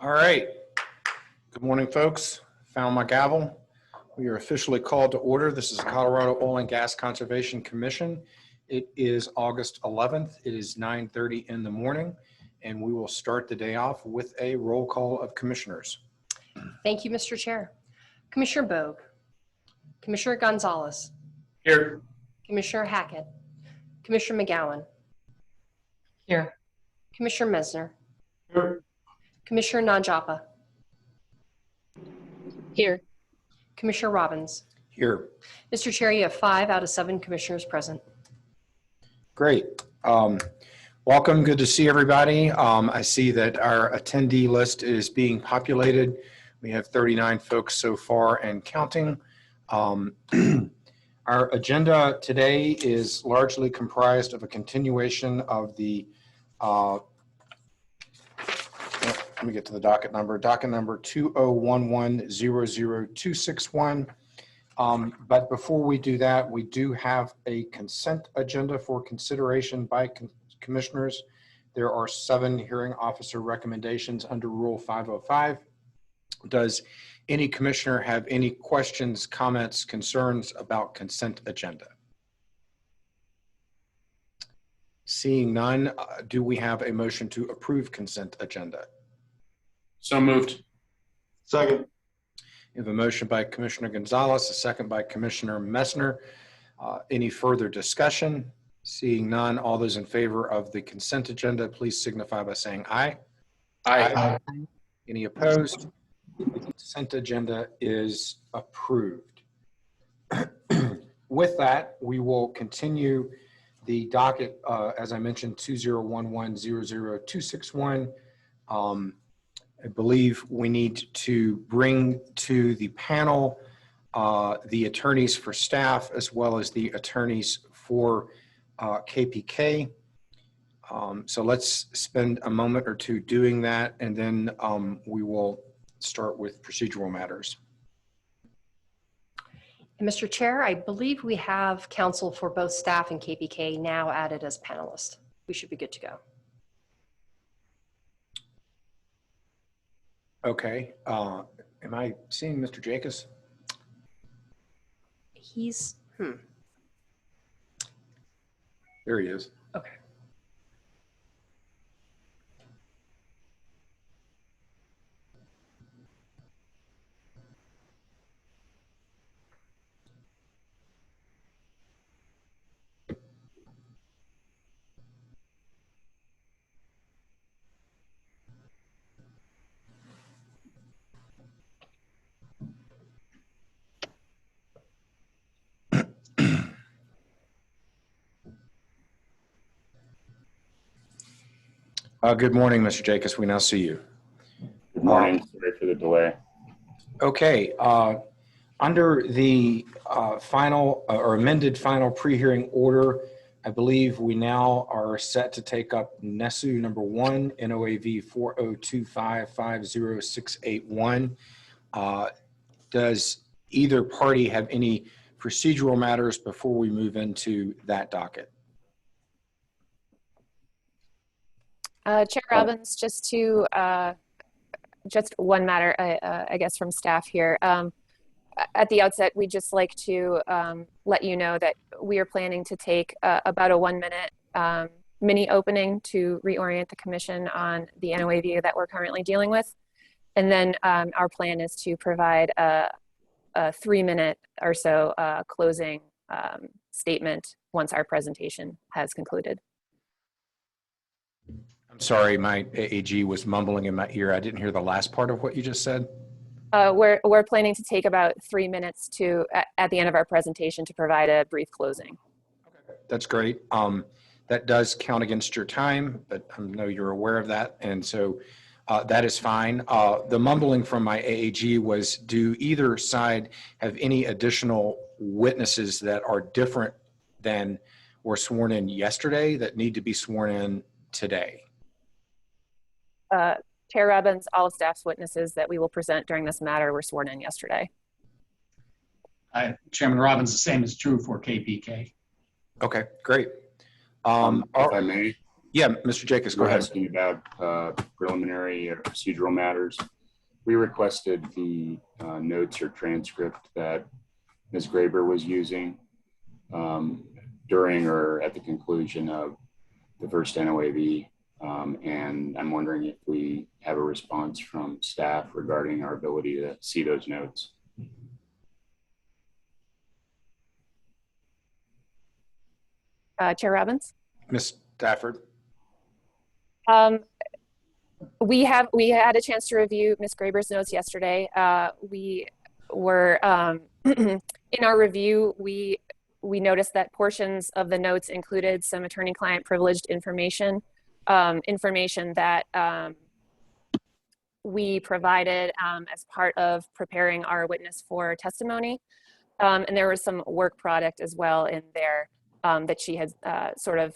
All right. Good morning, folks. Found my gavel. We are officially called to order. This is the Colorado Oil and Gas Conservation Commission. It is August 11th. It is 9:30 in the morning, and we will start the day off with a roll call of commissioners. Thank you, Mr. Chair. Commissioner Bogue, Commissioner Gonzalez, Here. Commissioner Hackett, Commissioner McGowan, Here. Commissioner Mesner, Here. Commissioner Nanjapa, Here. Commissioner Robbins. Here. Mr. Chair, you have 5 out of 7 commissioners present. Great. Welcome. Good to see everybody. I see that our attendee list is being populated. We have 39 folks so far and counting. Our agenda today is largely comprised of a continuation of the, let me get to the docket number 2011-00261. But before we do that, we do have a consent agenda for consideration by commissioners. There are 7 hearing officer recommendations under Rule 505. Does any commissioner have any questions, comments, concerns about consent agenda? Seeing none, do we have a motion to approve consent agenda? So moved. Second. We have a motion by Commissioner Gonzalez, a second by Commissioner Messner. Any further discussion? Seeing none, all those in favor of the consent agenda, please signify by saying aye. Aye. Any opposed? The consent agenda is approved. With that, we will continue the docket, as I mentioned, 2011-00261. I believe we need to bring to the panel the attorneys for staff as well as the attorneys for KPK. So let's spend a moment or two doing that, and then we will start with procedural matters. And Mr. Chair, I believe we have counsel for both staff and KPK now added as panelists. We should be good to go. Okay. Am I seeing Mr. Jacobs? He's, There he is. okay. Good morning, Mr. Jacobs. We now see you. Good morning. Sorry for the delay. Okay. Under the final or amended final pre-hearing order, I believe we now are set to take up NESU number 1, NOAV 402550681. Does either party have any procedural matters before we move into that docket? Chair Robbins, just one matter, I guess, from staff here. At the outset, we'd just like to let you know that we are planning to take about a 1-minute mini opening to reorient the commission on the NOAV that we're currently dealing with. And then our plan is to provide a 3-minute or so closing statement once our presentation has concluded. I'm sorry, my AAG was mumbling in my ear. I didn't hear the last part of what you just said. We're planning to take about 3 minutes at the end of our presentation to provide a brief closing. Okay, that's great. That does count against your time, but I know you're aware of that, and so that is fine. The mumbling from my AAG was, do either side have any additional witnesses that are different than were sworn in yesterday that need to be sworn in today? Chair Robbins, all of staff's witnesses that we will present during this matter were sworn in yesterday. Chairman Robbins, the same is true for KPK. Okay, great. If I may, Yeah, Mr. Jacobs, go We're ahead. asking about preliminary procedural matters. We requested the notes or transcript that Ms. Graber was using during or at the conclusion of the first NOAV. And I'm wondering if we have a response from staff regarding our ability to see those notes. Chair Robbins? Ms. Stafford. We had a chance to review Ms. Graber's notes yesterday. We were in our review. We noticed that portions of the notes included some attorney-client privileged information, information that we provided as part of preparing our witness for testimony, and there was some work product as well in there that she had sort of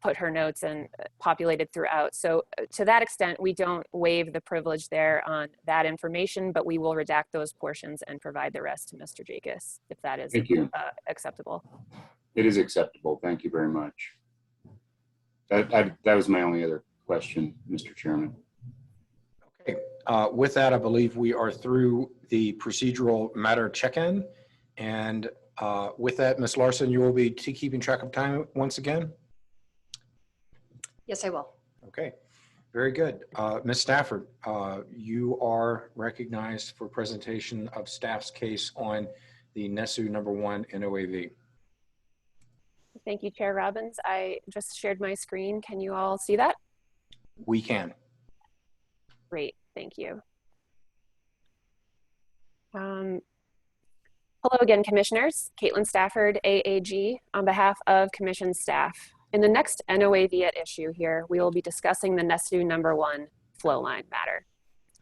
put her notes and populated throughout. So to that extent, we don't waive the privilege there on that information, but we will redact those portions and provide the rest to Mr. Jacobs, if that is acceptable. It is acceptable. Thank you very much. That was my only other question, Mr. Chairman. Okay. With that, I believe we are through the procedural matter check-in. And with that, Ms. Larson, you will be keeping track of time once again? Yes, I will. Okay, very good. Ms. Stafford, you are recognized for presentation of staff's case on the NESU #1 NOAV. Thank you, Chair Robbins. I just shared my screen. Can you all see that? We can. Great, thank you. Hello again, Commissioners. Caitlin Stafford, AAG, on behalf of Commission staff. In the next NOAV at issue here, we will be discussing the NESU #1 flow line matter.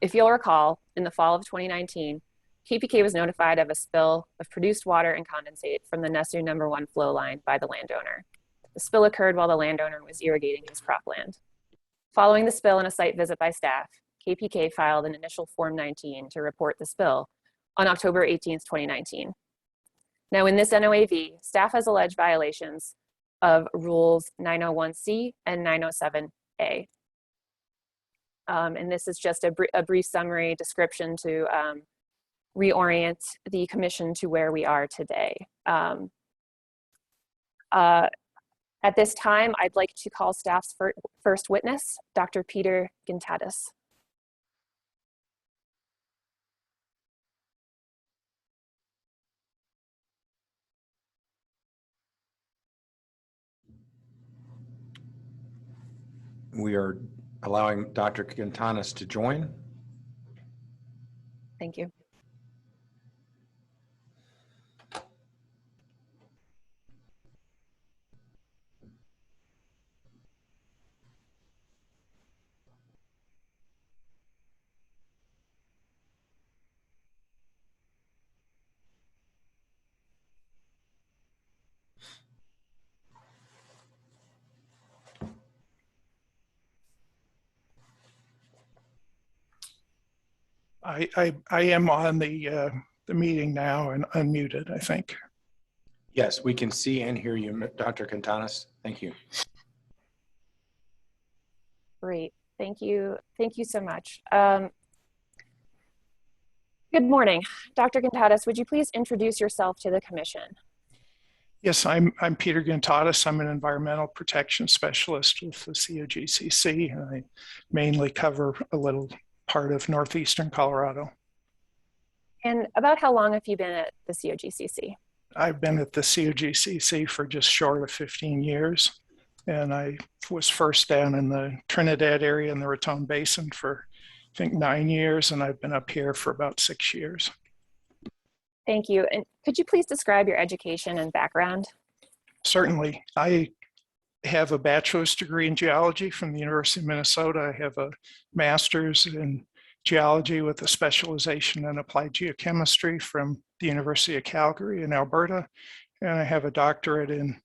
If you'll recall, in the fall of 2019, KPK was notified of a spill of produced water and condensate from the NESU #1 flow line by the landowner. The spill occurred while the landowner was irrigating his cropland. Following the spill and a site visit by staff, KPK filed an initial Form 19 to report the spill on October 18th, 2019. Now in this NOAV, staff has alleged violations of Rules 901C and 907A. And this is just a brief summary description to reorient the commission to where we are today. At this time, I'd like to call staff's first witness, Dr. Peter Gintatis. We are allowing Dr. Quintanas to join. Thank you. I am on the meeting now and unmuted, I think. Yes, we can see and hear you, Dr. Quintanas. Thank you. Great, thank you. Thank you so much. Good morning. Dr. Gintatis, would you please introduce yourself to the commission? Yes, I'm Peter Gintatis. I'm an environmental protection specialist with the Cogcc, and I mainly cover a little part of northeastern Colorado. And about how long have you been at the Cogcc? I've been at the Cogcc for just short of 15 years, and I was first down in the Trinidad area in the Raton Basin for, I think, 9 years, and I've been up here for about 6 years. Thank you. And could you please describe your education and background? Certainly. I have a bachelor's degree in geology from the University of Minnesota. I have a master's in geology with a specialization in applied geochemistry from the University of Calgary in Alberta. And I have a doctorate in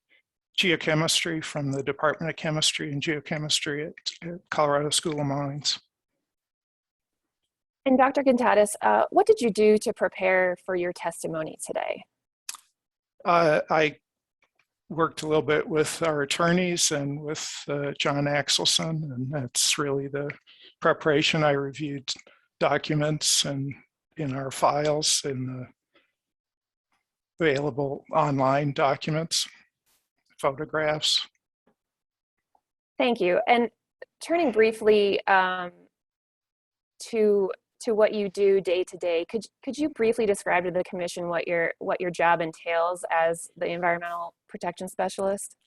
geochemistry from the Department of Chemistry and Geochemistry at Colorado School of Mines. And Dr. Gintatis, what did you do to prepare for your testimony today? I worked a little bit with our attorneys and with John Axelson, and that's really the preparation. I reviewed documents and in our files and the available online documents, photographs. Thank you. And turning briefly to what you do day to day, could you briefly describe to the commission what your job entails as the environmental protection specialist?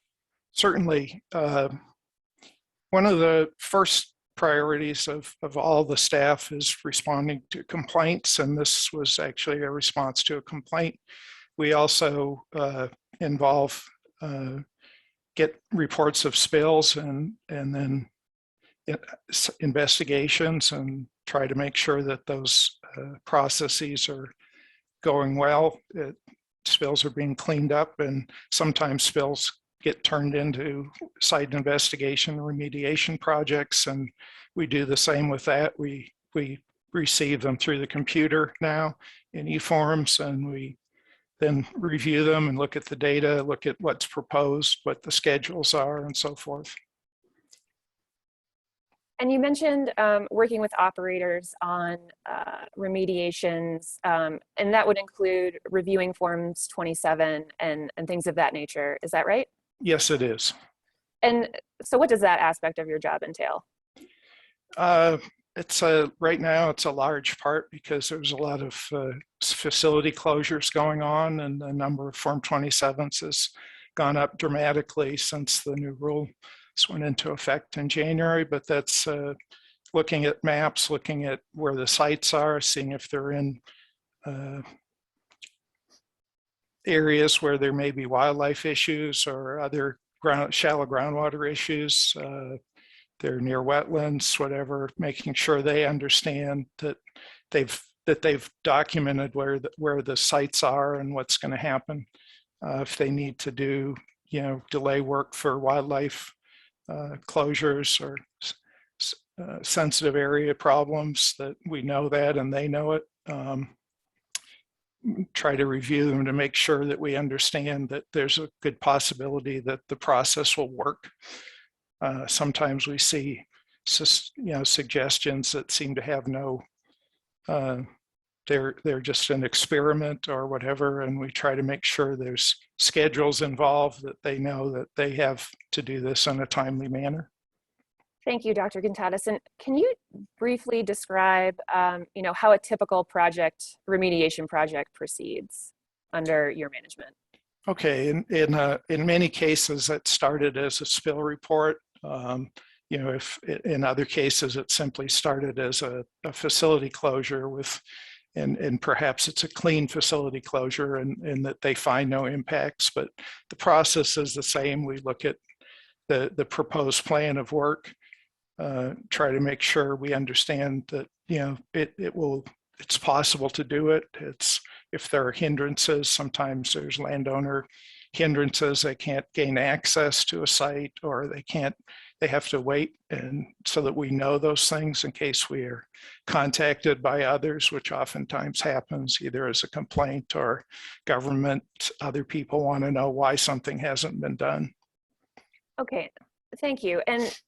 Certainly. One of the first priorities of all the staff is responding to complaints, and this was actually a response to a complaint. We also get reports of spills and then investigations and try to make sure that those processes are going well. Spills are being cleaned up, and sometimes spills get turned into site investigation remediation projects, and we do the same with that. We receive them through the computer now in e-forms, and we then review them and look at the data, look at what's proposed, what the schedules are, and so forth. And you mentioned working with operators on remediations, and that would include reviewing Forms 27 and things of that nature. Is that right? Yes, it is. And so what does that aspect of your job entail? Right now it's a large part because there's a lot of facility closures going on, and the number of Form 27s has gone up dramatically since the new rule went into effect in January. But that's looking at maps, looking at where the sites are, seeing if they're in areas where there may be wildlife issues or other shallow groundwater issues. They're near wetlands, whatever, making sure they understand that they've documented where the sites are and what's going to happen. If they need to do, delay work for wildlife closures or sensitive area problems, that we know that and they know it. Try to review them to make sure that we understand that there's a good possibility that the process will work. Sometimes we see, suggestions that seem to have no, they're just an experiment or whatever, and we try to make sure there's schedules involved, that they know that they have to do this in a timely manner. Thank you, Dr. Contatis. And can you briefly describe, how a typical remediation project proceeds under your management? Okay, in many cases, it started as a spill report. If in other cases it simply started as a facility closure and perhaps it's a clean facility closure and that they find no impacts, but the process is the same. We look at the proposed plan of work, try to make sure we understand that it's possible to do it. If there are hindrances, sometimes there's landowner hindrances. They can't gain access to a site, or they have to wait, and so that we know those things in case we are contacted by others, which oftentimes happens either as a complaint or government. Other people want to know why something hasn't been done. Okay, thank you. And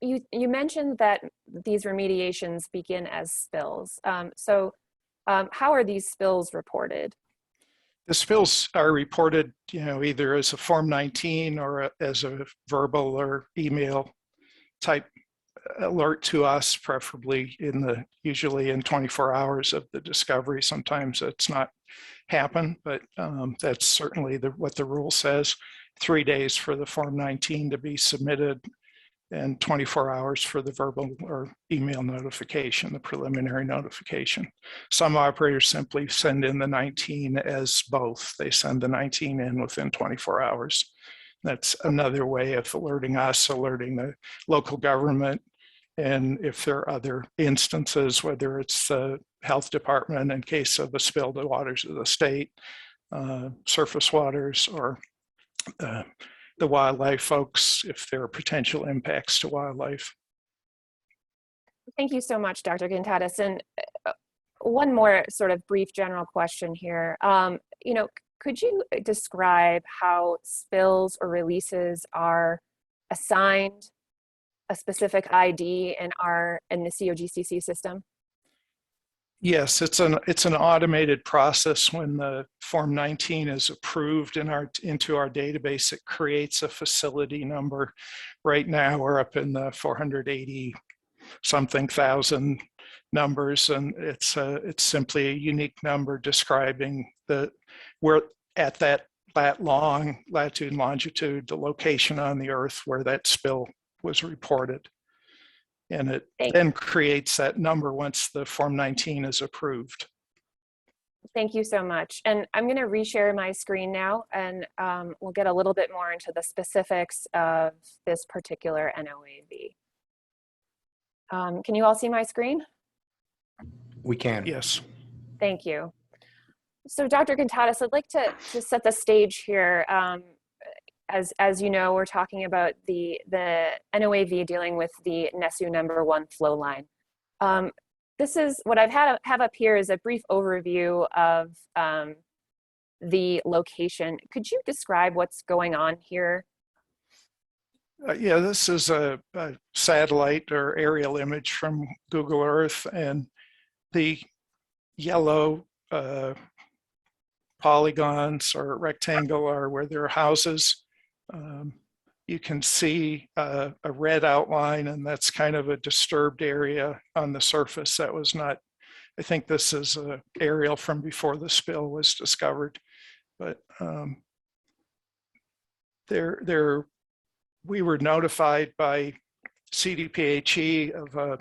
you mentioned that these remediations begin as spills. How are these spills reported? The spills are reported, either as a Form 19 or as a verbal or email type alert to us, preferably usually in 24 hours of the discovery. Sometimes it's not happen, but that's certainly what the rule says. 3 days for the Form 19 to be submitted, and 24 hours for the verbal or email notification, the preliminary notification. Some operators simply send in the 19 as both. They send the 19 in within 24 hours. That's another way of alerting us, alerting the local government. And if there are other instances, whether it's the health department in case of a spill to waters of the state, surface waters, or the wildlife folks, if there are potential impacts to wildlife. Thank you so much, Dr. Contatis. And one more sort of brief general question here. could you describe how spills or releases are assigned a specific ID in the COGCC system? Yes, it's an automated process. When the Form 19 is approved into our database, it creates a facility number. Right now, we're up in the 480 something thousand numbers, and it's simply a unique number describing where at that long latitude and longitude, the location on the Earth where that spill was reported. And it then creates that number once the Form 19 is approved. Thank you so much. And I'm going to reshare my screen now, and we'll get a little bit more into the specifics of this particular NOAV. Can you all see my screen? We can. Yes. Thank you. So Dr. Contatis, I'd like to set the stage here. As you know, we're talking about the NOAV dealing with the NESU #1 flow line. This is what I've have up here is a brief overview of the location. Could you describe what's going on here? Yeah, this is a satellite or aerial image from Google Earth, and the yellow polygons or rectangle are where there are houses. You can see a red outline, and that's kind of a disturbed area on the surface. That was not, I think this is an aerial from before the spill was discovered. But we were notified by CDPHE of a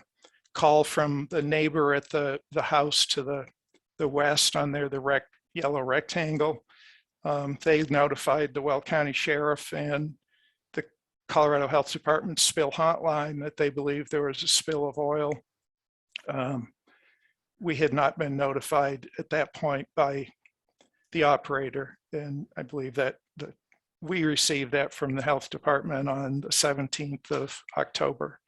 call from the neighbor at the house to the west on there, the yellow rectangle. They notified the Weld County Sheriff and the Colorado Health Department spill hotline that they believed there was a spill of oil. We had not been notified at that point by the operator, and I believe that we received that from the health department on the 17th of October.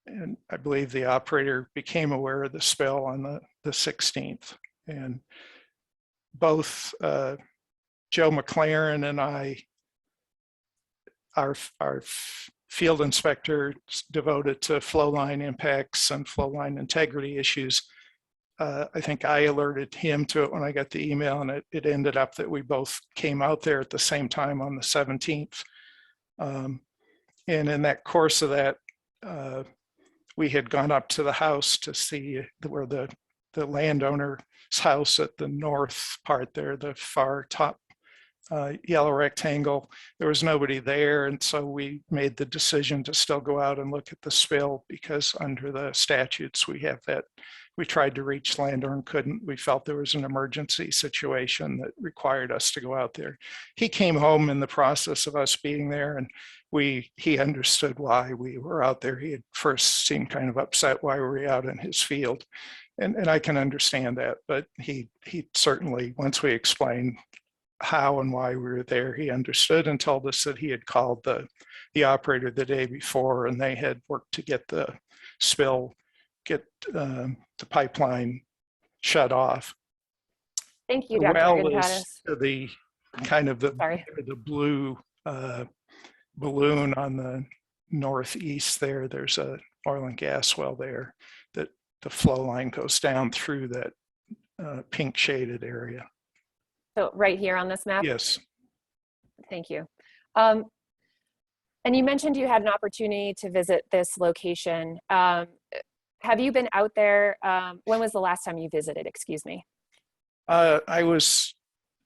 And I believe the operator became aware of the spill on the 16th. And both Joe McLaren and I, our field inspector devoted to flow line impacts and flow line integrity issues, I think I alerted him to it when I got the email, and it ended up that we both came out there at the same time on the 17th. And in that course of that, we had gone up to the house to see where the landowner's house at the north part there, the far top yellow rectangle, there was nobody there. And so we made the decision to still go out and look at the spill, because under the statutes, we have that. We tried to reach landowner and couldn't. We felt there was an emergency situation that required us to go out there. He came home in the process of us being there, and he understood why we were out there. He had first seemed kind of upset why we were out in his field. And I can understand that, but he certainly, once we explained how and why we were there, he understood and told us that he had called the operator the day before, and they had worked to get the pipeline shut off. Thank you, Dr. Contatis. The kind of the blue balloon on the northeast there. There's a oil and gas well there that the flow line goes down through that pink shaded area. So right here on this map? Yes. Thank you. And you mentioned you had an opportunity to visit this location. Have you been out there? When was the last time you visited? Excuse me. I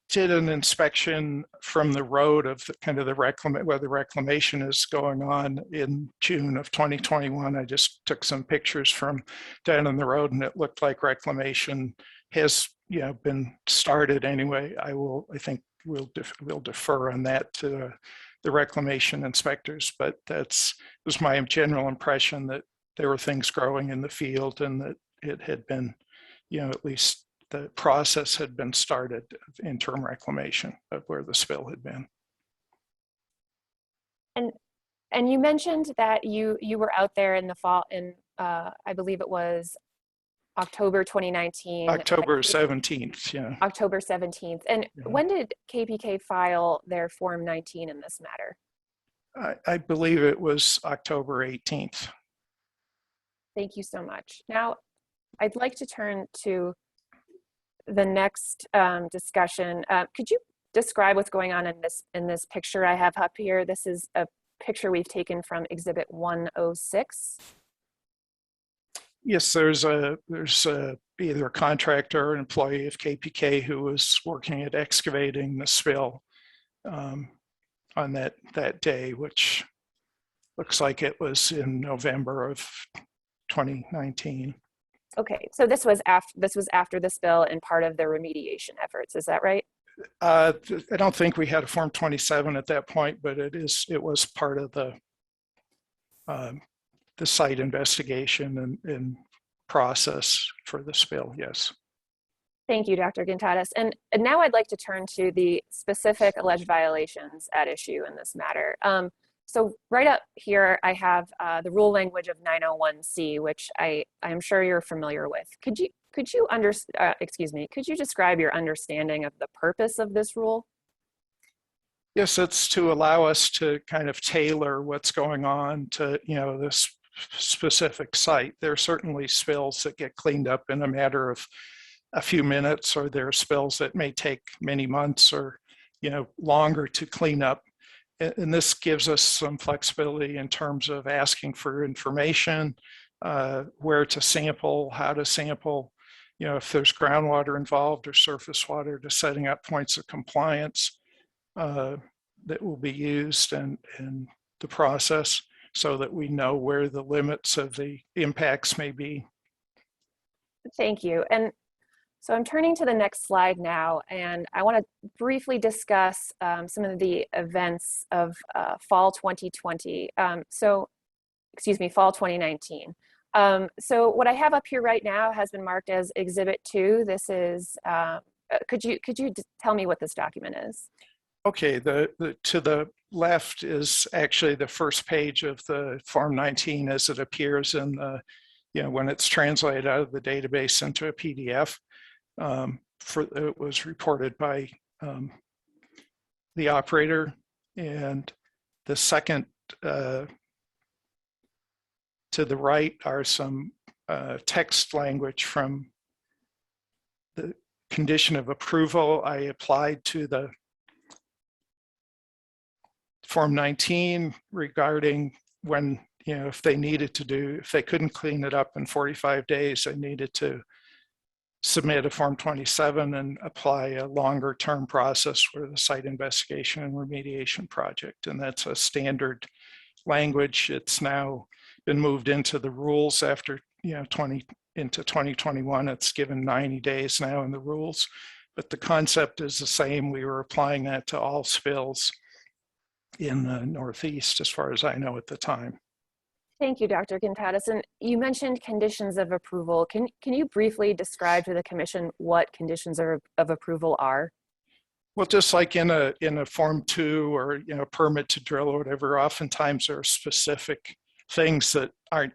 did an inspection from the road of where the reclamation is going on in June of 2021. I just took some pictures from down on the road, and it looked like reclamation has been started anyway. I think we'll defer on that to the reclamation inspectors, but it was my general impression that there were things growing in the field, and that it had been, at least the process had been started of interim reclamation of where the spill had been. And you mentioned that you were out there in the fall, in I believe it was October 2019. October 17th, yeah. October 17th. And Yeah. when did KPK file their Form 19 in this matter? I believe it was October 18th. Thank you so much. Now, I'd like to turn to the next discussion. Could you describe what's going on in this picture I have up here? This is a picture we've taken from Exhibit 106. Yes, there's either a contractor or an employee of KPK who was working at excavating the spill on that day, which looks like it was in November of 2019. Okay, so this was after the spill and part of the remediation efforts. Is that right? I don't think we had a Form 27 at that point, but it was part of the site investigation and process for the spill. Yes. Thank you, Dr. Gintatis. And now I'd like to turn to the specific alleged violations at issue in this matter. So right up here, I have the rule language of 901C, which I'm sure you're familiar with. Could you describe your understanding of the purpose of this rule? Yes, it's to allow us to kind of tailor what's going on to, this specific site. There are certainly spills that get cleaned up in a matter of a few minutes, or there are spills that may take many months or, longer to clean up. And this gives us some flexibility in terms of asking for information, where to sample, how to sample, if there's groundwater involved or surface water, to setting up points of compliance that will be used in the process so that we know where the limits of the impacts may be. Thank you. And so I'm turning to the next slide now, and I want to briefly discuss some of the events of fall 2020. Fall 2019. So what I have up here right now has been marked as Exhibit 2. This is, could you tell me what this document is? Okay, to the left is actually the first page of the Form 19 as it appears in the, when it's translated out of the database into a PDF. It was reported by the operator, and the second to the right are some text language from the condition of approval I applied to the Form 19 regarding when, if they couldn't clean it up in 45 days, they needed to submit a Form 27 and apply a longer term process for the site investigation and remediation project. And that's a standard language. It's now been moved into the rules after, into 2021. It's given 90 days now in the rules, but the concept is the same. We were applying that to all spills in the Northeast, as far as I know at the time. Thank you, Dr. Gintatis. And you mentioned conditions of approval. Can you briefly describe to the Commission what conditions of approval are? Well, just like in a Form 2 or permit to drill or whatever, oftentimes there are specific things that aren't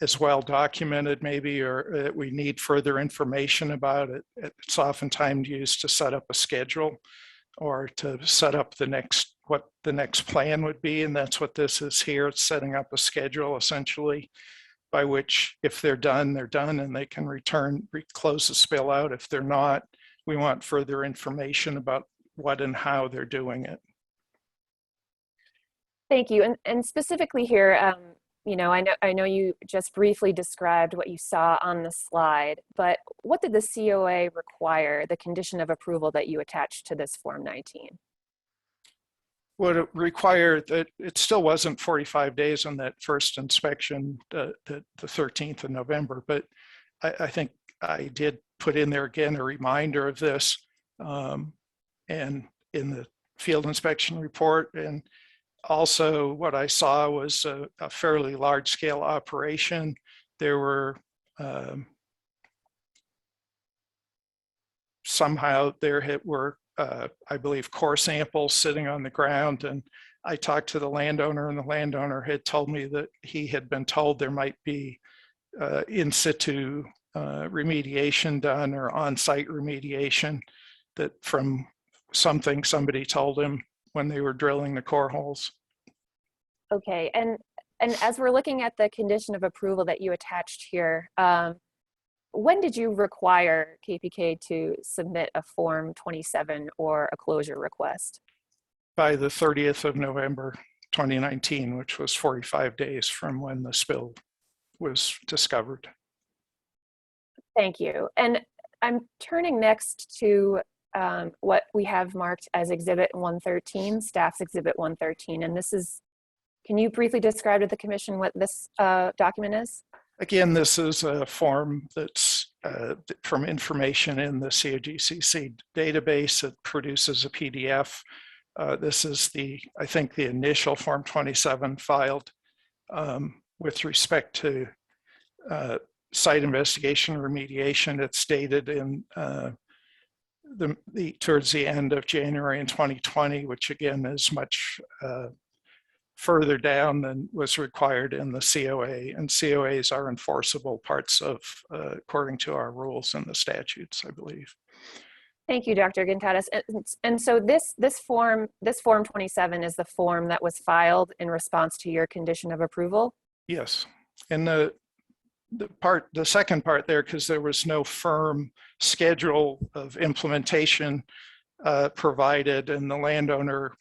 as well documented maybe, or that we need further information about it. It's oftentimes used to set up a schedule or to set up what the next plan would be. And that's what this is here. It's setting up a schedule essentially by which if they're done and they can close the spill out. If they're not, we want further information about what and how they're doing it. Thank you. And specifically here, I know you just briefly described what you saw on the slide, but what did the COA require, the condition of approval that you attached to this Form 19? Well, it required that it still wasn't 45 days on that first inspection, the 13th of November, but I think I did put in there again a reminder of this and in the field inspection report. And also what I saw was a fairly large scale operation. There were I believe core samples sitting on the ground, and I talked to the landowner, and the landowner had told me that he had been told there might be in situ remediation done or on-site remediation that from something somebody told him when they were drilling the core holes. Okay, and as we're looking at the condition of approval that you attached here, when did you require KPK to submit a Form 27 or a closure request? By the 30th of November, 2019, which was 45 days from when the spill was discovered. Thank you. And I'm turning next to what we have marked as Exhibit 113, Staff's Exhibit 113. And this is, can you briefly describe to the Commission what this document is? Again, this is a form that's from information in the Cogcc database. It produces a PDF. This is I think the initial Form 27 filed with respect to site investigation remediation. It's dated in towards the end of January in 2020, which again is much further down than was required in the COA, and COAs are enforceable parts of, according to our rules and the statutes, I believe. Thank you, Dr. Gontadas. And so this form 27 is the form that was filed in response to your condition of approval? Yes, and the second part there, because there was no firm schedule of implementation provided, and the landowner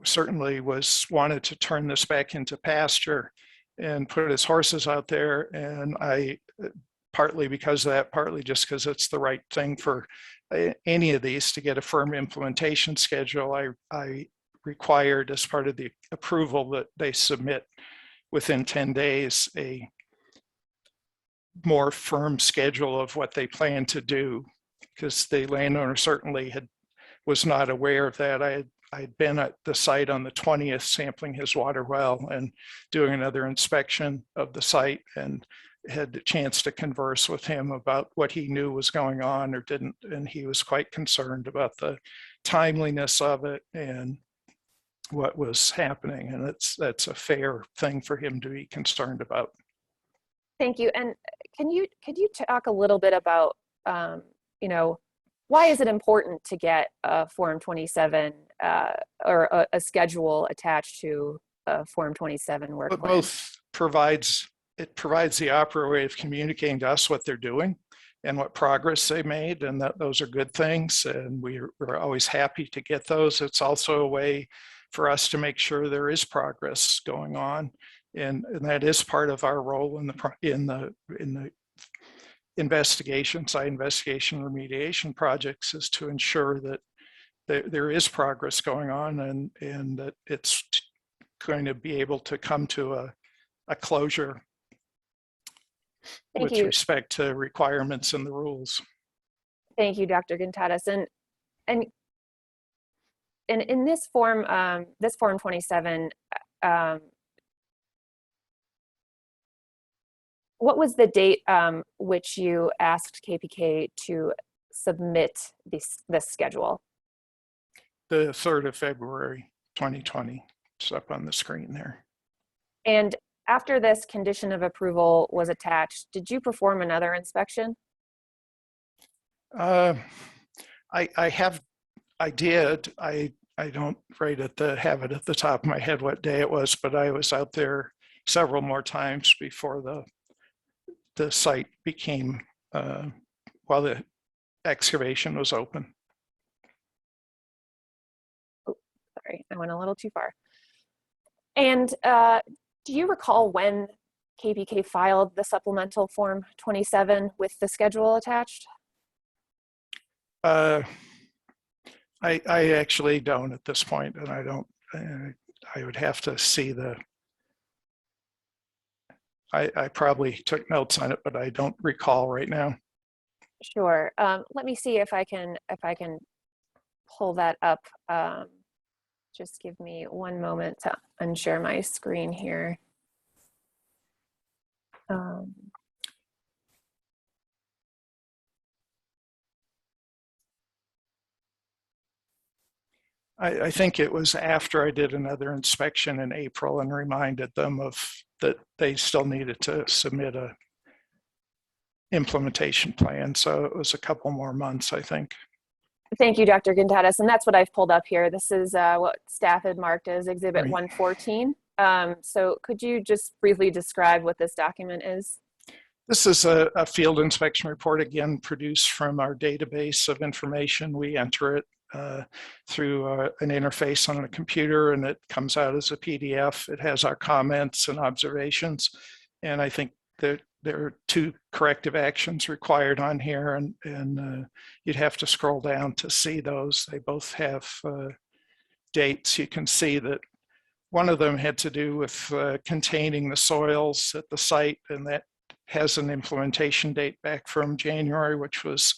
certainly wanted to turn this back into pasture and put his horses out there. And I, partly because of that, partly just because it's the right thing for any of these to get a firm implementation schedule, I required as part of the approval that they submit within 10 days a more firm schedule of what they plan to do, because the landowner certainly was not aware of that. I'd been at the site on the 20th sampling his water well and doing another inspection of the site, and had the chance to converse with him about what he knew was going on or didn't. And he was quite concerned about the timeliness of it and what was happening. And that's a fair thing for him to be concerned about. Thank you. And could you talk a little bit about, you know, why is it important to get a Form 27 or a schedule attached to a Form 27 work plan? Both provides the operator way of communicating to us what they're doing and what progress they made, and that those are good things, and we're always happy to get those. It's also a way for us to make sure there is progress going on, and that is part of our role in the investigation, site investigation, remediation projects, is to ensure that there is progress going on, and that it's going to be able to come to a closure with respect to requirements and the rules. Thank you, Dr. Gontadas. And in this form 27, what was the date which you asked KPK to submit this schedule? The 3rd of February, 2020. It's up on the screen there. And after this condition of approval was attached, did you perform another inspection? I did. I don't have it at the top of my head what day it was, but I was out there several more times before the site became, while the excavation was open. Oh, sorry, I went a little too far. And do you recall when KPK filed the supplemental Form 27 with the schedule attached? I actually don't at this point, and I don't. I would have to see I probably took notes on it, but I don't recall right now. Sure. Let me see if I can pull that up. Just give me one moment to unshare my screen here. I think it was after I did another inspection in April and reminded them that they still needed to submit implementation plan. So it was a couple more months, I think. Thank you, Dr. Gontadas. And that's what I've pulled up here. This is what staff had marked as Exhibit Right. 114. So could you just briefly describe what this document is? This is a field inspection report, again, produced from our database of information. We enter it through an interface on a computer, and it comes out as a PDF. It has our comments and observations. And I think that there are 2 corrective actions required on here, and you'd have to scroll down to see those. They both have dates. You can see that one of them had to do with containing the soils at the site, and that has an implementation date back from January, which was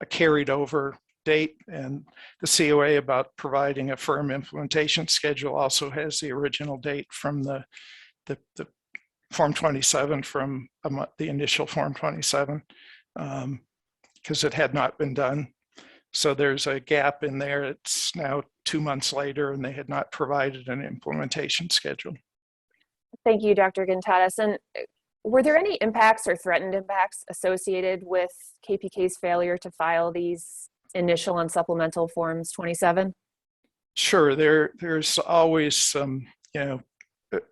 a carried over date. And the COA about providing a firm implementation schedule also has the original date from the Form 27 from the initial Form 27, because it had not been done. So there's a gap in there. It's now 2 months later, and they had not provided an implementation schedule. Thank you, Dr. Gontadas. And were there any impacts or threatened impacts associated with KPK's failure to file these initial and supplemental Forms 27? Sure, there's always some,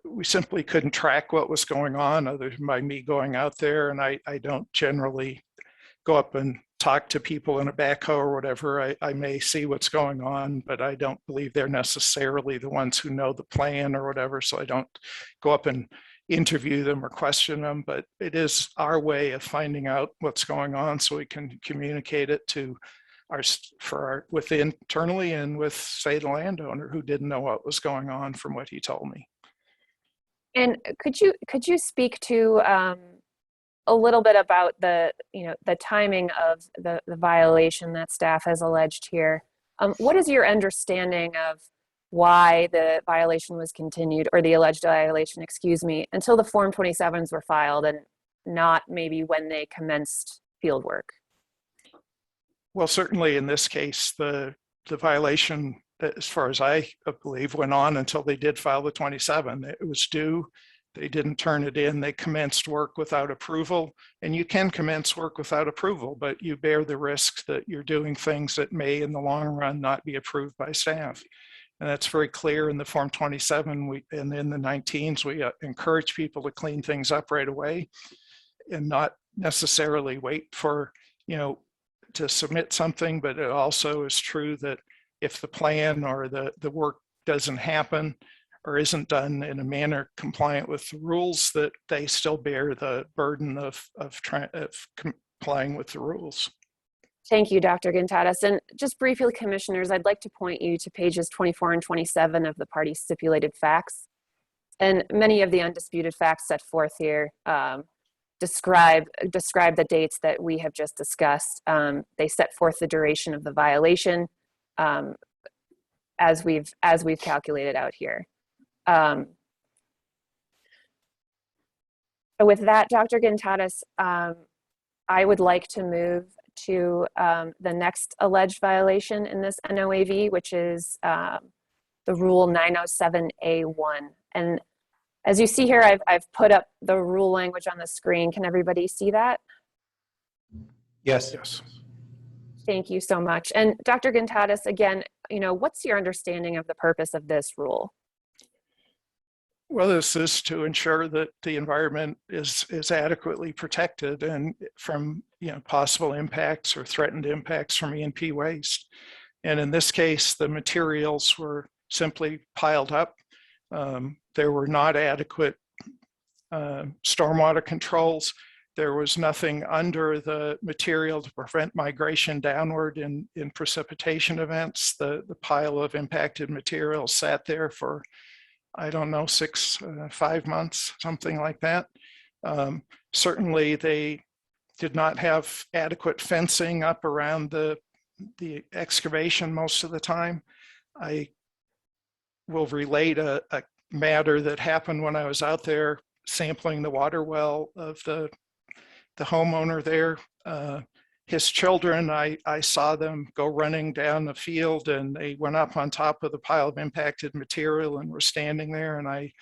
we simply couldn't track what was going on other than by me going out there, and I don't generally go up and talk to people in a backhoe or whatever. I may see what's going on, but I don't believe they're necessarily the ones who know the plan or whatever, so I don't go up and interview them or question them. But it is our way of finding out what's going on so we can communicate it to internally and with, say, the landowner who didn't know what was going on from what he told me. And could you speak to a little bit about the timing of the violation that staff has alleged here? What is your understanding of why the violation was continued, or the alleged violation, excuse me, until the Form 27s were filed, and not maybe when they commenced field work? Well, certainly in this case, the violation, as far as I believe, went on until they did file the 27. It was due. They didn't turn it in. They commenced work without approval. And you can commence work without approval, but you bear the risk that you're doing things that may, in the long run, not be approved by staff. And that's very clear in the Form 27. And in the 19s, we encourage people to clean things up right away and not necessarily wait for, to submit something. But it also is true that if the plan or the work doesn't happen or isn't done in a manner compliant with the rules, that they still bear the burden of complying with the rules. Thank you, Dr. Gontadas. And just briefly, commissioners, I'd like to point you to pages 24 and 27 of the party stipulated facts. And many of the undisputed facts set forth here describe the dates that we have just discussed. They set forth the duration of the violation as we've calculated out here. With that, Dr. Gontadas, I would like to move to the next alleged violation in this NOAV, which is the Rule 907A1. And as you see here, I've put up the rule language on the screen. Can everybody see that? Yes. Yes. Thank you so much. And Dr. Gontadas, again, what's your understanding of the purpose of this rule? Well, this is to ensure that the environment is adequately protected and from possible impacts or threatened impacts from E&P waste. And in this case, the materials were simply piled up. There were not adequate stormwater controls. There was nothing under the material to prevent migration downward in precipitation events. The pile of impacted material sat there for, I don't know, 5 months, something like that. Certainly they did not have adequate fencing up around the excavation most of the time. I will relate a matter that happened when I was out there sampling the water well of the homeowner there. His children, I saw them go running down the field, and they went up on top of the pile of impacted material and were standing there, and I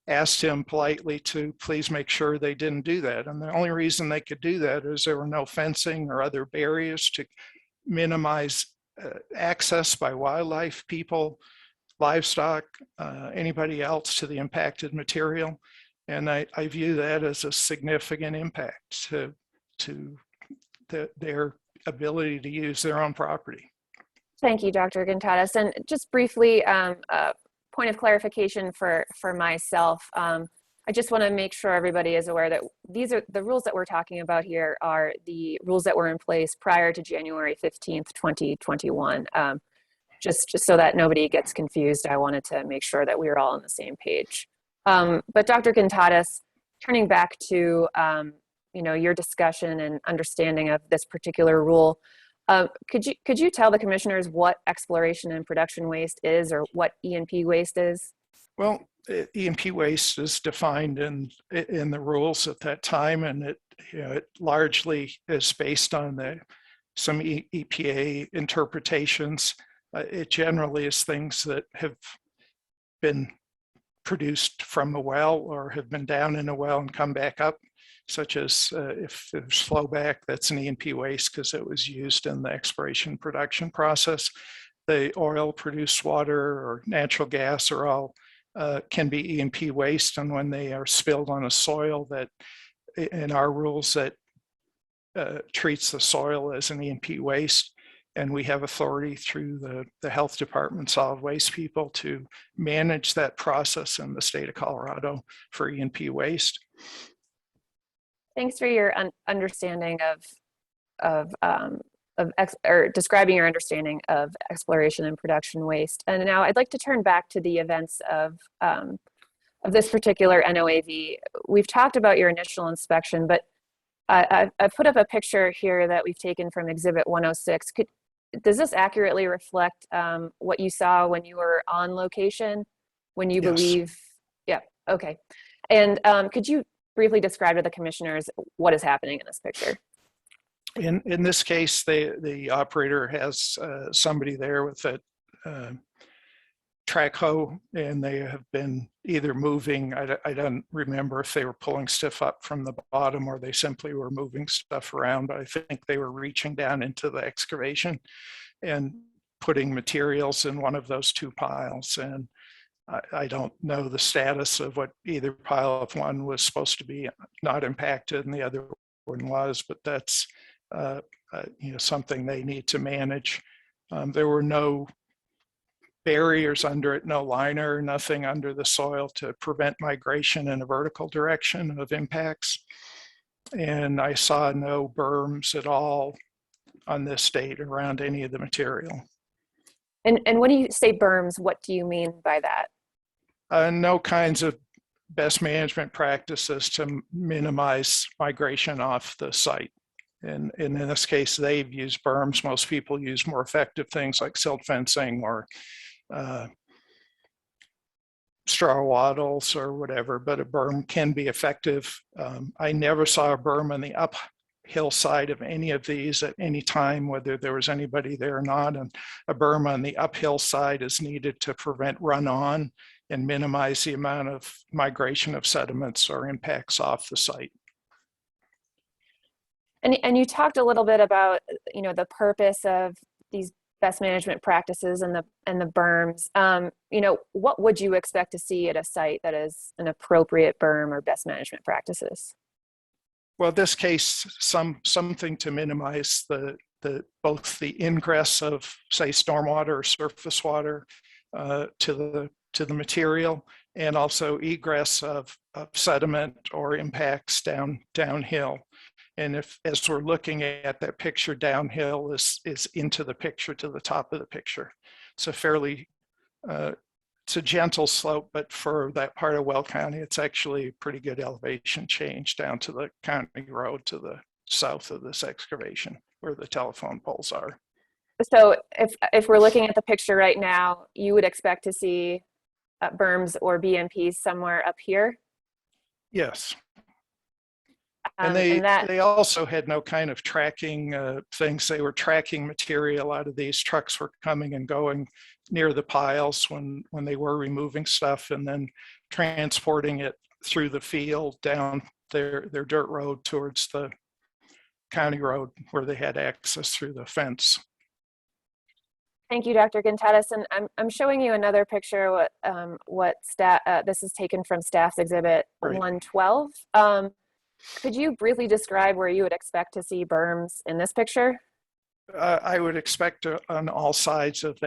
asked him politely to please make sure they didn't do that. And the only reason they could do that is there were no fencing or other barriers to minimize access by wildlife, people, livestock, anybody else to the impacted material. And I view that as a significant impact to their ability to use their own property. Thank you, Dr. Gontadas. And just briefly, point of clarification for myself. I just want to make sure everybody is aware that these are the rules that we're talking about here are the rules that were in place prior to January 15th, 2021. Just so that nobody gets confused, I wanted to make sure that we were all on the same page. But Dr. Gontadas, turning back to your discussion and understanding of this particular rule, could you tell the commissioners what exploration and production waste is, or what E&P waste is? Well, E&P waste is defined in the rules at that time, and it largely is based on some EPA interpretations. It generally is things that have been produced from a well or have been down in a well and come back up, such as if there's flowback, that's an E&P waste because it was used in the exploration production process. The oil, produced water, or natural gas are all can be E&P waste, and when they are spilled on a soil, that in our rules that treats the soil as an E&P waste, and we have authority through the health department, solid waste people, to manage that process in the state of Colorado for E&P waste. Thanks for your understanding or describing your understanding of exploration and production waste. And now I'd like to turn back to the events of this particular NOAV. We've talked about your initial inspection, but I've put up a picture here that we've taken from Exhibit 106. Does this accurately reflect what you saw when you were on location, when you believe? Yeah, okay. And could you briefly describe to the commissioners what is happening in this picture? In this case, the operator has somebody there with a track hoe, and they have been either moving, I don't remember if they were pulling stuff up from the bottom or they simply were moving stuff around, but I think they were reaching down into the excavation and putting materials in one of those two piles. And I don't know the status of what either pile of one was supposed to be not impacted and the other one was, but that's something they need to manage. There were no barriers under it, no liner, nothing under the soil to prevent migration in a vertical direction of impacts. And I saw no berms at all on this date around any of the material. And when you say berms, what do you mean by that? No kinds of best management practices to minimize migration off the site. And in this case, they've used berms. Most people use more effective things like silt fencing or straw wattles or whatever, but a berm can be effective. I never saw a berm on the uphill side of any of these at any time, whether there was anybody there or not. And a berm on the uphill side is needed to prevent run-on and minimize the amount of migration of sediments or impacts off the site. And you talked a little bit about the purpose of these best management practices and the berms. What would you expect to see at a site that is an appropriate berm or best management practices? Well, in this case, something to minimize both the ingress of, say, stormwater or surface water to the material, and also egress of sediment or impacts downhill. And as we're looking at that picture, downhill is into the picture to the top of the picture. It's a fairly, it's a gentle slope, but for that part of Weld County, it's actually a pretty good elevation change down to the county road to the south of this excavation where the telephone poles are. So if we're looking at the picture right now, you would expect to see berms or BMPs somewhere up here? Yes. And they also had no kind of tracking things. They were tracking material out of these. Trucks were coming and going near the piles when they were removing stuff, and then transporting it through the field down their dirt road towards the county road where they had access through the fence. Thank you, Dr. Gontatis. And I'm showing you another picture. What staff? This is taken from staff's exhibit Right. 112. Could you briefly describe where you would expect to see berms in this picture? I would expect on all sides of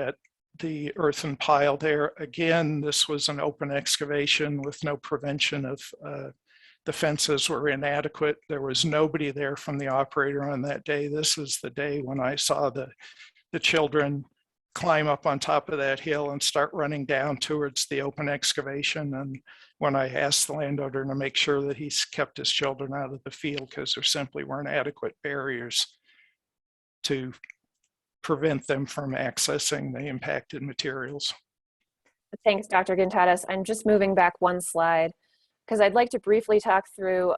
the earthen pile there. Again, this was an open excavation with no prevention of, the fences were inadequate. There was nobody there from the operator on that day. This is the day when I saw the children climb up on top of that hill and start running down towards the open excavation. And when I asked the landowner to make sure that he's kept his children out of the field because there simply weren't adequate barriers to prevent them from accessing the impacted materials. Thanks, Dr. Gontatis. I'm just moving back one slide because I'd like to briefly talk through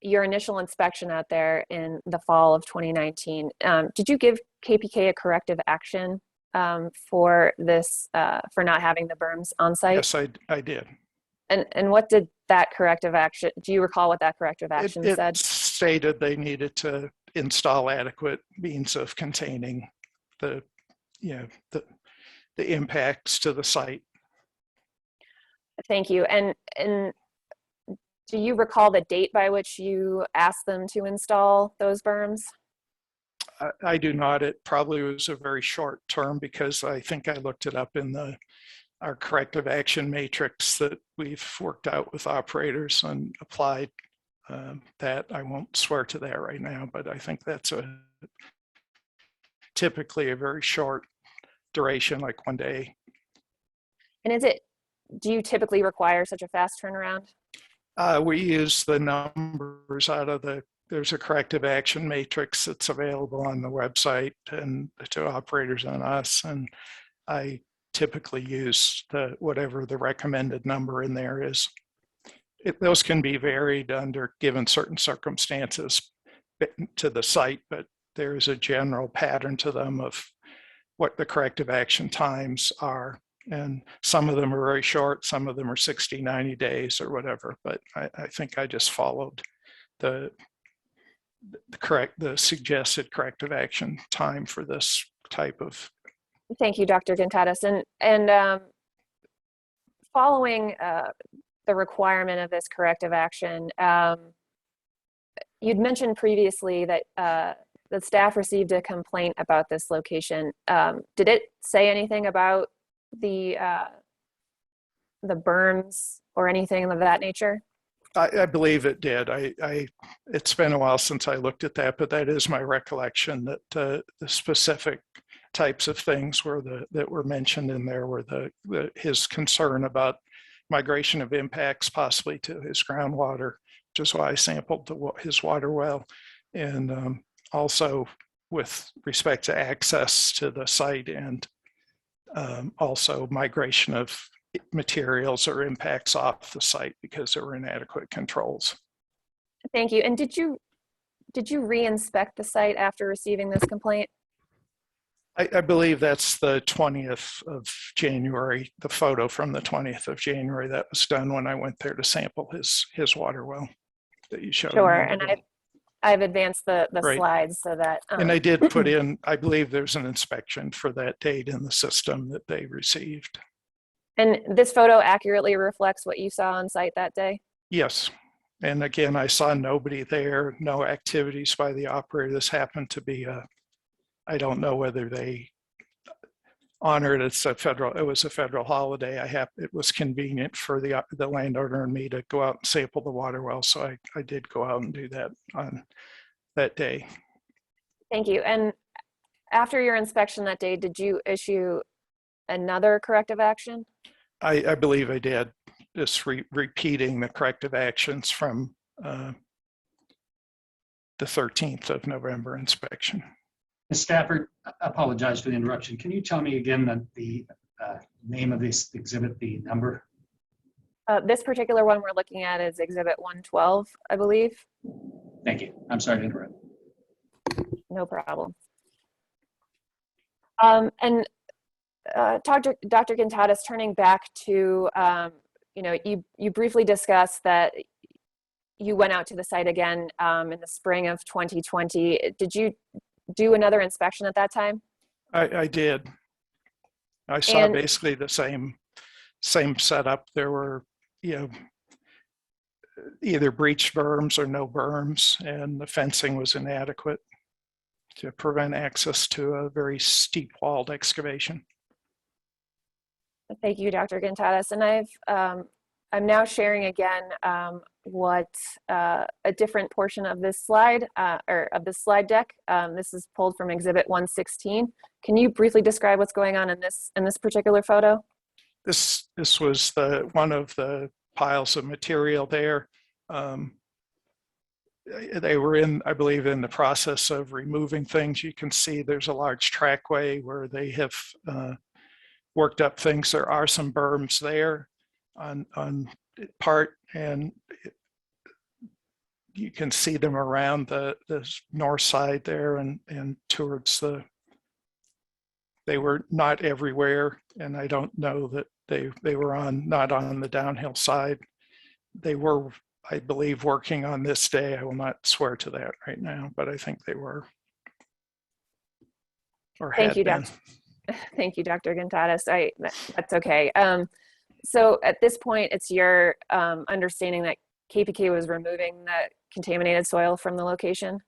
your initial inspection out there in the fall of 2019. Did you give KPK a corrective action for this, for not having the berms on site? Yes, I did. And what did that corrective action, do you recall what that corrective action said? It stated they needed to install adequate means of containing the impacts to the site. Thank you. And do you recall the date by which you asked them to install those berms? I do not. It probably was a very short term because I think I looked it up in our corrective action matrix that we've worked out with operators and applied that. I won't swear to that right now, but I think that's typically a very short duration, like 1 day. And do you typically require such a fast turnaround? We use the numbers out of there's a corrective action matrix that's available on the website and to operators on us. And I typically use whatever the recommended number in there is. Those can be varied under given certain circumstances to the site, but there is a general pattern to them of what the corrective action times are. And some of them are very short, some of them are 60, 90 days or whatever, but I think I just followed the suggested corrective action time for this type of. Thank you, Dr. Gontatis. And following the requirement of this corrective action, you'd mentioned previously that the staff received a complaint about this location. Did it say anything about the berms or anything of that nature? I believe it did. It's been a while since I looked at that, but that is my recollection that the specific types of things that were mentioned in there were his concern about migration of impacts possibly to his groundwater, which is why I sampled his water well, and also with respect to access to the site and also migration of materials or impacts off the site because there were inadequate controls. Thank you. And did you re-inspect the site after receiving this complaint? I believe that's the 20th of January, the photo from the 20th of January that was done when I went there to sample his water well that you showed. Sure, and I've advanced the Right. Slides so that. And I did put in, I believe there's an inspection for that date in the system that they received. And this photo accurately reflects what you saw on site that day? Yes. And again, I saw nobody there, no activities by the operator. This happened to be I don't know whether they honored it was a federal holiday. It was convenient for the landowner and me to go out and sample the water well. So I did go out and do that on that day. Thank you. And after your inspection that day, did you issue another corrective action? I believe I did, just repeating the corrective actions from the 13th of November inspection. Ms. Stafford, I apologize for the interruption. Can you tell me again the name of this exhibit, the number? This particular one we're looking at is Exhibit 112, I believe. Thank you. I'm sorry to interrupt. No problem. And Dr. Gontadas, turning back to, you briefly discussed that you went out to the site again in the spring of 2020. Did you do another inspection at that time? I did. I saw basically the same setup. There were, either breached berms or no berms, and the fencing was inadequate to prevent access to a very steep walled excavation. Thank you, Dr. Gontadas. And I'm now sharing again what a different portion of this slide or of this slide deck. This is pulled from Exhibit 116. Can you briefly describe what's going on in this particular photo? This was one of the piles of material there. They were I believe, in the process of removing things. You can see there's a large trackway where they have worked up things. There are some berms there on part, and you can see them around the north side there and towards they were not everywhere, and I don't know that they were not on the downhill side. They were, I believe, working on this day. I will not swear to that right now, but I think they were. Or Thank you, been. Thank you, Dr. Gontadas. That's okay. So at this point, it's your understanding that KPK was removing that contaminated soil from the location?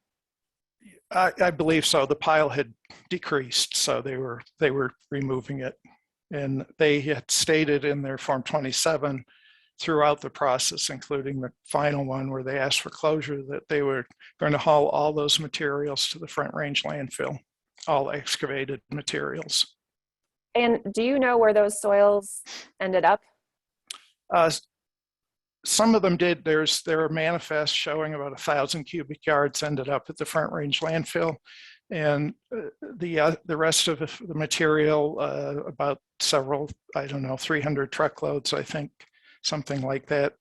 I believe so. The pile had decreased, so they were removing it, and they had stated in their Form 27 throughout the process, including the final one where they asked for closure, that they were going to haul all those materials to the Front Range landfill, all excavated materials. And do you know where those soils ended up? Some of them did. There are manifests showing about 1,000 cubic yards ended up at the Front Range landfill, and the rest of the material, about several, I don't know, 300 truckloads, I think, something like that.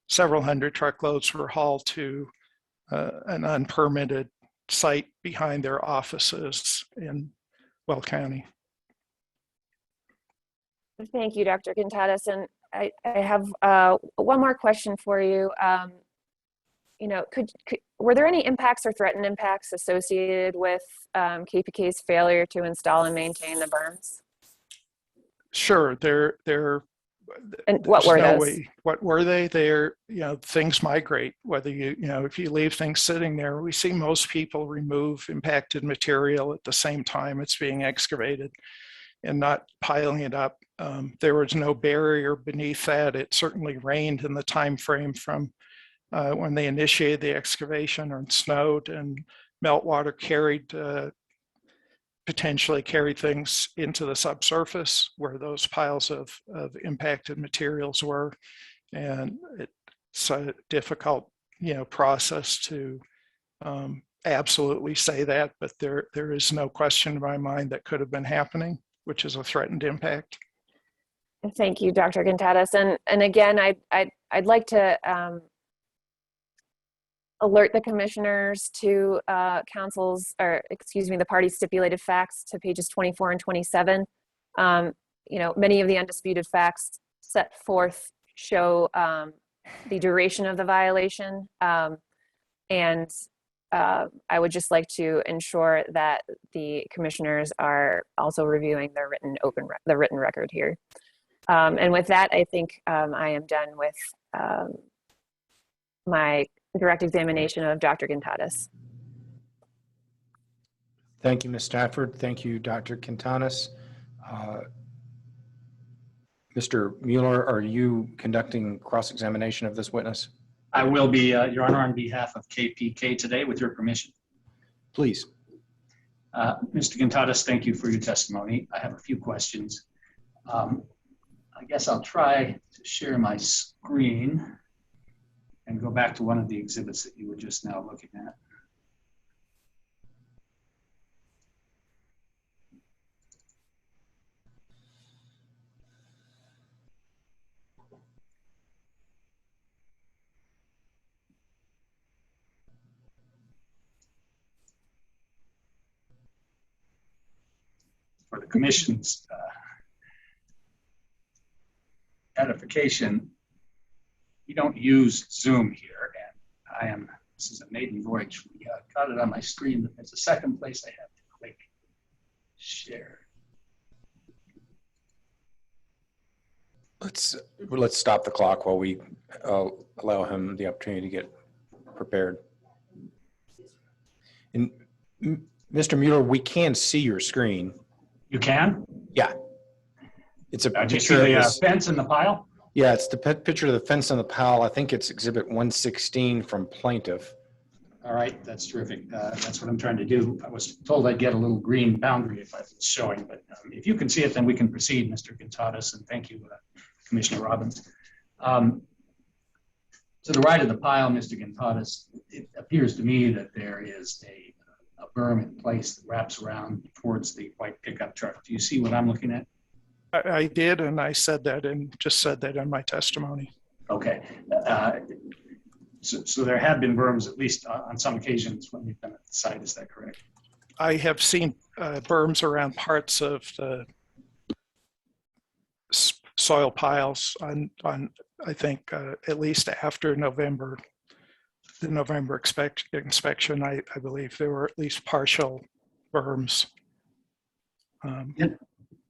Several hundred truckloads were hauled to an unpermitted site behind their offices in Will County. Thank you, Dr. Gontadas. And I have one more question for you. Were there any impacts or threatened impacts associated with KPK's failure to install and maintain the berms? Sure, and what were those? What were they? They're, things migrate, whether if you leave things sitting there. We see most people remove impacted material at the same time it's being excavated and not piling it up. There was no barrier beneath that. It certainly rained in the time frame from when they initiated the excavation, or it snowed, and meltwater potentially carried things into the subsurface where those piles of impacted materials were. And it's a difficult, process to absolutely say that, but there is no question in my mind that could have been happening, which is a threatened impact. Thank you, Dr. Gontadas. And again, I'd like to alert the commissioners to the party stipulated facts to pages 24 and 27. Many of the undisputed facts set forth show the duration of the violation. And I would just like to ensure that the commissioners are also reviewing the written record here. And with that, I think I am done with my direct examination of Dr. Gontadas. Thank you, Ms. Stafford. Thank you, Dr. Quintanas. Mr. Mueller, are you conducting cross-examination of this witness? I will be, Your Honor, on behalf of KPK today, with your permission. Please. Mr. Gontadas, thank you for your testimony. I have a few questions. I guess I'll try to share my screen and go back to one of the exhibits that you were just now looking at. for the commission's edification, we don't use Zoom here, and this is a maiden voyage. We got it on my screen, but there's a second place I have to click share. Let's stop the clock while we allow him the opportunity to get prepared. And Mr. Mueller, we can see your screen. You can? Yeah. It's a Do you see picture of the this. fence in the pile? Yeah, it's the picture of the fence on the pile. I think it's Exhibit 116 from plaintiff. All right, that's terrific. That's what I'm trying to do. I was told I'd get a little green boundary if I was showing, but if you can see it, then we can proceed, Mr. Gontadas, and thank you, Commissioner Robbins. To the right of the pile, Mr. Gontadas, it appears to me that there is a berm in place that wraps around towards the white pickup truck. Do you see what I'm looking at? I did, and I said that and just said that in my testimony. Okay. So there have been berms, at least on some occasions when we've been at the site. Is that correct? I have seen berms around parts of the soil piles on I think at least after November, the November inspection. I believe there were at least partial berms.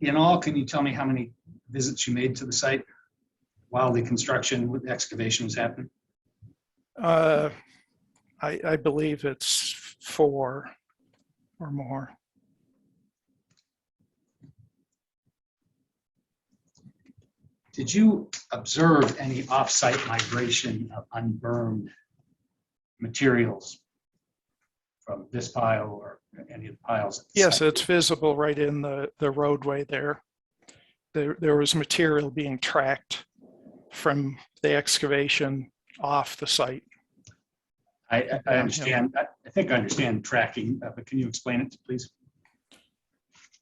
In all, can you tell me how many visits you made to the site while the construction with excavation was happening? I believe it's 4 or more. Did you observe any off-site migration of unburned materials from this pile or any of the piles? At the Yes, site? it's visible right in the roadway there. There was material being tracked from the excavation off the site. I understand. I think I understand tracking, but can you explain it, please?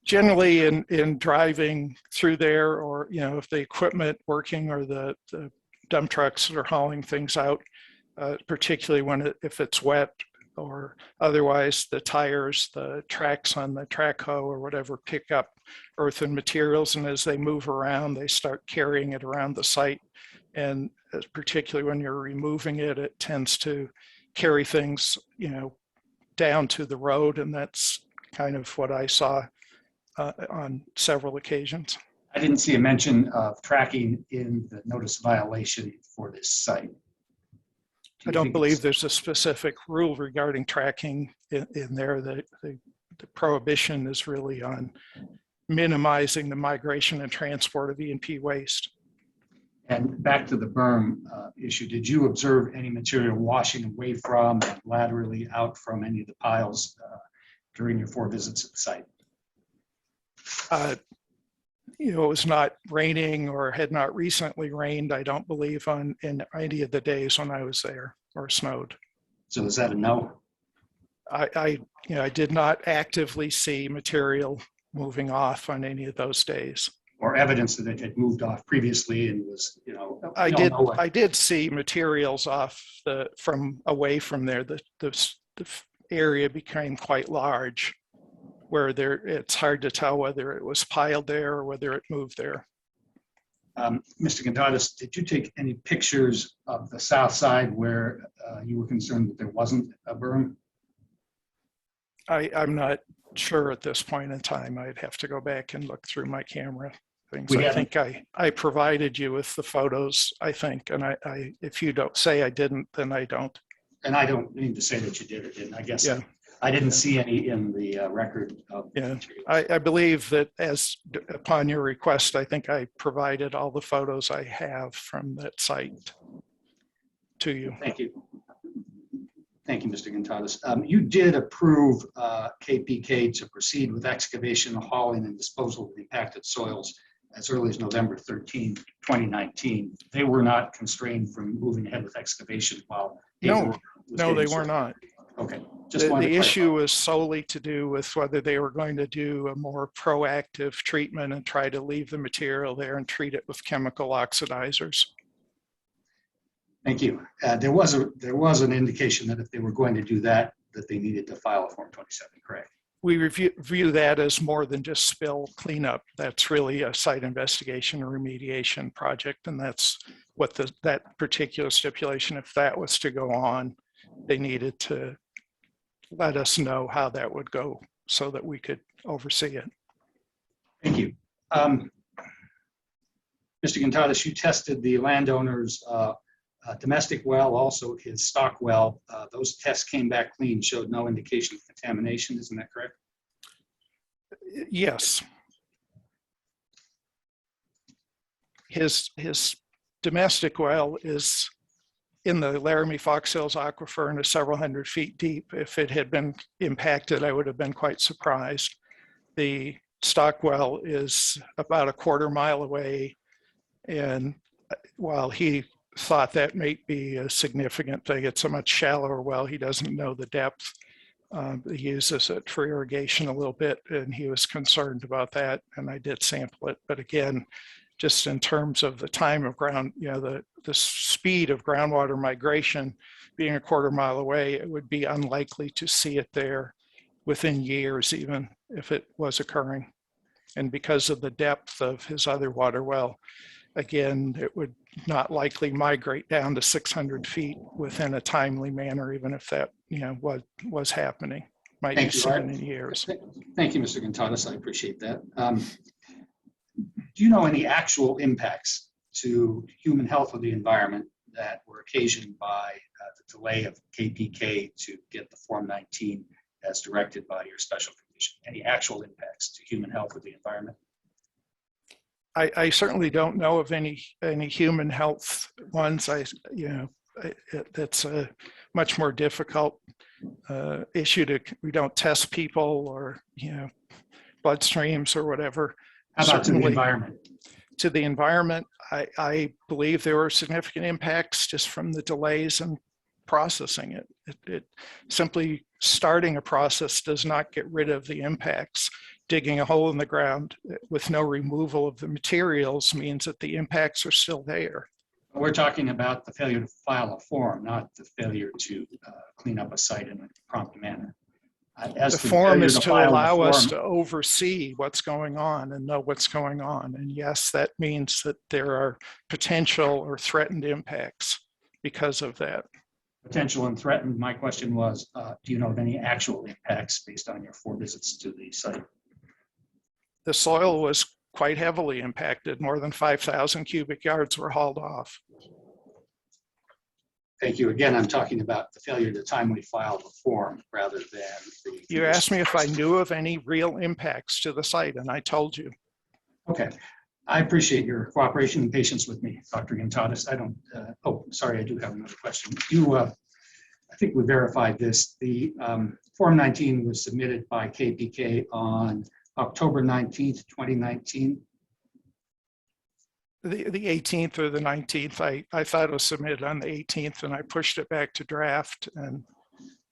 Generally in driving through there, or if the equipment working or the dump trucks that are hauling things out, particularly if it's wet or otherwise, the tires, the tracks on the track hoe or whatever pick up earthen materials, and as they move around, they start carrying it around the site. And particularly when you're removing it, it tends to carry things, down to the road, and that's kind of what I saw on several occasions. I didn't see a mention of tracking in the notice of violation for this site. I don't believe there's a specific rule regarding tracking in there. The prohibition is really on minimizing the migration and transport of E&P waste. And back to the berm issue, did you observe any material washing away from and laterally out from any of the piles during your 4 visits at the site? It was not raining or had not recently rained, I don't believe, in any of the days when I was there, or snowed. So is that a no? I did not actively see material moving off on any of those days. Or evidence that it had moved off previously and was, I did see materials from away from there. The area became quite large, where it's hard to tell whether it was piled there or whether it moved there. Mr. Gontadas, did you take any pictures of the south side where you were concerned that there wasn't a berm? I'm not sure at this point in time. I'd have to go back and look through my camera things. We I think I provided you with the photos, I think, and if you don't say I didn't, then I don't. And I don't mean to say that you did or didn't. I guess Yeah. I didn't see any in the record of Yeah, materials. I believe that upon your request, I think I provided all the photos I have from that site to you. Thank you. Thank you, Mr. Gontadas. You did approve KPK to proceed with excavation, hauling, and disposal of the impacted soils as early as November 13, 2019. They were not constrained from moving ahead with excavation while No, they were not. Okay. The issue was solely to do with whether they were going to do a more proactive treatment and try to leave the material there and treat it with chemical oxidizers. Thank you. There was an indication that if they were going to do that, that they needed to file a Form 27, correct? we view that as more than just spill cleanup. That's really a site investigation and remediation project, and that's what that particular stipulation, if that was to go on, they needed to let us know how that would go so that we could oversee it. Thank you. Mr. Gontadas, you tested the landowner's domestic well, also his stock well. Those tests came back clean, showed no indication of contamination. Isn't that correct? Yes. His domestic well is in the Laramie Fox Hills aquifer and is several hundred feet deep. If it had been impacted, I would have been quite surprised. The stock well is about a quarter mile away, and while he thought that may be a significant thing, it's a much shallower well. He doesn't know the depth. He uses it for irrigation a little bit, and he was concerned about that, and I did sample it. But again, just in terms of the time of ground, the speed of groundwater migration, being a quarter mile away, it would be unlikely to see it there within years, even if it was occurring. And because of the depth of his other water well, again, it would not likely migrate down to 600 feet within a timely manner, even if that was happening. Might be seen in years. Thank you, Mr. Gontadas. I appreciate that. Do you know any actual impacts to human health or the environment that were occasioned by the delay of KPK to get the Form 19 as directed by your special commission? Any actual impacts to human health or the environment? I certainly don't know of any human health ones. That's a much more difficult issue we don't test people or bloodstreams or whatever. How about to the environment? To the environment, I believe there were significant impacts just from the delays in processing it. It simply starting a process does not get rid of the impacts. Digging a hole in the ground with no removal of the materials means that the impacts are still there. We're talking about the failure to file a form, not the failure to clean up a site in a prompt manner. The form is to allow us to oversee what's going on and know what's going on. And yes, that means that there are potential or threatened impacts because of that. Potential and threatened. My question was, do you know of any actual impacts based on your 4 visits to the site? The soil was quite heavily impacted. More than 5,000 cubic yards were hauled off. Thank you. Again, I'm talking about the failure to timely file the form rather than the... You asked me if I knew of any real impacts to the site, and I told you. Okay. I appreciate your cooperation and patience with me, Dr. Gontadas. I don't... oh, sorry, I do have another question. I think we verified this. The Form 19 was submitted by KPK on October 19th, 2019. The 18th or the 19th, I thought it was submitted on the 18th, and I pushed it back to draft and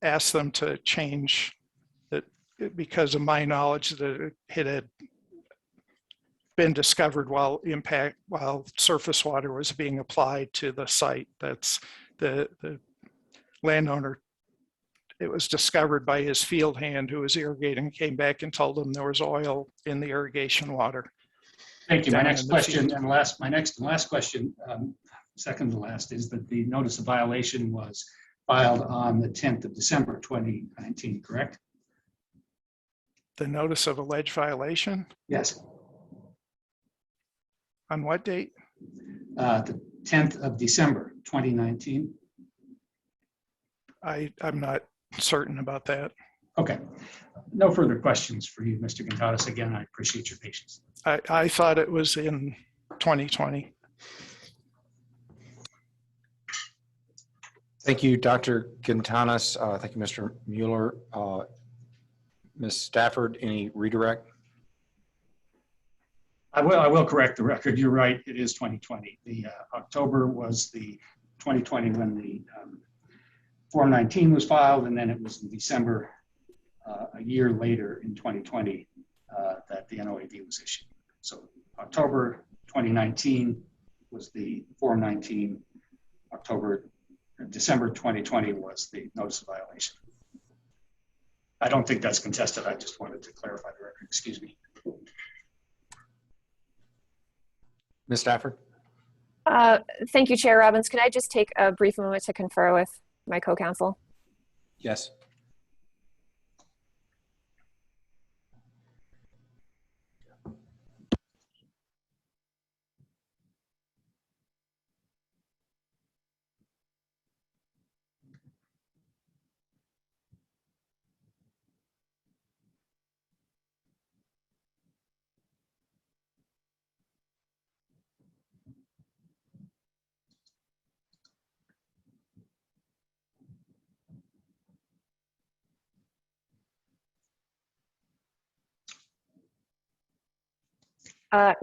asked them to change it because of my knowledge that it had been discovered while surface water was being applied to the site. That's the landowner. It was discovered by his field hand who was irrigating, came back and told him there was oil in the irrigation water. Thank you. My next question and last question, second to last, is that the notice of violation was filed on the 10th of December, 2019, correct? The notice of alleged violation? Yes. On what date? The 10th of December, 2019. I'm not certain about that. Okay. No further questions for you, Mr. Gontadas. Again, I appreciate your patience. I thought it was in 2020. Thank you, Dr. Gontadas. Thank you, Mr. Mueller. Ms. Stafford, any redirect? I will correct the record. You're right. It is 2020. The October was the 2020 when the Form 19 was filed, and then it was in December, a year later in 2020, that the NOAV was issued. So October 2019 was the Form 19. December 2020 was the notice of violation. I don't think that's contested. I just wanted to clarify the record. Excuse me. Ms. Stafford? Thank you, Chair Robbins. Could I just take a brief moment to confer with my co-counsel? Yes.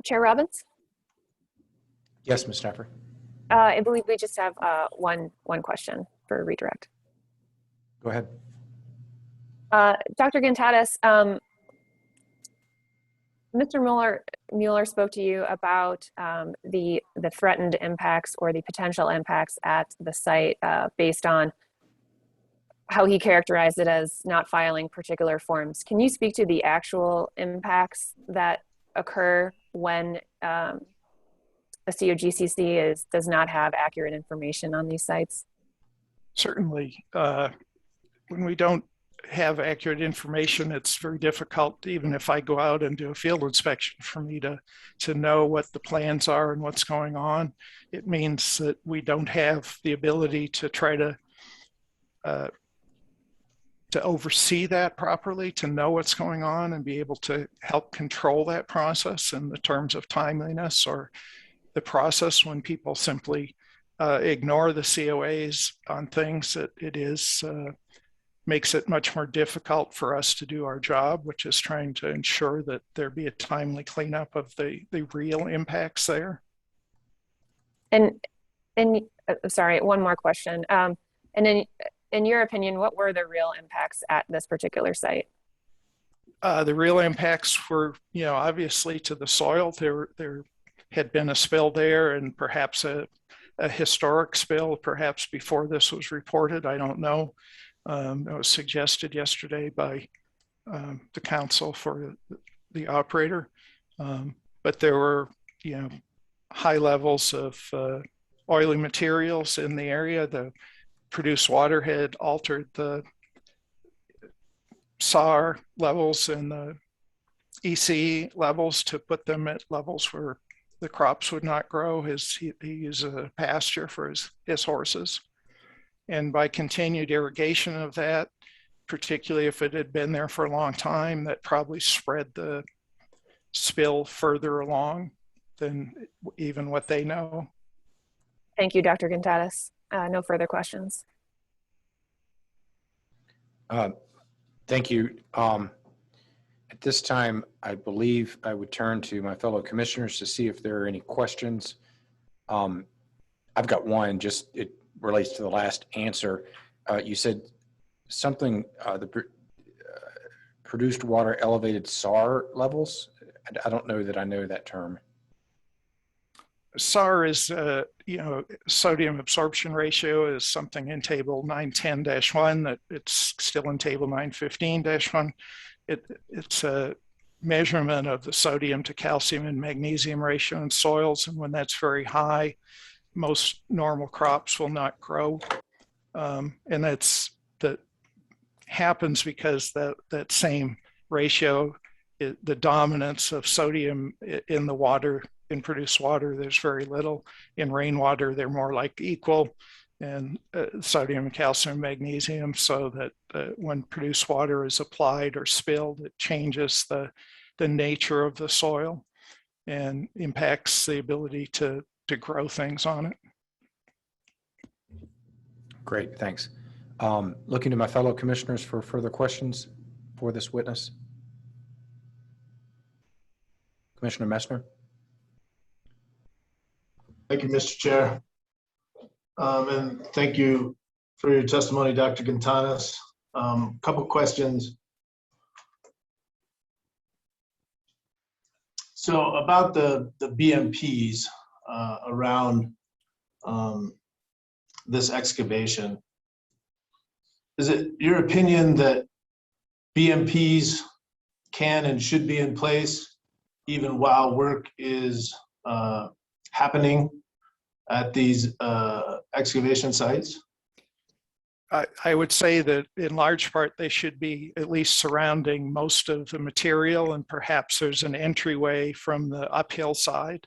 Chair Robbins? Yes, Ms. Stafford. I believe we just have one question for redirect. Go ahead. Dr. Gontadas, Mr. Mueller spoke to you about the threatened impacts or the potential impacts at the site based on how he characterized it as not filing particular forms. Can you speak to the actual impacts that occur when a COGCC does not have accurate information on these sites? Certainly. When we don't have accurate information, it's very difficult, even if I go out and do a field inspection, for me to know what the plans are and what's going on. It means that we don't have the ability to try to oversee that properly, to know what's going on and be able to help control that process in the terms of timeliness, or the process when people simply ignore the COAs on things. That it is makes it much more difficult for us to do our job, which is trying to ensure that there be a timely cleanup of the real impacts there. And sorry, one more question. And in your opinion, what were the real impacts at this particular site? The real impacts were, obviously to the soil. There had been a spill there, and perhaps a historic spill, perhaps before this was reported. I don't know. That was suggested yesterday by the counsel for the operator. But there were, high levels of oily materials in the area. The produced water had altered the SAR levels and the EC levels to put them at levels where the crops would not grow. He uses a pasture for his horses. And by continued irrigation of that, particularly if it had been there for a long time, that probably spread the spill further along than even what they know. Thank you, Dr. Gontadas. No further questions. Thank you. At this time, I believe I would turn to my fellow commissioners to see if there are any questions. I've got one, just it relates to the last answer. You said something, the produced water elevated SAR levels. I don't know that I know that term. SAR is, sodium absorption ratio is something in table 910-1 that it's still in table 915-1. It's a measurement of the sodium to calcium and magnesium ratio in soils. And when that's very high, most normal crops will not grow. And that happens because that same ratio, the dominance of sodium in the water, in produced water, there's very little. In rainwater, they're more like equal, and sodium, calcium, magnesium, so that when produced water is applied or spilled, it changes the nature of the soil and impacts the ability to grow things on it. Great, thanks. Looking to my fellow commissioners for further questions for this witness. Commissioner Messner. Thank you, Mr. Chair. And thank you for your testimony, Dr. Gontadas. Couple questions. So about the BMPs around this excavation, is it your opinion that BMPs can and should be in place even while work is happening at these excavation sites? I would say that in large part, they should be at least surrounding most of the material, and perhaps there's an entryway from the uphill side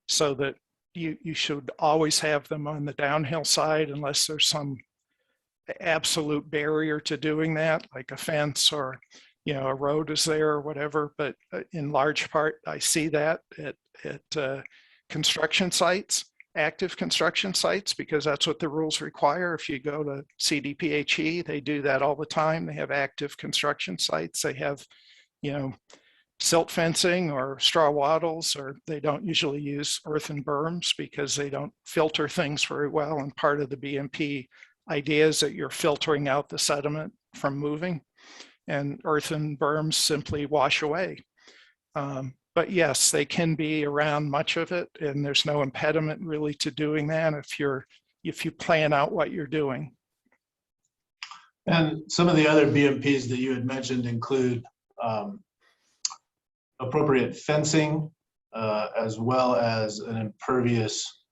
so that you should always have them on the downhill side unless there's some absolute barrier to doing that, like a fence or, you know, a road is there or whatever. But in large part, I see that at construction sites, active construction sites, because that's what the rules require. If you go to CDPHE, they do that all the time. They have active construction sites. They have, you know, silt fencing or straw wattles, or they don't usually use earthen berms because they don't filter things very well. And part of the BMP idea is that you're filtering out the sediment from moving, and earthen berms simply wash away. But yes, they can be around much of it, and there's no impediment really to doing that if you plan out what you're doing. And some of the other BMPs that you had mentioned include appropriate fencing, as well as an impervious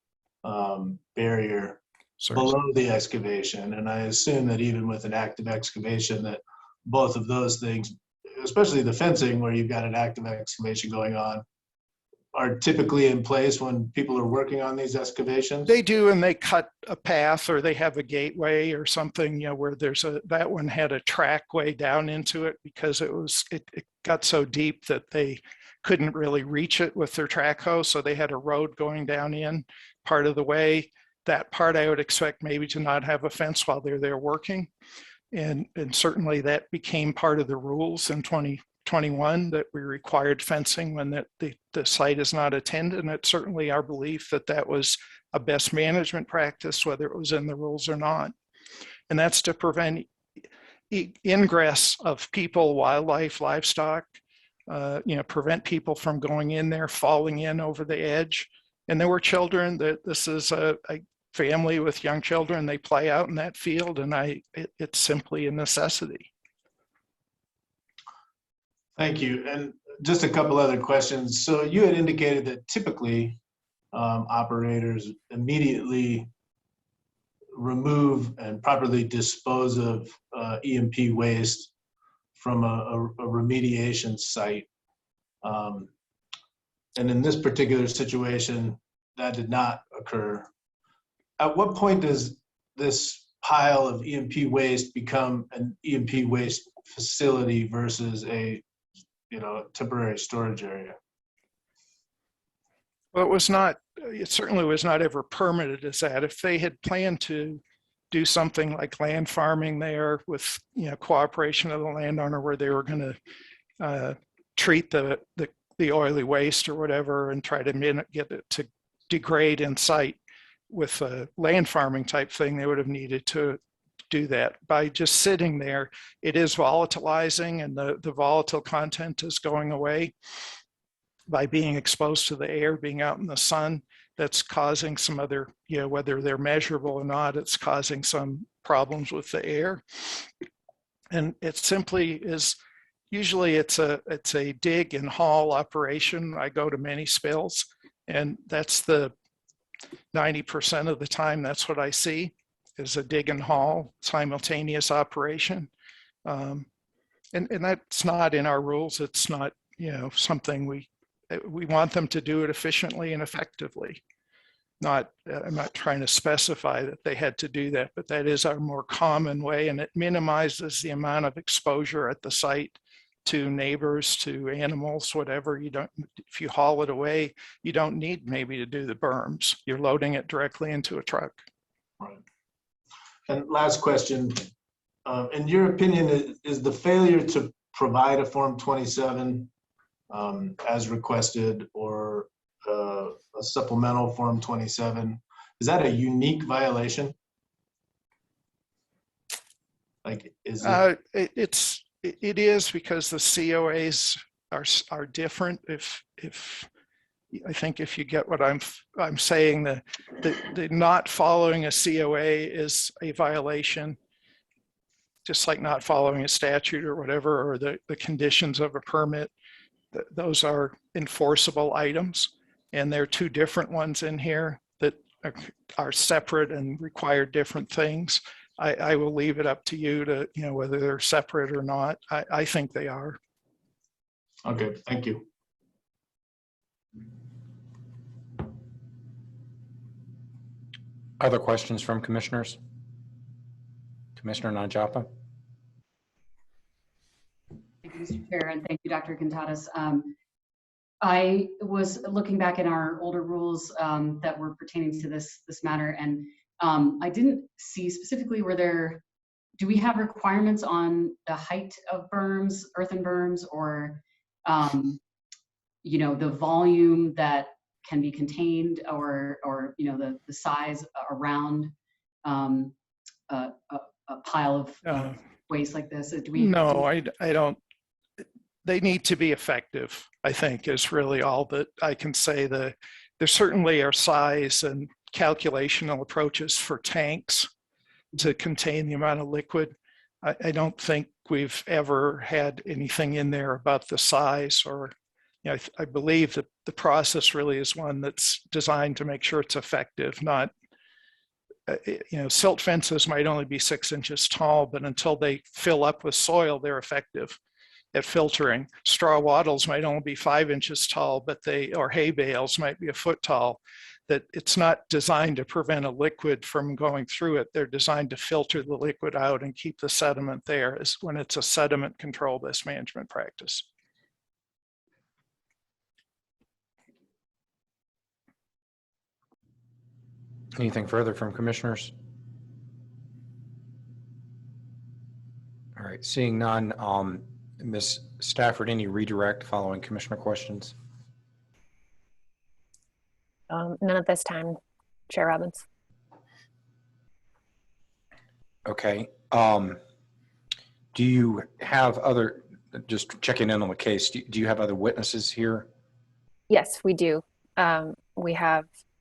barrier below the excavation. And I assume that even with an active excavation, that both of those things, especially the fencing where you've got an active excavation going on, are typically in place when people are working on these excavations? They do, and they cut a path, or they have a gateway or something, you know, where that one had a trackway down into it because it got so deep that they couldn't really reach it with their track hoe. So they had a road going down in part of the way. That part I would expect maybe to not have a fence while they're there working. And certainly that became part of the rules in 2021, that we required fencing when the site is not attended. And it's certainly our belief that that was a best management practice, whether it was in the rules or not. And that's to prevent ingress of people, wildlife, livestock, you know, prevent people from going in there, falling in over the edge. And there were children. This is a family with young children. They play out in that field, and it's simply a necessity. Thank you. And just a couple other questions. So you had indicated that typically operators immediately remove and properly dispose of EMP waste from a remediation site. And in this particular situation, that did not occur. At what point does this pile of EMP waste become an EMP waste facility versus a, you know, temporary storage area? Well, it certainly was not ever permitted as that. If they had planned to do something like land farming there with, you know, cooperation of the landowner, where they were going to treat the oily waste or whatever and try to get it to degrade in sight with a land farming type thing, they would have needed to do that. By just sitting there, it is volatilizing, and the volatile content is going away. By being exposed to the air, being out in the sun, that's causing some other, you know, whether they're measurable or not, it's causing some problems with the air. And it simply is, usually it's a dig and haul operation. I go to many spills, and that's the 90% of the time, that's what I see, is a dig and haul simultaneous operation. And that's not in our rules. It's not, you know, something we want them to do it efficiently and effectively. I'm not trying to specify that they had to do that, but that is our more common way, and it minimizes the amount of exposure at the site to neighbors, to animals, whatever. You don't, if you haul it away, you don't need maybe to do the berms. You're loading it directly into a truck. Right. And last question, in your opinion, is the failure to provide a Form 27 as requested, or a supplemental Form 27, is that a unique violation? Like, is it? It is, because the COAs are different. If I think if you get what I'm saying, the not following a COA is a violation. just like not following a statute or whatever, or the conditions of a permit, those are enforceable items. And there are two different ones in here that are separate and require different things. I will leave it up to you to, whether they're separate or not. I think they are. Okay, thank you. Other questions from commissioners? Commissioner Najapa? Thank you, Mr. Chair, and thank you, Dr. Contadas. I was looking back in our older rules that were pertaining to this matter, and I didn't see specifically do we have requirements on the height of berms, earthen berms, or the volume that can be contained, or the size around a pile of waste like this? Do we? No, I don't. They need to be effective, I think, is really all that I can say. There certainly are size and calculational approaches for tanks to contain the amount of liquid. I don't think we've ever had anything in there about the size, or I believe that the process really is one that's designed to make sure it's effective, not, silt fences might only be 6 inches tall, but until they fill up with soil, they're effective at filtering. Straw wattles might only be 5 inches tall, but or hay bales might be a foot tall. That it's not designed to prevent a liquid from going through it. They're designed to filter the liquid out and keep the sediment there, is when it's a sediment control based management practice. Anything further from commissioners? All right, seeing none, Ms. Stafford, any redirect following commissioner questions? None at this time, Chair Robbins. Okay. Do you have just checking in on the case, do you have other witnesses here? Yes, we do.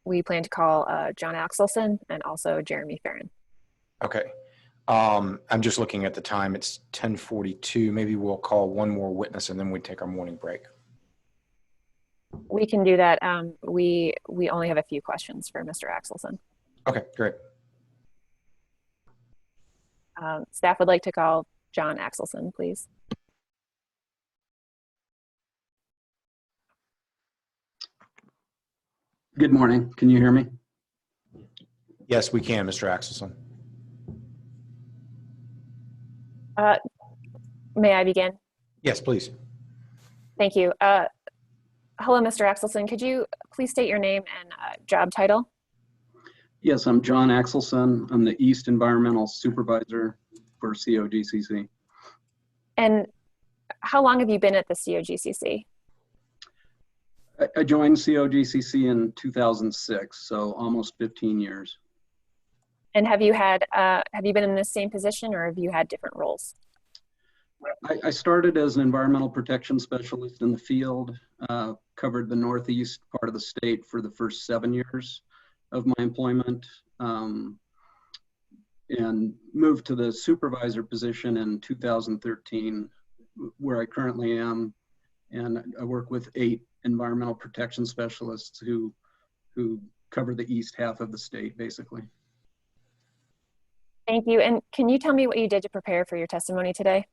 We plan to call John Axelson and also Jeremy Farron. Okay. I'm just looking at the time. It's 10:42. Maybe we'll call one more witness and then we take our morning break. We can do that. We only have a few questions for Mr. Axelson. Okay, great. Staff would like to call John Axelson, please. Good morning. Can you hear me? Yes, we can, Mr. Axelson. May I begin? Yes, please. Thank you. Hello, Mr. Axelson. Could you please state your name and job title? Yes, I'm John Axelson. I'm the East Environmental Supervisor for Cogcc. And how long have you been at the Cogcc? I joined Cogcc in 2006, so almost 15 years. And have you been in the same position, or have you had different roles? I started as an environmental protection specialist in the field, covered the northeast part of the state for the first 7 years of my employment, and moved to the supervisor position in 2013, where I currently am. And I work with 8 environmental protection specialists who cover the east half of the state, basically. Thank you. And can you tell me what you did to prepare for your testimony today?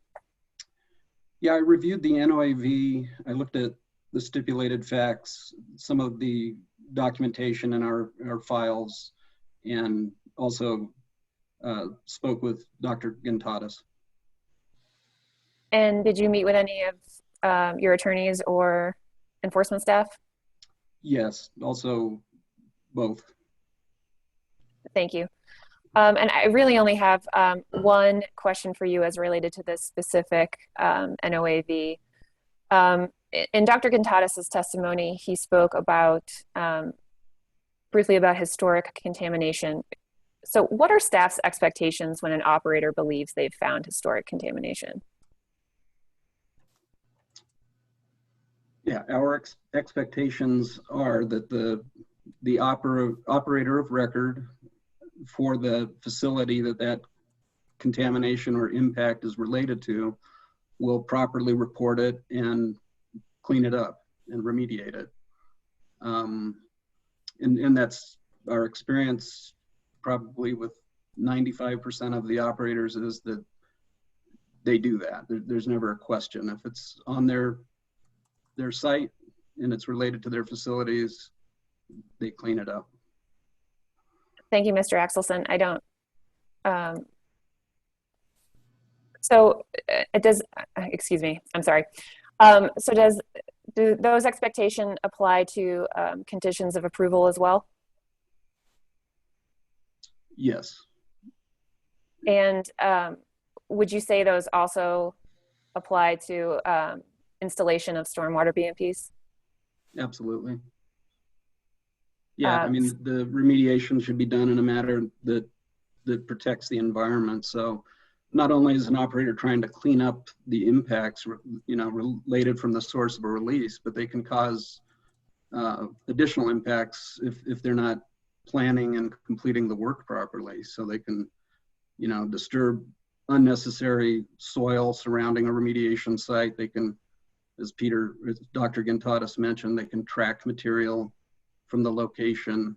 Yeah, I reviewed the NOAV. I looked at the stipulated facts, some of the documentation in our files, and also spoke with Dr. Gintadas. And did you meet with any of your attorneys or enforcement staff? Yes, also both. Thank you. And I really only have one question for you as related to this specific NOAV. In Dr. Gintadas' testimony, he spoke about briefly about historic contamination. So what are staff's expectations when an operator believes they've found historic contamination? Yeah, our expectations are that the operator of record for the facility that contamination or impact is related to will properly report it and clean it up and remediate it. And that's our experience probably with 95% of the operators is that they do that. There's never a question. If it's on their site and it's related to their facilities, they clean it up. Thank you, Mr. Axelson. I don't, so it does, excuse me, I'm sorry. So do those expectations apply to conditions of approval as well? Yes. And would you say those also apply to installation of stormwater BMPs? Absolutely. Yeah, I mean, the remediation should be done in a manner that protects the environment. So not only is an operator trying to clean up the impacts, related from the source of a release, but they can cause additional impacts if they're not planning and completing the work properly. So they can, disturb unnecessary soil surrounding a remediation site. They can, as Dr. Gintadas mentioned, they can track material from the location.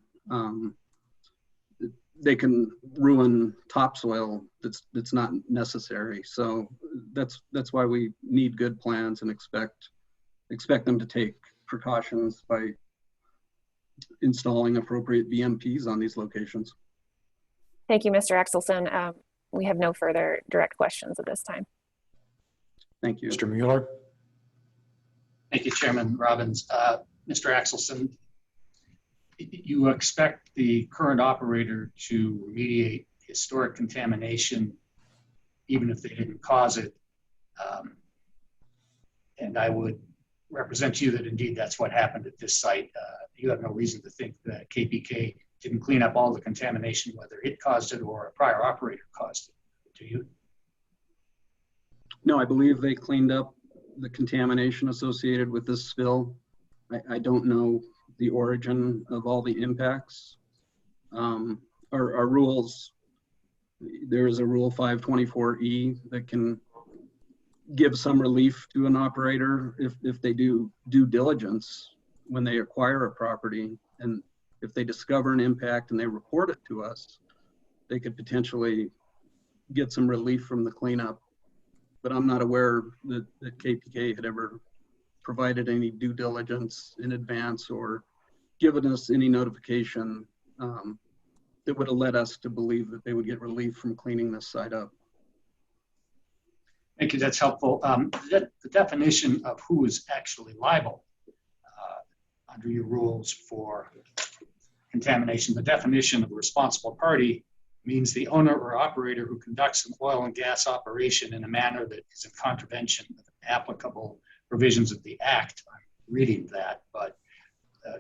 They can ruin topsoil that's not necessary. So that's why we need good plans and expect them to take precautions by installing appropriate BMPs on these locations. Thank you, Mr. Axelson. We have no further direct questions at this time. Thank you. Mr. Mueller? Thank you, Chairman Robbins. Mr. Axelson, you expect the current operator to remediate historic contamination even if they didn't cause it. And I would represent to you that indeed that's what happened at this site. You have no reason to think that KPK didn't clean up all the contamination, whether it caused it or a prior operator caused it. Do you? No, I believe they cleaned up the contamination associated with this spill. I don't know the origin of all the impacts. Our rules, there is a rule 524E that can give some relief to an operator if they do due diligence when they acquire a property, and if they discover an impact and they report it to us, they could potentially get some relief from the cleanup. But I'm not aware that KPK had ever provided any due diligence in advance or given us any notification that would have led us to believe that they would get relief from cleaning this site up. Thank you, that's helpful. The definition of who is actually liable under your rules for contamination, the definition of a responsible party means the owner or operator who conducts an oil and gas operation in a manner that is in contravention of applicable provisions of the Act. I'm reading that, but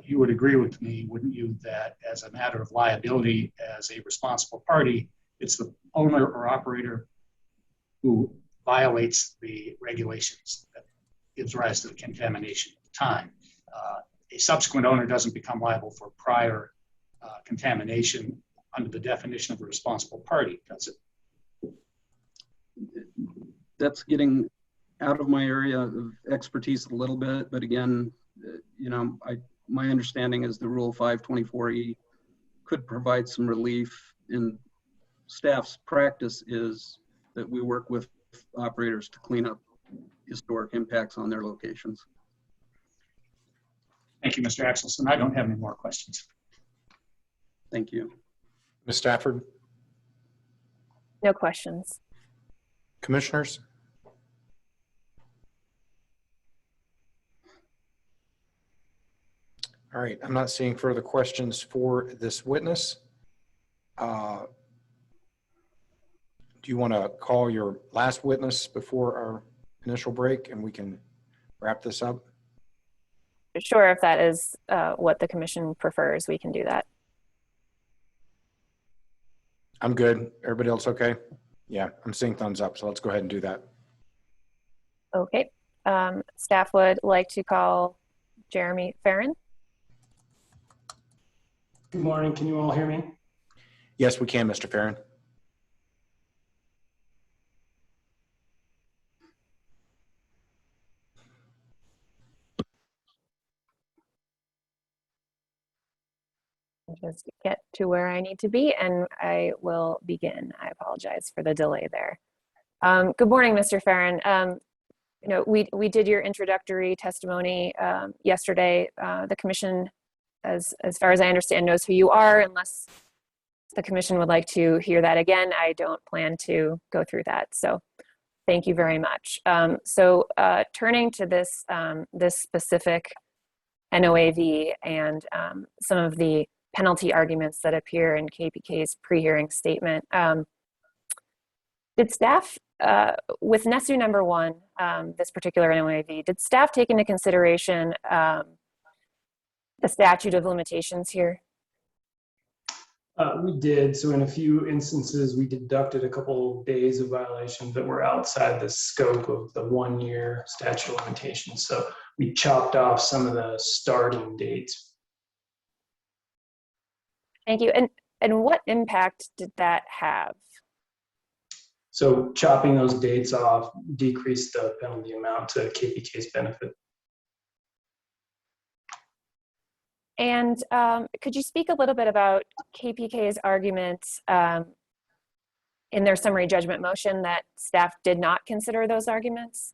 you would agree with me, wouldn't you, that as a matter of liability as a responsible party, it's the owner or operator who violates the regulations that gives rise to the contamination at the time. A subsequent owner doesn't become liable for prior contamination under the definition of a responsible party, does it? That's getting out of my area of expertise a little bit, but again, my understanding is the rule 524E could provide some relief, and staff's practice is that we work with operators to clean up historic impacts on their locations. Thank you, Mr. Axelson. I don't have any more questions. Thank you. Ms. Stafford? No questions. Commissioners? All right, I'm not seeing further questions for this witness. Do you want to call your last witness before our initial break and we can wrap this up? Sure, if that is what the commission prefers, we can do that. I'm good. Everybody else okay? Yeah, I'm seeing thumbs up, so let's go ahead and do that. Okay. Staff would like to call Jeremy Farron. Good morning. Can you all hear me? Yes, we can, Mr. Farron. just get to where I need to be and I will begin. I apologize for the delay there. Good morning, Mr. Farron. We did your introductory testimony yesterday. The commission, as far as I understand, knows who you are. Unless the commission would like to hear that again, I don't plan to go through that. So thank you very much. Turning to this, this specific NOAV and some of the penalty arguments that appear in KPK's pre-hearing statement. Did staff, with NESU number 1, this particular NOAV, did staff take into consideration the statute of limitations here? We did. So in a few instances, we deducted a couple of days of violations that were outside the scope of the 1-year statute of limitations. So we chopped off some of the starting dates. Thank you. And what impact did that have? So chopping those dates off decreased the penalty amount to KPK's benefit. And could you speak a little bit about KPK's arguments in their summary judgment motion that staff did not consider those arguments?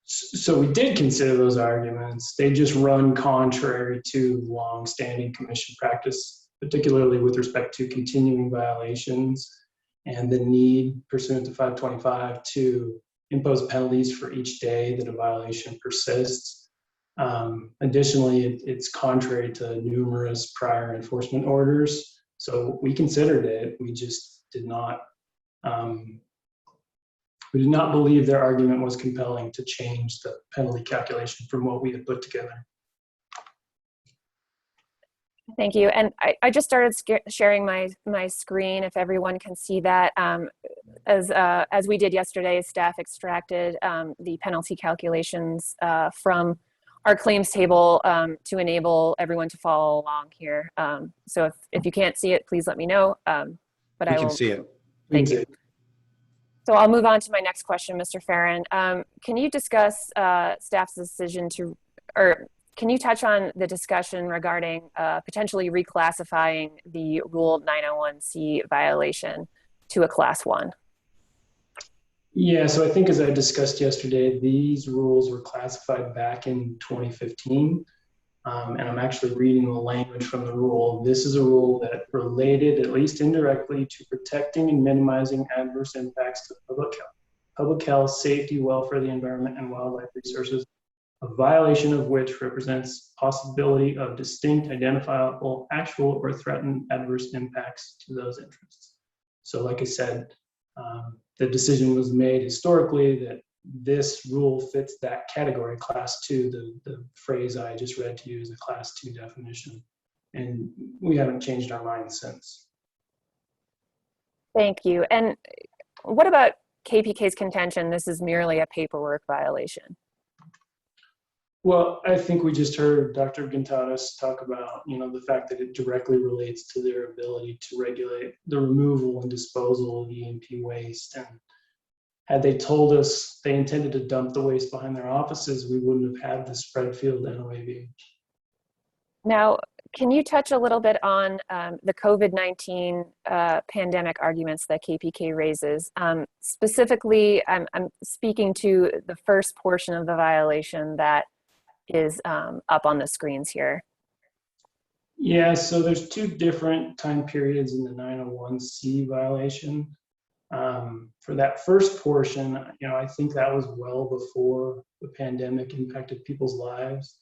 So we did consider those arguments. They just run contrary to long-standing commission practice, particularly with respect to continuing violations and the need pursuant to 525 to impose penalties for each day that a violation persists. Additionally, it's contrary to numerous prior enforcement orders. So we considered it, we just did not, we did not believe their argument was compelling to change the penalty calculation from what we had put together. Thank you. And I just started sharing my screen, if everyone can see that. As we did yesterday, staff extracted the penalty calculations from our claims table to enable everyone to follow along here. So if you can't see it, please let me know. But I will see it. Thank you. So I'll move on to my next question, Mr. Farron. Can you discuss staff's decision to, or can you touch on the discussion regarding potentially reclassifying the Rule 901C violation to a Class 1? Yeah, so I think as I discussed yesterday, these rules were classified back in 2015. And I'm actually reading the language from the rule. This is a rule that related, at least indirectly, to protecting and minimizing adverse impacts to public health, safety, welfare, the environment, and wildlife resources, a violation of which represents possibility of distinct, identifiable, actual, or threatened adverse impacts to those interests. So like I said, the decision was made historically that this rule fits that category, Class 2. The phrase I just read to you is a Class 2 definition. And we haven't changed our mind since. Thank you. And what about KPK's contention this is merely a paperwork violation? Well, I think we just heard Dr. Gontadas talk about, the fact that it directly relates to their ability to regulate the removal and disposal of E&P waste. And had they told us they intended to dump the waste behind their offices, we wouldn't have had the spread field NOAV. Now, can you touch a little bit on the COVID-19 pandemic arguments that KPK raises? Specifically, I'm speaking to the first portion of the violation that is up on the screens here. Yeah, so there's 2 different time periods in the 901C violation. For that first portion, I think that was well before the pandemic impacted people's lives.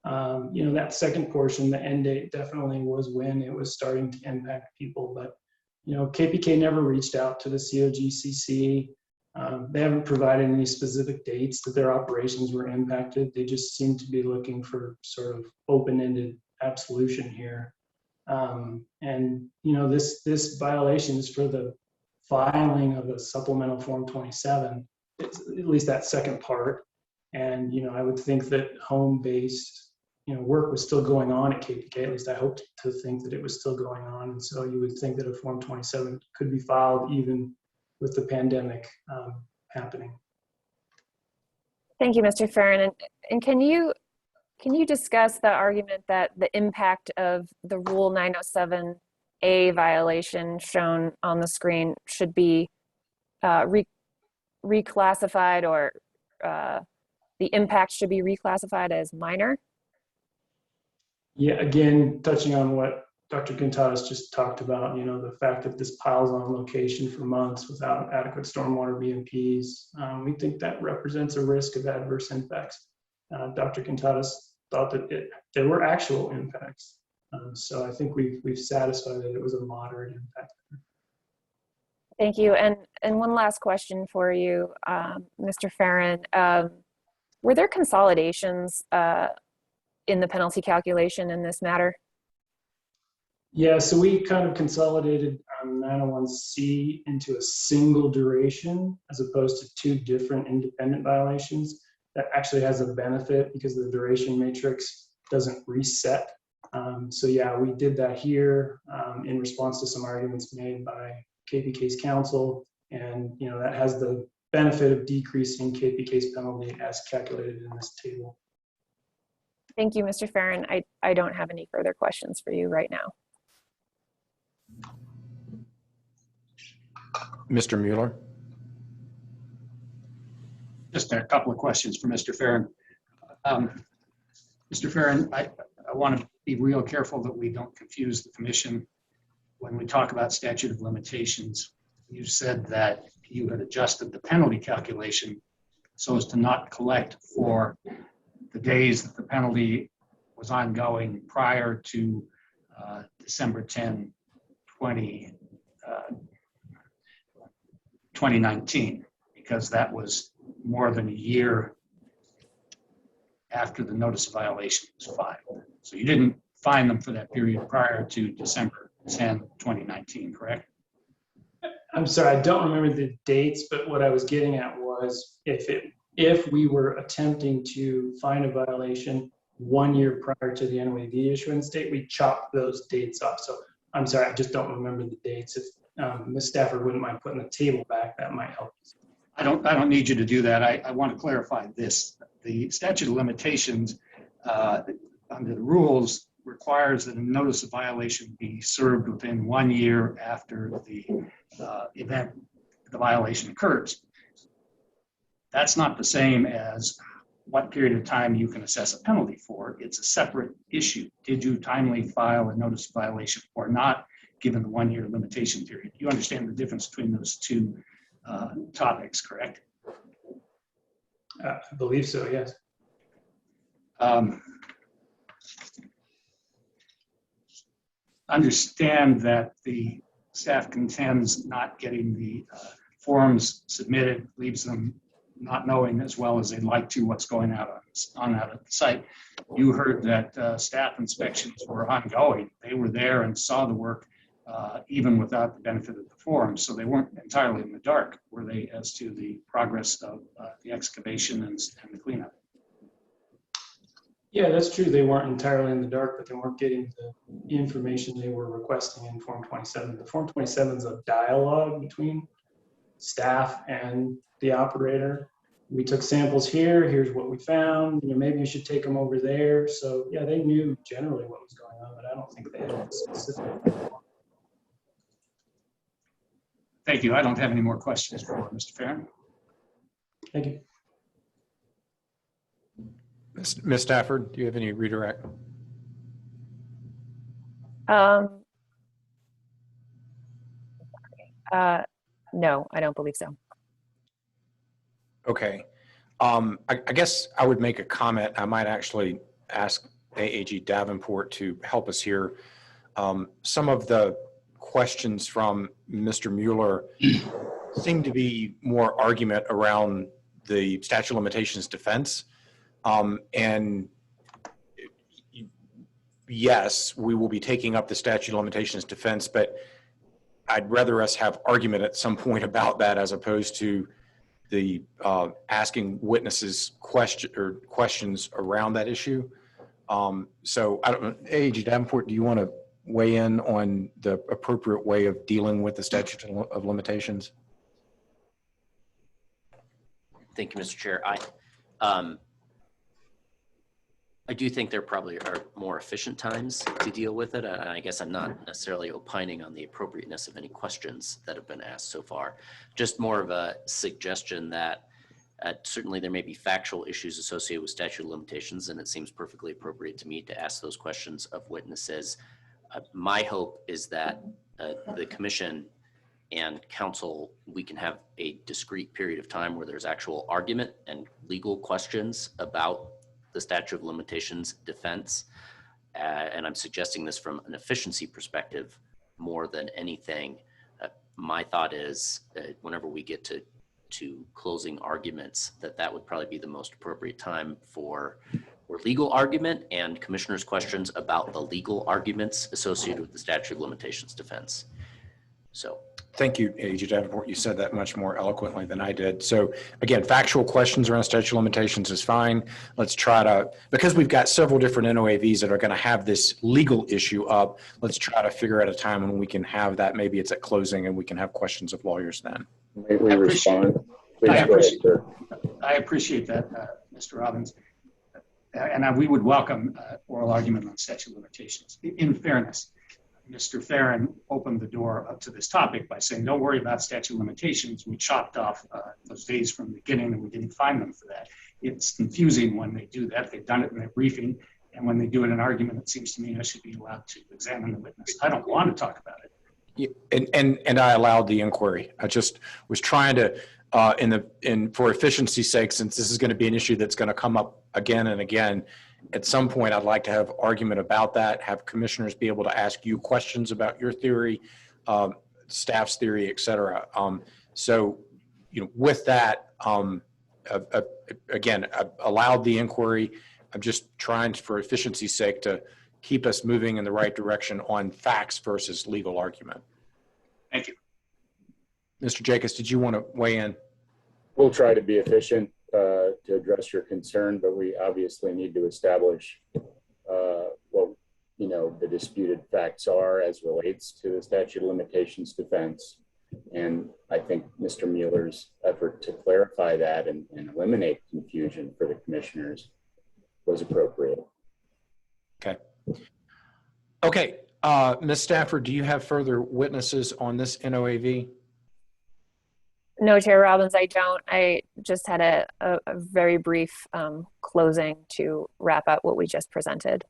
That second portion, the end date definitely was when it was starting to impact people, but KPK never reached out to the Cogcc. They haven't provided any specific dates that their operations were impacted. They just seem to be looking for sort of open-ended absolution here. This violation is for the filing of a supplemental Form 27, it's, at least that second part. And, I would think that home-based, work was still going on at KPK. At least I hoped to think that it was still going on. And so you would think that a Form 27 could be filed even with the pandemic happening. Thank you, Mr. Farron. And can you Can you discuss the argument that the impact of the Rule 907A violation shown on the screen should be reclassified, or the impact should be reclassified as minor? Yeah, again, touching on what Dr. Gontadas just talked about, the fact that this piles on location for months without adequate stormwater BMPs, we think that represents a risk of adverse impacts. Dr. Gontadas thought that there were actual impacts. So I think we've satisfied that it was a moderate impact. Thank you. And one last question for you, Mr. Farron. Were there consolidations in the penalty calculation in this matter? Yeah, so we kind of consolidated 901C into a single duration as opposed to two different independent violations. That actually has a benefit because the duration matrix doesn't reset. So yeah, we did that here in response to some arguments made by KPK's counsel, and that has the benefit of decreasing KPK's penalty as calculated in this table. Thank you, Mr. Farron. I don't have any further questions for you right now. Mr. Mueller? Just a couple of questions for Mr. Farron. Mr. Farron, I want to be real careful that we don't confuse the commission. When we talk about statute of limitations, you said that you had adjusted the penalty calculation so as to not collect for the days that the penalty was ongoing prior to December 10, 2019, because that was more than a year after the notice of violation was filed. So you didn't fine them for that period prior to December 10, 2019, correct? I'm sorry, I don't remember the dates, but what I was getting at was if we were attempting to find a violation 1 year prior to the NOAV issuance date, we chopped those dates off. So I'm sorry, I just don't remember the dates. If Ms. Stafford wouldn't mind putting the table back, that might help. I don't need you to do that. I want to clarify this. The statute of limitations under the rules requires that a notice of violation be served within 1 year after the event, the violation occurs. That's not the same as what period of time you can assess a penalty for. It's a separate issue. Did you timely file a notice of violation or not, given the 1 year limitation period? You understand the difference between those two topics, correct? I believe so, yes. Understand that the staff contends not getting the forms submitted leaves them not knowing as well as they'd like to what's going on out at the site. You heard that staff inspections were ongoing. They were there and saw the work even without the benefit of the forms, so they weren't entirely in the dark, were they, as to the progress of the excavation and the cleanup? Yeah, that's true. They weren't entirely in the dark, but they weren't getting the information they were requesting in Form 27. The Form 27 is a dialogue between staff and the operator. We took samples here. Here's what we found. Maybe you should take them over there. So yeah, they knew generally what was going on, but I don't think they had specific. Thank you. I don't have any more questions for Mr. Farron. Thank you. Ms. Stafford, do you have any redirect? No, I don't believe so. Okay. I guess I would make a comment. I might actually ask AAG Davenport to help us here. Some of the questions from Mr. Mueller seem to be more argument around the statute of limitations defense. And yes, we will be taking up the statute of limitations defense, but I'd rather us have argument at some point about that as opposed to the asking witnesses questions around that issue. So I don't know, AAG Davenport, do you want to weigh in on the appropriate way of dealing with the statute of limitations? Thank you, Mr. Chair. I do think there probably are more efficient times to deal with it. I guess I'm not necessarily opining on the appropriateness of any questions that have been asked so far. Just more of a suggestion that certainly there may be factual issues associated with statute of limitations, and it seems perfectly appropriate to me to ask those questions of witnesses. My hope is that the commission and council, we can have a discrete period of time where there's actual argument and legal questions about the statute of limitations defense. And I'm suggesting this from an efficiency perspective more than anything. My thought is whenever we get to closing arguments, that would probably be the most appropriate time for legal argument and commissioners' questions about the legal arguments associated with the statute of limitations defense. So. Thank you, AG Davenport. You said that much more eloquently than I did. So again, factual questions around statute of limitations is fine. Let's try to, because we've got several different NOAVs that are going to have this legal issue up, let's try to figure out a time when we can have that. Maybe it's at closing and we can have questions of lawyers then. May we respond? I appreciate that, Mr. Robbins. And we would welcome oral argument on statute of limitations. In fairness, Mr. Farron opened the door up to this topic by saying, don't worry about statute of limitations. We chopped off those days from the beginning and we didn't find them for that. It's confusing when they do that. They've done it in their briefing. And when they do it in an argument, it seems to me I should be allowed to examine the witness. I don't want to talk about it. Yeah, and I allowed the inquiry. I just was trying to, for efficiency's sake, since this is going to be an issue that's going to come up again and again, at some point, I'd like to have argument about that, have commissioners be able to ask you questions about your theory, staff's theory, et cetera. So, with that, again, I allowed the inquiry. I'm just trying, for efficiency's sake, to keep us moving in the right direction on facts versus legal argument. Thank you. Mr. Jacobs, did you want to weigh in? We'll try to be efficient to address your concern, but we obviously need to establish what the disputed facts are as relates to the statute of limitations defense. And I think Mr. Mueller's effort to clarify that and eliminate confusion for the commissioners was appropriate. Okay. Ms. Stafford, do you have further witnesses on this NOAV? No, Chair Robbins, I don't. I just had a very brief closing to wrap up what we just presented.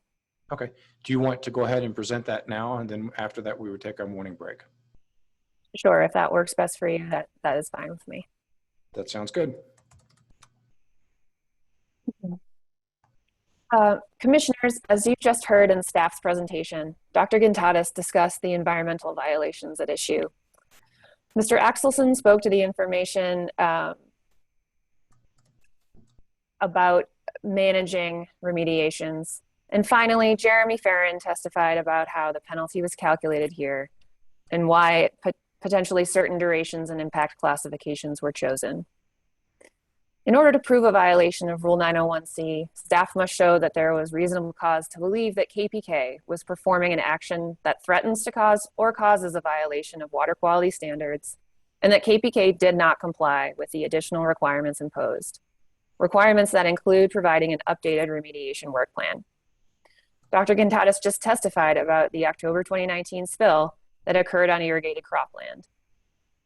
Okay. Do you want to go ahead and present that now? And then after that, we would take our morning break. Sure. If that works best for you, that is fine with me. That sounds good. Commissioners, as you just heard in staff's presentation, Dr. Gontadas discussed the environmental violations at issue. Mr. Axelson spoke to the information about managing remediations. And finally, Jeremy Farron testified about how the penalty was calculated here and why potentially certain durations and impact classifications were chosen. In order to prove a violation of Rule 901C, staff must show that there was reasonable cause to believe that KPK was performing an action that threatens to cause or causes a violation of water quality standards, and that KPK did not comply with the additional requirements imposed. Requirements that include providing an updated remediation work plan. Dr. Gontadas just testified about the October 2019 spill that occurred on irrigated cropland.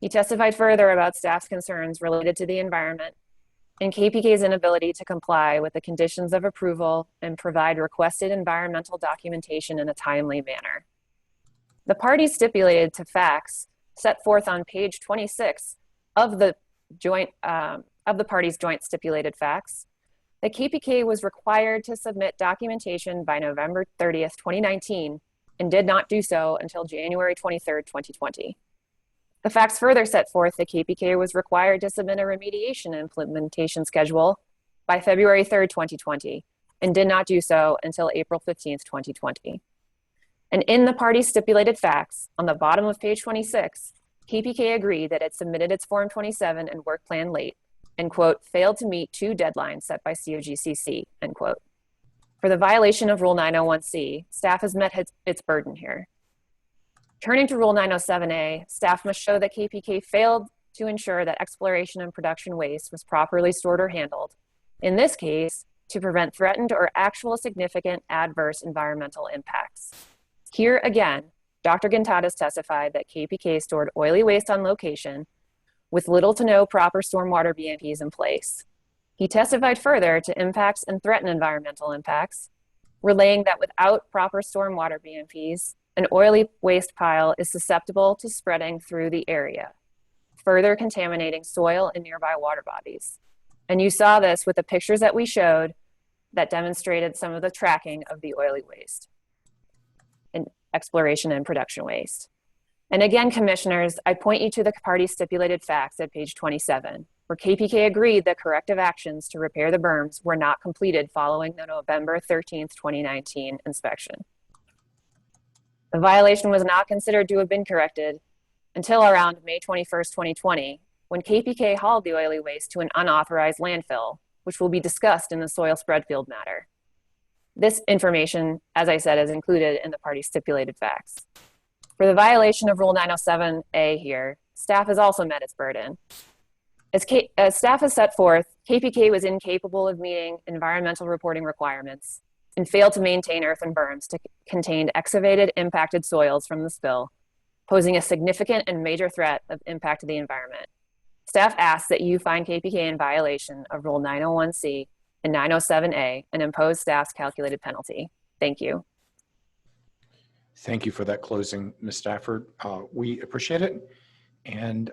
He testified further about staff's concerns related to the environment and KPK's inability to comply with the conditions of approval and provide requested environmental documentation in a timely manner. The parties stipulated to facts set forth on page 26 of the parties' joint stipulated facts that KPK was required to submit documentation by November 30th, 2019, and did not do so until January 23rd, 2020. The facts further set forth that KPK was required to submit a remediation implementation schedule by February 3rd, 2020, and did not do so until April 15th, 2020. And in the parties' stipulated facts, on the bottom of page 26, KPK agreed that it submitted its Form 27 and work plan late, and, quote, failed to meet 2 deadlines set by Cogcc, end quote. For the violation of Rule 901C, staff has met its burden here. Turning to Rule 907A, staff must show that KPK failed to ensure that exploration and production waste was properly stored or handled. In this case, to prevent threatened or actual significant adverse environmental impacts. Here again, Dr. Gontadas testified that KPK stored oily waste on location with little to no proper stormwater BMPs in place. He testified further to impacts and threatened environmental impacts, relaying that without proper stormwater BMPs, an oily waste pile is susceptible to spreading through the area, further contaminating soil and nearby water bodies. And you saw this with the pictures that we showed that demonstrated some of the tracking of the oily waste and exploration and production waste. And again, commissioners, I point you to the party stipulated facts at page 27, where KPK agreed that corrective actions to repair the berms were not completed following the November 13th, 2019 inspection. The violation was not considered to have been corrected until around May 21st, 2020, when KPK hauled the oily waste to an unauthorized landfill, which will be discussed in the soil spread field matter. This information, as I said, is included in the party stipulated facts. For the violation of Rule 907A here, staff has also met its burden. As staff has set forth, KPK was incapable of meeting environmental reporting requirements and failed to maintain earthen berms to contain excavated impacted soils from the spill, posing a significant and major threat of impact to the environment. Staff asks that you find KPK in violation of Rule 901C and 907A and impose staff's calculated penalty. Thank you. Thank you for that closing, Ms. Stafford. We appreciate it. And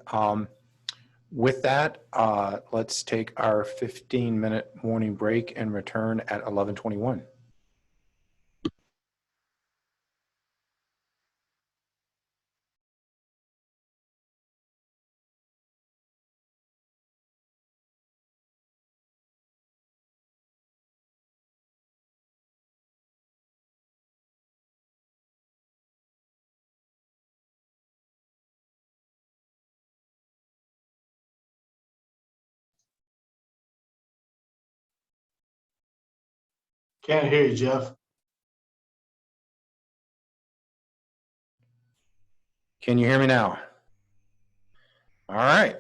with that, let's take our 15-minute morning break and return at 11:21. Can't hear you, Jeff. Can you hear me now? All right.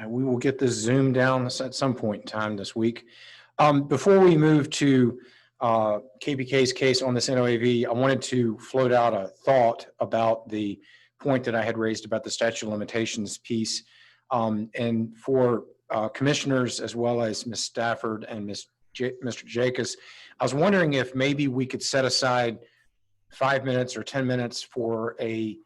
We will get this Zoom down at some point in time this week. Before we move to KPK's case on this NOAV, I wanted to float out a thought about the point that I had raised about the statute of limitations piece. And for commissioners, as well as Ms. Stafford and Mr. Jacobs, I was wondering if maybe we could set aside 5 minutes or 10 minutes for a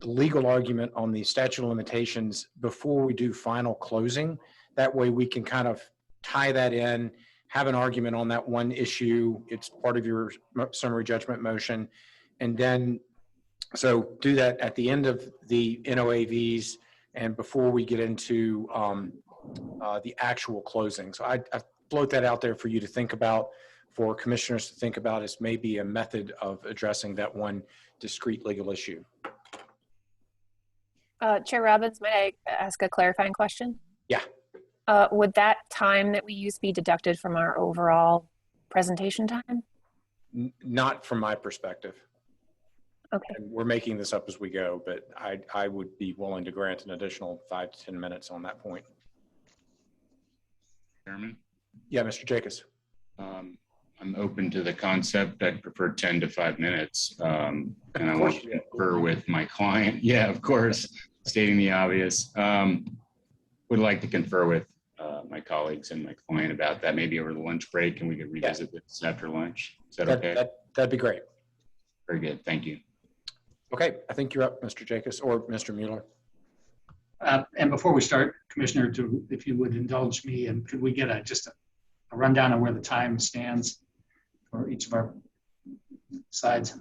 legal argument on the statute of limitations before we do final closing. That way we can kind of tie that in, have an argument on that one issue. It's part of your summary judgment motion. And then, so do that at the end of the NOAVs and before we get into the actual closing. So I float that out there for you to think about, for commissioners to think about as maybe a method of addressing that one discrete legal issue. Chair Robbins, might I ask a clarifying question? Yeah. Would that time that we use be deducted from our overall presentation time? Not from my perspective. Okay. And we're making this up as we go, but I would be willing to grant an additional 5 to 10 minutes on that point. Chairman? Yeah, Mr. Jacobs. I'm open to the concept. I'd prefer 10 to 5 minutes. And I want to confer with my client. Yeah, of course, stating the obvious. Would like to confer with my colleagues and my client about that, maybe over the lunch break, and we could revisit this after lunch. Is that okay? That'd be great. Very good. Thank you. Okay, I think you're up, Mr. Jacobs or Mr. Mueller. And before we start, Commissioner, if you would indulge me, and could we get just a rundown of where the time stands for each of our sides?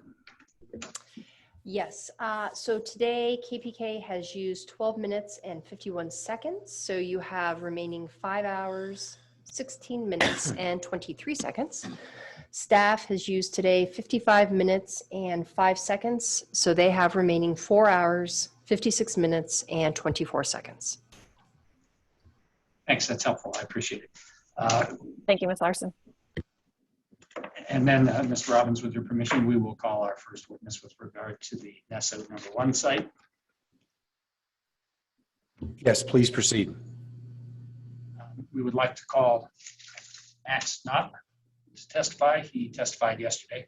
Yes, so today KPK has used 12 minutes and 51 seconds. So you have remaining 5 hours, 16 minutes and 23 seconds. Staff has used today 55 minutes and 5 seconds. So they have remaining 4 hours, 56 minutes and 24 seconds. Thanks, that's helpful. I appreciate it. Thank you, Ms. Larson. And then, Mr. Robbins, with your permission, we will call our first witness with regard to the NESO #1 site. Yes, please proceed. We would like to call Max Knott. to testify. He testified yesterday.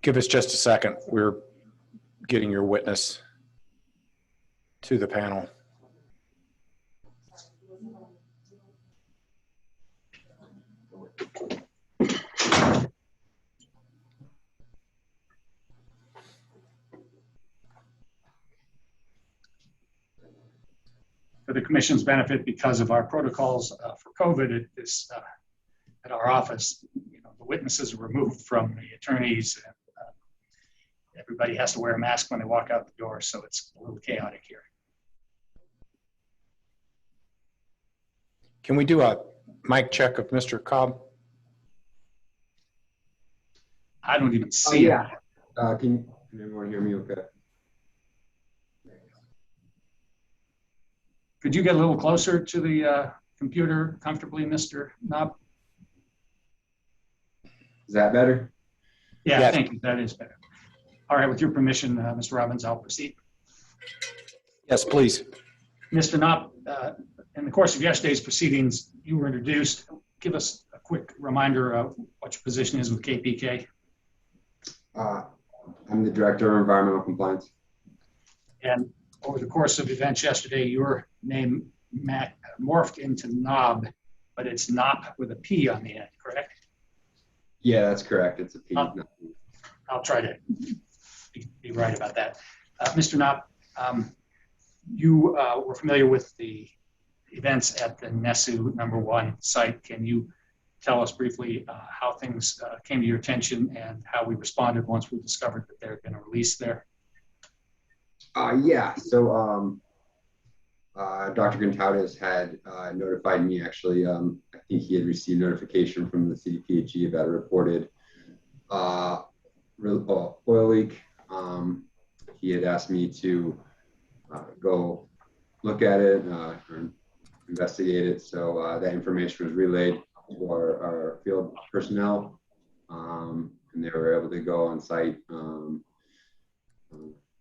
Give us just a second. We're getting your witness to the panel. For the commission's benefit, because of our protocols for COVID at our office, the witnesses are removed from the attorneys. And, everybody has to wear a mask when they walk out the door, so it's a little chaotic here. Can we do a mic check of Mr. Cobb? I don't even see him. Can everyone hear me okay? Could you get a little closer to the computer comfortably, Mr. Knob? Is that better? Yeah, Yes. thank you. That is better. All right, with your permission, Mr. Robbins, I'll proceed. Yes, please. Mr. Knob, in the course of yesterday's proceedings, you were introduced. Give us a quick reminder of what your position is with KPK. I'm the Director of Environmental Compliance. And over the course of events yesterday, your name morphed into Knob, but it's Knob with a P on the end, correct? Yeah, that's correct. It's a P. I'll try to be right about that. Mr. Knob, you were familiar with the events at the NESU #1 site. Can you tell us briefly how things came to your attention and how we responded once we discovered that there had been a release there? Yeah, so Dr. Gontalves had notified me actually. I think he had received notification from the CDPHE about a reported oil leak. He had asked me to go look at it or investigate it. So that information was relayed to our field personnel, and they were able to go on site,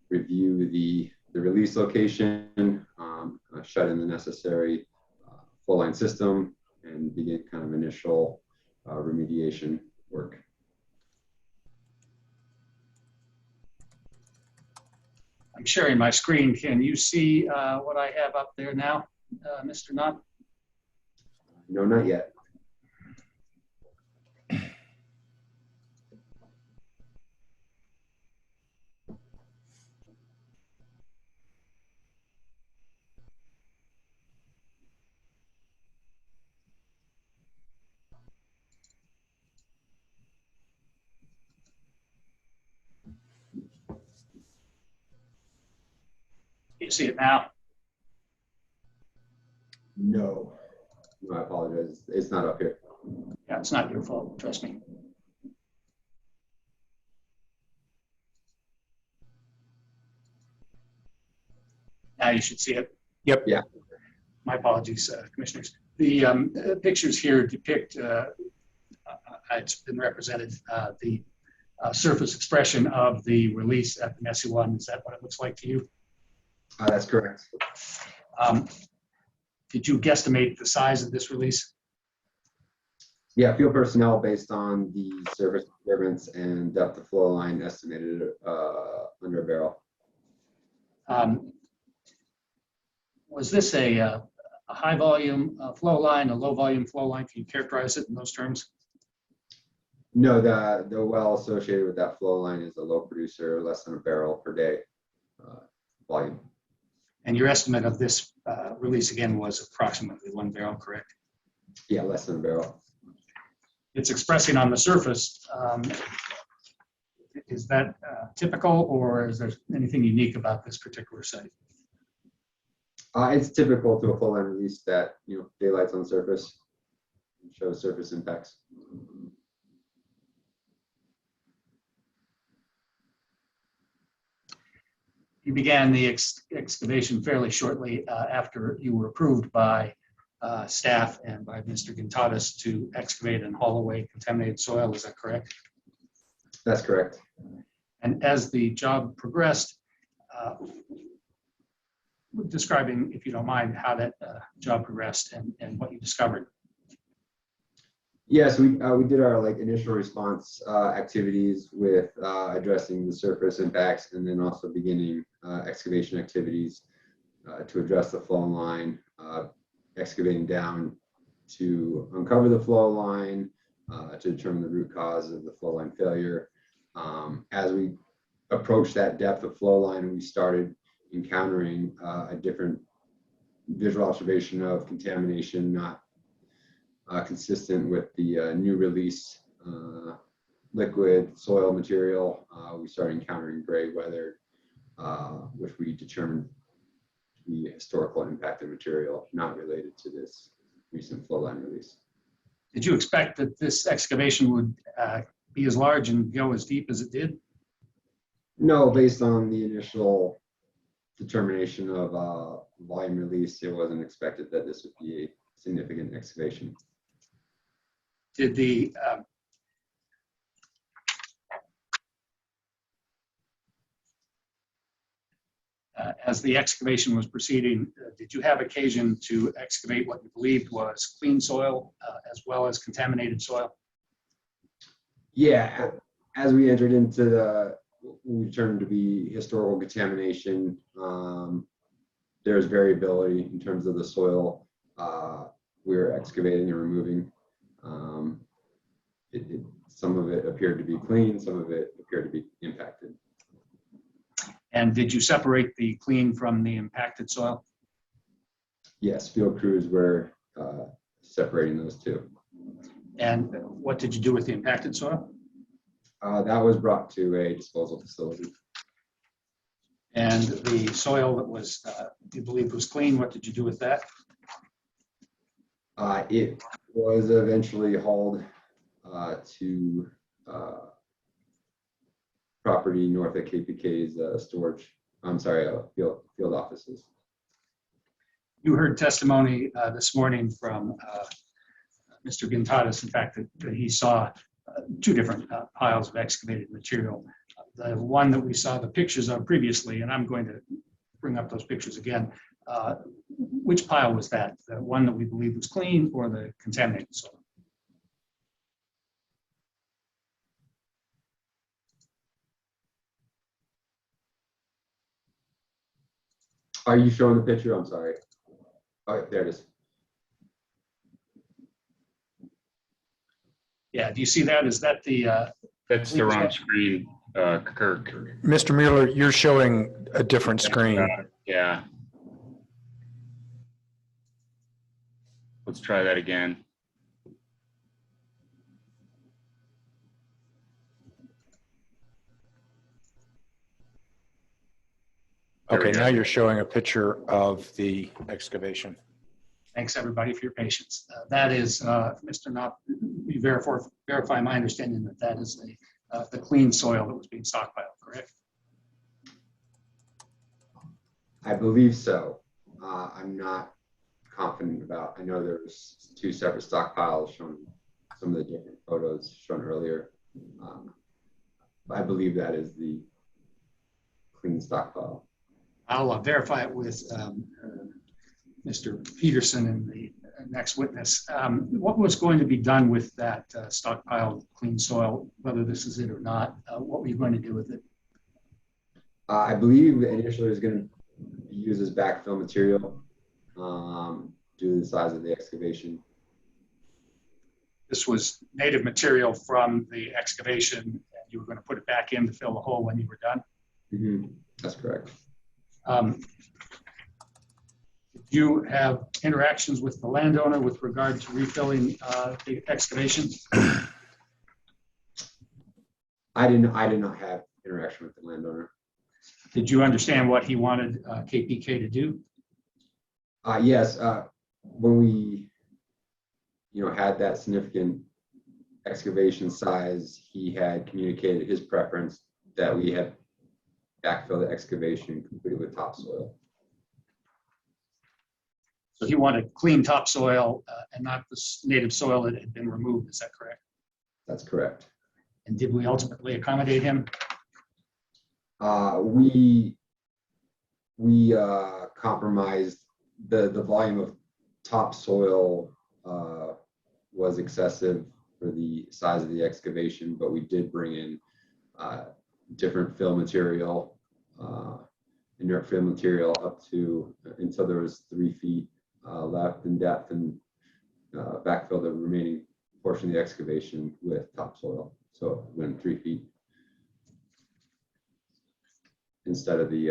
review the release location, shut in the necessary flow line system, and begin kind of initial remediation work. I'm sharing my screen. Can you see what I have up there now, Mr. Knob? No, not yet. You see it now? No, I apologize. It's not up here. Yeah, it's not your fault, trust me. Now you should see it. Yep. Yeah. My apologies, commissioners. The pictures here depict, it's been represented, the surface expression of the release at the NESU-1. Is that what it looks like to you? That's correct. Did you guesstimate the size of this release? Yeah, field personnel, based on the surface disturbance and depth of flow line, estimated under a barrel. Was this a high volume flow line, a low volume flow line? Can you characterize it in those terms? No, the well associated with that flow line is a low producer, less than a barrel per day volume. And your estimate of this release again was approximately 1 barrel, correct? Yeah, less than a barrel. It's expressing on the surface. Is that typical, or is there anything unique about this particular site? It's typical to a flow line release that, daylight's on the surface and shows surface impacts. You began the excavation fairly shortly after you were approved by staff and by Mr. Gintadas to excavate and haul away contaminated soil. Is that correct? That's correct. And as the job progressed, describing, if you don't mind, how that job progressed and what you discovered. Yes, we did our initial response activities with addressing the surface impacts, and then also beginning excavation activities to address the flow line, excavating down to uncover the flow line, to determine the root cause of the flow line failure. As we approached that depth of flow line, we started encountering a different visual observation of contamination, not consistent with the new release liquid soil material. We started encountering gray weather, which we determined to be historical impacted material, not related to this recent flow line release. Did you expect that this excavation would be as large and go as deep as it did? No, based on the initial determination of volume release, it wasn't expected that this would be a significant excavation. Did the as the excavation was proceeding, did you have occasion to excavate what you believed was clean soil as well as contaminated soil? Yeah, as we entered into the, we determined to be historical contamination, there's variability in terms of the soil we were excavating and removing. Some of it appeared to be clean, some of it appeared to be impacted. And did you separate the clean from the impacted soil? Yes, field crews were separating those two. And what did you do with the impacted soil? That was brought to a disposal facility. And the soil that was, you believed was clean, what did you do with that? It was eventually hauled to property north of KPK's storage, I'm sorry, field offices. You heard testimony this morning from Mr. Gintadas, in fact, that he saw two different piles of excavated material. The one that we saw the pictures of previously, and I'm going to bring up those pictures again. Which pile was that? The one that we believe was clean or the contaminated soil? Are you showing the picture? I'm sorry. Oh, there it is. Yeah, do you see that? Is that the? That's the wrong screen, Kirk. Mr. Mueller, you're showing a different screen. Yeah. Let's try that again. Okay, now you're showing a picture of the excavation. Thanks, everybody, for your patience. That is, Mr. Knopf, you verify my understanding that that is the clean soil that was being stockpiled, correct? I believe so. I'm not confident about, I know there's two separate stockpiles showing some of the different photos shown earlier. I believe that is the clean stockpile. I'll verify it with Mr. Peterson and the next witness. What was going to be done with that stockpiled clean soil, whether this is it or not? What were you going to do with it? I believe initially it was going to be used as backfill material due to the size of the excavation. This was native material from the excavation, and you were going to put it back in to fill the hole when you were done? Mm-hmm. That's correct. Did you have interactions with the landowner with regard to refilling the excavation? I did not have interaction with the landowner. Did you understand what he wanted KPK to do? Yes. When we, had that significant excavation size, he had communicated his preference that we had backfill the excavation completely with topsoil. So he wanted clean topsoil and not the native soil that had been removed. Is that correct? That's correct. And did we ultimately accommodate him? We compromised the volume of topsoil was excessive for the size of the excavation, but we did bring in different fill material, inert fill material up to until there was 3 feet left in depth, and backfill the remaining portion of the excavation with topsoil. So it went 3 feet instead of the,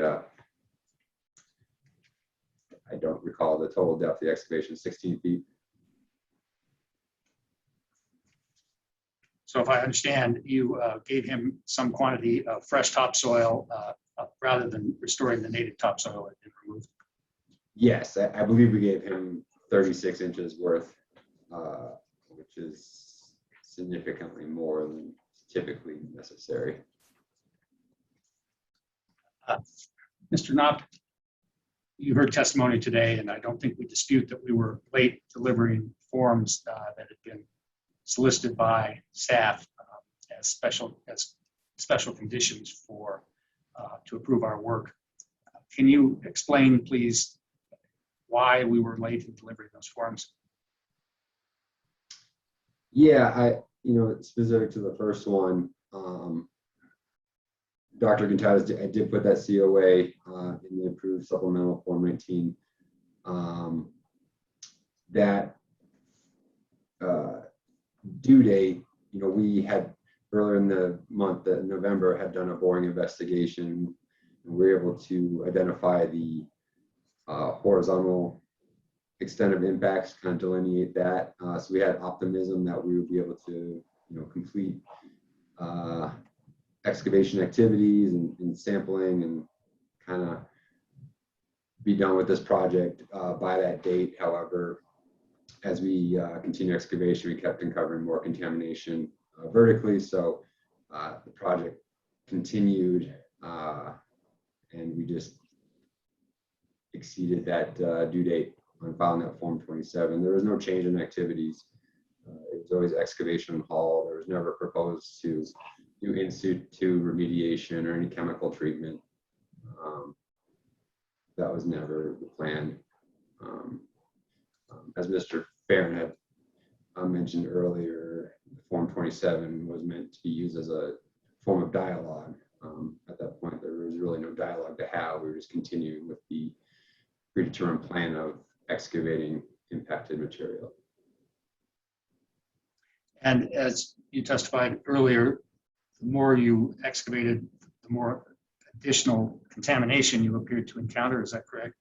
I don't recall the total depth of the excavation, 16 feet. So if I understand, you gave him some quantity of fresh topsoil rather than restoring the native topsoil that had been removed. Yes, I believe we gave him 36 inches worth, which is significantly more than typically necessary. Mr. Knopp, you heard testimony today, and I don't think we dispute that we were late delivering forms that had been solicited by staff as special conditions for to approve our work. Can you explain, please, why we were late in delivering those forms? Yeah, specific to the first one, Dr. Gontadas, I did put that COA in the approved supplemental Form 19. That due date, we had earlier in the month, November, had done a boring investigation, and we were able to identify the horizontal extent of impacts, kind of delineate that. So we had optimism that we would be able to, complete excavation activities and sampling and kind of be done with this project by that date. However, as we continue excavation, we kept uncovering more contamination vertically. So the project continued and we just exceeded that due date on filing that Form 27. There was no change in activities. It was always excavation and haul. There was never proposed to do in-situ remediation or any chemical treatment. That was never the plan. As Mr. Farron had mentioned earlier, Form 27 was meant to be used as a form of dialogue. At that point, there was really no dialogue to have. We were just continuing with the predetermined plan of excavating impacted material. And as you testified earlier, the more you excavated, the more additional contamination you appeared to encounter. Is that correct?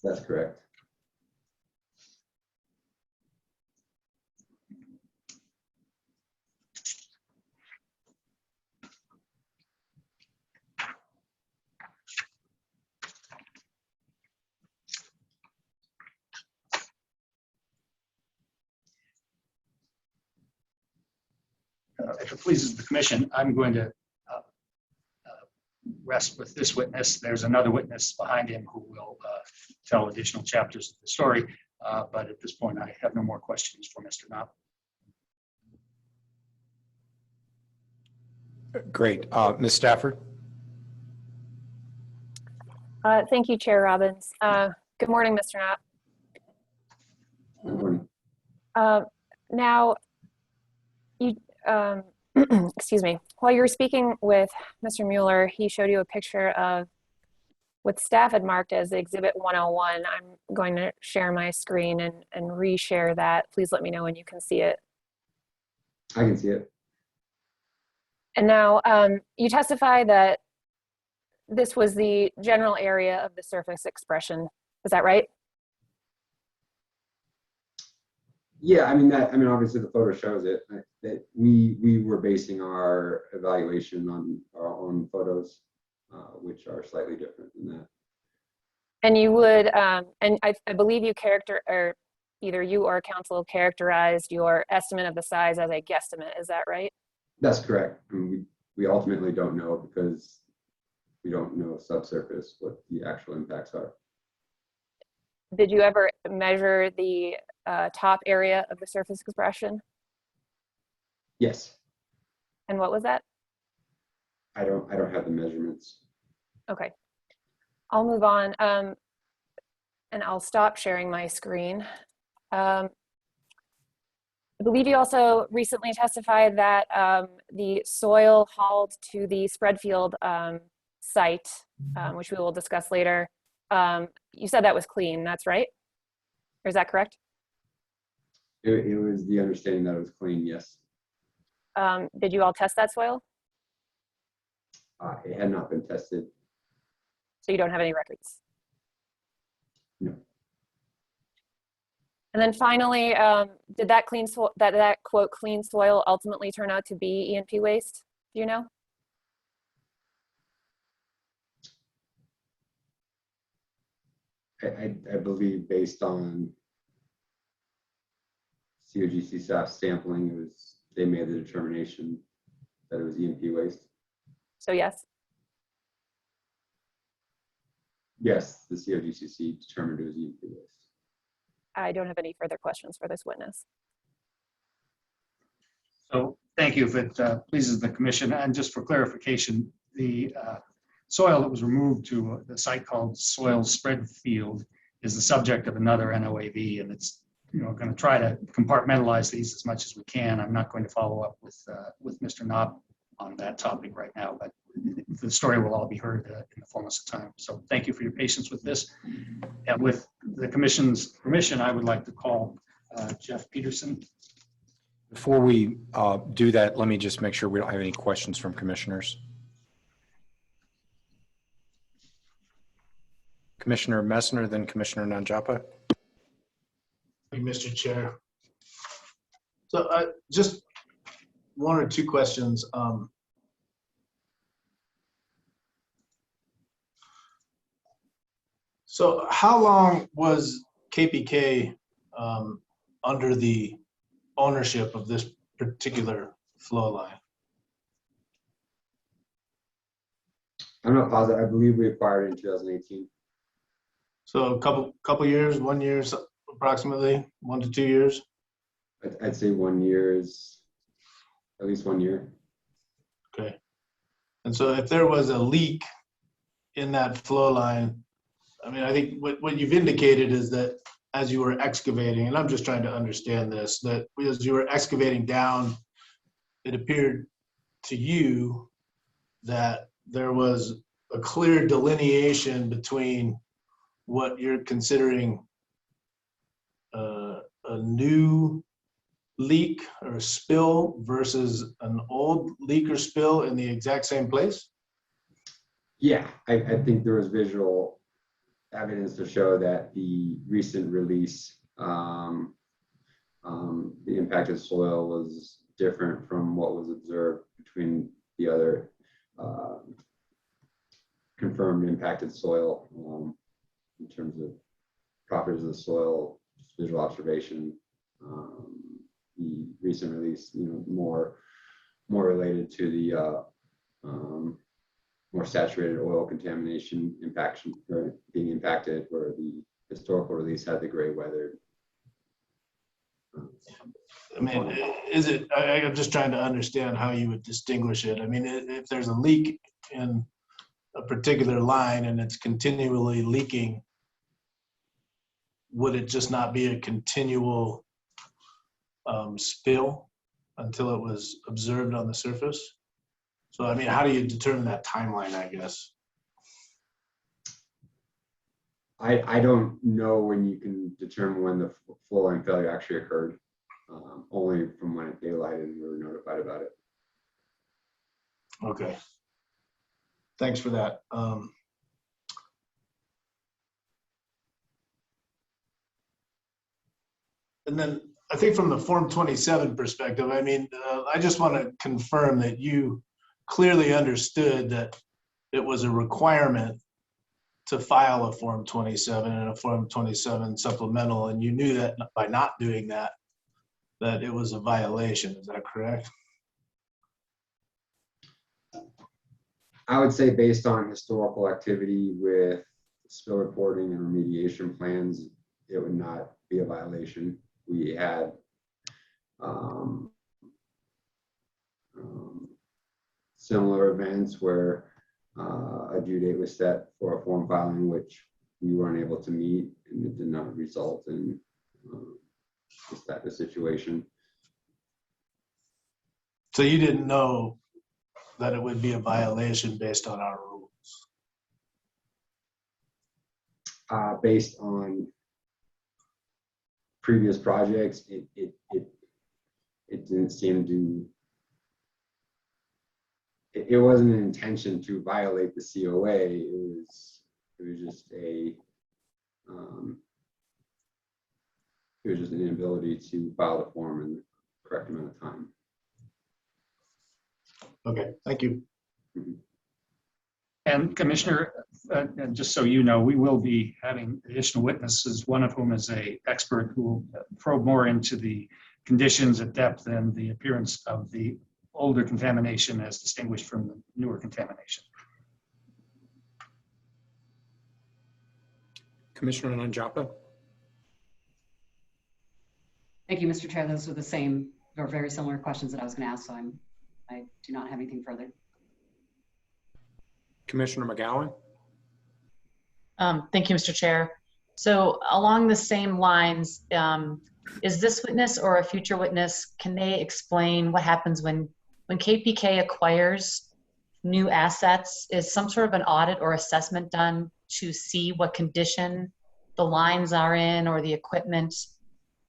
That's correct. If it pleases the commission, I'm going to rest with this witness. There's another witness behind him who will tell additional chapters of the story. But at this point, I have no more questions for Mr. Knopp. Great. Ms. Stafford? Thank you, Chair Robbins. Good morning, Mr. Knopp. Good morning. Now, you, excuse me, while you were speaking with Mr. Mueller, he showed you a picture of what staff had marked as Exhibit 101. I'm going to share my screen and reshare that. Please let me know when you can see it. I can see it. And now you testify that this was the general area of the surface expression. Is that right? Yeah, obviously the photo shows it. That we were basing our evaluation on our own photos, which are slightly different than that. And you would, and I believe you or either you or counsel characterized your estimate of the size as a guesstimate. Is that right? That's correct. We ultimately don't know because we don't know subsurface what the actual impacts are. Did you ever measure the top area of the surface expression? Yes. And what was that? I don't have the measurements. Okay, I'll move on, and I'll stop sharing my screen. I believe you also recently testified that the soil hauled to the spread field site, which we will discuss later, you said that was clean, that's right? Or is that correct? It was the understanding that it was clean, yes. Did you all test that soil? It had not been tested. So you don't have any records? No. And then finally, did that that quote clean soil ultimately turn out to be E&P waste? Do you know? I believe based on Cogc staff sampling, they made the determination that it was E&P waste. So yes. Yes, the Cogc determined it was E&P waste. I don't have any further questions for this witness. So thank you if it pleases the commission. And just for clarification, the soil that was removed to the site called Soil Spread Field is the subject of another NOAV, and it's going to try to compartmentalize these as much as we can. I'm not going to follow up with Mr. Knopp on that topic right now, but the story will all be heard in the fullness of time. So thank you for your patience with this. And with the commission's permission, I would like to call Jeff Peterson. Before we do that, let me just make sure we don't have any questions from commissioners. Commissioner Messner, then Commissioner Nanjapa. Thank you, Mr. Chair. So just one or two questions. So how long was KPK under the ownership of this particular flow line? I'm not positive. I believe we acquired it in 2018. So a couple years, 1 year approximately, 1 to 2 years? I'd say 1 year is at least 1 year. Okay. And so if there was a leak in that flow line, I mean, I think what you've indicated is that as you were excavating, and I'm just trying to understand this, that as you were excavating down, it appeared to you that there was a clear delineation between what you're considering a new leak or a spill versus an old leak or spill in the exact same place? Yeah, I think there was visual evidence to show that the recent release, the impacted soil was different from what was observed between the other confirmed impacted soil in terms of properties of the soil, visual observation. The recent release, more related to the more saturated oil contamination impaction being impacted, where the historical release had the gray weather. I mean, I'm just trying to understand how you would distinguish it. I mean, if there's a leak in a particular line and it's continually leaking, would it just not be a continual spill until it was observed on the surface? So, I mean, how do you determine that timeline, I guess? I don't know when you can determine when the flow line failure actually occurred, only from when it daylighted and we were notified about it. Okay. Thanks for that. And then I think from the Form 27 perspective, I mean, I just want to confirm that you clearly understood that it was a requirement to file a Form 27 and a Form 27 supplemental, and you knew that by not doing that, that it was a violation. Is that correct? I would say based on historical activity with spill reporting and remediation plans, it would not be a violation. We had similar events where a due date was set for a form filing, which we weren't able to meet, and it did not result in this type of situation. So you didn't know that it would be a violation based on our rules? Based on previous projects, it didn't seem to. It wasn't an intention to violate the COA. It was just a. It was just an inability to file the form in the correct amount of time. Okay, thank you. And Commissioner, and just so you know, we will be having additional witnesses, one of whom is an expert who will probe more into the conditions at depth and the appearance of the older contamination as distinguished from the newer contamination. Commissioner Nanjapa? Thank you, Mr. Chair. Those are the same or very similar questions that I was going to ask, so I do not have anything further. Commissioner McGowan? Thank you, Mr. Chair. So along the same lines, is this witness or a future witness, can they explain what happens when KPK acquires new assets? Is some sort of an audit or assessment done to see what condition the lines are in or the equipment?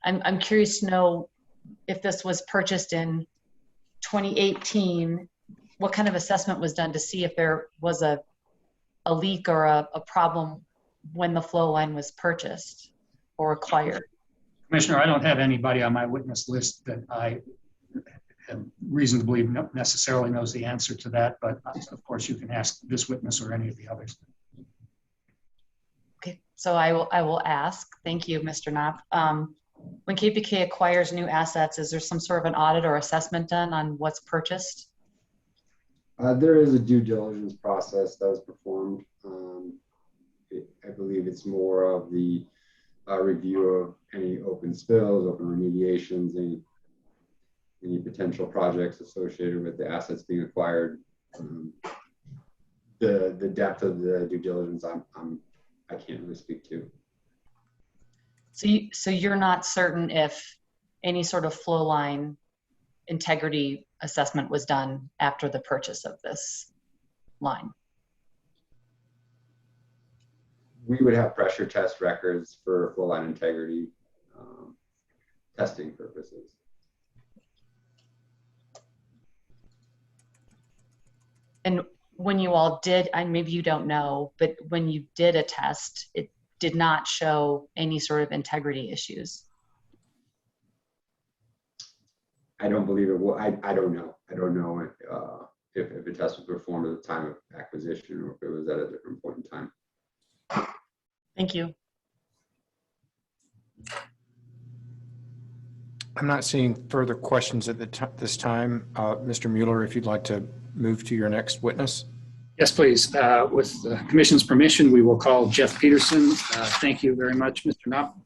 I'm curious to know if this was purchased in 2018, what kind of assessment was done to see if there was a leak or a problem when the flow line was purchased or acquired? Commissioner, I don't have anybody on my witness list that I have reason to believe necessarily knows the answer to that, but of course you can ask this witness or any of the others. Okay, so I will ask. Thank you, Mr. Knopp. When KPK acquires new assets, is there some sort of an audit or assessment done on what's purchased? There is a due diligence process that was performed. I believe it's more of the review of any open spills, open remediations, any potential projects associated with the assets being acquired. The depth of the due diligence, I can't really speak to. So you're not certain if any sort of flow line integrity assessment was done after the purchase of this line? We would have pressure test records for flow line integrity testing purposes. And when you all did, and maybe you don't know, but when you did a test, it did not show any sort of integrity issues. I don't believe it will. I don't know. I don't know if a test was performed at the time of acquisition or if it was at a different point in time. Thank you. I'm not seeing further questions at this time. Mr. Mueller, if you'd like to move to your next witness. Yes, please. With the Commission's permission, we will call Jeff Peterson. Thank you very much, Mr. Knopp.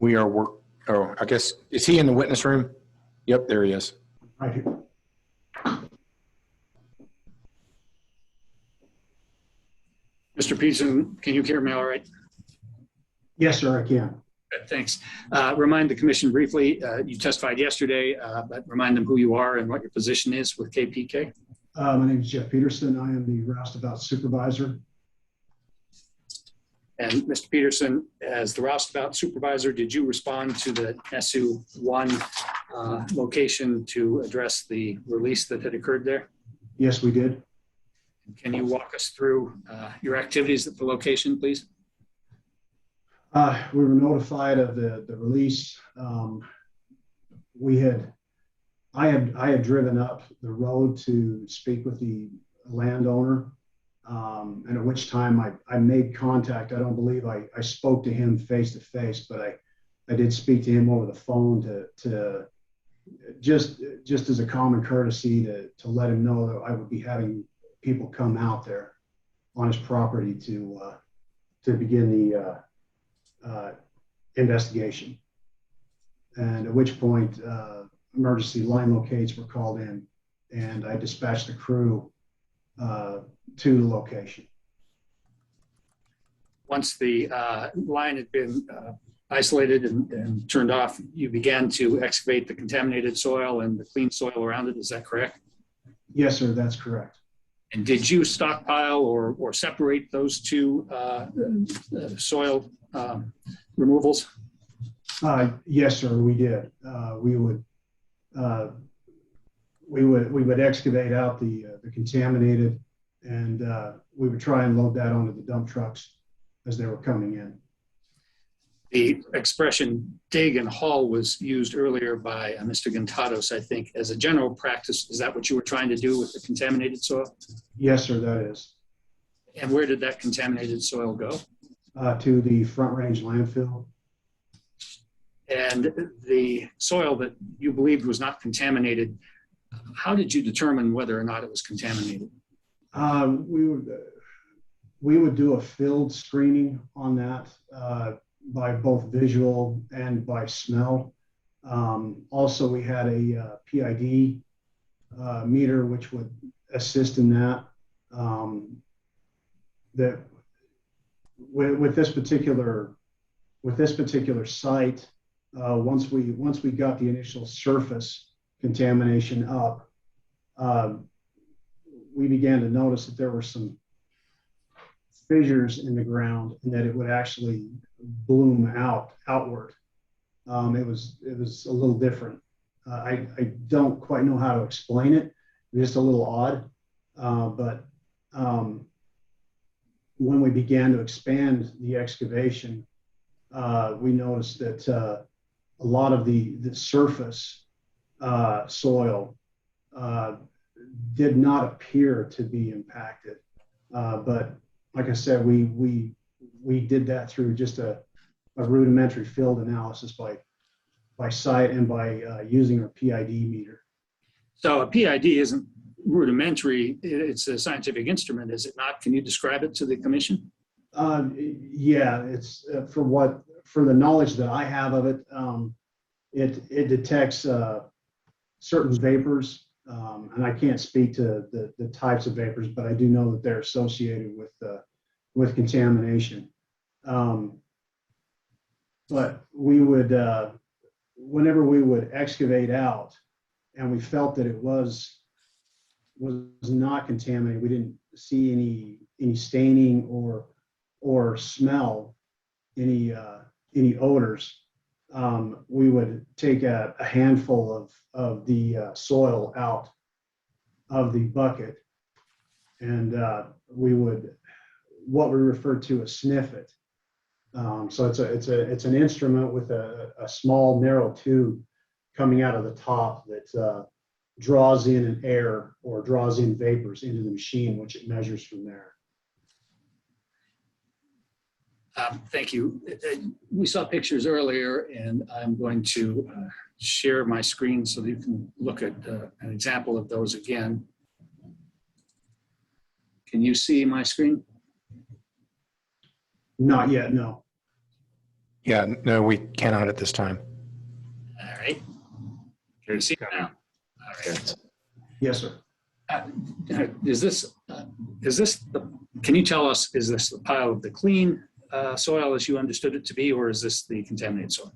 We are I guess, is he in the witness room? Yep, there he is. Right here. Mr. Peterson, can you hear me all right? Yes, sir, I can. Good, thanks. Remind the Commission briefly, you testified yesterday, but remind them who you are and what your position is with KPK. My name is Jeff Peterson. I am the roustabout supervisor. And Mr. Peterson, as the roustabout supervisor, did you respond to the NESU 1 location to address the release that had occurred there? Yes, we did. Can you walk us through your activities at the location, please? We were notified of the release. I had driven up the road to speak with the landowner, and at which time I made contact. I don't believe I spoke to him face to face, but I did speak to him over the phone to just as a common courtesy to let him know that I would be having people come out there on his property to begin the investigation. And at which point emergency line locates were called in, and I dispatched the crew to the location. Once the line had been isolated and turned off, you began to excavate the contaminated soil and the clean soil around it. Is that correct? Yes, sir, that's correct. And did you stockpile or separate those two soil removals? Yes, sir, we did. We would excavate out the contaminated, and we would try and load that onto the dump trucks as they were coming in. The expression dig and haul was used earlier by Mr. Gontados, I think, as a general practice. Is that what you were trying to do with the contaminated soil? Yes, sir, that is. And where did that contaminated soil go? To the Front Range landfill. And the soil that you believed was not contaminated, how did you determine whether or not it was contaminated? We would do a field screening on that by both visual and by smell. Also, we had a PID meter which would assist in that. That with this particular site, once we got the initial surface contamination up, we began to notice that there were some fissures in the ground and that it would actually bloom outward. It was a little different. I don't quite know how to explain it. It's just a little odd. But when we began to expand the excavation, we noticed that a lot of the surface soil did not appear to be impacted. But like I said, we did that through just a rudimentary field analysis by site and by using our PID meter. So a PID isn't rudimentary, it's a scientific instrument, is it not? Can you describe it to the commission? Yeah, it's for the knowledge that I have of it, it detects certain vapors, and I can't speak to the types of vapors, but I do know that they're associated with contamination. But we would, whenever we would excavate out, and we felt that it was not contaminated, we didn't see any staining or smell any odors. We would take a handful of the soil out of the bucket, and we would what we refer to as sniff it. So it's an instrument with a small narrow tube coming out of the top that draws in an air or draws in vapors into the machine, which it measures from there. Thank you. We saw pictures earlier, and I'm going to share my screen so that you can look at an example of those again. Can you see my screen? Not yet, no. Yeah, no, we cannot at this time. All right. Can you see it now? All right. Yes, sir. Is this can you tell us, is this the pile of the clean soil as you understood it to be, or is this the contaminated soil?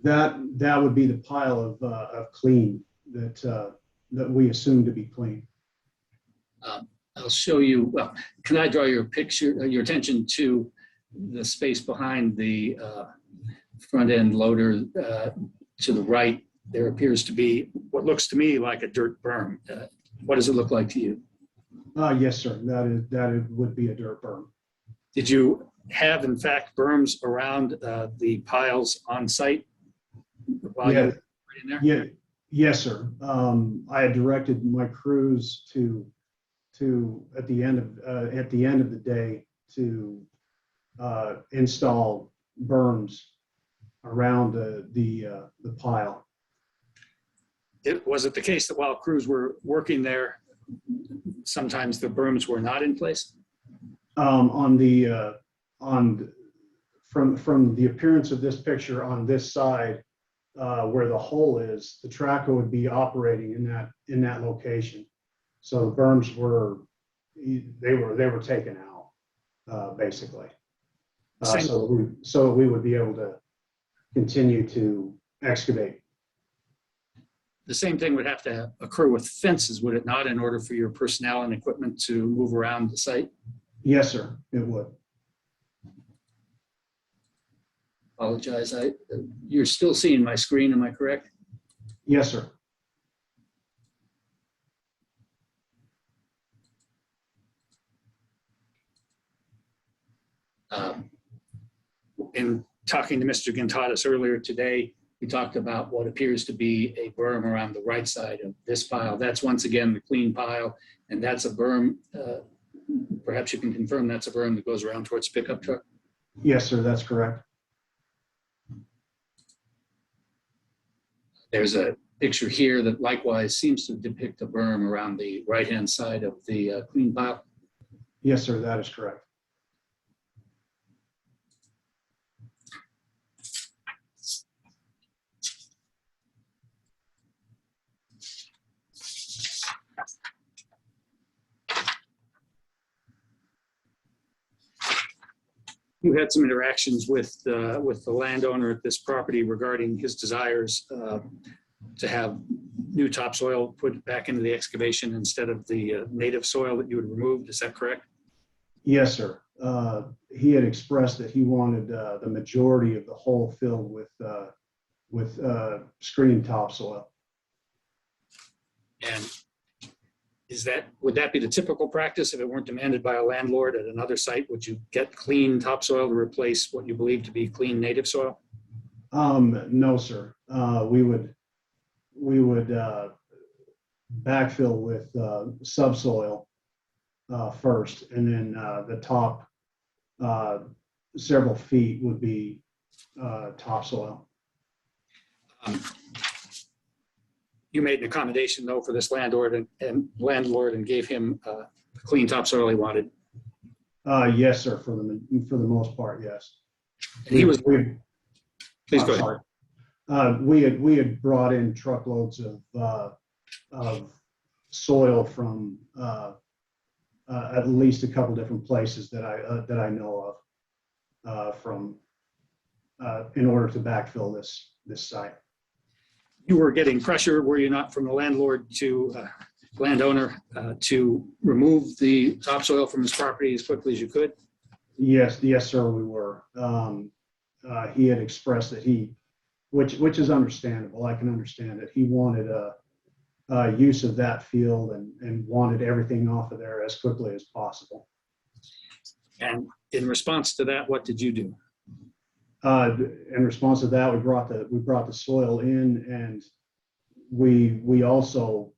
That would be the pile of clean that we assume to be clean. I'll show you. Well, can I draw your attention to the space behind the front end loader to the right? There appears to be what looks to me like a dirt berm. What does it look like to you? Yes, sir. That would be a dirt berm. Did you have, in fact, berms around the piles on site while you were in there? Yeah. Yes, sir. I had directed my crews to at the end of the day to install berms around the pile. Was it the case that while crews were working there, sometimes the berms were not in place? On from the appearance of this picture on this side, where the hole is, the tracker would be operating in that location. So the berms were taken out, basically. So we would be able to continue to excavate. The same thing would have to occur with fences, would it not, in order for your personnel and equipment to move around the site? Yes, sir, it would. Apologize, you're still seeing my screen, am I correct? Yes, sir. In talking to Mr. Gintadas earlier today, we talked about what appears to be a berm around the right side of this pile. That's once again the clean pile, and that's a berm. Perhaps you can confirm that's a berm that goes around towards the pickup truck? Yes, sir, that's correct. There's a picture here that likewise seems to depict a berm around the right-hand side of the clean pile. Yes, sir, that is correct. You had some interactions with the landowner at this property regarding his desires to have new topsoil put back into the excavation instead of the native soil that you had removed. Is that correct? Yes, sir. He had expressed that he wanted the majority of the hole filled with screened topsoil. And would that be the typical practice if it weren't demanded by a landlord at another site? Would you get clean topsoil to replace what you believe to be clean native soil? No, sir. We would backfill with subsoil first, and then the top several feet would be topsoil. You made an accommodation though for this landlord and gave him the clean topsoil he wanted. Yes, sir. For the most part, yes. And he was. Please go ahead. We had brought in truckloads of soil from at least a couple different places that I know of from in order to backfill this site. You were getting pressure, were you not, from the landlord to landowner to remove the topsoil from his property as quickly as you could? Yes, sir, we were. He had expressed that which is understandable. I can understand it. He wanted a use of that field and wanted everything off of there as quickly as possible. And in response to that, what did you do? In response to that, we brought the soil in, and we also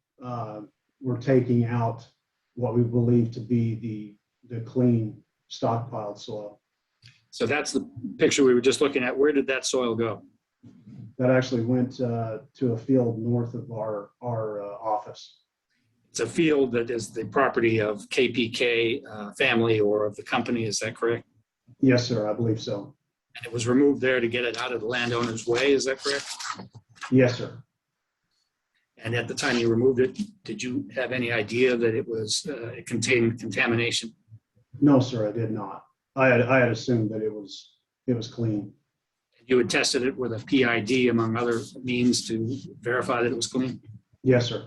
were taking out what we believe to be the clean stockpiled soil. So that's the picture we were just looking at. Where did that soil go? That actually went to a field north of our office. It's a field that is the property of KPK family or of the company. Is that correct? Yes, sir. I believe so. And it was removed there to get it out of the landowner's way. Is that correct? Yes, sir. And at the time you removed it, did you have any idea that it contained contamination? No, sir, I did not. I had assumed that it was clean. You had tested it with a PID among other means to verify that it was clean? Yes, sir.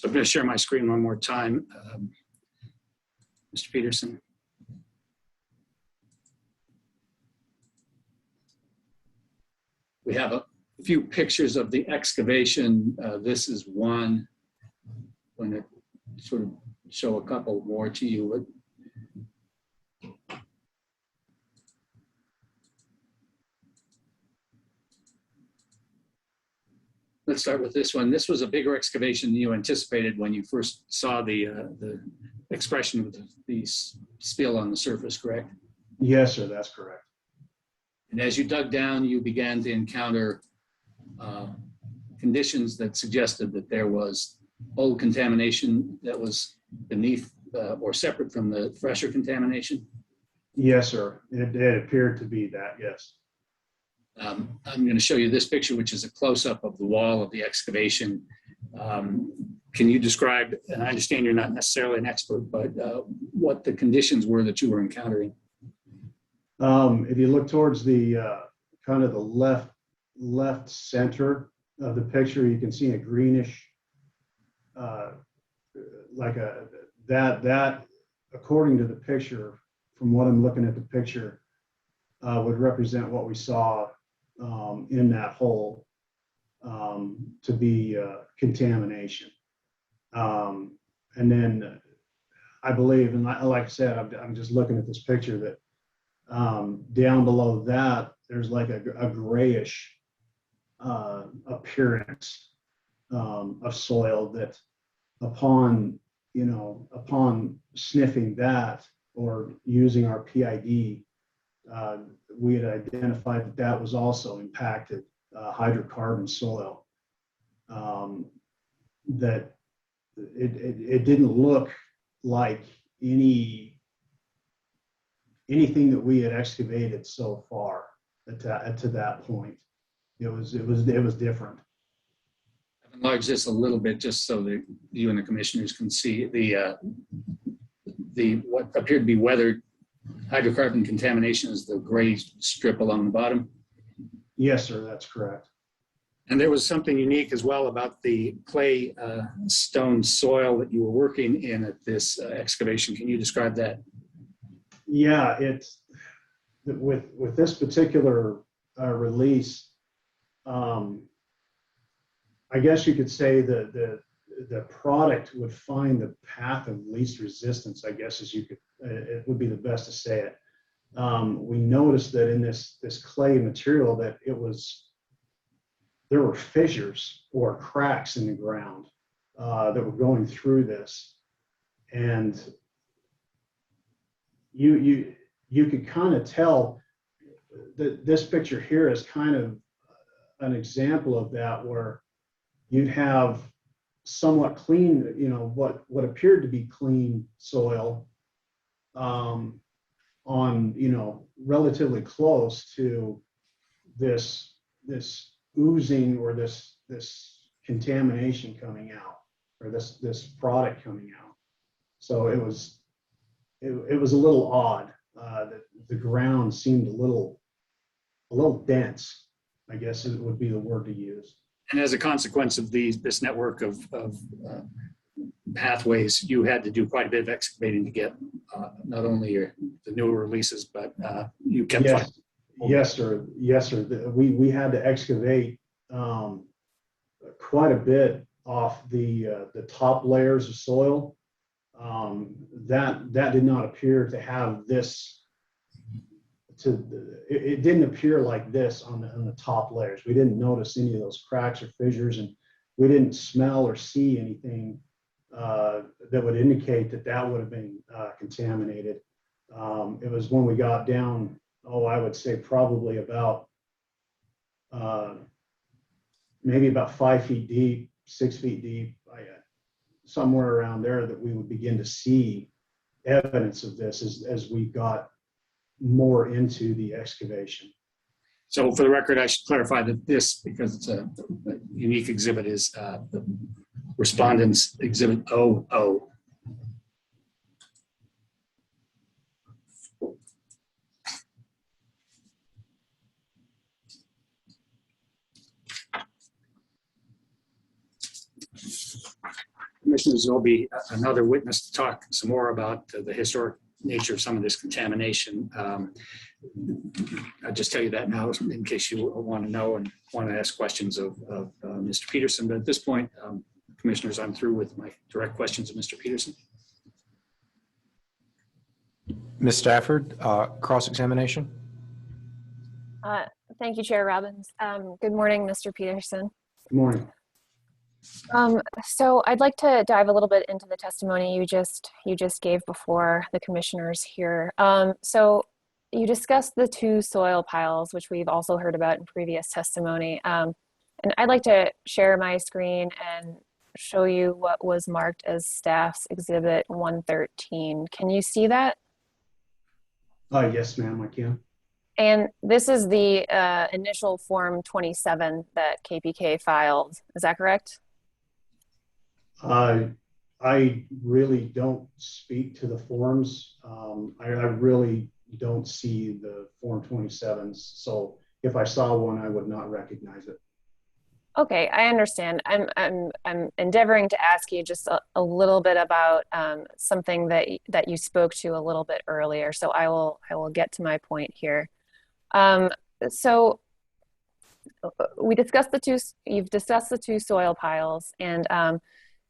So I'm going to share my screen one more time. Mr. Peterson. We have a few pictures of the excavation. This is one. I'm going to sort of show a couple more to you. Let's start with this one. This was a bigger excavation than you anticipated when you first saw the expression of the spill on the surface, correct? Yes, sir, that's correct. And as you dug down, you began to encounter conditions that suggested that there was old contamination that was beneath or separate from the fresher contamination? Yes, sir. It appeared to be that, yes. I'm going to show you this picture, which is a close-up of the wall of the excavation. Can you describe, and I understand you're not necessarily an expert, but what the conditions were that you were encountering? If you look towards the kind of the left center of the picture, you can see a greenish, like that according to the picture, from what I'm looking at the picture, would represent what we saw in that hole to be contamination. And then I believe, and like I said, I'm just looking at this picture, that down below that, there's like a grayish appearance of soil that upon sniffing that or using our PID, we had identified that that was also impacted hydrocarbon soil. That it didn't look like anything that we had excavated so far to that point. It was different. I've enlarged this a little bit just so that you and the commissioners can see the what appeared to be weathered hydrocarbon contamination is the gray strip along the bottom. Yes, sir, that's correct. And there was something unique as well about the clay stone soil that you were working in at this excavation. Can you describe that? Yeah, it's with this particular release, I guess you could say the product would find the path of least resistance, I guess, as you could, it would be the best to say it. We noticed that in this clay material that there were fissures or cracks in the ground that were going through this, and you could kind of tell that this picture here is kind of an example of that, where you'd have somewhat clean, what appeared to be clean soil on, relatively close to this oozing or this contamination coming out, or this product coming out. So it was a little odd. That the ground seemed a little dense, I guess it would be the word to use. And as a consequence of this network of pathways, you had to do quite a bit of excavating to get not only the newer releases, but you kept Yes. Yes, sir. Yes, sir. We had to excavate quite a bit off the top layers of soil. That did not appear to have this. It didn't appear like this on the top layers. We didn't notice any of those cracks or fissures, and we didn't smell or see anything that would indicate that would have been contaminated. It was when we got down, I would say probably about maybe about 5 feet deep, 6 feet deep, somewhere around there, that we would begin to see evidence of this as we got more into the excavation. So for the record, I should clarify that this, because it's a unique exhibit, is the respondent's exhibit 00. Commissioners, there'll be another witness to talk some more about the historic nature of some of this contamination. I'll just tell you that now in case you want to know and want to ask questions of Mr. Peterson. But at this point, Commissioners, I'm through with my direct questions of Mr. Peterson. Ms. Stafford, cross-examination? Thank you, Chair Robbins. Good morning, Mr. Peterson. Good morning. So I'd like to dive a little bit into the testimony you just gave before the commissioners here. So you discussed the 2 soil piles, which we've also heard about in previous testimony. And I'd like to share my screen and show you what was marked as staff's exhibit 113. Can you see that? Yes, ma'am, I can. And this is the initial Form 27 that KPK filed. Is that correct? I really don't speak to the forms. I really don't see the Form 27s. So if I saw one, I would not recognize it. Okay, I understand. I'm endeavoring to ask you just a little bit about something that you spoke to a little bit earlier. So I will get to my point here. So you've discussed the 2 soil piles, and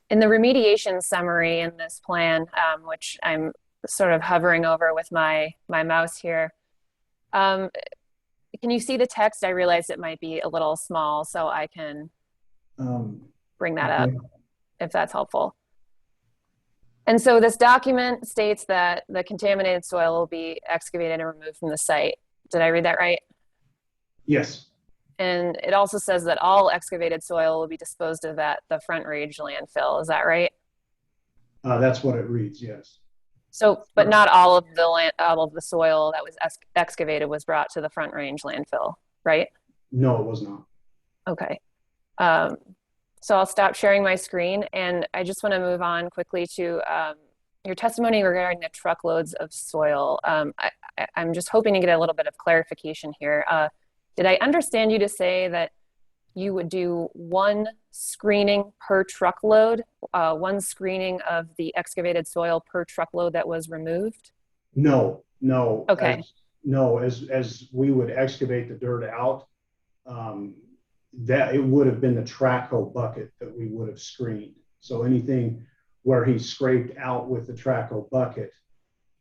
in the remediation summary in this plan, which I'm sort of hovering over with my mouse here, can you see the text? I realize it might be a little small, so I can bring that up if that's helpful. And so this document states that the contaminated soil will be excavated and removed from the site. Did I read that right? Yes. And it also says that all excavated soil will be disposed of at the Front Range landfill. Is that right? That's what it reads, yes. So, but not all of the soil that was excavated was brought to the Front Range landfill, right? No, it was not. Okay. So I'll stop sharing my screen, and I just want to move on quickly to your testimony regarding the truckloads of soil. I'm just hoping to get a little bit of clarification here. Did I understand you to say that you would do 1 screening per truckload, 1 screening of the excavated soil per truckload that was removed? No. Okay. As we would excavate the dirt out, that it would have been the track hoe bucket that we would have screened. So anything where he scraped out with the track hoe bucket,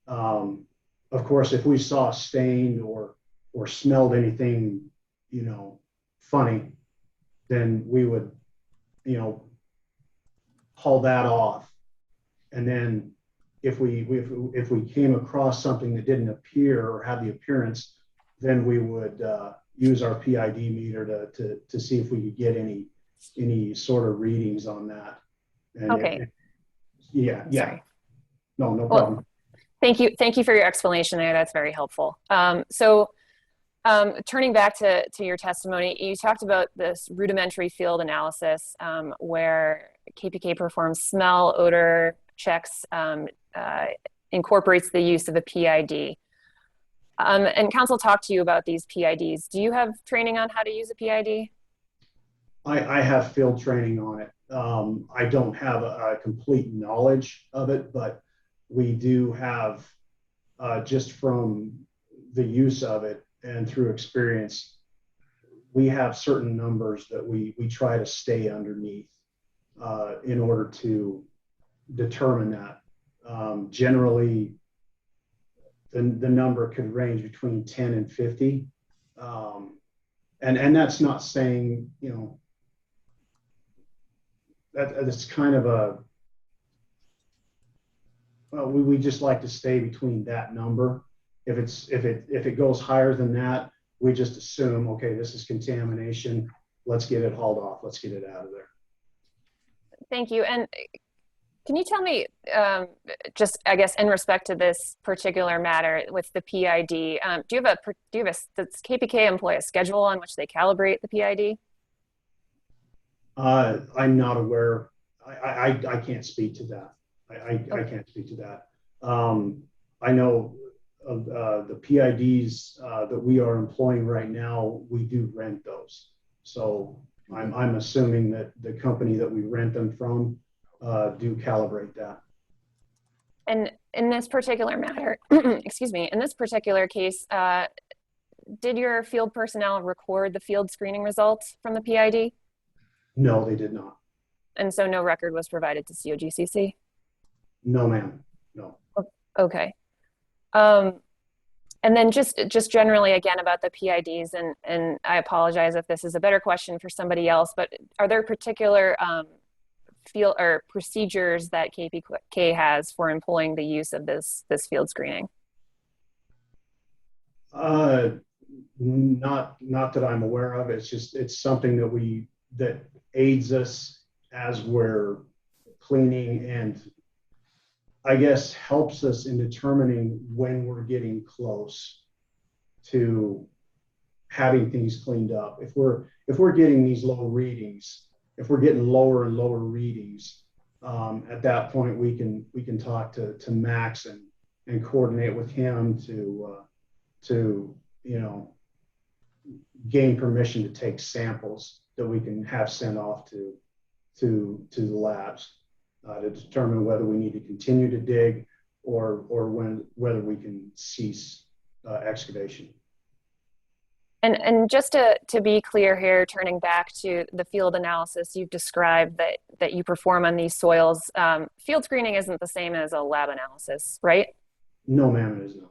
of course, if we saw stained or smelled anything, funny, then we would, haul that off. And then if we came across something that didn't appear or have the appearance, then we would use our PID meter to see if we could get any sort of readings on that. And okay. Yeah. Sorry. No problem. Thank you for your explanation there. That's very helpful. Turning back to your testimony, you talked about this rudimentary field analysis where KPK performs smell, odor checks, incorporates the use of a PID. And counsel talked to you about these PIDs. Do you have training on how to use a PID? I have field training on it. I don't have a complete knowledge of it, but we do have, just from the use of it and through experience, we have certain numbers that we try to stay underneath in order to determine that. Generally, the number could range between 10 and 50. And that's not saying, that's kind of we just like to stay between that number. If it goes higher than that, we just assume, okay, this is contamination. Let's get it hauled off. Let's get it out of there. Thank you. And can you tell me, just I guess in respect to this particular matter with the PID, does KPK employ a schedule on which they calibrate the PID? I'm not aware. I can't speak to that. I can't speak to that. I know of the PIDs that we are employing right now, we do rent those. So I'm assuming that the company that we rent them from do calibrate that. And in this particular matter, excuse me, in this particular case, did your field personnel record the field screening results from the PID? No, they did not. And so no record was provided to COGCC? No, ma'am. No. Okay. And then just generally again about the PIDs, and I apologize if this is a better question for somebody else, but are there particular field or procedures that KPK has for employing the use of this field screening? Not that I'm aware of. It's something that aids us as we're cleaning, and I guess helps us in determining when we're getting close to having things cleaned up. If we're getting these low readings, if we're getting lower and lower readings, at that point we can talk to Max and coordinate with him to gain permission to take samples that we can have sent off to the labs to determine whether we need to continue to dig or whether we can cease excavation. And just to be clear here, turning back to the field analysis you've described that you perform on these soils, field screening isn't the same as a lab analysis, right? No, ma'am, it is not.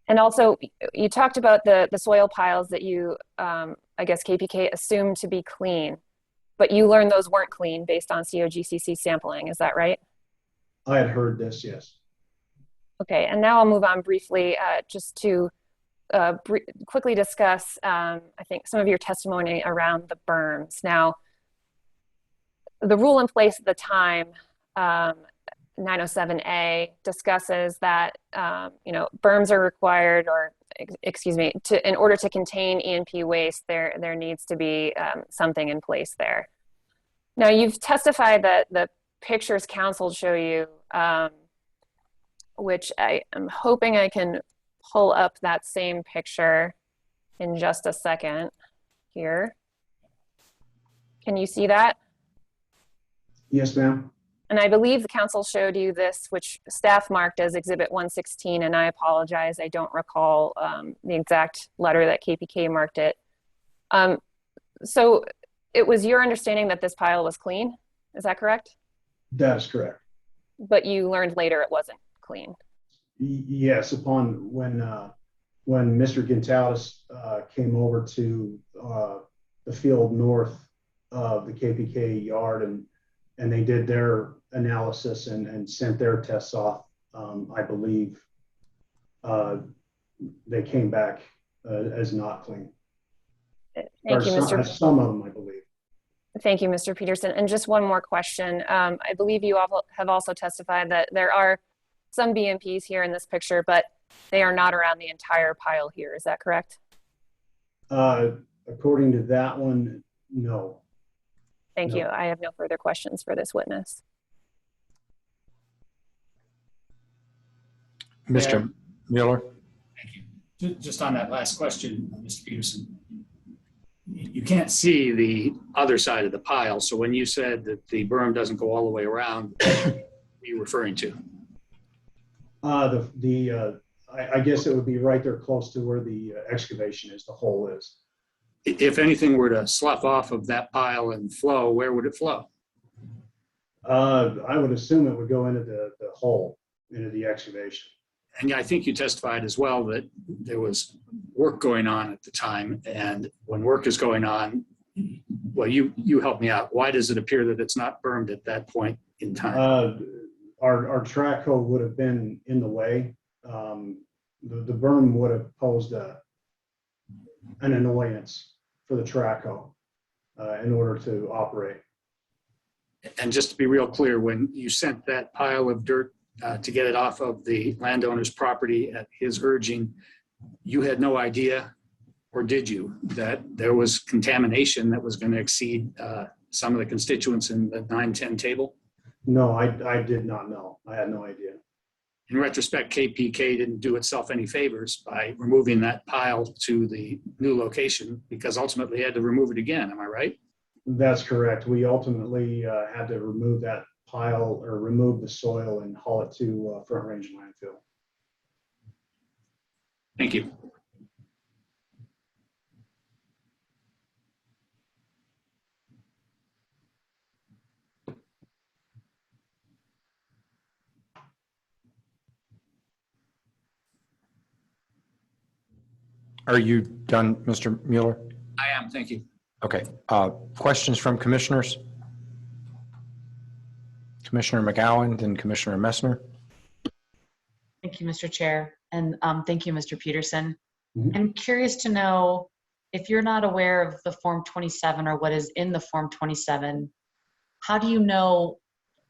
And also, you talked about the soil piles that you, I guess KPK assumed to be clean, but you learned those weren't clean based on COGCC sampling, is that right? I had heard this, yes. Okay, and now I'll move on briefly just to quickly discuss, I think, some of your testimony around the berms. Now, the rule in place at the time, 907A, discusses that berms are required, or excuse me, in order to contain E&P waste, there needs to be something in place there. Now, you've testified that the pictures council show you, which I am hoping I can pull up that same picture in just a second here. Can you see that? Yes, ma'am. And I believe the council showed you this, which staff marked as Exhibit 116, and I apologize, I don't recall the exact letter that KPK marked it. So it was your understanding that this pile was clean, is that correct? That is correct. But you learned later it wasn't clean. Yes, upon when Mr. Gonzalez came over to the field north of the KPK yard and they did their analysis and sent their tests off, I believe they came back as not clean. Thank you, Mr. Some of them, I believe. Thank you, Mr. Peterson. And just one more question. I believe you have also testified that there are some BMPs here in this picture, but they are not around the entire pile here. Is that correct? According to that one, no. Thank you. I have no further questions for this witness. Mr. Mueller? Thank you. Just on that last question, Mr. Peterson, you can't see the other side of the pile. So when you said that the berm doesn't go all the way around, what are you referring to? I guess it would be right there close to where the excavation is, the hole is. If anything were to slough off of that pile and flow, where would it flow? I would assume it would go into the hole, into the excavation. And I think you testified as well that there was work going on at the time. And when work is going on, well, you help me out. Why does it appear that it's not bermed at that point in time? Our track hoe would have been in the way. The berm would have posed an annoyance for the track hoe in order to operate. And just to be real clear, when you sent that pile of dirt to get it off of the landowner's property at his urging, you had no idea, or did you, that there was contamination that was going to exceed some of the constituents in the 910 table? No, I did not know. I had no idea. In retrospect, KPK didn't do itself any favors by removing that pile to the new location, because ultimately it had to remove it again. Am I right? That's correct. We ultimately had to remove that pile or remove the soil and haul it to Front Range landfill. Thank you. Are you done, Mr. Mueller? I am, thank you. Okay. Questions from commissioners? Commissioner McGowan, then Commissioner Messner. Thank you, Mr. Chair. And thank you, Mr. Peterson. Mhm. I'm curious to know if you're not aware of the Form 27 or what is in the Form 27, how do you know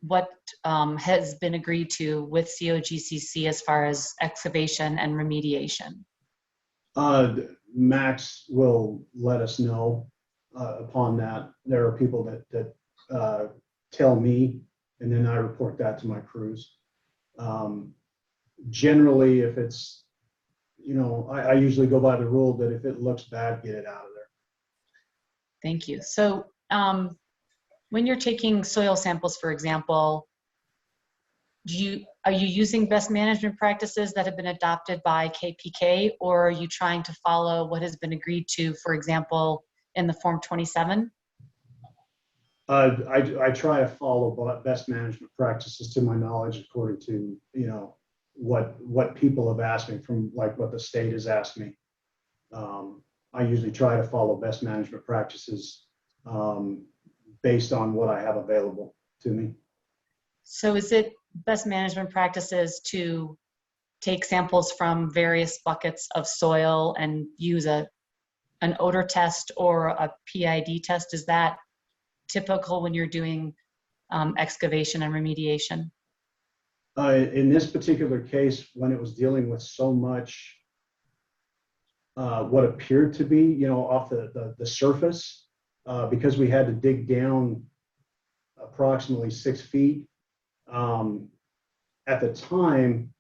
what has been agreed to with COGCC as far as excavation and remediation? Max will let us know upon that. There are people that tell me, and then I report that to my crews. Generally, if it's, I usually go by the rule that if it looks bad, get it out of there. Thank you. So when you're taking soil samples, for example, are you using best management practices that have been adopted by KPK, or are you trying to follow what has been agreed to, for example, in the Form 27? I try to follow best management practices to my knowledge, according to, what people have asked me, from like what the state has asked me. I usually try to follow best management practices based on what I have available to me. So is it best management practices to take samples from various buckets of soil and use an odor test or a PID test? Is that typical when you're doing excavation and remediation? In this particular case, when it was dealing with so much what appeared to be, off the surface, because we had to dig down approximately 6 feet. At the time,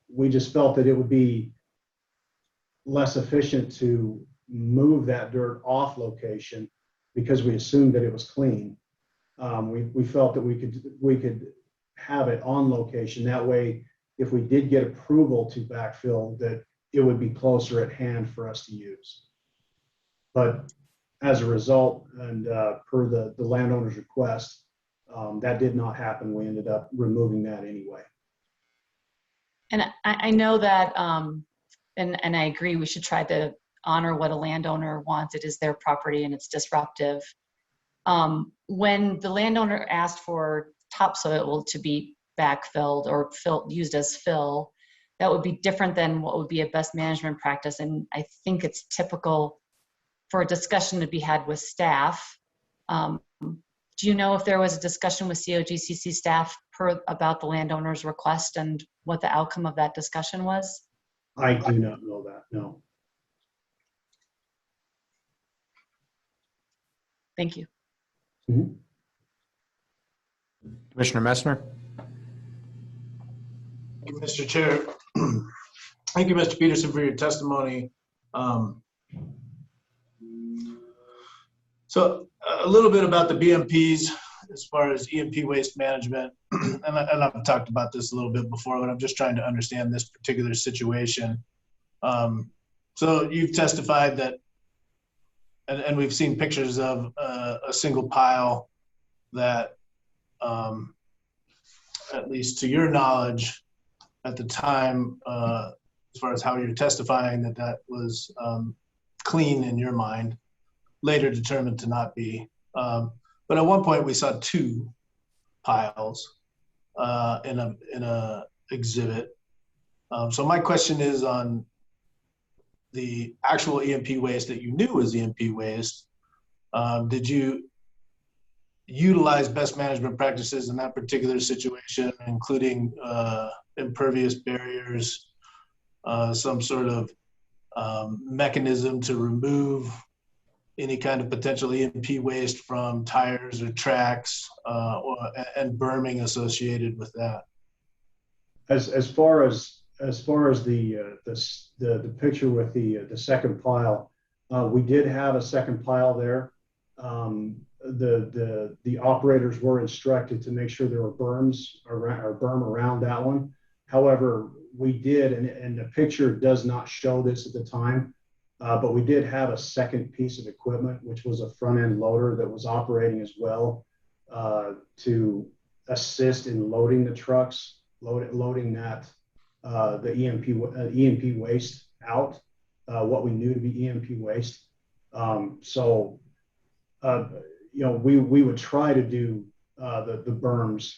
we just felt that it would be less efficient to move that dirt off location because we assumed that it was clean. We felt that we could have it on location. That way, if we did get approval to backfill, that it would be closer at hand for us to use. But as a result, and per the landowner's request, that did not happen. We ended up removing that anyway. And I know that, and I agree, we should try to honor what a landowner wants. It is their property and it's disruptive. When the landowner asked for topsoil to be backfilled or used as fill, that would be different than what would be a best management practice. And I think it's typical for a discussion to be had with staff. Do you know if there was a discussion with COGCC staff about the landowner's request and what the outcome of that discussion was? I do not know that, no. Thank you. Mm-hmm. Commissioner Messner. Thank you, Mr. Chair. Thank you, Mr. Peterson, for your testimony. So a little bit about the BMPs as far as EMP waste management. and I've talked about this a little bit before, but I'm just trying to understand this particular situation. So you've testified that, and we've seen pictures of a single pile that, at least to your knowledge at the time, as far as how you're testifying, that was clean in your mind, later determined to not be. But at one point we saw 2 piles in a exhibit. So my question is on the actual EMP waste that you knew was EMP waste. Did you utilize best management practices in that particular situation, including impervious barriers, some sort of mechanism to remove any kind of potential EMP waste from tires or tracks, and berming associated with that? As far as the picture with the second pile, we did have a second pile there. the operators were instructed to make sure there were berms or berm around that one. However, we did, and the picture does not show this at the time, but we did have a second piece of equipment, which was a front end loader that was operating as well to assist in loading the trucks, loading that the EMP waste out, what we knew to be EMP waste. We would try to do the berms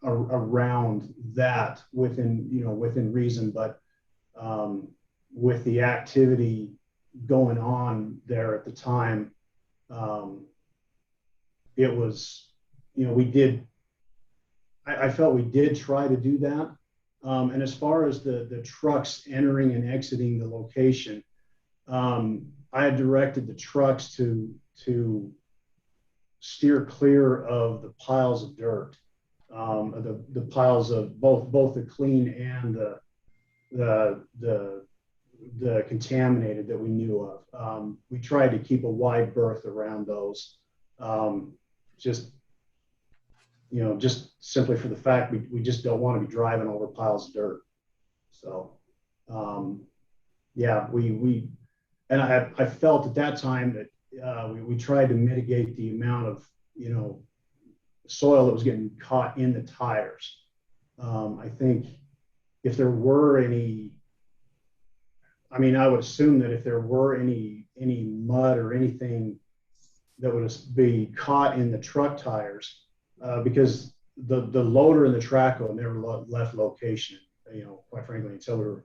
around that within reason, but with the activity going on there at the time, it was, I felt we did try to do that. And as far as the trucks entering and exiting the location, I had directed the trucks to steer clear of the piles of dirt, the piles of both the clean and the contaminated that we knew of. We tried to keep a wide berth around those, just simply for the fact we just don't want to be driving over piles of dirt. So, yeah, and I felt at that time that we tried to mitigate the amount of, soil that was getting caught in the tires. I think if there were any, I would assume that if there were any mud or anything that would be caught in the truck tires, because the loader and the trackhoe never left location, quite frankly, until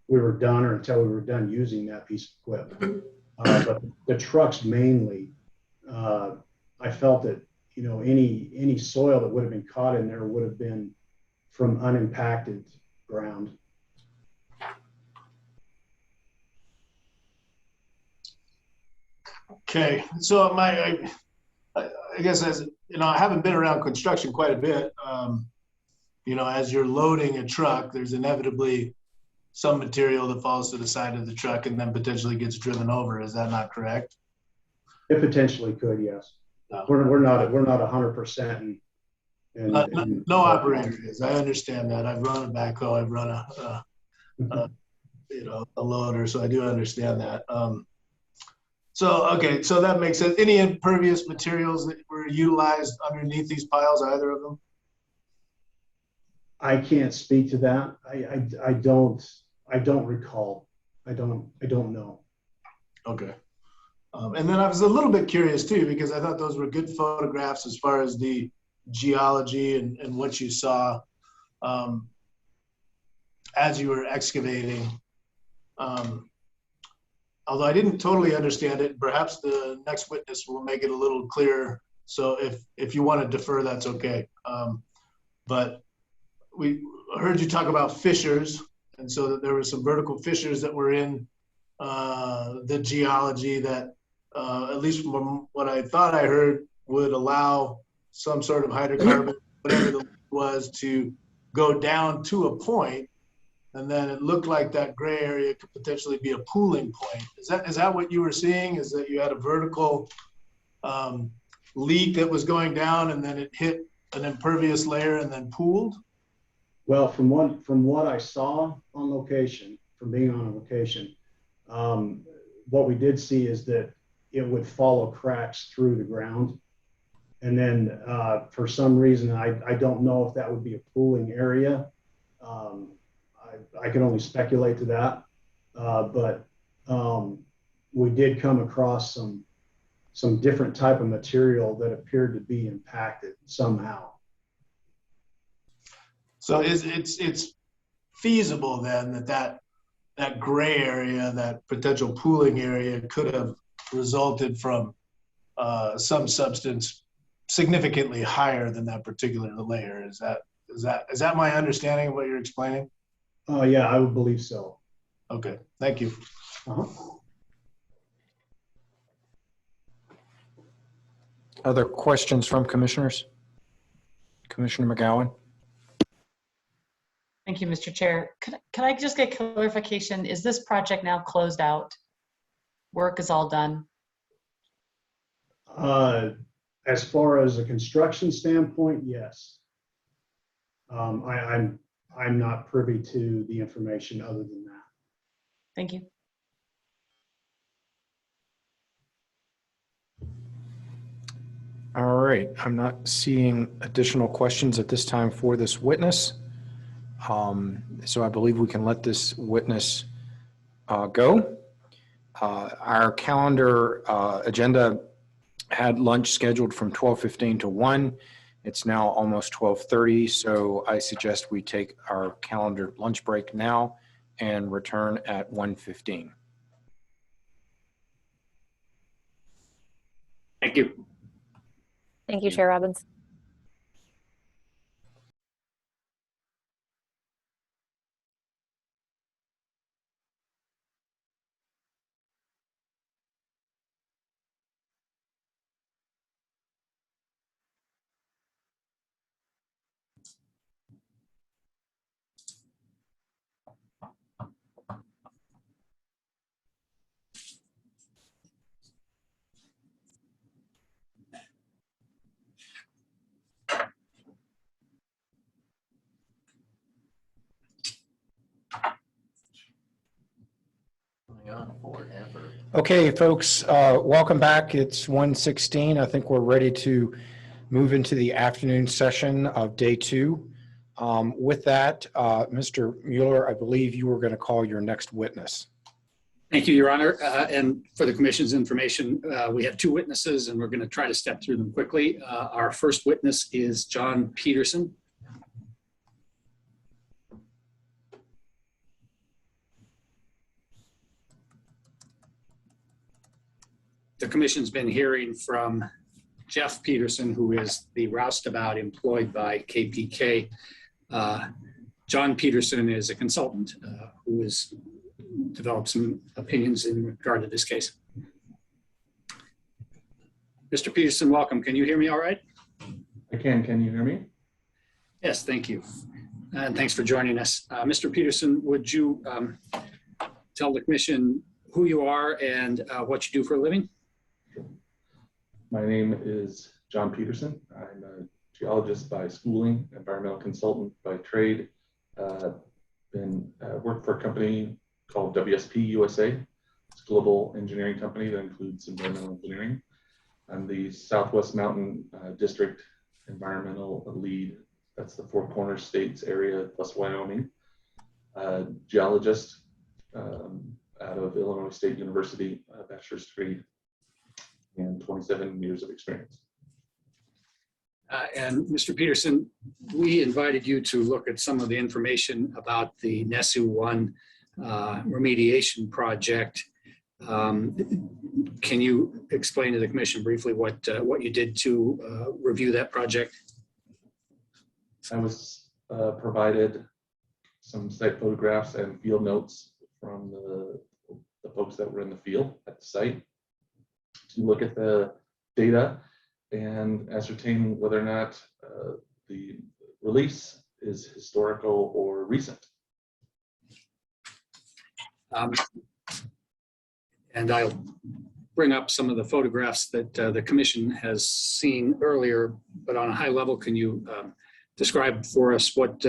we were done, or until we were done using that piece of equipment. But the trucks mainly, I felt that, any soil that would have been caught in there would have been from unimpacted ground. Okay, so I guess as I haven't been around construction quite a bit. As you're loading a truck, there's inevitably some material that falls to the side of the truck and then potentially gets driven over. Is that not correct? It potentially could, yes. No. We're not 100%. No operator is. I understand that. I've run a backhoe. I've run a loader, so I do understand that. Okay, so that makes sense. Any impervious materials that were utilized underneath these piles, either of them? I can't speak to that. I don't recall. I don't know. Okay. And then I was a little bit curious too, because I thought those were good photographs as far as the geology and what you saw as you were excavating. Although I didn't totally understand it, perhaps the next witness will make it a little clearer. So if you want to defer, that's okay. But we heard you talk about fissures, and so that there were some vertical fissures that were in the geology that, at least from what I thought I heard, would allow some sort of hydrocarbon, whatever it was, to go down to a point, and then it looked like that gray area could potentially be a pooling point. Is that what you were seeing? Is that you had a vertical leak that was going down, and then it hit an impervious layer and then pooled? Well, from what I saw on location, from being on location, what we did see is that it would follow cracks through the ground. And then for some reason, I don't know if that would be a pooling area. I can only speculate to that. But we did come across some different type of material that appeared to be impacted somehow. So it's feasible then that gray area, that potential pooling area, could have resulted from some substance significantly higher than that particular layer. Is that my understanding of what you're explaining? Yeah, I would believe so. Okay, thank you. Other questions from commissioners? Commissioner McGowan? Thank you, Mr. Chair. Can I just get clarification? Is this project now closed out? Work is all done? As far as a construction standpoint, yes. I'm not privy to the information other than that. Thank you. All right, I'm not seeing additional questions at this time for this witness. So I believe we can let this witness go. Our calendar agenda had lunch scheduled from 12:15 to 1. It's now almost 12:30, so I suggest we take our calendar lunch break now and return at 1:15. Thank you. Thank you, Chair Robbins. Okay, folks, welcome back. It's 1:16. I think we're ready to move into the afternoon session of day 2. With that, Mr. Mueller, I believe you were going to call your next witness. Thank you, Your Honor. And for the commission's information, we have 2 witnesses and we're going to try to step through them quickly. Our first witness is John Peterson. The commission's been hearing from Jeff Peterson, who is the roustabout employed by KPK. John Peterson is a consultant who has developed some opinions in regard to this case. Mr. Peterson, welcome. Can you hear me all right? I can. Can you hear me? Yes, thank you. And thanks for joining us. Mr. Peterson, would you tell the commission who you are and what you do for a living? My name is John Peterson. I'm a geologist by schooling, environmental consultant by trade. Worked for a company called WSP USA. It's a global engineering company that includes environmental engineering. I'm the Southwest Mountain District environmental lead. That's the Four Corners States area plus Wyoming. Geologist out of Illinois State University, bachelor's degree, and 27 years of experience. And Mr. Peterson, we invited you to look at some of the information about the NESU 1 remediation project. Can you explain to the commission briefly what you did to review that project? I was provided some site photographs and field notes from the folks that were in the field at the site to look at the data and ascertain whether or not the release is historical or recent. And I'll bring up some of the photographs that the commission has seen earlier, but on a high level, can you describe for us what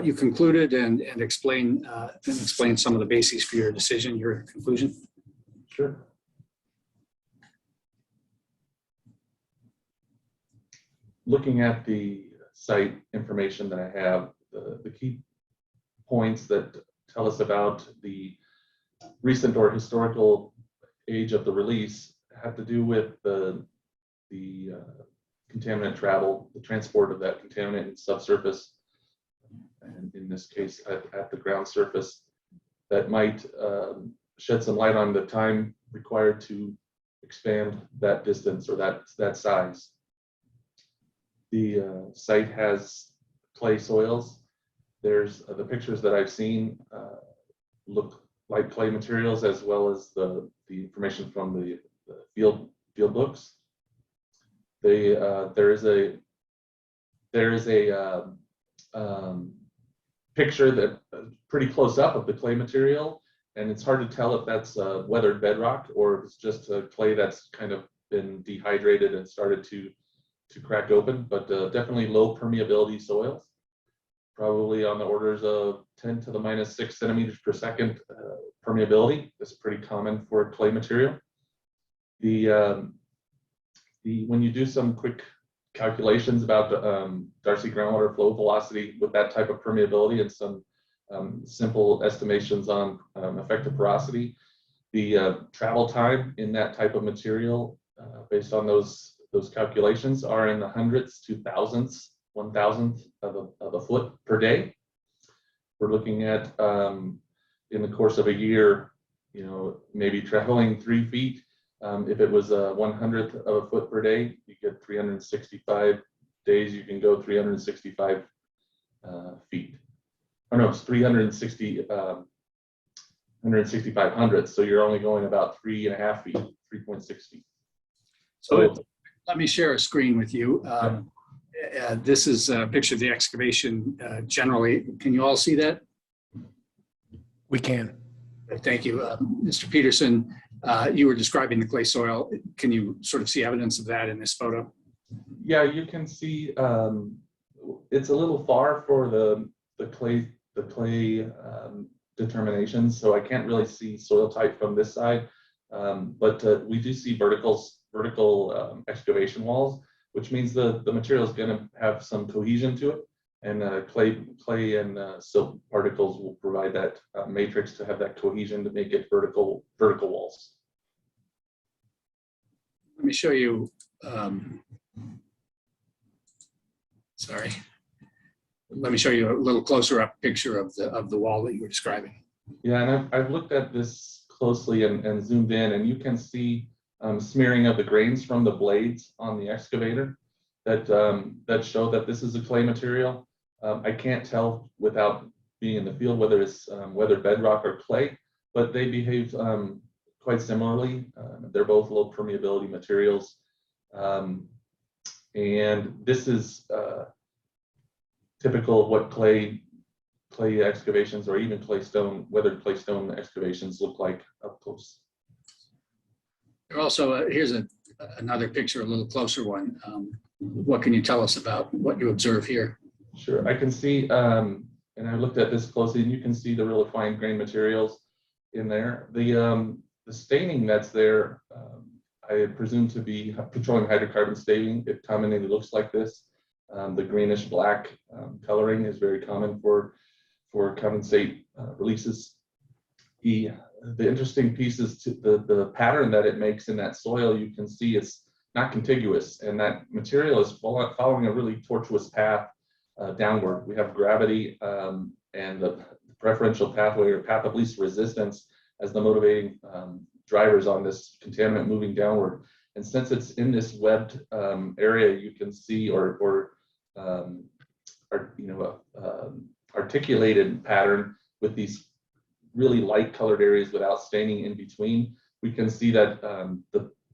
you concluded and explain some of the bases for your decision, your conclusion? Sure. Looking at the site information that I have, the key points that tell us about the recent or historical age of the release have to do with the contaminant travel, the transport of that contaminant in subsurface, and in this case at the ground surface, that might shed some light on the time required to expand that distance or that size. The site has clay soils. There's the pictures that I've seen look like clay materials, as well as the information from the field books. There is a picture that pretty close up of the clay material, and it's hard to tell if that's weathered bedrock or if it's just a clay that's kind of been dehydrated and started to crack open, but definitely low permeability soils, probably on the orders of 10 to the minus 6 centimeters per second permeability. That's pretty common for clay material. When you do some quick calculations about Darcy groundwater flow velocity with that type of permeability and some simple estimations on effective porosity, the travel time in that type of material based on those calculations are in the hundreds to thousands, 1,000th of a foot per day. We're looking at in the course of a year, maybe traveling 3 feet. If it was 1/100th of a foot per day, you get 365 days. You can go 365 feet. Or no, it's 165 hundredths. So you're only going about 3.5 feet, 3.6 feet. So let me share a screen with you. This is a picture of the excavation generally. Can you all see that? We can. Thank you. Mr. Peterson, you were describing the clay soil. Can you sort of see evidence of that in this photo? Yeah, you can see it's a little far for the clay determinations, so I can't really see soil type from this side. But we do see vertical excavation walls, which means the material is going to have some cohesion to it, and clay and silt particles will provide that matrix to have that cohesion to make it vertical walls. Let me show you. Sorry. Let me show you a little closer up picture of the wall that you were describing. Yeah, and I've looked at this closely and zoomed in, and you can see smearing of the grains from the blades on the excavator that show that this is a clay material. I can't tell without being in the field whether it's weathered bedrock or clay, but they behave quite similarly. They're both low permeability materials, and this is typical of what clay excavations or even weathered clay stone excavations look like up close. Also, here's another picture, a little closer one. What can you tell us about what you observe here? Sure, I can see, and I looked at this closely, and you can see the really fine grained materials in there. The staining that's there, I presume to be petroleum hydrocarbon staining. It commonly looks like this. The greenish black coloring is very common for condensate releases. The interesting piece is to the pattern that it makes in that soil. You can see it's not contiguous, and that material is following a really tortuous path downward. We have gravity and the preferential pathway or path of least resistance as the motivating drivers on this contaminant moving downward. And since it's in this webbed area, you can see articulated pattern with these really light colored areas without staining in between. We can see that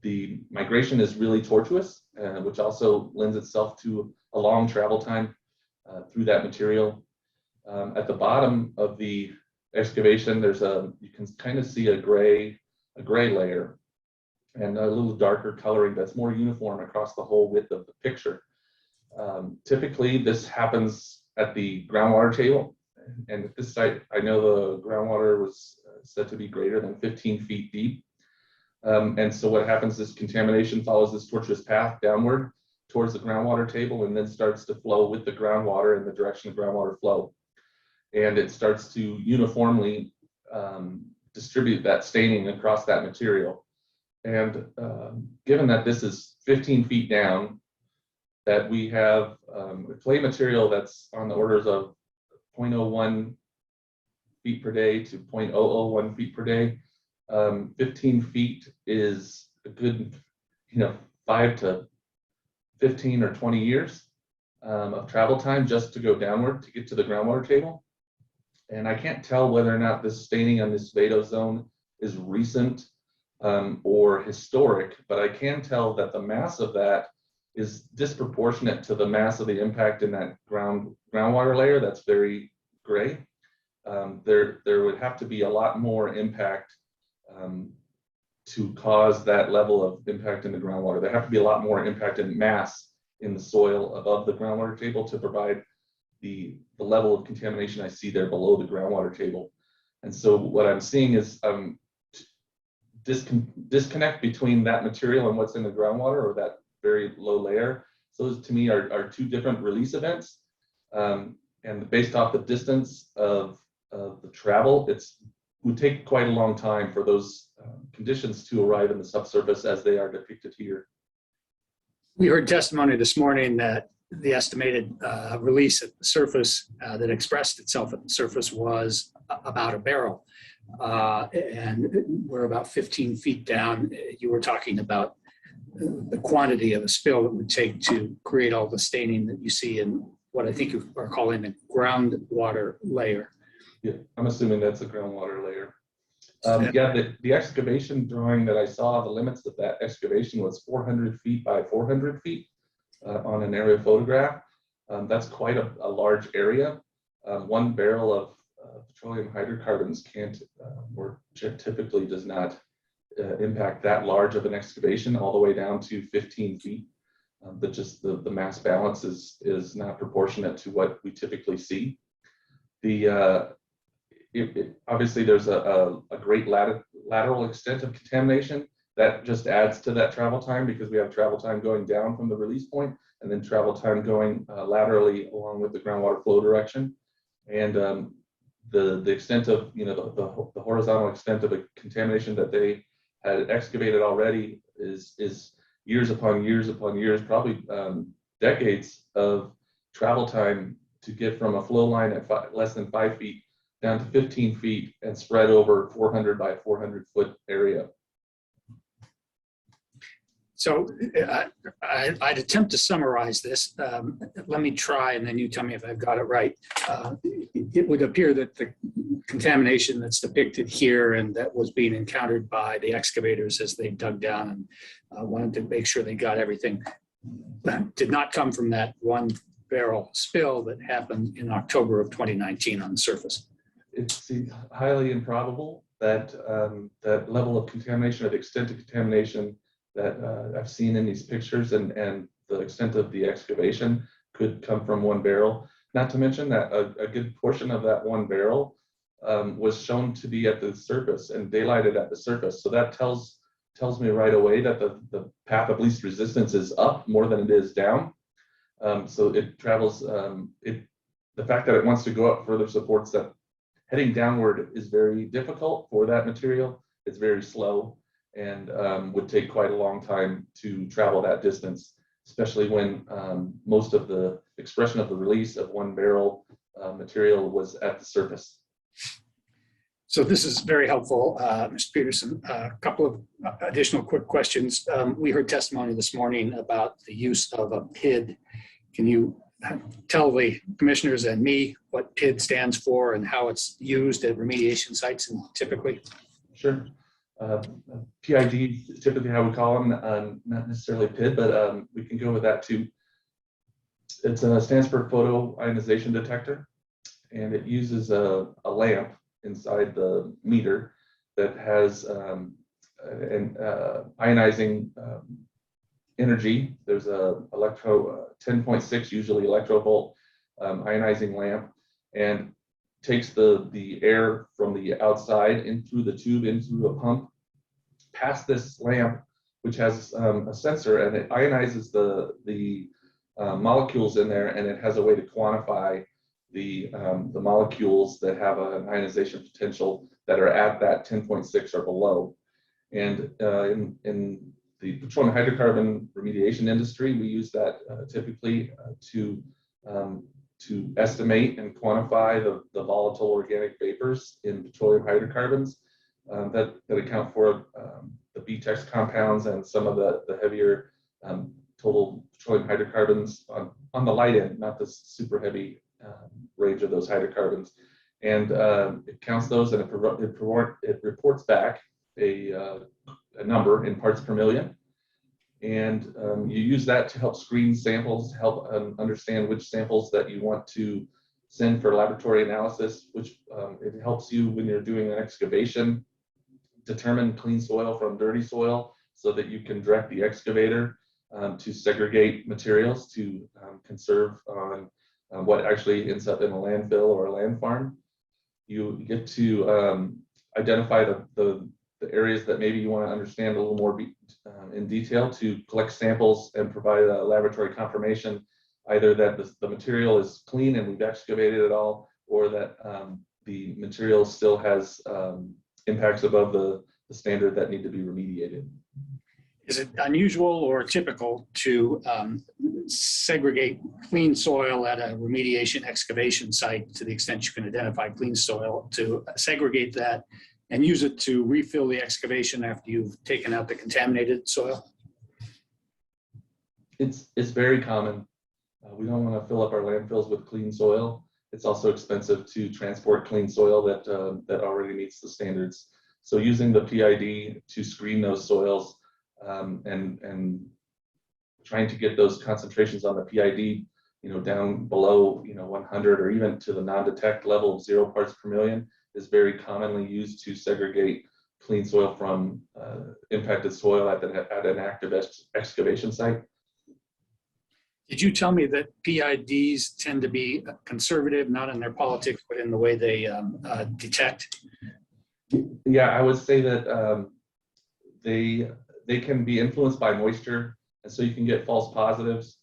the migration is really tortuous, which also lends itself to a long travel time through that material. At the bottom of the excavation, you can kind of see a gray layer and a little darker coloring that's more uniform across the whole width of the picture. Typically, this happens at the groundwater table, and at this site, I know the groundwater was said to be greater than 15 feet deep. And so what happens is contamination follows this tortuous path downward towards the groundwater table and then starts to flow with the groundwater in the direction of groundwater flow. And it starts to uniformly distribute that staining across that material. And given that this is 15 feet down, that we have a clay material that's on the orders of 0.01 feet per day to 0.001 feet per day, 15 feet is a good, 5 to 15 or 20 years of travel time just to go downward to get to the groundwater table. And I can't tell whether or not this staining on this Vado zone is recent or historic, but I can tell that the mass of that is disproportionate to the mass of the impact in that groundwater layer that's very gray. There would have to be a lot more impact to cause that level of impact in the groundwater. There have to be a lot more impact in mass in the soil above the groundwater table to provide the level of contamination I see there below the groundwater table. And so what I'm seeing is disconnect between that material and what's in the groundwater, or that very low layer. So those to me are two different release events. And based off the distance of the travel, would take quite a long time for those conditions to arrive in the subsurface as they are depicted here. We heard testimony this morning that the estimated release at the surface that expressed itself at the surface was about a barrel. And we're about 15 feet down. You were talking about the quantity of a spill it would take to create all the staining that you see in what I think you are calling the groundwater layer. Yeah, I'm assuming that's the groundwater layer. Yeah, the excavation drawing that I saw, the limits of that excavation was 400 feet by 400 feet on an aerial photograph. That's quite a large area. 1 barrel of petroleum hydrocarbons can't, or typically does not impact that large of an excavation all the way down to 15 feet. The mass balance is not proportionate to what we typically see. Obviously there's a great lateral extent of contamination that just adds to that travel time, because we have travel time going down from the release point and then travel time going laterally along with the groundwater flow direction. And the extent of, the horizontal extent of a contamination that they had excavated already is years upon years upon years, probably decades of travel time to get from a flow line at less than 5 feet down to 15 feet and spread over 400 by 400 foot area. So I'd attempt to summarize this. Let me try, and then you tell me if I've got it right. It would appear that the contamination that's depicted here and that was being encountered by the excavators as they dug down and wanted to make sure they got everything did not come from that 1 barrel spill that happened in October of 2019 on the surface. It seems highly improbable that that level of contamination, or the extent of contamination that I've seen in these pictures and the extent of the excavation could come from 1 barrel. Not to mention that a good portion of that 1 barrel was shown to be at the surface and daylighted at the surface. So that tells me right away that the path of least resistance is up more than it is down. So it travels, the fact that it wants to go up further supports that heading downward is very difficult for that material. It's very slow and would take quite a long time to travel that distance, especially when most of the expression of the release of 1 barrel material was at the surface. So this is very helpful, Mr. Peterson. A couple of additional quick questions. We heard testimony this morning about the use of a PID. Can you tell the commissioners and me what PID stands for and how it's used at remediation sites and typically? Sure. PID is typically how we call them, not necessarily PID, but we can go with that too. It stands for photo ionization detector, and it uses a lamp inside the meter that has an ionizing energy. There's a 10.6 usually electrovolt ionizing lamp, and takes the air from the outside in through the tube into a pump past this lamp, which has a sensor, and it ionizes the molecules in there, and it has a way to quantify the molecules that have an ionization potential that are at that 10.6 or below. And in the petroleum hydrocarbon remediation industry, we use that typically to estimate and quantify the volatile organic vapors in petroleum hydrocarbons that account for the BTEX compounds and some of the heavier total petroleum hydrocarbons on the light end, not the super heavy range of those hydrocarbons. And it counts those, and it reports back a number in parts per million. And you use that to help screen samples, help understand which samples that you want to send for laboratory analysis, which it helps you when you're doing an excavation determine clean soil from dirty soil so that you can direct the excavator to segregate materials to conserve on what actually ends up in a landfill or a land farm. You get to identify the areas that maybe you want to understand a little more in detail to collect samples and provide a laboratory confirmation, either that the material is clean and we've excavated it all, or that the material still has impacts above the standard that need to be remediated. Is it unusual or typical to segregate clean soil at a remediation excavation site to the extent you can identify clean soil, to segregate that and use it to refill the excavation after you've taken out the contaminated soil? It's very common. We don't want to fill up our landfills with clean soil. It's also expensive to transport clean soil that already meets the standards. So using the PID to screen those soils and trying to get those concentrations on the PID, down below, 100 or even to the non-detect level of 0 parts per million is very commonly used to segregate clean soil from impacted soil at an active excavation site. Did you tell me that PIDs tend to be conservative, not in their politics, but in the way they detect? Yeah, I would say that they can be influenced by moisture, and so you can get false positives.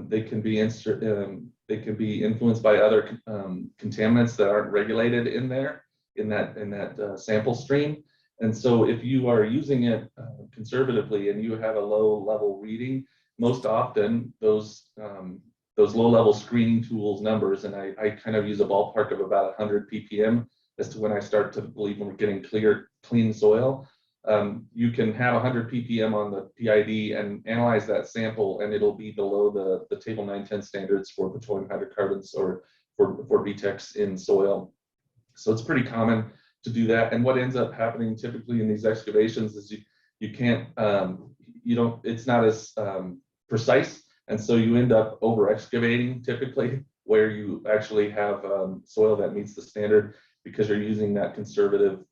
They can be influenced by other contaminants that aren't regulated in that sample stream. And so if you are using it conservatively and you have a low level reading, most often those low level screening tools numbers, and I kind of use a ballpark of about 100 ppm as to when I start to believe when we're getting clean soil. You can have 100 ppm on the PID and analyze that sample, and it'll be below the table 910 standards for petroleum hydrocarbons or for VTEX in soil. So it's pretty common to do that. And what ends up happening typically in these excavations is you can't, it's not as precise. And so you end up over excavating typically, where you actually have soil that meets the standard because you're using that conservative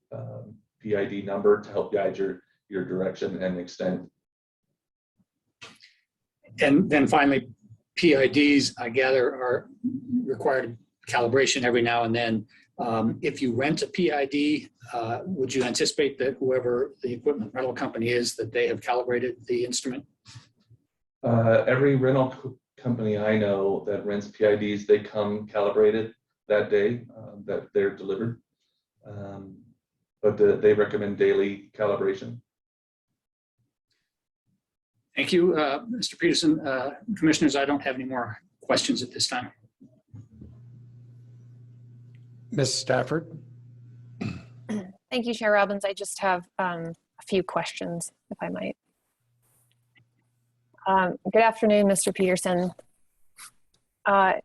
PID number to help guide your direction and extent. And then finally, PIDs, I gather, are required calibration every now and then. If you rent a PID, would you anticipate that whoever the equipment rental company is, that they have calibrated the instrument? Every rental company I know that rents PIDs, they come calibrated that day that they're delivered. But they recommend daily calibration. Thank you, Mr. Peterson. Commissioners, I don't have any more questions at this time. Ms. Stafford? Thank you, Chair Robbins. I just have a few questions, if I might. Good afternoon, Mr. Peterson. I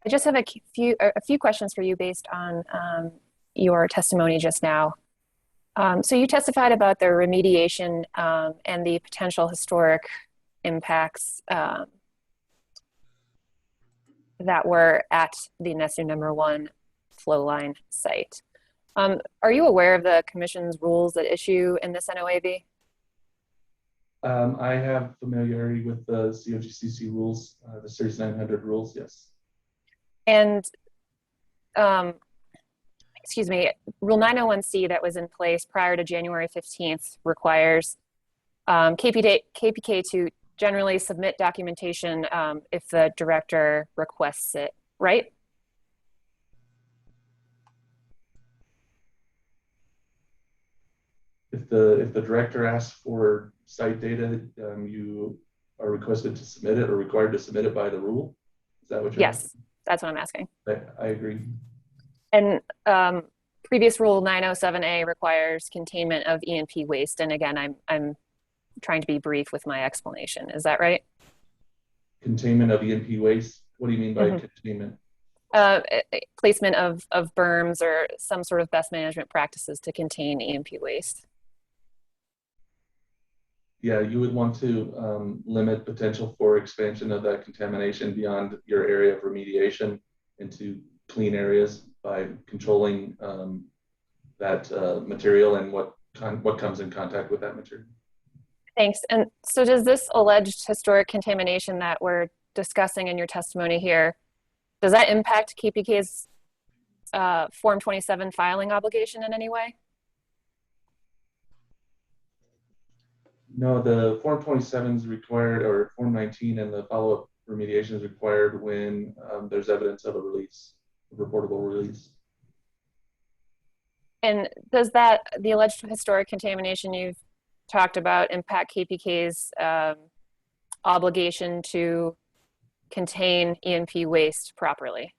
just have a few questions for you based on your testimony just now. So you testified about the remediation and the potential historic impacts that were at the Nestor #1 flow line site. Are you aware of the Commission's rules that issue in this NOAV? I have familiarity with the COGCC rules, the Series 900 rules, yes. And excuse me, Rule 901C that was in place prior to January 15th requires KPK to generally submit documentation if the director requests it, right? If the director asks for site data, you are requested to submit it or required to submit it by the rule? Is that what you're Yes, asking? that's what I'm asking. I agree. And previous Rule 907A requires containment of E&P waste. And again, I'm trying to be brief with my explanation. Is that right? Containment of E&P waste? What do you mean by containment? Placement of berms or some sort of best management practices to contain E&P waste. Yeah, you would want to limit potential for expansion of that contamination beyond your area of remediation into clean areas by controlling that material and what what comes in contact with that material. Thanks. And so does this alleged historic contamination that we're discussing in your testimony here, does that impact KPK's Form 27 filing obligation in any way? No, the Form 27 is required, or Form 19 and the follow-up remediation is required when there's evidence of a release, a reportable release. And does that, the alleged historic contamination you've talked about, impact KPK's obligation to contain E&P waste properly?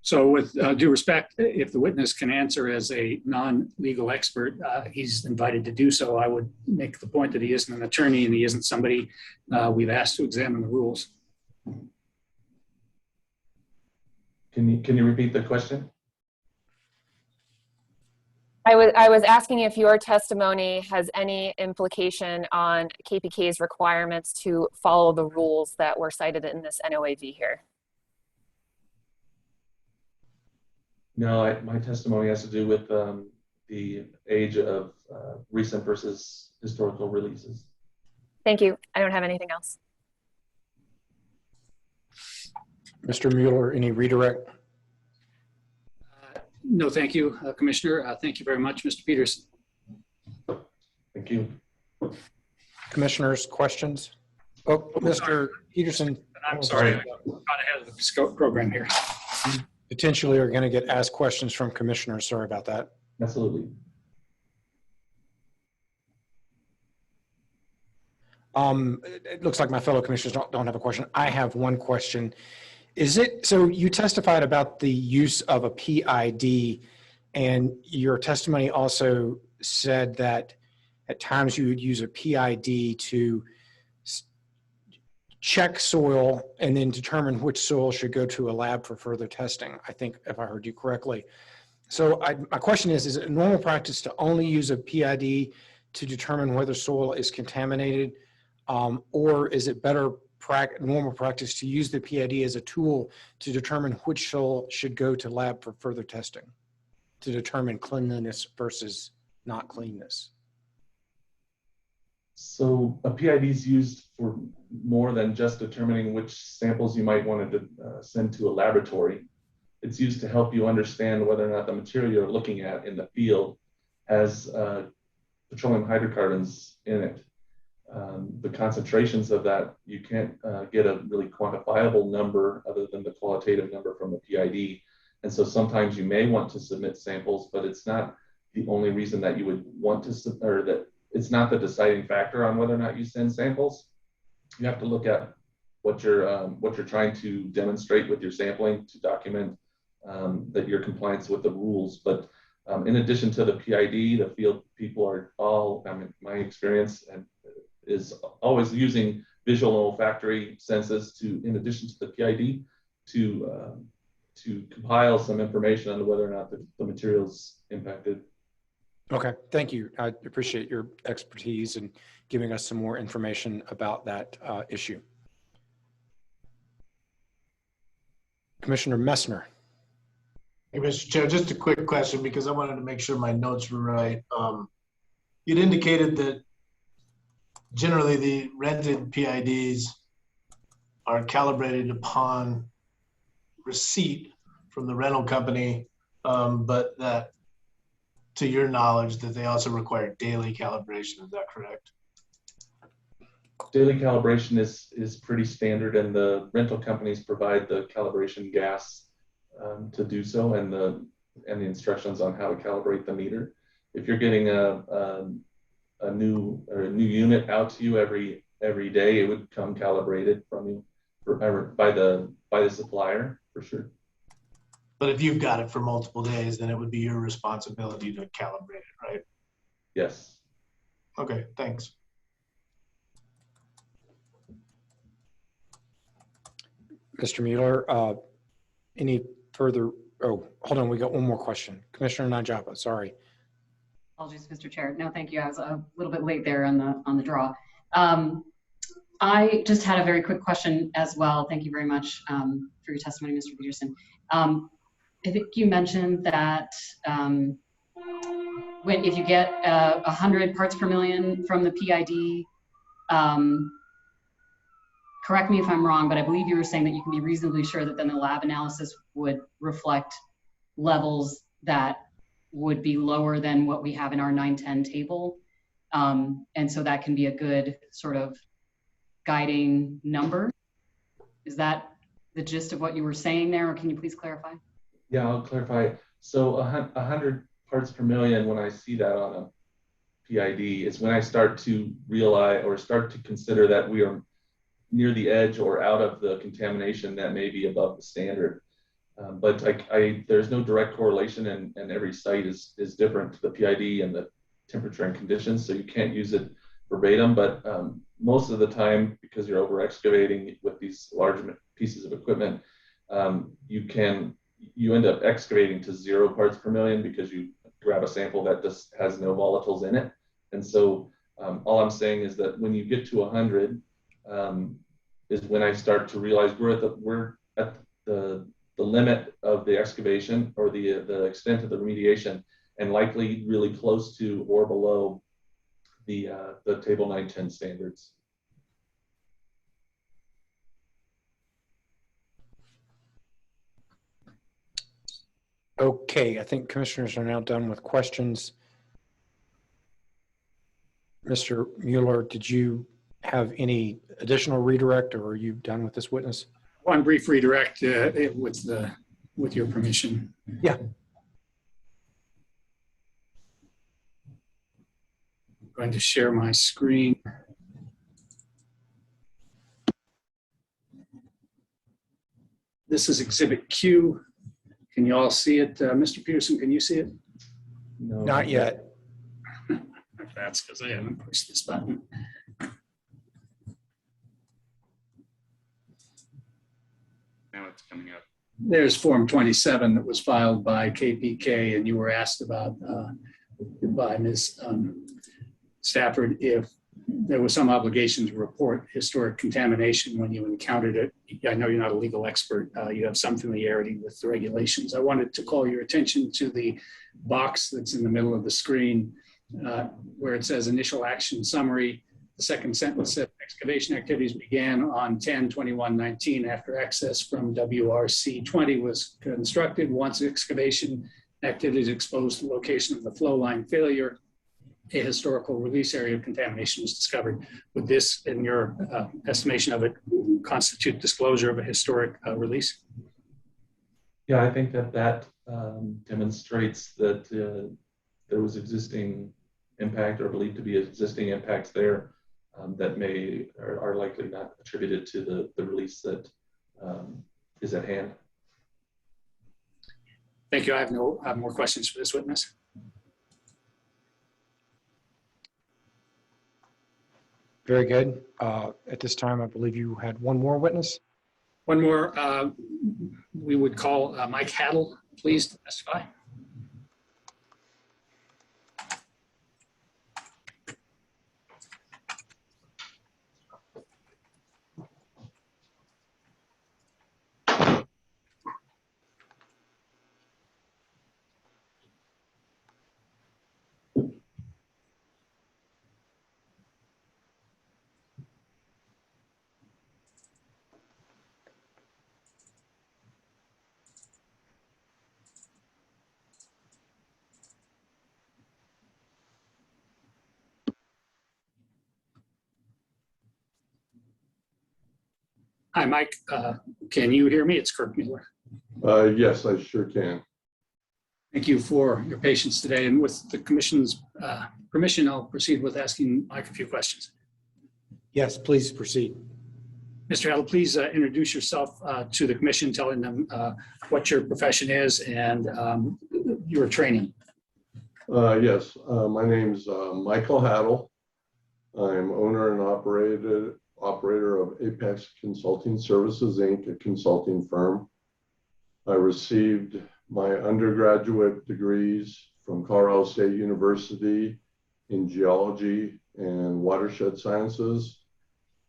So with due respect, if the witness can answer as a non-legal expert, he's invited to do so. I would make the point that he isn't an attorney and he isn't somebody we've asked to examine the rules. Can you repeat the question? I was asking if your testimony has any implication on KPK's requirements to follow the rules that were cited in this NOAV here. No, my testimony has to do with the age of recent versus historical releases. Thank you. I don't have anything else. Mr. Mueller, any redirect? No, thank you, Commissioner. Thank you very much, Mr. Peterson. Thank you. Commissioners, questions? Oh, Mr. Peterson. I'm sorry, got ahead of the scope program here. Potentially are going to get asked questions from commissioners. Sorry about that. Absolutely. It looks like my fellow commissioners don't have a question. I have one question. Is it, so you testified about the use of a PID, and your testimony also said that at times you would use a PID to check soil and then determine which soil should go to a lab for further testing, I think, if I heard you correctly. So my question is it normal practice to only use a PID to determine whether soil is contaminated, or is it normal practice to use the PID as a tool to determine which soil should go to lab for further testing to determine cleanliness versus not cleanness? So a PID is used for more than just determining which samples you might want to send to a laboratory. It's used to help you understand whether or not the material you're looking at in the field has petroleum hydrocarbons in it. The concentrations of that, you can't get a really quantifiable number other than the qualitative number from the PID. And so sometimes you may want to submit samples, but it's not the only reason that you would want to, or that it's not the deciding factor on whether or not you send samples. You have to look at what you're trying to demonstrate with your sampling to document that you're compliant with the rules. But in addition to the PID, the field people are all, I mean, my experience is always using visual and olfactory senses to, in addition to the PID, to compile some information on whether or not the material's impacted. Okay, thank you. I appreciate your expertise and giving us some more information about that issue. Commissioner Messner. Hey, Mr. Chair, just a quick question because I wanted to make sure my notes were right. You'd indicated that generally the rented PIDs are calibrated upon receipt from the rental company, but that, to your knowledge, that they also require daily calibration. Is that correct? Daily calibration is pretty standard, and the rental companies provide the calibration gas to do so, and the instructions on how to calibrate the meter. If you're getting a new unit out to you every day, it would come calibrated from you by the supplier for sure. But if you've got it for multiple days, then it would be your responsibility to calibrate it, right? Yes. Okay, thanks. Mr. Mueller, any further? Oh, hold on. We got one more question. Commissioner Najapa, sorry. Apologies, Mr. Chair. No, thank you. I was a little bit late there on the draw. I just had a very quick question as well. Thank you very much for your testimony, Mr. Peterson. I think you mentioned that if you get 100 parts per million from the PID, correct me if I'm wrong, but I believe you were saying that you can be reasonably sure that then the lab analysis would reflect levels that would be lower than what we have in our 910 table. And so that can be a good sort of guiding number. Is that the gist of what you were saying there, or can you please clarify? Yeah, I'll clarify. So 100 parts per million, when I see that on a PID, is when I start to realize or start to consider that we are near the edge or out of the contamination that may be above the standard. But there's no direct correlation, and every site is different to the PID and the temperature and conditions, so you can't use it verbatim. But most of the time, because you're over excavating with these large pieces of equipment, you end up excavating to 0 parts per million because you grab a sample that just has no volatiles in it. And so all I'm saying is that when you get to 100, is when I start to realize we're at the limit of the excavation or the extent of the remediation, and likely really close to or below the Table 910 standards. Okay, I think commissioners are now done with questions. Mr. Mueller, did you have any additional redirect, or are you done with this witness? One brief redirect with your permission. Yeah. I'm going to share my screen. This is Exhibit Q. Can you all see it? Mr. Peterson, can you see it? No, not yet. That's because I haven't pushed this button. Now it's coming up. There's Form 27 that was filed by KPK, and you were asked about by Ms. Stafford if there was some obligation to report historic contamination when you encountered it. I know you're not a legal expert. You have some familiarity with the regulations. I wanted to call your attention to the box that's in the middle of the screen where it says initial action summary. The second sentence says excavation activities began on 10/21/19 after access from WRC 20 was constructed. Once excavation activities exposed the location of the flow line failure, a historical release area of contamination was discovered. Would this, in your estimation of it, constitute disclosure of a historic release? Yeah, I think that demonstrates that there was existing impact or believed to be existing impacts there that are likely not attributed to the release that is at hand. Thank you. I have no more questions for this witness. Very good. At this time, I believe you had one more witness. One more. We would call Mike Haddle, please, to testify. Hi, Mike. Can you hear me? It's Kirk Mueller. Yes, I sure can. Thank you for your patience today. And with the commission's permission, I'll proceed with asking Mike a few questions. Yes, please proceed. Mr. Haddle, please introduce yourself to the commission, telling them what your profession is and your training. Yes, my name's Michael Haddle. I'm owner and operator of Apex Consulting Services, Inc., a consulting firm. I received my undergraduate degrees from Colorado State University in geology and watershed sciences.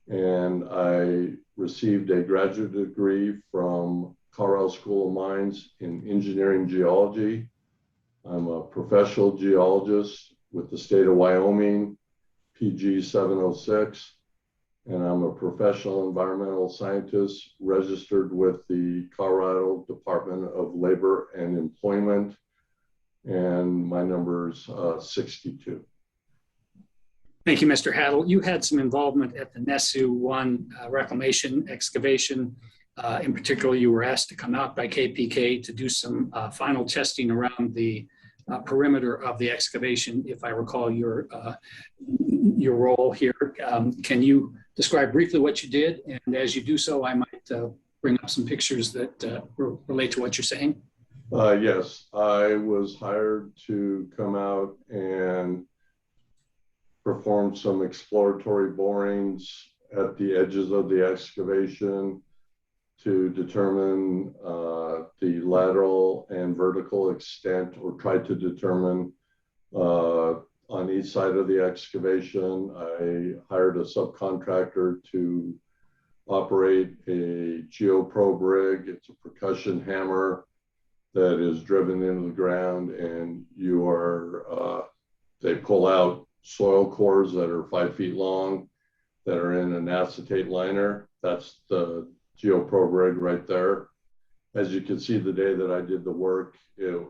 And I received a graduate degree from Colorado School of Mines in engineering geology. I'm a professional geologist with the state of Wyoming, PG 706, and I'm a professional environmental scientist registered with the Colorado Department of Labor and Employment, and my number is 62. Thank you, Mr. Haddle. You had some involvement at the NESU 1 reclamation excavation. In particular, you were asked to come out by KPK to do some final testing around the perimeter of the excavation, if I recall your role here. Can you describe briefly what you did? And as you do so, I might bring up some pictures that relate to what you're saying. Yes, I was hired to come out and perform some exploratory borings at the edges of the excavation to determine the lateral and vertical extent, or try to determine on each side of the excavation. I hired a subcontractor to operate a geoprobe rig. It's a percussion hammer that is driven into the ground, and they pull out soil cores that are 5 feet long that are in an acetate liner. That's the geoprobe rig right there. As you can see, the day that I did the work, there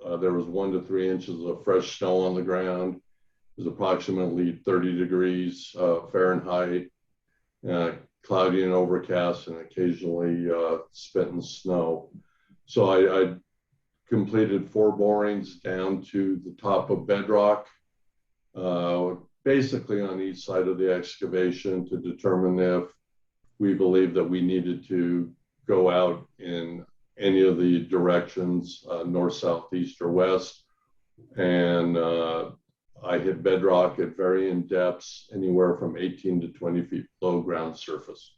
was 1 to 3 inches of fresh snow on the ground. It was approximately 30 degrees Fahrenheit, cloudy and overcast, and occasionally spitting snow. So I completed 4 borings down to the top of bedrock, basically on each side of the excavation, to determine if we believe that we needed to go out in any of the directions, north, south, east, or west. And I hit bedrock at varying depths, anywhere from 18 to 20 feet below ground surface.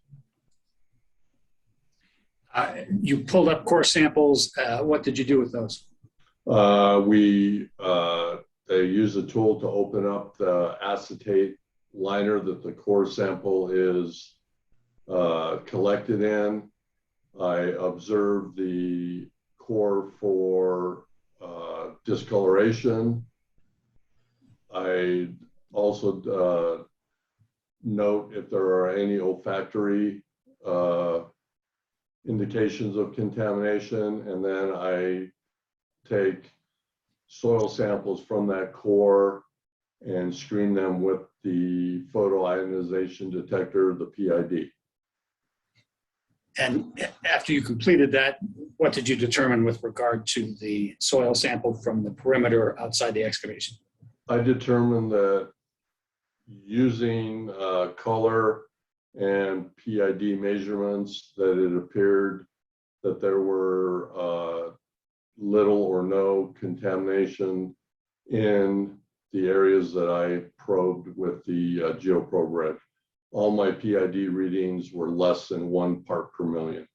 You pulled up core samples. What did you do with those? They use a tool to open up the acetate liner that the core sample is collected in. I observed the core for discoloration. I also note if there are any olfactory indications of contamination, and then I take soil samples from that core and screen them with the photoionization detector, the PID. And after you completed that, what did you determine with regard to the soil sample from the perimeter outside the excavation? I determined that using color and PID measurements, that it appeared that there were little or no contamination in the areas that I probed with the geoprobe rig. All my PID readings were less than 1 part per million.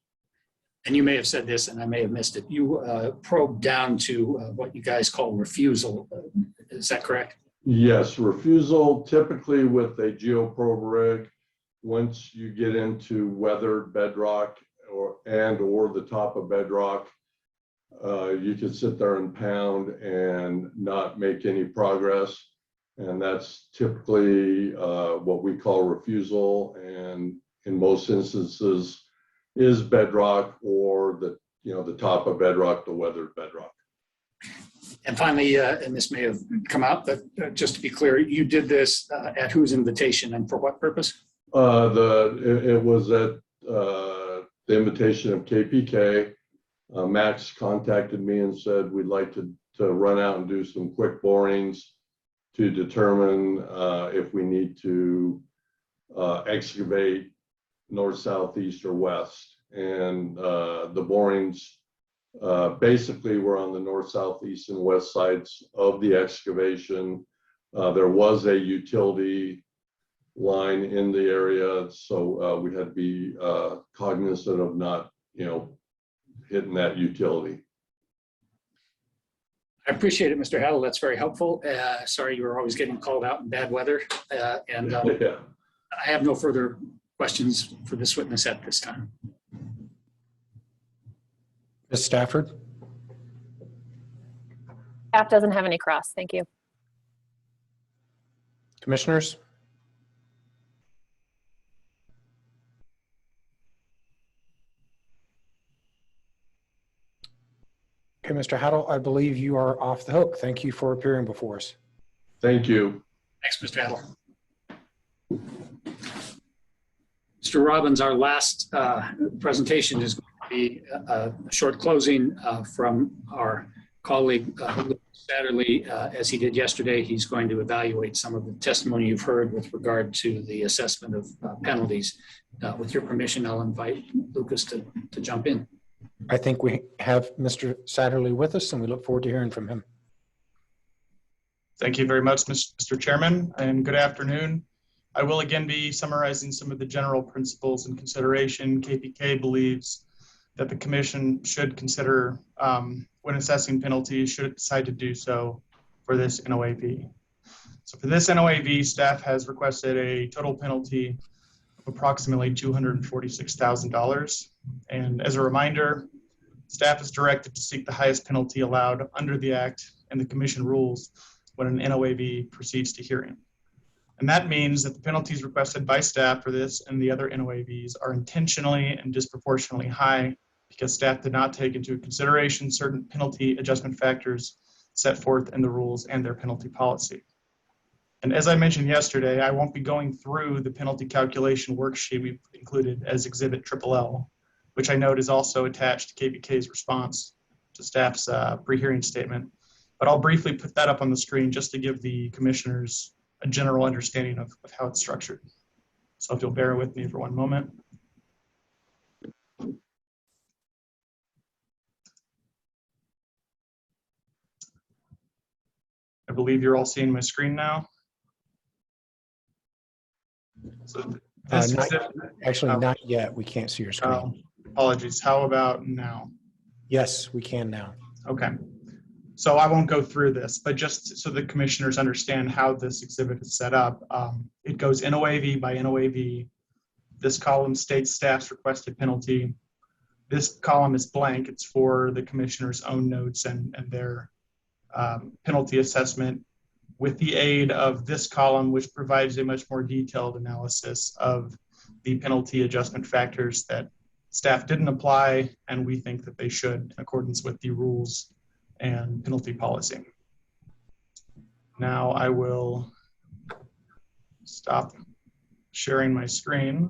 And you may have said this, and I may have missed it. You probed down to what you guys call refusal. Is that correct? Yes, refusal, typically with a geoprobe rig, once you get into weathered bedrock or the top of bedrock, you can sit there and pound and not make any progress. And that's typically what we call refusal. And in most instances is bedrock, or the top of bedrock, the weathered bedrock. And finally, and this may have come out, but just to be clear, you did this at whose invitation and for what purpose? It was at the invitation of KPK. Max contacted me and said, we'd like to run out and do some quick borings to determine if we need to excavate north, south, east, or west. And the borings basically were on the north, south, east, and west sides of the excavation. There was a utility line in the area, so we had to be cognizant of not, hitting that utility. I appreciate it, Mr. Haddle. That's very helpful. Sorry you were always getting called out in bad weather. Yeah. I have no further questions for this witness at this time. Ms. Stafford? Staff doesn't have any cross. Thank you. Commissioners? Okay, Mr. Haddle, I believe you are off the hook. Thank you for appearing before us. Thank you. Thanks, Mr. Adel. Mr. Robbins, our last presentation is going to be a short closing from our colleague, Satterley. As he did yesterday, he's going to evaluate some of the testimony you've heard with regard to the assessment of penalties. With your permission, I'll invite Lucas to jump in. I think we have Mr. Satterley with us, and we look forward to hearing from him. Thank you very much, Mr. Chairman, and good afternoon. I will again be summarizing some of the general principles and consideration KPK believes that the Commission should consider when assessing penalties, should it decide to do so for this NOAV. So for this NOAV, staff has requested a total penalty of approximately $246,000. And as a reminder, staff is directed to seek the highest penalty allowed under the Act and the Commission rules when an NOAV proceeds to hearing. And that means that the penalties requested by staff for this and the other NOAVs are intentionally and disproportionately high because staff did not take into consideration certain penalty adjustment factors set forth in the rules and their penalty policy. And as I mentioned yesterday, I won't be going through the penalty calculation worksheet we've included as Exhibit LLL, which I note is also attached to KPK's response to staff's pre-hearing statement. But I'll briefly put that up on the screen just to give the commissioners a general understanding of how it's structured. So if you'll bear with me for one moment. I believe you're all seeing my screen now. So this not yet. We can't see your screen. Apologies. How about now? Yes, we can now. Okay. So I won't go through this, but just so the commissioners understand how this exhibit is set up, it goes NOAV by NOAV. This column states staff's requested penalty. This column is blank. It's for the commissioner's own notes and their penalty assessment with the aid of this column, which provides a much more detailed analysis of the penalty adjustment factors that staff didn't apply, and we think that they should in accordance with the rules and penalty policy. Now I will stop sharing my screen.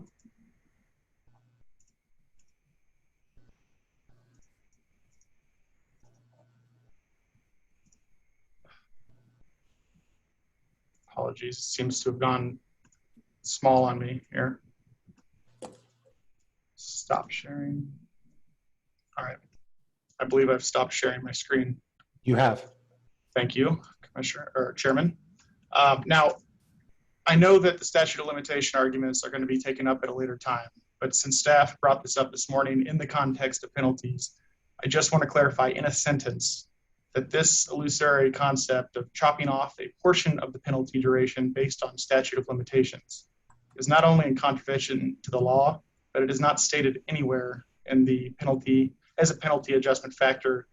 Apologies, it seems to have gone small on me here. Stop sharing. All right. I believe I've stopped sharing my screen. You have. Thank you, Commissioner or Chairman. Now, I know that the statute of limitation arguments are going to be taken up at a later time, but since staff brought this up this morning in the context of penalties, I just want to clarify in a sentence that this illusory concept of chopping off a portion of the penalty duration based on statute of limitations is not only in contravention to the law, but it is not stated anywhere in the penalty as a penalty adjustment factor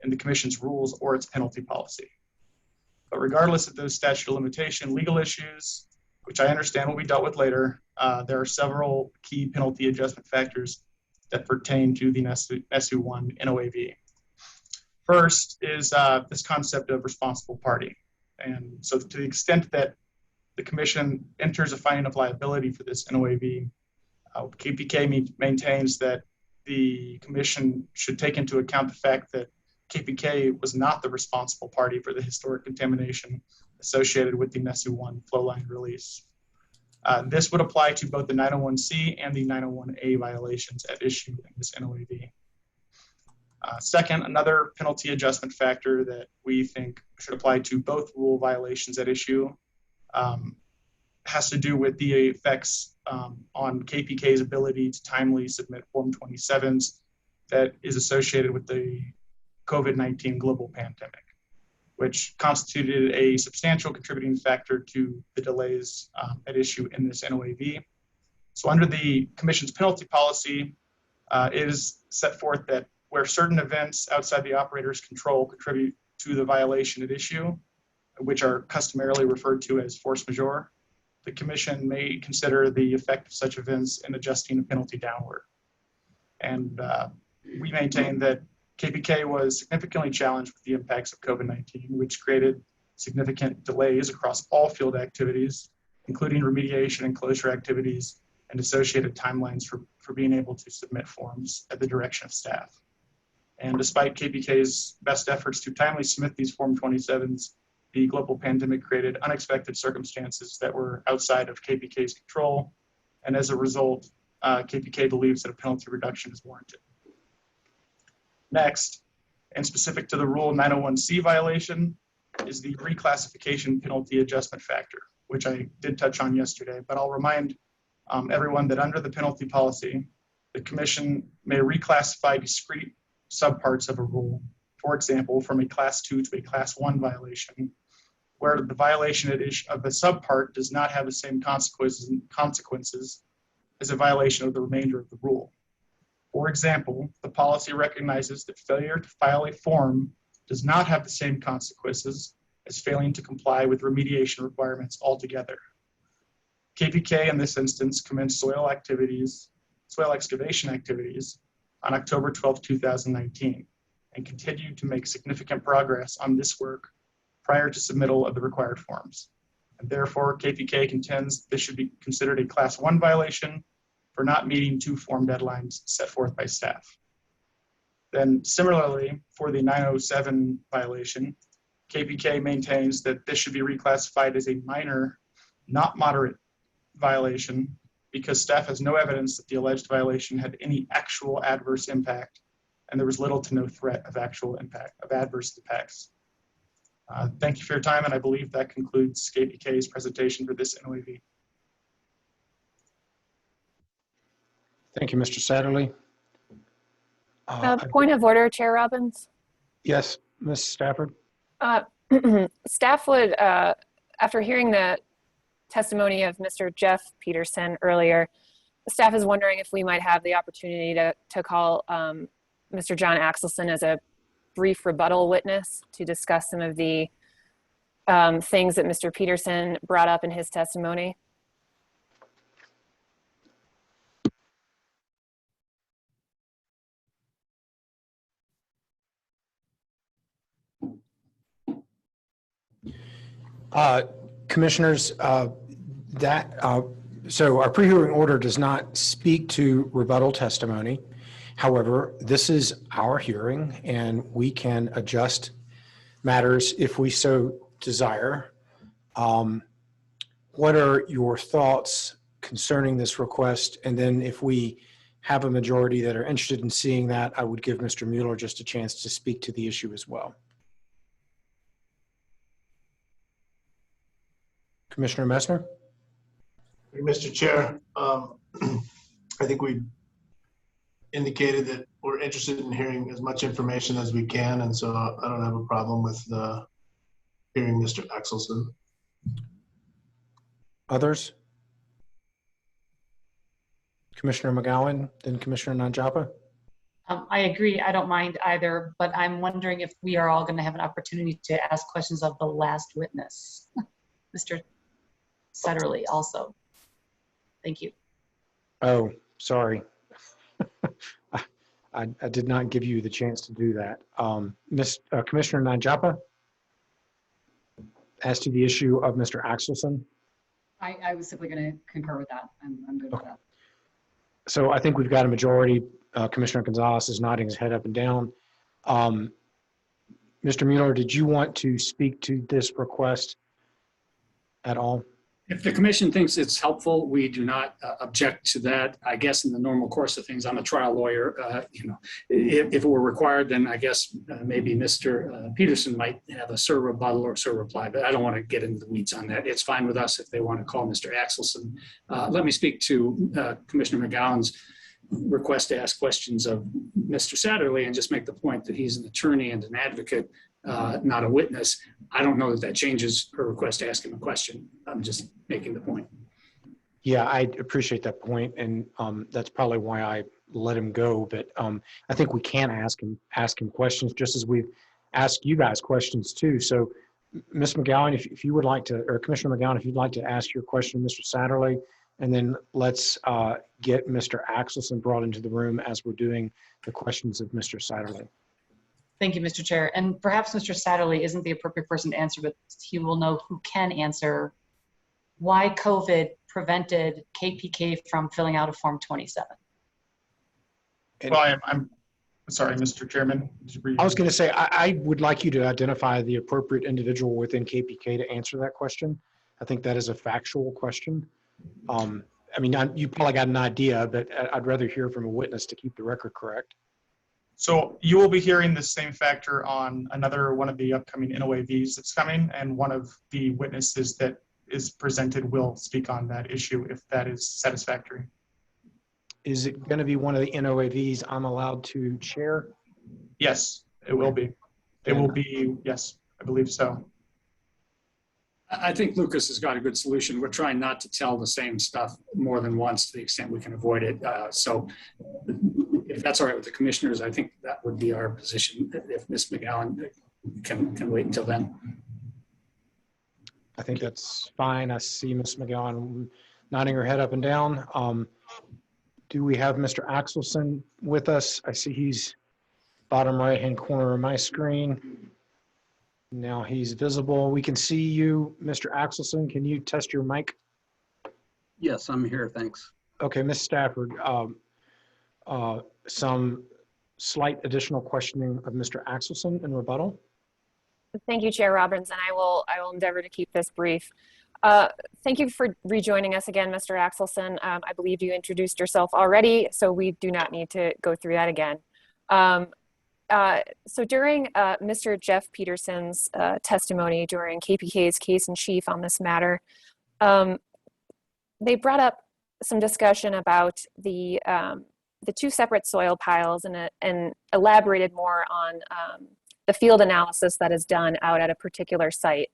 in the Commission's rules or its penalty policy. But regardless of those statute of limitation legal issues, which I understand will be dealt with later, there are several key penalty adjustment factors that pertain to the NESU1 NOAV. First is this concept of responsible party. And so to the extent that the Commission enters a finding of liability for this NOAV, KPK maintains that the Commission should take into account the fact that KPK was not the responsible party for the historic contamination associated with the NESU1 flow line release. This would apply to both the 901C and the 901A violations at issue in this NOAV. Second, another penalty adjustment factor that we think should apply to both rule violations at issue has to do with the effects on KPK's ability to timely submit Form 27s that is associated with the COVID-19 global pandemic, which constituted a substantial contributing factor to the delays at issue in this NOAV. So under the Commission's penalty policy, it is set forth that where certain events outside the operator's control contribute to the violation at issue, which are customarily referred to as force majeure, the Commission may consider the effect of such events in adjusting the penalty downward. And we maintain that KPK was significantly challenged with the impacts of COVID-19, which created significant delays across all field activities, including remediation and closure activities and associated timelines for being able to submit forms at the direction of staff. And despite KPK's best efforts to timely submit these Form 27s, the global pandemic created unexpected circumstances that were outside of KPK's control. And as a result, KPK believes that a penalty reduction is warranted. Next, and specific to the Rule 901C violation, is the reclassification penalty adjustment factor, which I did touch on yesterday, but I'll remind everyone that under the penalty policy, the Commission may reclassify discrete subparts of a rule, for example, from a Class 2 to a Class 1 violation, where the violation of the subpart does not have the same consequences as a violation of the remainder of the rule. For example, the policy recognizes that failure to file a form does not have the same consequences as failing to comply with remediation requirements altogether. KPK in this instance commenced soil excavation activities on October 12, 2019, and continued to make significant progress on this work prior to submittal of the required forms. And therefore, KPK contends this should be considered a Class 1 violation for not meeting 2 form deadlines set forth by staff. Then similarly, for the 907 violation, KPK maintains that this should be reclassified as a minor, not moderate violation because staff has no evidence that the alleged violation had any actual adverse impact, and there was little to no threat of actual impact, of adverse impacts. Thank you for your time, and I believe that concludes KPK's presentation for this NOAV. Thank you, Mr. Satterley. Point of order, Chair Robbins. Yes, Ms. Stafford. Staff would, after hearing the testimony of Mr. Jeff Peterson earlier, staff is wondering if we might have the opportunity to call Mr. John Axelson as a brief rebuttal witness to discuss some of the things that Mr. Peterson brought up in his testimony. Commissioners, so our pre-hearing order does not speak to rebuttal testimony. However, this is our hearing and we can adjust matters if we so desire. What are your thoughts concerning this request? And then if we have a majority that are interested in seeing that, I would give Mr. Mueller just a chance to speak to the issue as well. Commissioner Messner? Mr. Chair, I think we indicated that we're interested in hearing as much information as we can, and so I don't have a problem with hearing Mr. Axelson. Others? Commissioner McGowan, then Commissioner Nanjapa? I agree. I don't mind either, but I'm wondering if we are all going to have an opportunity to ask questions of the last witness, Mr. Satterley also. Thank you. Oh, sorry. I did not give you the chance to do that. Commissioner Nanjapa, as to the issue of Mr. Axelson. I was simply going to concur with that. I'm good with that. So I think we've got a majority. Commissioner Gonzalez is nodding his head up and down. Mr. Mueller, did you want to speak to this request at all? If the commission thinks it's helpful, we do not object to that. I guess in the normal course of things, I'm a trial lawyer. If it were required, then I guess maybe Mr. Peterson might have a sir rebuttal or sir reply, but I don't want to get into the weeds on that. It's fine with us if they want to call Mr. Axelson. Let me speak to Commissioner McGowan's request to ask questions of Mr. Satterley and just make the point that he's an attorney and an advocate, not a witness. I don't know that that changes her request to ask him a question. I'm just making the point. Yeah, I appreciate that point, and that's probably why I let him go. But I think we can ask him questions, just as we've ask you guys questions too. So Ms. McGowan, if you would like to, or Commissioner McGowan, if you'd like to ask your question, Mr. Satterley, and then let's get Mr. Axelson brought into the room as we're doing the questions of Mr. Satterley. Thank you, Mr. Chair. And perhaps Mr. Satterley isn't the appropriate person to answer, but he will know who can answer why COVID prevented KPK from filling out a Form 27. Well, I'm sorry, Mr. Chairman. I was going to say, I would like you to identify the appropriate individual within KPK to answer that question. I think that is a factual question. I mean, you probably got an idea, but I'd rather hear from a witness to keep the record correct. So you will be hearing the same factor on another one of the upcoming NOAVs that's coming, and one of the witnesses that is presented will speak on that issue if that is satisfactory. Is it going to be one of the NOAVs I'm allowed to chair? Yes, it will be. It will be, yes, I believe so. I think Lucas has got a good solution. We're trying not to tell the same stuff more than once to the extent we can avoid it. So if that's all right with the commissioners, I think that would be our position if Ms. McGowan can wait until then. I think that's fine. I see Ms. McGowan nodding her head up and down. Do we have Mr. Axelson with us? I see he's bottom right-hand corner of my screen. Now he's visible. We can see you, Mr. Axelson. Can you test your mic? Yes, I'm here. Thanks. Okay, Ms. Stafford, some slight additional questioning of Mr. Axelson in rebuttal. Thank you, Chair Robbins, and I will endeavor to keep this brief. Thank you for rejoining us again, Mr. Axelson. I believe you introduced yourself already, so we do not need to go through that again. So during Mr. Jeff Peterson's testimony during KPK's case in chief on this matter, they brought up some discussion about the two separate soil piles and elaborated more on the field analysis that is done out at a particular site.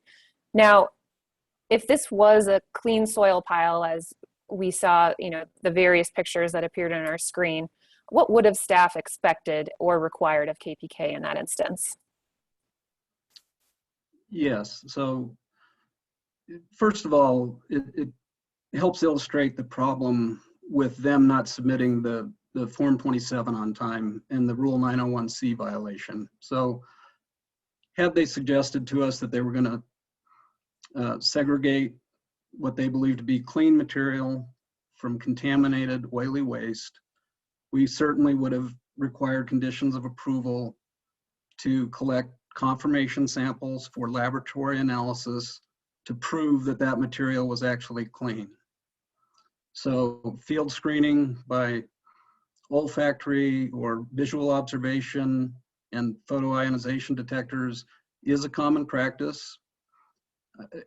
Now, if this was a clean soil pile, as we saw, the various pictures that appeared on our screen, what would have staff expected or required of KPK in that instance? Yes. So first of all, it helps illustrate the problem with them not submitting the Form 27 on time and the Rule 901C violation. So had they suggested to us that they were going to segregate what they believe to be clean material from contaminated oily waste, we certainly would have required conditions of approval to collect confirmation samples for laboratory analysis to prove that that material was actually clean. So field screening by olfactory or visual observation and photoionization detectors is a common practice.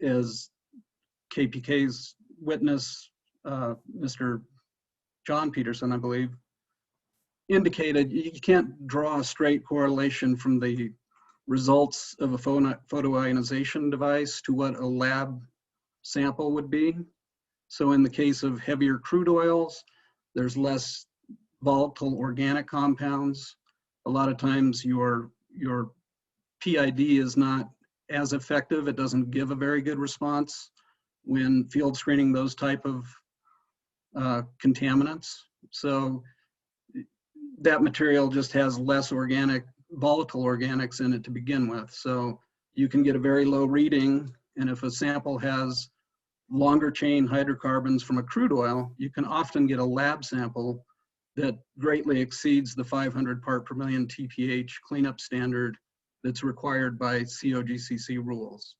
As KPK's witness, Mr. John Peterson, I believe, indicated, you can't draw a straight correlation from the results of a photoionization device to what a lab sample would be. So in the case of heavier crude oils, there's less volatile organic compounds. A lot of times your PID is not as effective. It doesn't give a very good response when field screening those type of contaminants. So that material just has less volatile organics in it to begin with. So you can get a very low reading, and if a sample has longer chain hydrocarbons from a crude oil, you can often get a lab sample that greatly exceeds the 500 part per million TPH cleanup standard that's required by Cogcc rules.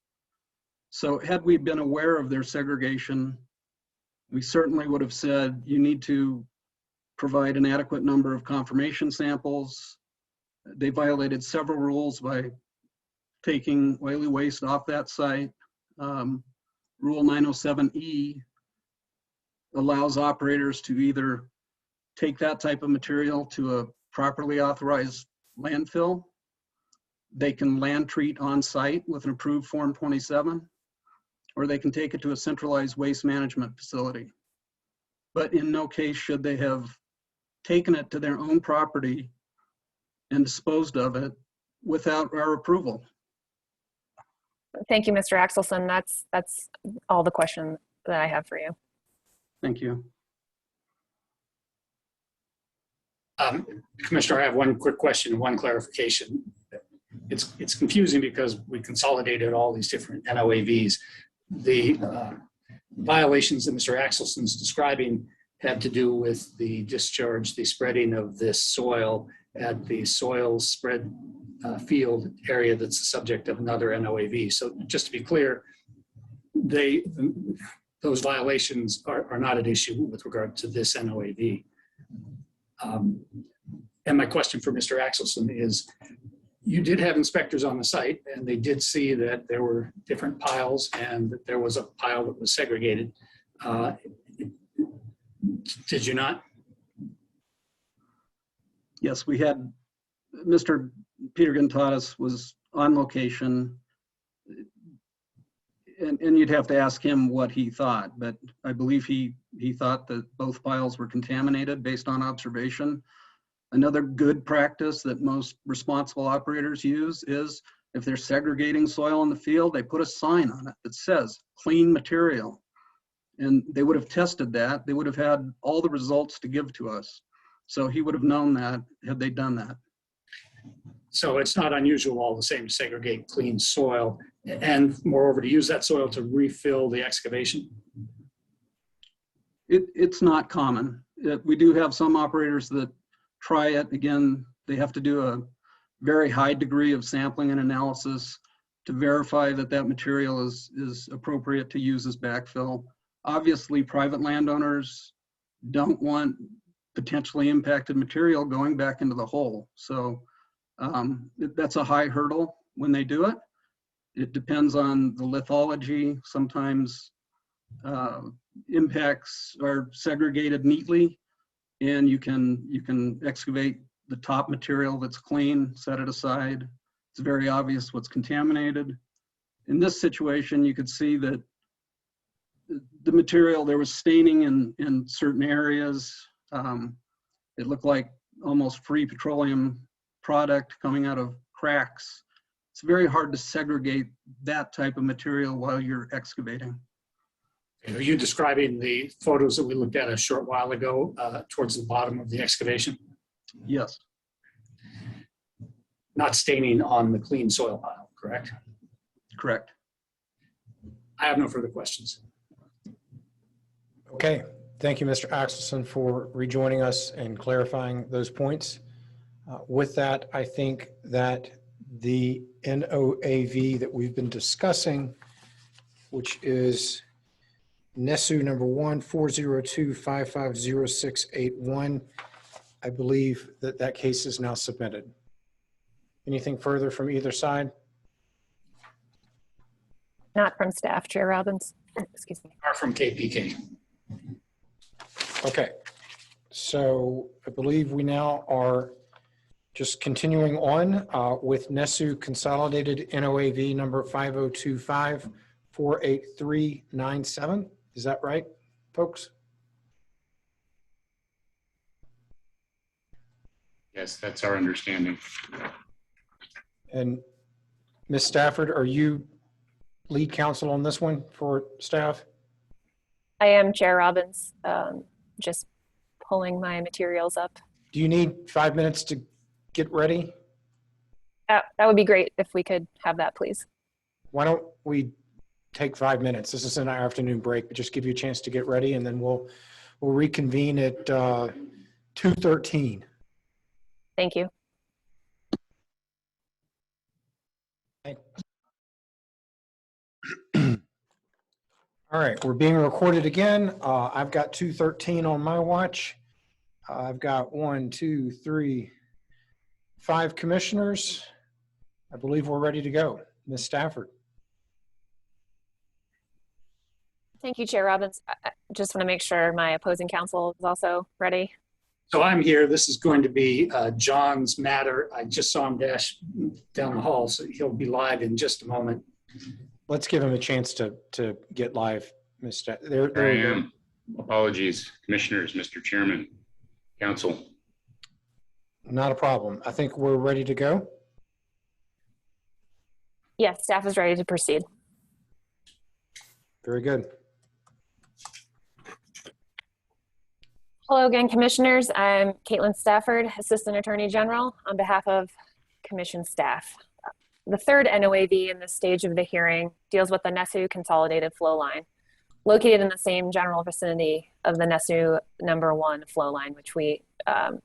So had we been aware of their segregation, we certainly would have said you need to provide an adequate number of confirmation samples. They violated several rules by taking oily waste off that site. Rule 907E allows operators to either take that type of material to a properly authorized landfill. They can land treat on site with an approved Form 27, or they can take it to a centralized waste management facility. But in no case should they have taken it to their own property and disposed of it without our approval. Thank you, Mr. Axelson. That's all the question that I have for you. Thank you. Commissioner, I have one quick question and one clarification. It's confusing because we consolidated all these different NOAVs. The violations that Mr. Axelson's describing had to do with the discharge, the spreading of this soil at the soil spread field area that's the subject of another NOAV. So just to be clear, those violations are not at issue with regard to this NOAV. And my question for Mr. Axelson is, you did have inspectors on the site and they did see that there were different piles and that there was a pile that was segregated. Did you not? Yes, we had Mr. Peter Gontadas was on location, and you'd have to ask him what he thought, but I believe he thought that both piles were contaminated based on observation. Another good practice that most responsible operators use is if they're segregating soil in the field, they put a sign on it that says clean material. And they would have tested that. They would have had all the results to give to us. So he would have known that had they done that. So it's not unusual all the same to segregate clean soil and moreover to use that soil to refill the excavation? It's not common. We do have some operators that try it. Again, they have to do a very high degree of sampling and analysis to verify that that material is appropriate to use as backfill. Obviously, private landowners don't want potentially impacted material going back into the hole. So that's a high hurdle when they do it. It depends on the lithology. Sometimes impacts are segregated neatly, and you can excavate the top material that's clean, set it aside. It's very obvious what's contaminated. In this situation, you could see that the material, there was staining in certain areas. It looked like almost free petroleum product coming out of cracks. It's very hard to segregate that type of material while you're excavating. Are you describing the photos that we looked at a short while ago towards the bottom of the excavation? Yes. Not staining on the clean soil pile, correct? Correct. I have no further questions. Okay, thank you, Mr. Axelson, for rejoining us and clarifying those points. With that, I think that the NOAV that we've been discussing, which is NESU number 1-402-550681, I believe that that case is now submitted. Anything further from either side? Not from staff, Chair Robbins. Excuse me. Or from KPK. Okay, so I believe we now are just continuing on with NESU Consolidated NOAV number 5025-48397. Is that right, folks? Yes, that's our understanding. And Ms. Stafford, are you lead counsel on this one for staff? I am, Chair Robbins, just pulling my materials up. Do you need 5 minutes to get ready? That would be great if we could have that, please. Why don't we take 5 minutes? This is an afternoon break, but just give you a chance to get ready, and then we'll reconvene at 2:13. Thank you. All right, we're being recorded again. I've got 2:13 on my watch. I've got 1, 2, 3, 5 commissioners. I believe we're ready to go. Ms. Stafford. Thank you, Chair Robbins. I just want to make sure my opposing counsel is also ready. So I'm here. This is going to be John's matter. I just saw him dash down the hall, so he'll be live in just a moment. Let's give him a chance to get live, Ms. Stafford. There I am. Apologies, commissioners, Mr. Chairman, council. Not a problem. I think we're ready to go. Yes, staff is ready to proceed. Very good. Hello again, commissioners. I'm Caitlin Stafford, Assistant Attorney General, on behalf of commission staff. The third NOAV in this stage of the hearing deals with the Nesu Consolidated Flow Line, located in the same general vicinity of the Nesu #1 flow line, which we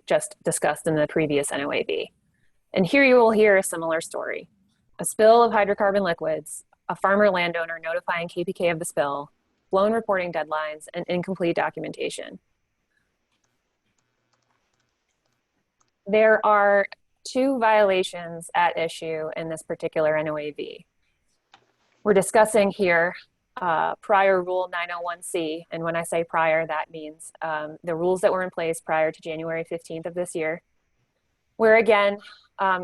just discussed in the previous NOAV. And here you will hear a similar story. A spill of hydrocarbon liquids, a farmer landowner notifying KPK of the spill, blown reporting deadlines, and incomplete documentation. There are two violations at issue in this particular NOAV. We're discussing here prior Rule 901C, and when I say prior, that means the rules that were in place prior to January 15th of this year, where again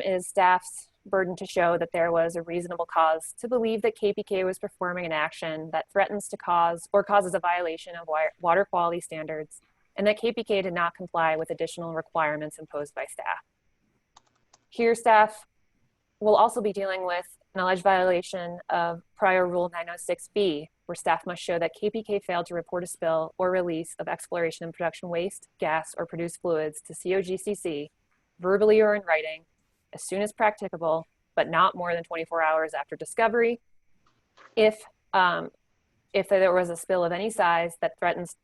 is staff's burden to show that there was a reasonable cause to believe that KPK was performing an action that threatens to cause or causes a violation of water quality standards, and that KPK did not comply with additional requirements imposed by staff. Here, staff will also be dealing with an alleged violation of prior Rule 906B, where staff must show that KPK failed to report a spill or release of exploration and production waste, gas, or produced fluids to Cogcc, verbally or in writing, as soon as practicable, but not more than 24 hours after discovery, if there was a spill of any size that threatens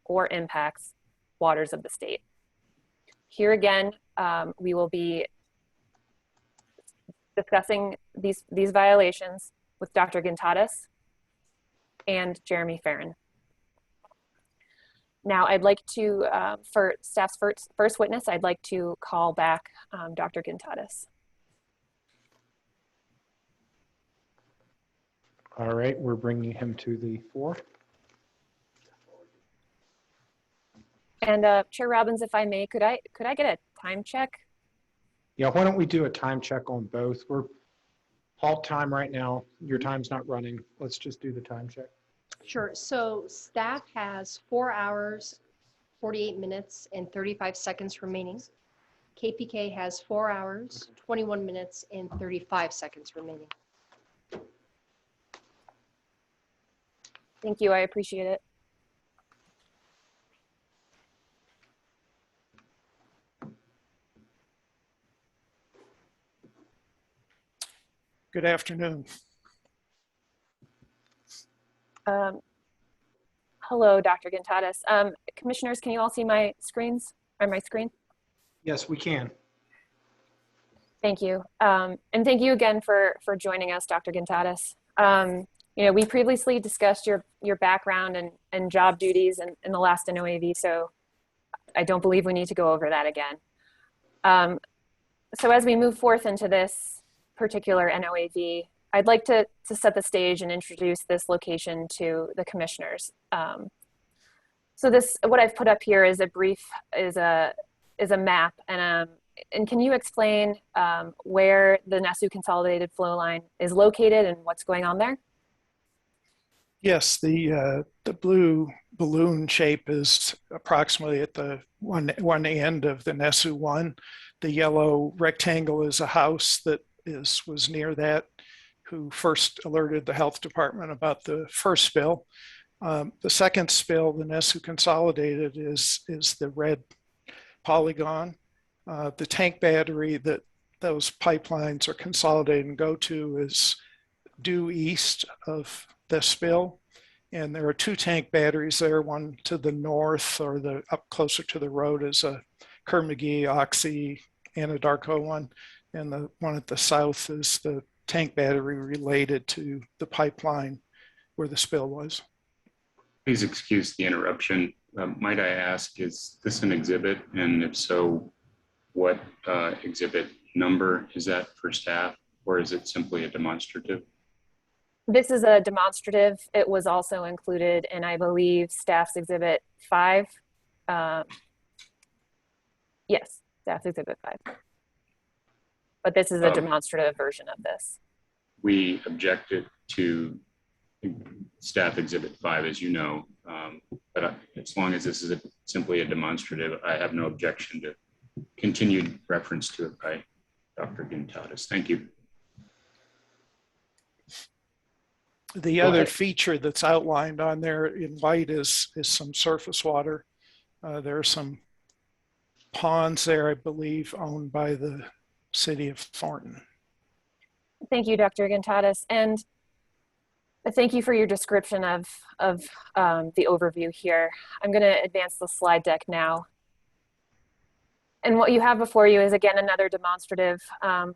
or impacts waters of the state. Here again, we will be discussing these violations with Dr. Gintadas and Jeremy Farron. Now, I'd like to, for staff's first witness, I'd like to call back Dr. Gintadas. All right, we're bringing him to the floor. And Chair Robbins, if I may, could I get a time check? Yeah, why don't we do a time check on both? We're halt time right now. Your time's not running. Let's just do the time check. Sure. So staff has 4 hours, 48 minutes, and 35 seconds remaining. KPK has 4 hours, 21 minutes, and 35 seconds remaining. Thank you. I appreciate it. Good afternoon. Hello, Dr. Gintadas. Commissioners, can you all see my screens or my screen? Yes, we can. Thank you. And thank you again for joining us, Dr. Gintadas. You know, we previously discussed your background and job duties in the last NOAV, so I don't believe we need to go over that again. So as we move forth into this particular NOAV, I'd like to set the stage and introduce this location to the commissioners. So what I've put up here is a map, and can you explain where the Nesu Consolidated Flow Line is located and what's going on there? Yes, the blue balloon shape is approximately at the one end of the Nesu 1. The yellow rectangle is a house that was near that, who first alerted the health department about the first spill. The second spill, the Nesu Consolidated, is the red polygon. The tank battery that those pipelines are consolidated and go to is due east of the spill. And there are two tank batteries there, one to the north or up closer to the road is a Kerr-McGee Oxy Anadarko one. And the one at the south is the tank battery related to the pipeline where the spill was. Please excuse the interruption. Might I ask, is this an exhibit? And if so, what exhibit number is that for staff? Or is it simply a demonstrative? This is a demonstrative. It was also included in, I believe, staff's exhibit 5. Yes, staff's exhibit 5. But this is a demonstrative version of this. We objected to staff exhibit 5, as you know, but as long as this is simply a demonstrative, I have no objection to continued reference to it by Dr. Gintadas. Thank you. The other feature that's outlined on there in white is some surface water. There are some ponds there, I believe, owned by the city of Thornton. Thank you, Dr. Gontadas. And thank you for your description of the overview here. I'm going to advance the slide deck now. And what you have before you is, again, another demonstrative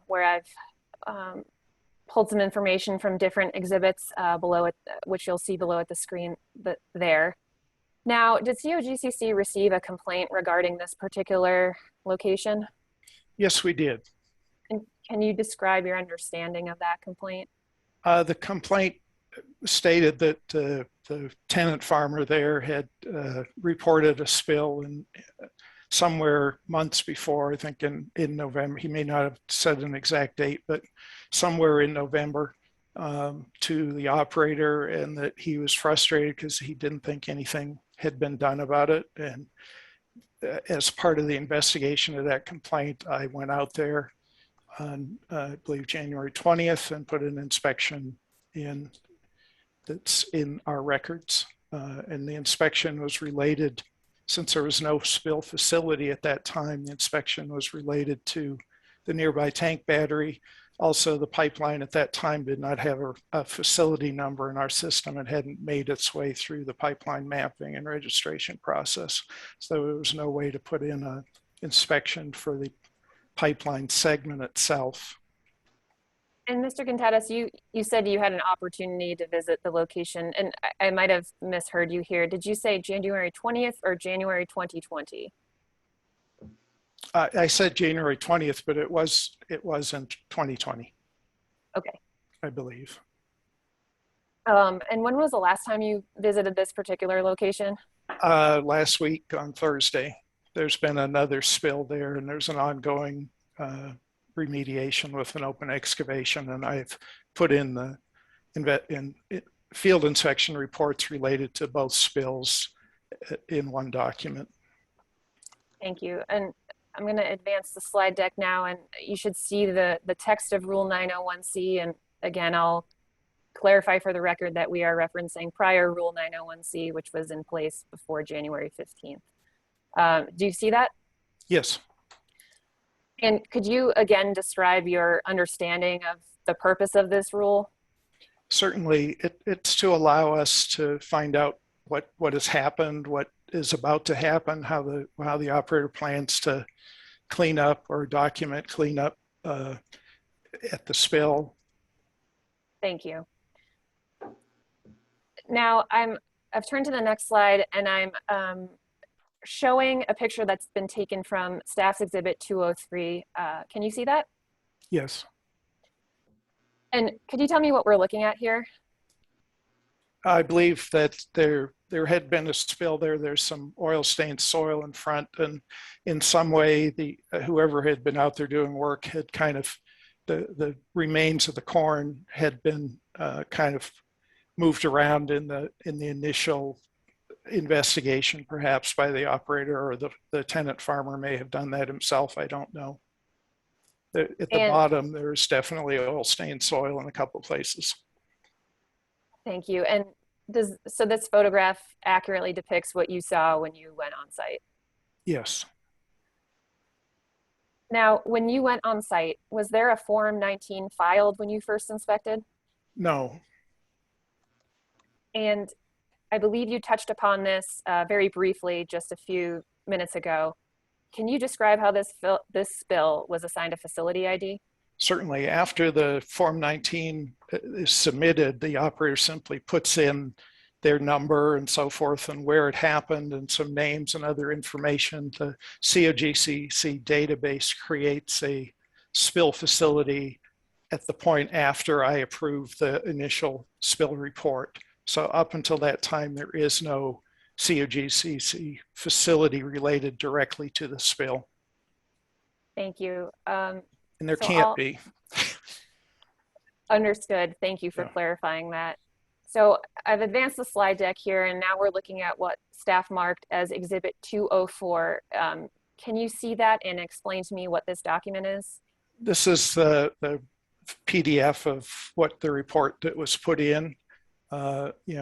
where I've pulled some information from different exhibits below it, which you'll see below at the screen there. Now, did COGCC receive a complaint regarding this particular location? Yes, we did. And can you describe your understanding of that complaint? The complaint stated that the tenant farmer there had reported a spill in somewhere months before, I think in November. He may not have said an exact date, but somewhere in November to the operator, and that he was frustrated because he didn't think anything had been done about it. And as part of the investigation of that complaint, I went out there on, I believe, January 20th and put an inspection in that's in our records. And the inspection was related, since there was no spill facility at that time, the inspection was related to the nearby tank battery. Also, the pipeline at that time did not have a facility number in our system. It hadn't made its way through the pipeline mapping and registration process. So there was no way to put in an inspection for the pipeline segment itself. And Mr. Gontadas, you said you had an opportunity to visit the location, and I might have misheard you here. Did you say January 20th or January 2020? I said January 20th, but it was in 2020. Okay. I believe. And when was the last time you visited this particular location? Last week on Thursday. There's been another spill there, and there's an ongoing remediation with an open excavation, and I've put in the field inspection reports related to both spills in one document. Thank you. And I'm going to advance the slide deck now, and you should see the text of Rule 901C. And again, I'll clarify for the record that we are referencing prior Rule 901C, which was in place before January 15th. Do you see that? Yes. And could you again describe your understanding of the purpose of this rule? Certainly, it's to allow us to find out what has happened, what is about to happen, how the operator plans to clean up or document cleanup at the spill. Thank you. Now I've turned to the next slide, and I'm showing a picture that's been taken from Staff's Exhibit 203. Can you see that? Yes. And could you tell me what we're looking at here? I believe that there had been a spill there. There's some oil stained soil in front, and in some way whoever had been out there doing work had kind of, the remains of the corn had been kind of moved around in the initial investigation, perhaps by the operator, or the tenant farmer may have done that himself. I don't know. At the bottom, there's definitely oil stained soil in a couple of places. Thank you. And so this photograph accurately depicts what you saw when you went on site? Yes. Now, when you went on site, was there a Form 19 filed when you first inspected? No. And I believe you touched upon this very briefly just a few minutes ago. Can you describe how this spill was assigned a facility ID? Certainly. After the Form 19 is submitted, the operator simply puts in their number and so forth and where it happened and some names and other information. The Cogcc database creates a spill facility at the point after I approve the initial spill report. So up until that time, there is no Cogcc facility related directly to the spill. Thank you. And there can't be. Understood. Thank you for clarifying that. So I've advanced the slide deck here, and now we're looking at what staff marked as Exhibit 204. Can you see that and explain to me what this document is? This is the PDF of what the report that was put in.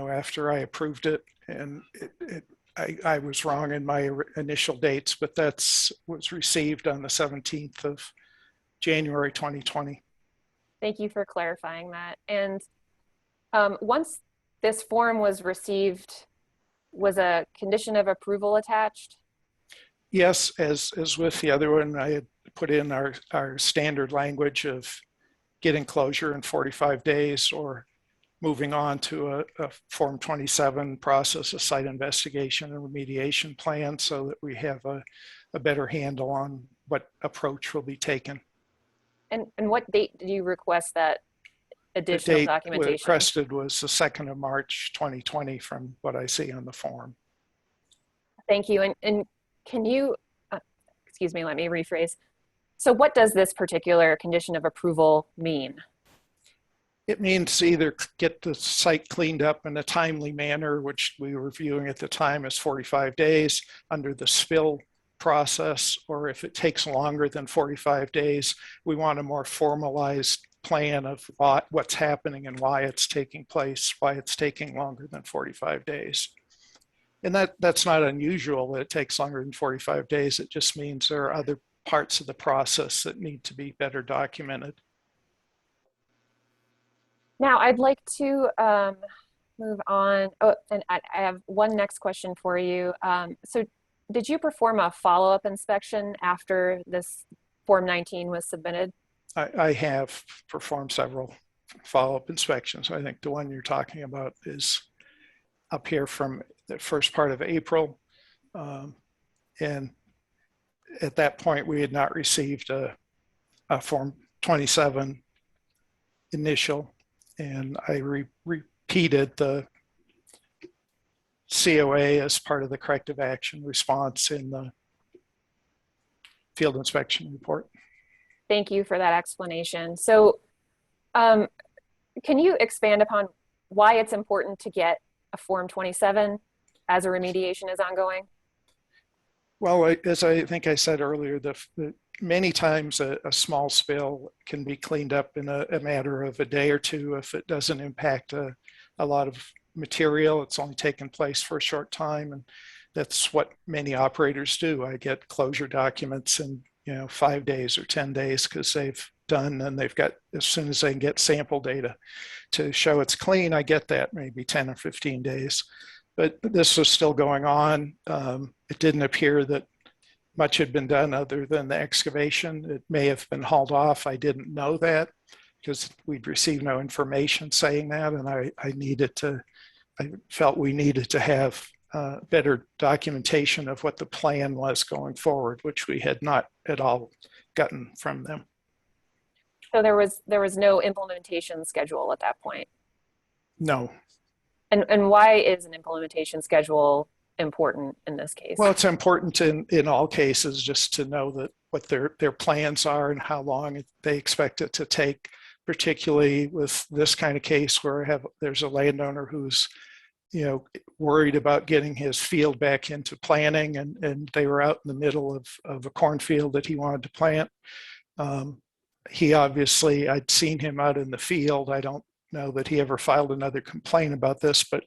after I approved it, and I was wrong in my initial dates, but was received on the 17th of January 2020. Thank you for clarifying that. And once this form was received, was a condition of approval attached? Yes, as with the other one, I had put in our standard language of getting closure in 45 days or moving on to a Form 27 process, a site investigation and remediation plan, so that we have a better handle on what approach will be taken. And what date did you request that additional The date documentation? requested was the 2nd of March 2020 from what I see on the form. Thank you. And can you, excuse me, let me rephrase. So what does this particular condition of approval mean? It means either get the site cleaned up in a timely manner, which we were viewing at the time as 45 days under the spill process, or if it takes longer than 45 days, we want a more formalized plan of what's happening and why it's taking place, why it's taking longer than 45 days. And that's not unusual that it takes longer than 45 days. It just means there are other parts of the process that need to be better documented. Now I'd like to move on. Oh, and I have one next question for you. So did you perform a follow-up inspection after this Form 19 was submitted? I have performed several follow-up inspections. I think the one you're talking about is up here from the first part of April. And at that point, we had not received a Form 27 initial, and I repeated the COA as part of the corrective action response in the field inspection report. Thank you for that explanation. So can you expand upon why it's important to get a Form 27 as a remediation is ongoing? Well, as I think I said earlier, many times a small spill can be cleaned up in a matter of a day or two if it doesn't impact a lot of material. It's only taken place for a short time, and that's what many operators do. I get closure documents in 5 days or 10 days because they've done, and they've got, as soon as they can get sample data to show it's clean, I get that maybe 10 or 15 days. But this was still going on. It didn't appear that much had been done other than the excavation. It may have been hauled off. I didn't know that because we'd received no information saying that, and I felt we needed to have better documentation of what the plan was going forward, which we had not at all gotten from them. So there was no implementation schedule at that point? No. And why is an implementation schedule important in this case? Well, it's important in all cases just to know that what their plans are and how long they expect it to take, particularly with this kind of case where there's a landowner who's worried about getting his field back into planting, and they were out in the middle of a cornfield that he wanted to plant. He obviously, I'd seen him out in the field. I don't know that he ever filed another complaint about this, but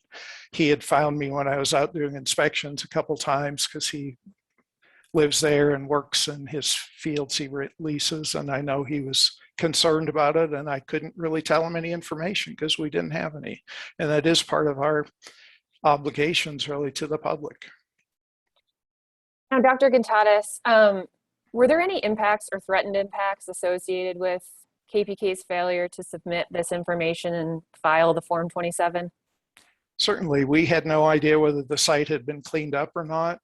he had found me when I was out doing inspections a couple times because he lives there and works in his fields he leases, and I know he was concerned about it, and I couldn't really tell him any information because we didn't have any. And that is part of our obligations really to the public. Now, Dr. Gontadas, were there any impacts or threatened impacts associated with KPK's failure to submit this information and file the Form 27? Certainly, we had no idea whether the site had been cleaned up or not.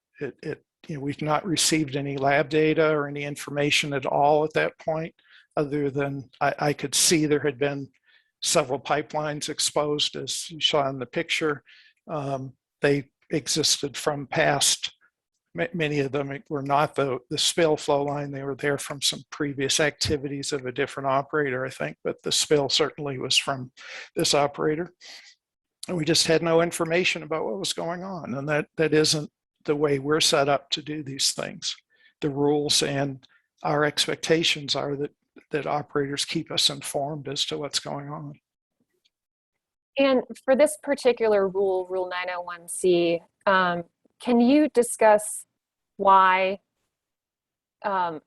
We've not received any lab data or any information at all at that point, other than I could see there had been several pipelines exposed, as you saw in the picture. They existed from past, many of them were not the spill flow line. They were there from some previous activities of a different operator, I think, but the spill certainly was from this operator. And we just had no information about what was going on. And that isn't the way we're set up to do these things. The rules and our expectations are that operators keep us informed as to what's going on. And for this particular rule, Rule 901C, can you discuss why the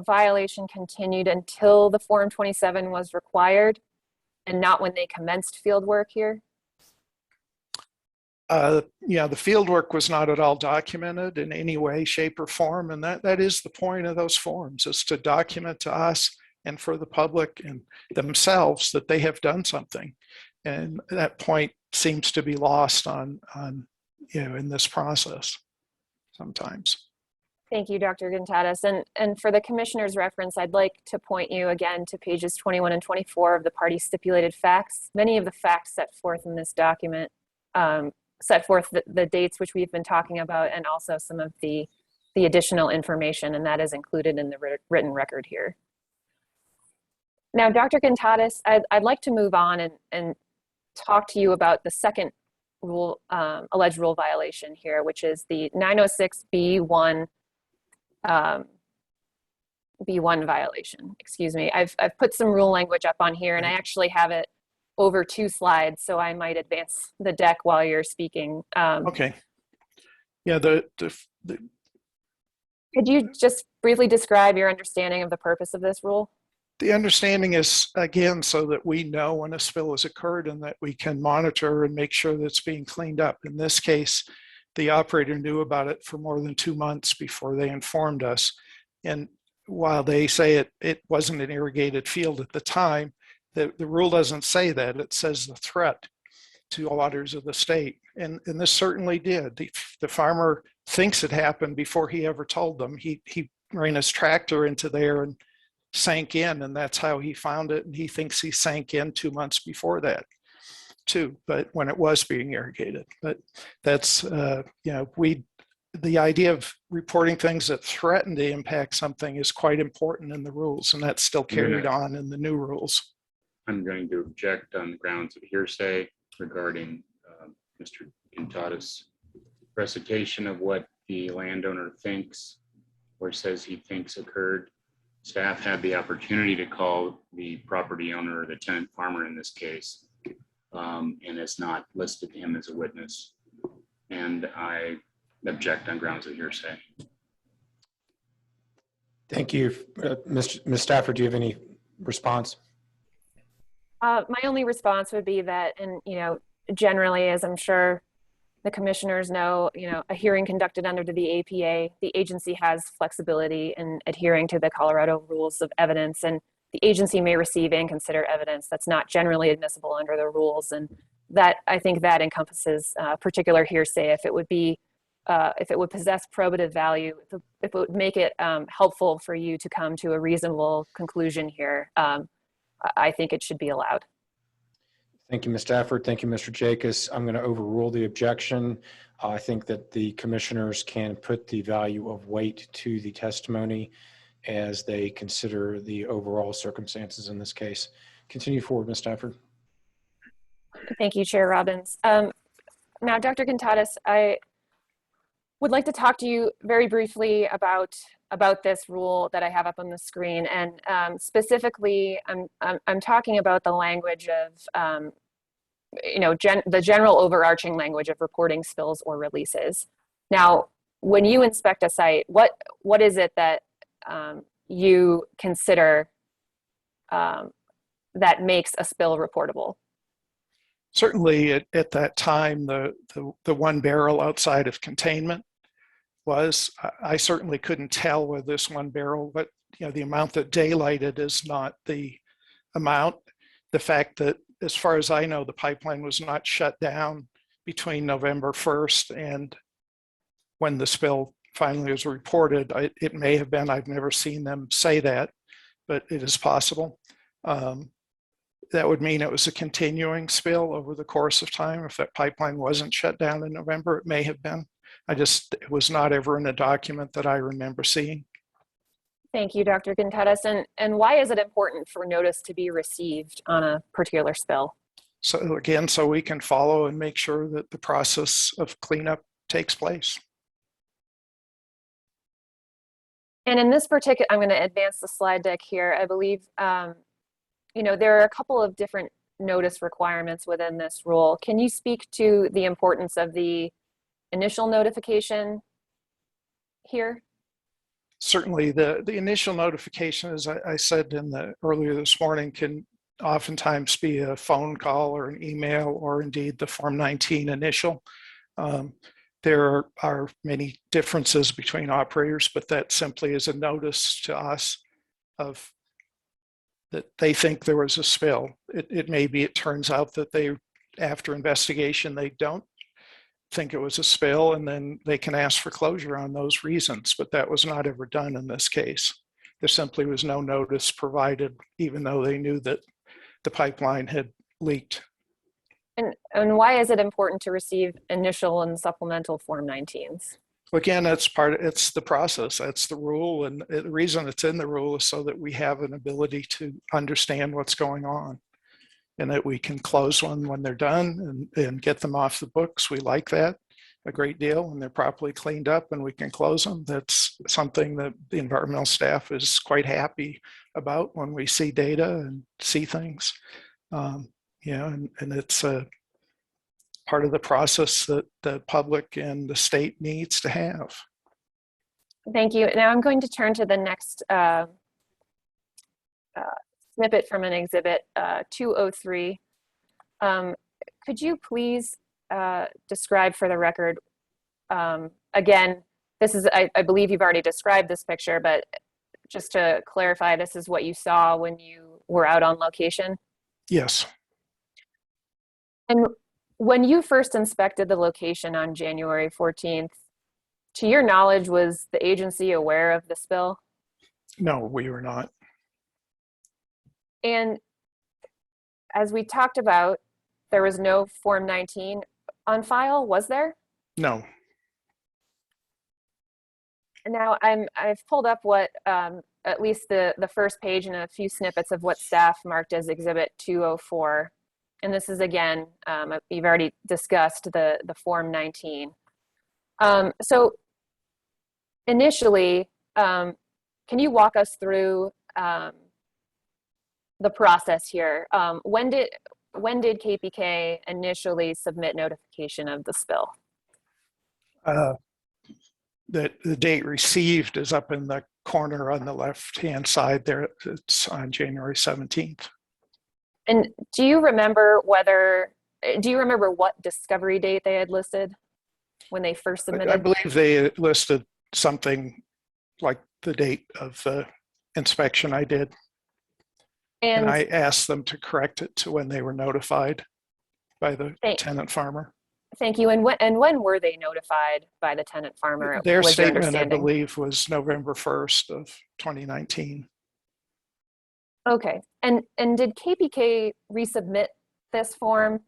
violation continued until the Form 27 was required and not when they commenced field work here? Yeah, the field work was not at all documented in any way, shape, or form. And that is the point of those forms, is to document to us and for the public and themselves that they have done something. And that point seems to be lost on in this process sometimes. Thank you, Dr. Gontadas. And for the commissioner's reference, I'd like to point you again to pages 21 and 24 of the party stipulated facts. Many of the facts set forth in this document set forth the dates which we've been talking about, and also some of the additional information, and that is included in the written record here. Now, Dr. Gontadas, I'd like to move on and talk to you about the second rule, alleged rule violation here, which is the 906B1 B1 violation. Excuse me. I've put some rule language up on here, and I actually have it over 2 slides, so I might advance the deck while you're speaking. Okay. Yeah, could you just briefly describe your understanding of the purpose of this rule? The understanding is, again, so that we know when a spill has occurred and that we can monitor and make sure that it's being cleaned up. In this case, the operator knew about it for more than 2 months before they informed us. And while they say it wasn't an irrigated field at the time, the rule doesn't say that. It says the threat to waters of the state. And this certainly did. The farmer thinks it happened before he ever told them. He ran his tractor into there and sank in, and that's how he found it. And he thinks he sank in 2 months before that too, but when it was being irrigated. But that's, the idea of reporting things that threaten to impact something is quite important in the rules, and that's still carried on in the new rules. I'm going to object on the grounds of hearsay regarding Mr. Gontadas' recitation of what the landowner thinks or says he thinks occurred. Staff had the opportunity to call the property owner or the tenant farmer in this case, and has not listed him as a witness. And I object on grounds of hearsay. Thank you. Ms. Stafford, do you have any response? My only response would be that, and generally, as I'm sure the commissioners know, a hearing conducted under the APA, the agency has flexibility in adhering to the Colorado rules of evidence, and the agency may receive and consider evidence that's not generally admissible under the rules. And that, I think that encompasses particular hearsay if it would be, if it would possess probative value, if it would make it helpful for you to come to a reasonable conclusion here, I think it should be allowed. Thank you, Ms. Stafford. Thank you, Mr. Jacobs. I'm going to overrule the objection. I think that the commissioners can put the value of weight to the testimony as they consider the overall circumstances in this case. Continue forward, Ms. Stafford. Thank you, Chair Robbins. Now, Dr. Gontadas, I would like to talk to you very briefly about this rule that I have up on the screen, and specifically, I'm talking about the language of, the general overarching language of reporting spills or releases. Now, when you inspect a site, what is it that you consider that makes a spill reportable? Certainly, at that time, the 1 barrel outside of containment was, I certainly couldn't tell with this 1 barrel, but the amount that daylighted is not the amount. The fact that, as far as I know, the pipeline was not shut down between November 1st and when the spill finally was reported. It may have been, I've never seen them say that, but it is possible. That would mean it was a continuing spill over the course of time. If that pipeline wasn't shut down in November, it may have been. It was not ever in a document that I remember seeing. Thank you, Dr. Gontadas. And why is it important for notice to be received on a particular spill? So again, so we can follow and make sure that the process of cleanup takes place. And in this particular, I'm going to advance the slide deck here. I believe, there are a couple of different notice requirements within this rule. Can you speak to the importance of the initial notification here? Certainly, the initial notification, as I said earlier this morning, can oftentimes be a phone call or an email, or indeed the Form 19 initial. There are many differences between operators, but that simply is a notice to us of that they think there was a spill. It turns out that after investigation, they don't think it was a spill, and then they can ask for closure on those reasons, but that was not ever done in this case. There simply was no notice provided, even though they knew that the pipeline had leaked. And why is it important to receive initial and supplemental Form 19s? Again, it's the process, that's the rule, and the reason it's in the rule is so that we have an ability to understand what's going on, and that we can close one when they're done and get them off the books. We like that a great deal, when they're properly cleaned up and we can close them. That's something that the environmental staff is quite happy about when we see data and see things. And it's a part of the process that the public and the state needs to have. Thank you. Now I'm going to turn to the next snippet from an exhibit 203. Could you please describe for the record, again, this is, I believe you've already described this picture, but just to clarify, this is what you saw when you were out on location? Yes. And when you first inspected the location on January 14th, to your knowledge, was the agency aware of the spill? No, we were not. And as we talked about, there was no Form 19 on file, was there? No. Now I've pulled up what at least the first page and a few snippets of what staff marked as Exhibit 204. And this is, again, you've already discussed the Form 19. So initially, can you walk us through the process here? When did KPK initially submit notification of the spill? The date received is up in the corner on the left-hand side there. It's on January 17th. And do you remember what discovery date they had listed when they first submitted? I believe they listed something like the date of the inspection I did. And I asked them to correct it to when they were notified by the tenant farmer. Thank you. And when were they notified by the tenant farmer? Their statement, I believe, was November 1st of 2019. Okay. And did KPK resubmit this form?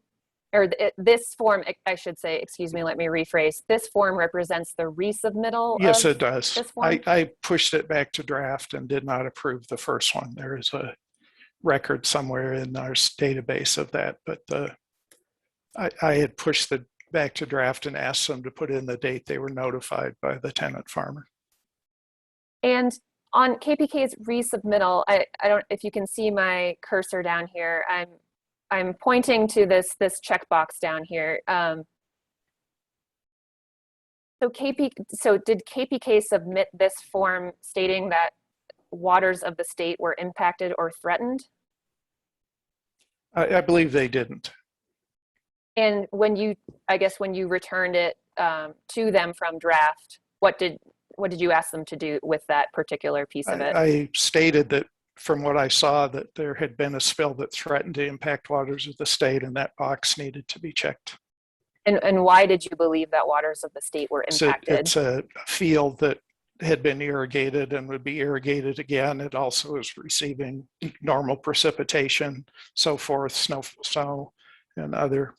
Or this form, I should say, excuse me, let me rephrase. This form represents the resubmittal? Yes, it does. This form? I pushed it back to draft and did not approve the first one. There is a record somewhere in our database of that, but I had pushed it back to draft and asked them to put in the date they were notified by the tenant farmer. And on KPK's resubmittal, I don't, if you can see my cursor down here, I'm pointing to this checkbox down here. So did KPK submit this form stating that waters of the state were impacted or threatened? I believe they didn't. And when you returned it to them from draft, what did you ask them to do with that particular piece of it? I stated that from what I saw, that there had been a spill that threatened to impact waters of the state, and that box needed to be checked. And why did you believe that waters of the state were impacted? It's a field that had been irrigated and would be irrigated again. It also is receiving normal precipitation, so forth, snow and other,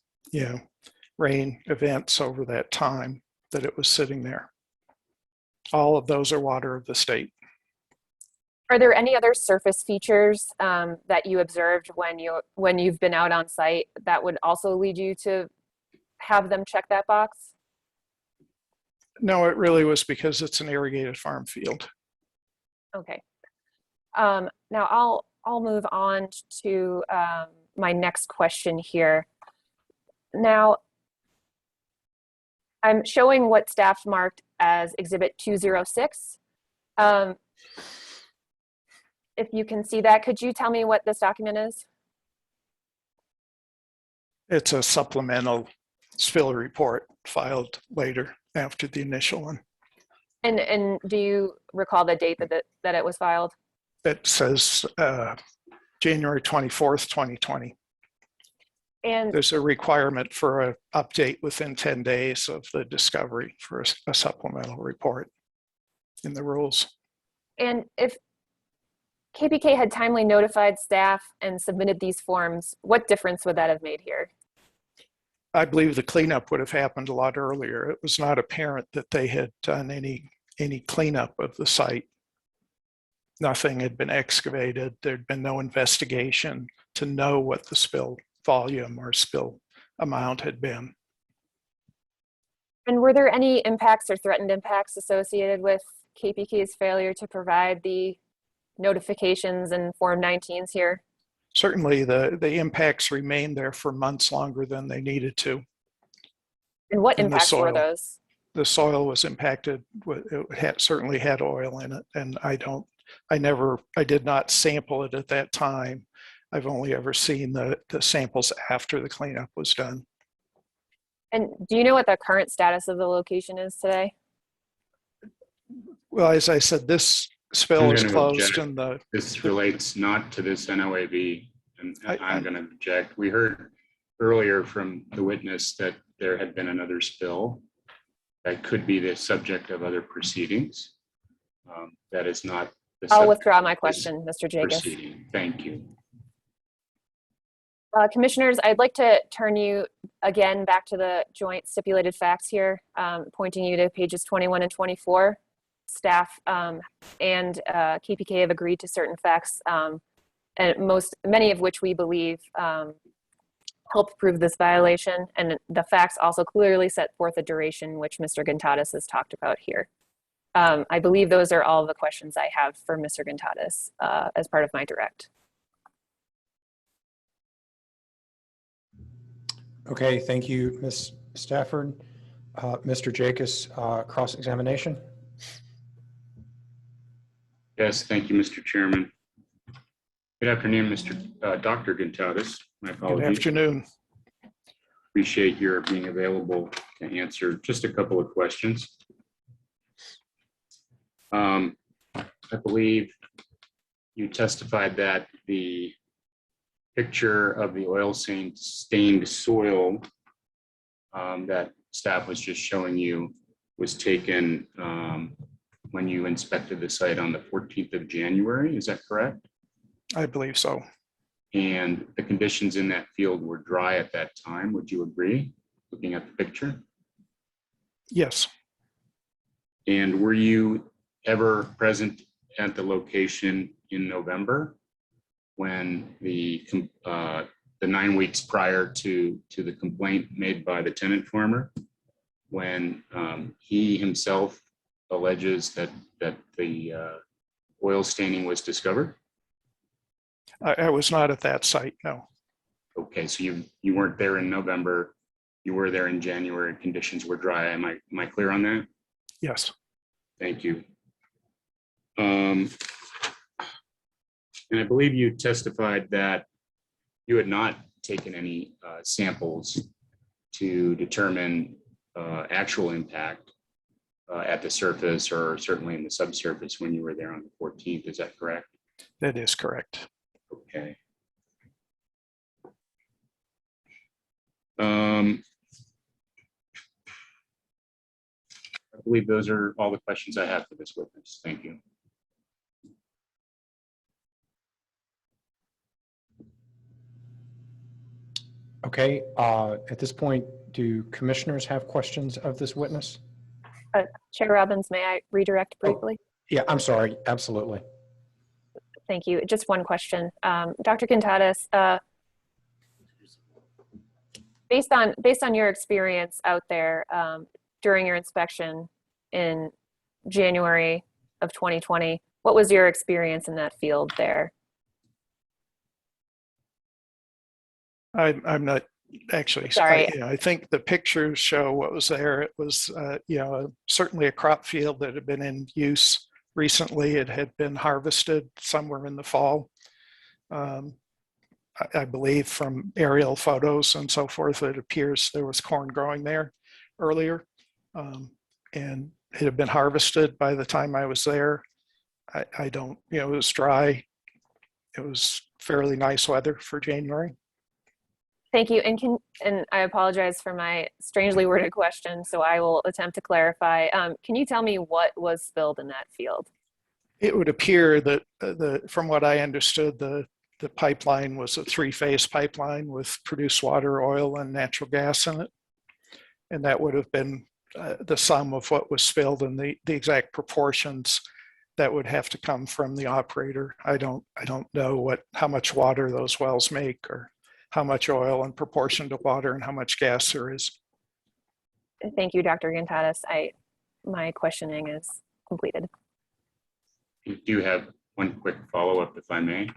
rain events over that time that it was sitting there. All of those are water of the state. Are there any other surface features that you observed when you've been out on site that would also lead you to have them check that box? No, it really was because it's an irrigated farm field. Okay. Now I'll move on to my next question here. Now, I'm showing what staff marked as Exhibit 206. If you can see that, could you tell me what this document is? It's a supplemental spill report filed later after the initial one. And do you recall the date that it was filed? It says January 24th, 2020. And there's a requirement for an update within 10 days of the discovery for a supplemental report in the rules. And if KPK had timely notified staff and submitted these forms, what difference would that have made here? I believe the cleanup would have happened a lot earlier. It was not apparent that they had done any cleanup of the site. Nothing had been excavated. There'd been no investigation to know what the spill volume or spill amount had been. And were there any impacts or threatened impacts associated with KPK's failure to provide the notifications and Form 19s here? Certainly the impacts remained there for months longer than they needed to. And what impacts were those? The soil was impacted. It certainly had oil in it, and I did not sample it at that time. I've only ever seen the samples after the cleanup was done. And do you know what the current status of the location is today? Well, as I said, this spill is closed, and this relates not to this NOAV, and I'm going to object. We heard earlier from the witness that there had been another spill that could be the subject of other proceedings. That is not the I'll withdraw my question, Mr. Jacobs. Proceeding. Thank you. Commissioners, I'd like to turn you again back to the joint stipulated facts here, pointing you to pages 21 and 24. Staff and KPK have agreed to certain facts, and many of which we believe help prove this violation. And the facts also clearly set forth a duration, which Mr. Gontadas has talked about here. I believe those are all the questions I have for Mr. Gontadas as part of my direct. Okay, thank you, Ms. Stafford. Mr. Jacobs, cross-examination. Yes, thank you, Mr. Chairman. Good afternoon, Dr. Gontadas. My apologies. Good afternoon. Appreciate your being available to answer just a couple of questions. I believe you testified that the picture of the oil stained soil that staff was just showing you was taken when you inspected the site on the 14th of January. Is that correct? I believe so. And the conditions in that field were dry at that time. Would you agree, looking at the picture? Yes. And were you ever present at the location in November when the 9 weeks prior to the complaint made by the tenant farmer, when he himself alleges that the oil staining was discovered? I was not at that site, no. Okay, so you weren't there in November. You were there in January. Conditions were dry. Am I clear on that? Yes. Thank you. And I believe you testified that you had not taken any samples to determine actual impact at the surface or certainly in the subsurface when you were there on the 14th. Is that correct? That is correct. Okay. I believe those are all the questions I have for this witness. Thank you. Okay, at this point, do commissioners have questions of this witness? Chair Robbins, may I redirect briefly? Yeah, I'm sorry, absolutely. Thank you. Just one question. Dr. Gontadas, based on your experience out there during your inspection in January of 2020, what was your experience in that field there? I'm not actually, Sorry. I think the pictures show what was there. It was, certainly a crop field that had been in use recently. It had been harvested somewhere in the fall. I believe from aerial photos and so forth, it appears there was corn growing there earlier. And it had been harvested by the time I was there. I don't, it was dry. It was fairly nice weather for January. Thank you. And I apologize for my strangely worded question, so I will attempt to clarify. Can you tell me what was spilled in that field? It would appear that from what I understood, the pipeline was a three-phase pipeline with produced water, oil, and natural gas in it. And that would have been the sum of what was spilled, and the exact proportions that would have to come from the operator. I don't know how much water those wells make, or how much oil in proportion to water, and how much gas there is. Thank you, Dr. Gontadas. My questioning is completed. I do have one quick follow-up, if I may.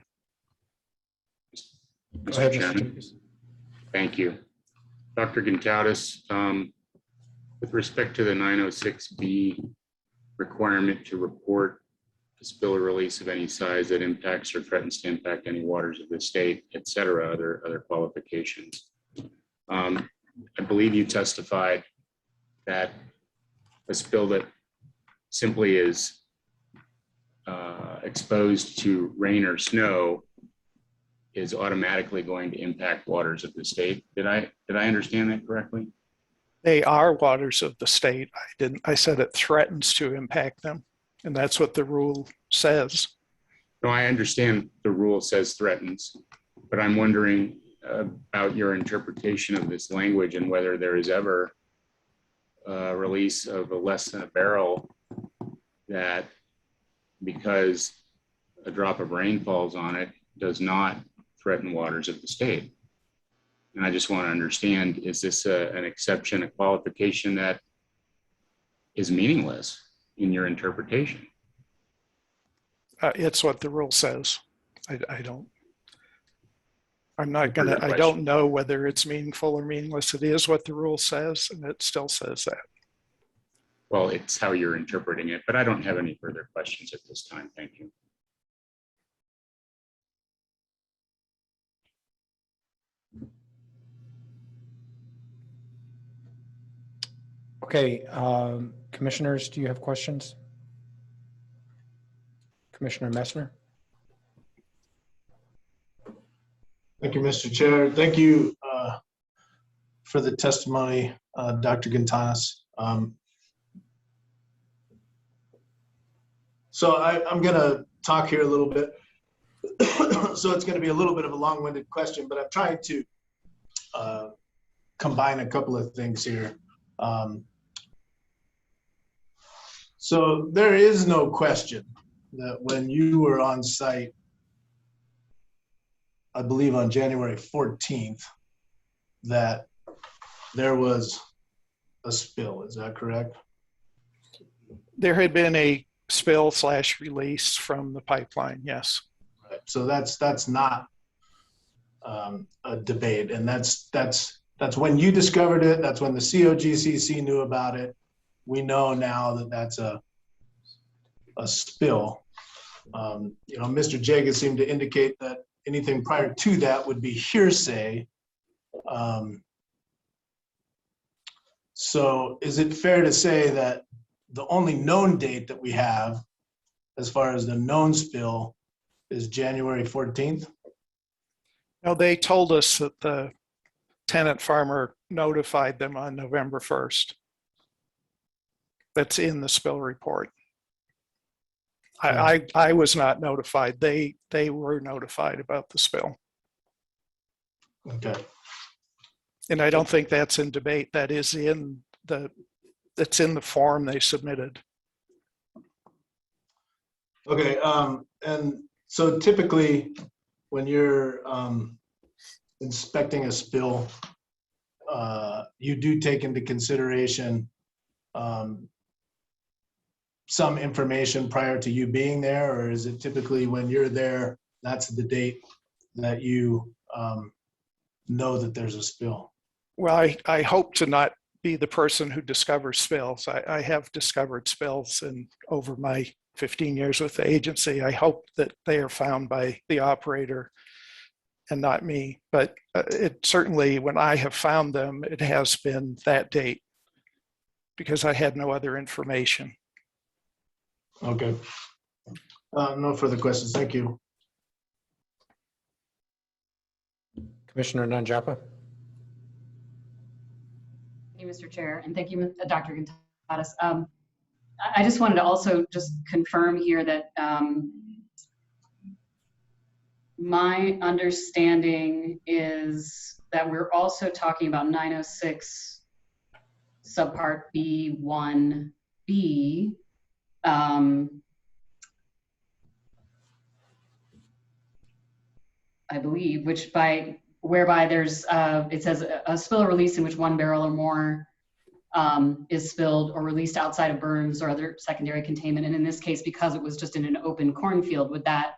Go ahead, Mr. Chairman. Thank you. Dr. Gontadas, with respect to the 906B requirement to report the spill or release of any size that impacts or threatens to impact any waters of the state, et cetera, other qualifications. I believe you testified that a spill that simply is exposed to rain or snow is automatically going to impact waters of the state. Did I understand that correctly? They are waters of the state. I said it threatens to impact them, and that's what the rule says. No, I understand the rule says threatens, but I'm wondering about your interpretation of this language and whether there is ever a release of a less than a barrel that, because a drop of rain falls on it, does not threaten waters of the state. And I just want to understand, is this an exception, a qualification that is meaningless in your interpretation? It's what the rule says. I don't know whether it's meaningful or meaningless. It is what the rule says, and it still says that. Well, it's how you're interpreting it, but I don't have any further questions at this time. Thank you. Okay, commissioners, do you have questions? Commissioner Messner? Thank you, Mr. Chair. Thank you for the testimony, Dr. Gontadas. So I'm going to talk here a little bit. So it's going to be a little bit of a long-winded question, but I'm trying to combine a couple of things here. So there is no question that when you were on site, I believe on January 14th, that there was a spill. Is that correct? There had been a spill/release from the pipeline, yes. Right. So that's not a debate, and that's when you discovered it. That's when the Cogcc knew about it. We know now that that's a spill. Mr. Jagas seemed to indicate that anything prior to that would be hearsay. So is it fair to say that the only known date that we have as far as the known spill is January 14th? No, they told us that the tenant farmer notified them on November 1st. That's in the spill report. I was not notified. They were notified about the spill. Okay. And I don't think that's in debate. That is it's in the form they submitted. Okay. And so typically when you're inspecting a spill, you do take into consideration some information prior to you being there, or is it typically when you're there, that's the date that you know that there's a spill? Well, I hope to not be the person who discovers spills. I have discovered spills over my 15 years with the agency. I hope that they are found by the operator and not me. But it certainly, when I have found them, it has been that date because I had no other information. Okay. No further questions. Thank you. Commissioner Nanjapa. Thank you, Mr. Chair, and thank you, Dr. Gonzalez. I just wanted to also just confirm here that my understanding is that we're also talking about 906 subpart B1B. I believe, whereby there's, it says a spill or release in which 1 barrel or more is spilled or released outside of berms or other secondary containment. And in this case, because it was just in an open cornfield, would that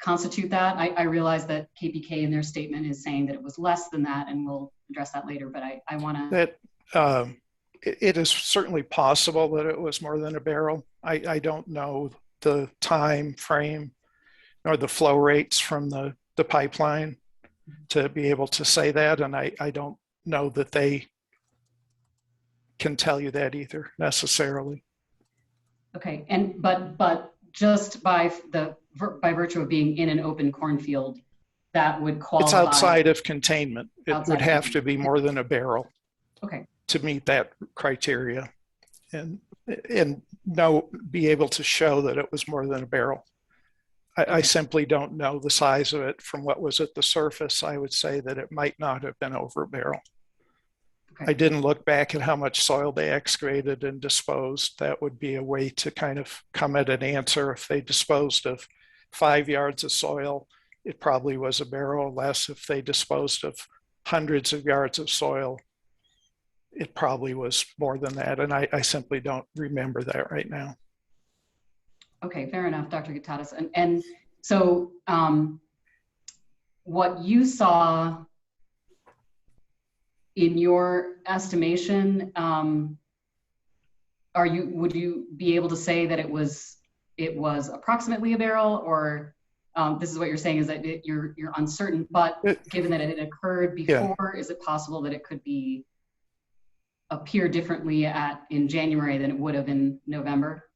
constitute that? I realize that KPK in their statement is saying that it was less than that, and we'll address that later, but I want to. It is certainly possible that it was more than a barrel. I don't know the time frame nor the flow rates from the pipeline to be able to say that. And I don't know that they can tell you that either necessarily. Okay, and but just by virtue of being in an open cornfield, that would qualify. It's outside of containment. It would have to be more than a barrel. Okay. To meet that criteria and be able to show that it was more than a barrel. I simply don't know the size of it from what was at the surface. I would say that it might not have been over a barrel. Okay. I didn't look back at how much soil they excavated and disposed. That would be a way to kind of come at an answer. If they disposed of 5 yards of soil, it probably was a barrel less. If they disposed of hundreds of yards of soil, it probably was more than that. And I simply don't remember that right now. Okay, fair enough, Dr. Gatatas. And so what you saw in your estimation, would you be able to say that it was approximately a barrel, or this is what you're saying is that you're uncertain, but given that it had occurred before, is it possible that it could appear differently in January than it would have in November?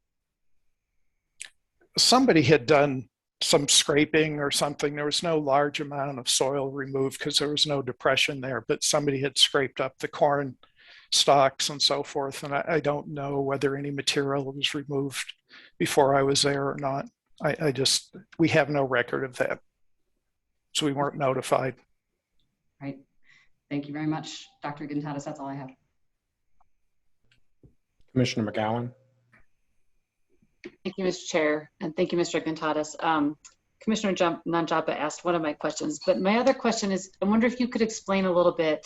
Somebody had done some scraping or something. There was no large amount of soil removed because there was no depression there, but somebody had scraped up the corn stalks and so forth. And I don't know whether any material was removed before I was there or not. We have no record of that. So we weren't notified. Right. Thank you very much, Dr. Gonzalez. That's all I have. Commissioner McGowan. Thank you, Mr. Chair, and thank you, Mr. Gonzalez. Commissioner Nanjapa asked one of my questions, but my other question is, I wonder if you could explain a little bit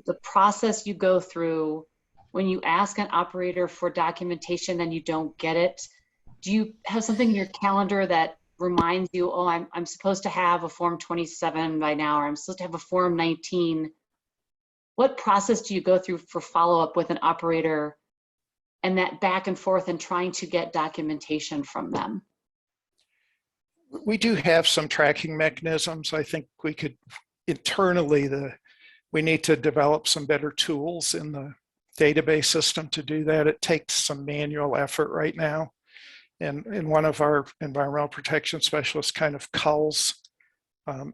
the process you go through when you ask an operator for documentation and you don't get it. Do you have something in your calendar that reminds you, oh, I'm supposed to have a Form 27 by now, or I'm supposed to have a Form 19? What process do you go through for follow-up with an operator and that back and forth and trying to get documentation from them? We do have some tracking mechanisms. I think we could internally, we need to develop some better tools in the database system to do that. It takes some manual effort right now. And one of our environmental protection specialists kind of culls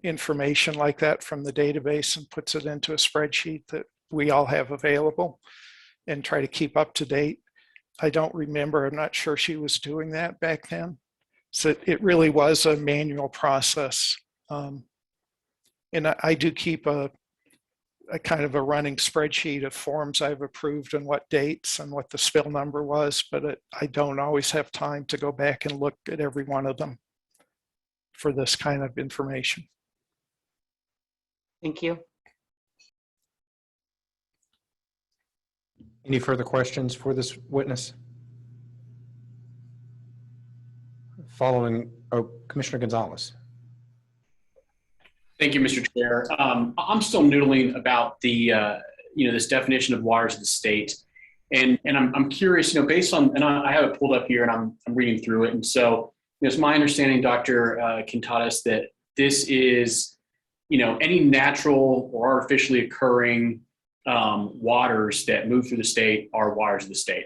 information like that from the database and puts it into a spreadsheet that we all have available and try to keep up to date. I don't remember, I'm not sure she was doing that back then. So it really was a manual process. And I do keep a kind of a running spreadsheet of forms I've approved and what dates and what the spill number was, but I don't always have time to go back and look at every one of them for this kind of information. Thank you. Any further questions for this witness? Following, Commissioner Gonzalez. Thank you, Mr. Chair. I'm still noodling about the, this definition of waters of the state. And I'm curious, based on, and I have it pulled up here and I'm reading through it. And so it's my understanding, Dr. Quintadas, that this is, any natural or artificially occurring waters that move through the state are waters of the state.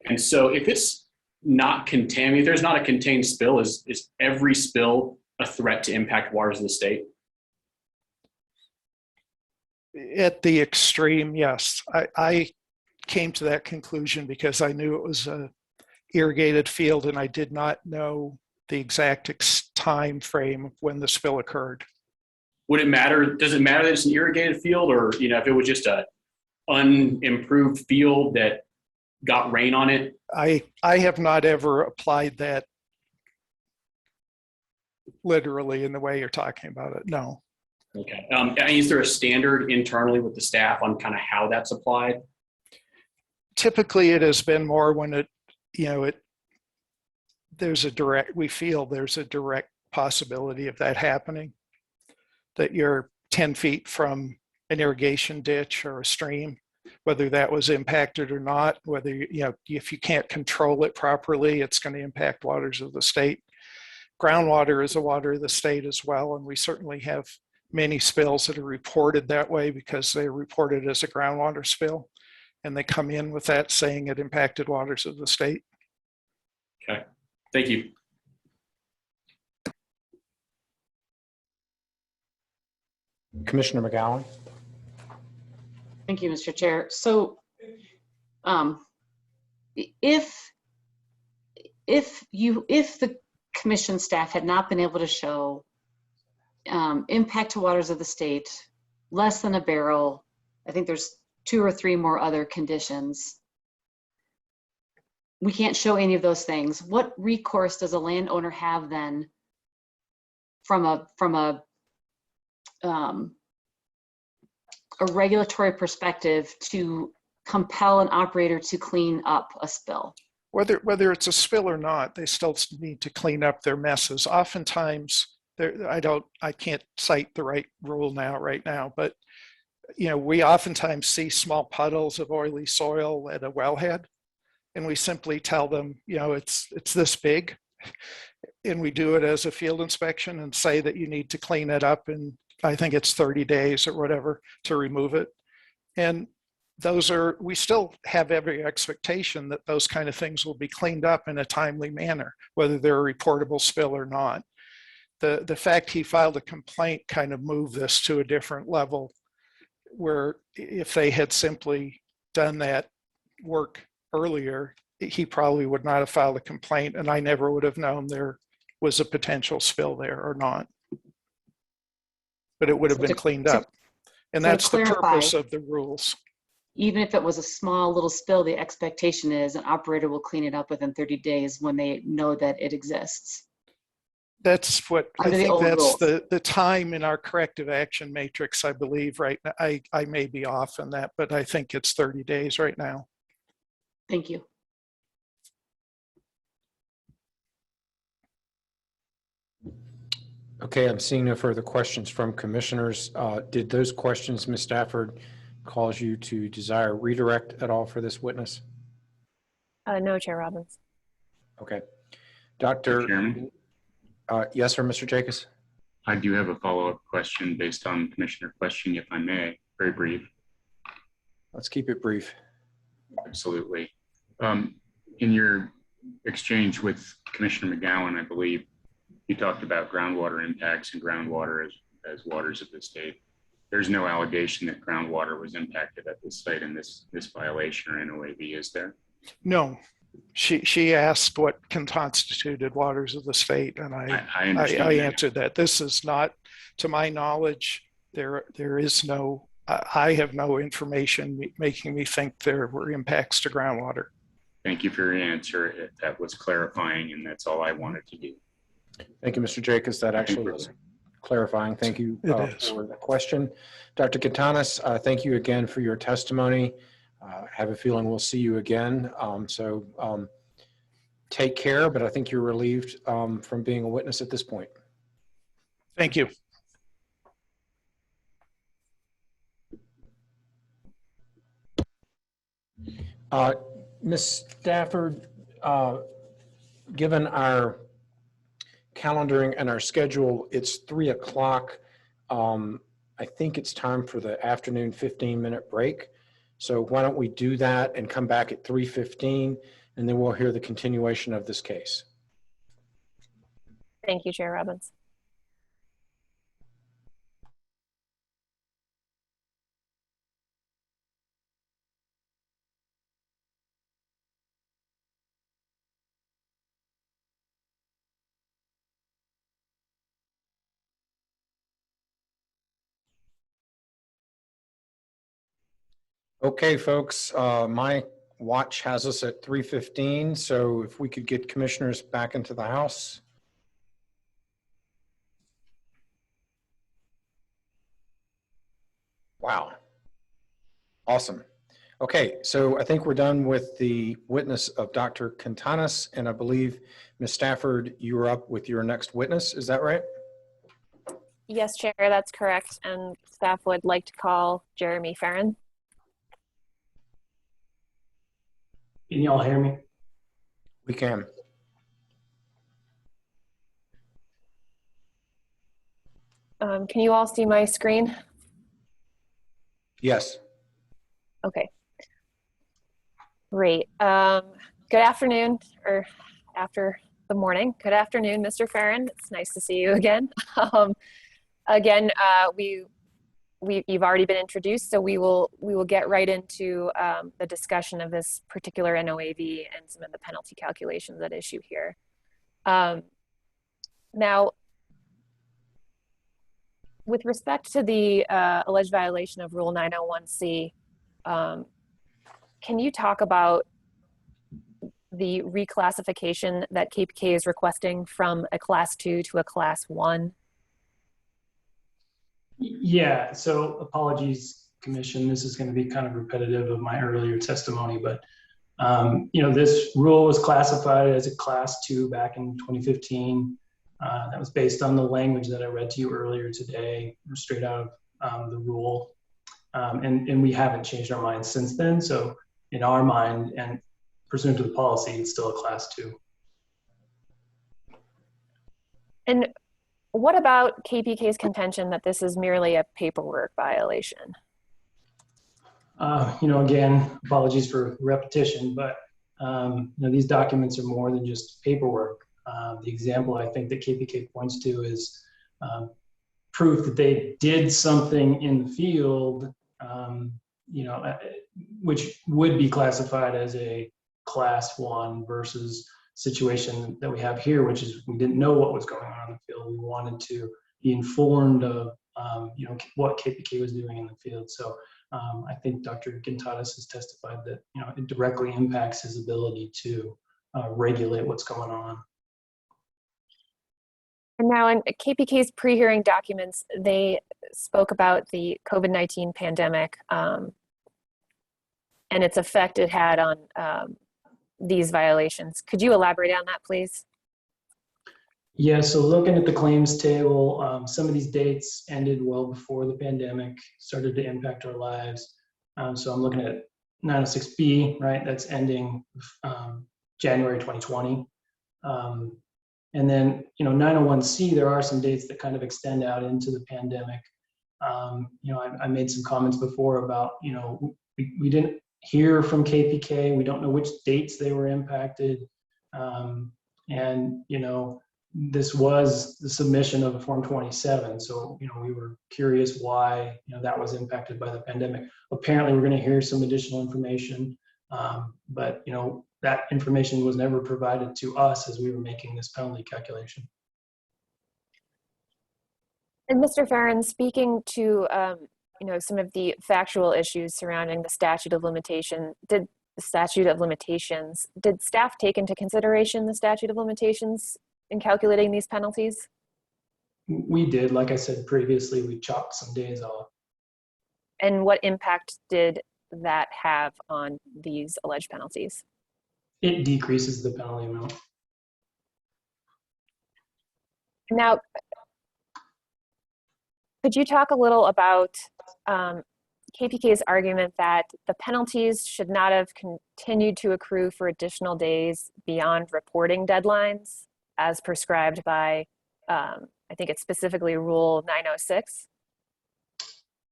And so if it's not contaminated, if there's not a contained spill, is every spill a threat to impact waters of the state? At the extreme, yes. I came to that conclusion because I knew it was a irrigated field and I did not know the exact time frame of when the spill occurred. Would it matter? Does it matter that it's an irrigated field, or if it was just a unimproved field that got rain on it? I have not ever applied that literally in the way you're talking about it. No. Okay. Is there a standard internally with the staff on kind of how that's applied? Typically, it has been more when we feel there's a direct possibility of that happening, that you're 10 feet from an irrigation ditch or a stream, whether that was impacted or not, whether, if you can't control it properly, it's going to impact waters of the state. Groundwater is a water of the state as well, and we certainly have many spills that are reported that way because they're reported as a groundwater spill, and they come in with that saying it impacted waters of the state. Okay, thank you. Commissioner McGowan. Thank you, Mr. Chair. So if the commission staff had not been able to show impact to waters of the state, less than a barrel, I think there's 2 or 3 more other conditions. We can't show any of those things. What recourse does a landowner have then from a regulatory perspective to compel an operator to clean up a spill? Whether it's a spill or not, they still need to clean up their messes. Oftentimes, I can't cite the right rule right now, but we oftentimes see small puddles of oily soil at a wellhead, and we simply tell them, it's this big, and we do it as a field inspection and say that you need to clean it up, and I think it's 30 days or whatever to remove it. And we still have every expectation that those kind of things will be cleaned up in a timely manner, whether they're a reportable spill or not. The fact he filed a complaint kind of moved this to a different level, where if they had simply done that work earlier, he probably would not have filed a complaint, and I never would have known there was a potential spill there or not. But it would have been cleaned up. And that's the purpose of the rules. Even if it was a small little spill, the expectation is an operator will clean it up within 30 days when they know that it exists. That's what I think that's the time in our corrective action matrix, I believe, right now. I may be off on that, but I think it's 30 days right now. Thank you. Okay, I'm seeing no further questions from commissioners. Did those questions, Ms. Stafford, cause you to desire redirect at all for this witness? No, Chair Robbins. Okay. Dr. Chairman? Yes, sir, Mr. Jacobs? I do have a follow-up question based on Commissioner question, if I may, very brief. Let's keep it brief. Absolutely. In your exchange with Commissioner McGowan, I believe you talked about groundwater impacts and groundwater as waters of the state. There's no allegation that groundwater was impacted at this site in this violation or NOAV, is there? No. She asked what constituted waters of the state, and I answered that. This is not, to my knowledge, there is no, I have no information making me think there were impacts to groundwater. Thank you for your answer. That was clarifying, and that's all I wanted to do. Thank you, Mr. Jacobs. That actually was clarifying. Thank you for the question. Dr. Quintadas, thank you again for your testimony. I have a feeling we'll see you again. Take care, but I think you're relieved from being a witness at this point. Thank you. Ms. Stafford, given our calendaring and our schedule, it's 3 o'clock. I think it's time for the afternoon 15-minute break. So why don't we do that and come back at 3:15, and then we'll hear the continuation of this case. Thank you, Chair Robbins. Okay, folks, my watch has us at 3:15, so if we could get commissioners back into the House. Wow. Awesome. Okay, so I think we're done with the witness of Dr. Quintanas, and I believe, Ms. Stafford, you are up with your next witness. Is that right? Yes, Chair, that's correct. And staff would like to call Jeremy Farron. Can y'all hear me? We can. Can you all see my screen? Yes. Okay. Great. Good afternoon, or after the morning. Good afternoon, Mr. Farron. It's nice to see you again. Again, you've already been introduced, so we will get right into the discussion of this particular NOAV and some of the penalty calculations at issue here. Now, with respect to the alleged violation of Rule 901C, can you talk about the reclassification that KPK is requesting from a Class 2 to a Class 1? Yeah, so apologies, Commission. This is going to be kind of repetitive of my earlier testimony, but this rule was classified as a Class 2 back in 2015. That was based on the language that I read to you earlier today, straight out of the rule. And we haven't changed our minds since then. So in our mind, and pursuant to the policy, it's still a Class 2. And what about KPK's contention that this is merely a paperwork violation? Again, apologies for repetition, but these documents are more than just paperwork. The example I think that KPK points to is proof that they did something in the field, which would be classified as a Class 1 versus situation that we have here, which is we didn't know what was going on in the field. We wanted to be informed of what KPK was doing in the field. So I think Dr. Quintanas has testified that it directly impacts his ability to regulate what's going on. And now in KPK's pre-hearing documents, they spoke about the COVID-19 pandemic and its effect it had on these violations. Could you elaborate on that, please? Yeah, so looking at the claims table, some of these dates ended well before the pandemic started to impact our lives. So I'm looking at 906B, right? That's ending January 2020. And then, 901C, there are some dates that kind of extend out into the pandemic. I made some comments before about, we didn't hear from KPK. We don't know which dates they were impacted. This was the submission of a Form 27. So, we were curious why, that was impacted by the pandemic. Apparently, we're going to hear some additional information, but, that information was never provided to us as we were making this penalty calculation. And Mr. Farron, speaking to, some of the factual issues surrounding the statute of limitations, did staff take into consideration the statute of limitations in calculating these penalties? We did. Like I said previously, we chopped some days off. And what impact did that have on these alleged penalties? It decreases the penalty amount. Now, could you talk a little about KPK's argument that the penalties should not have continued to accrue for additional days beyond reporting deadlines as prescribed by, I think it's specifically Rule 906.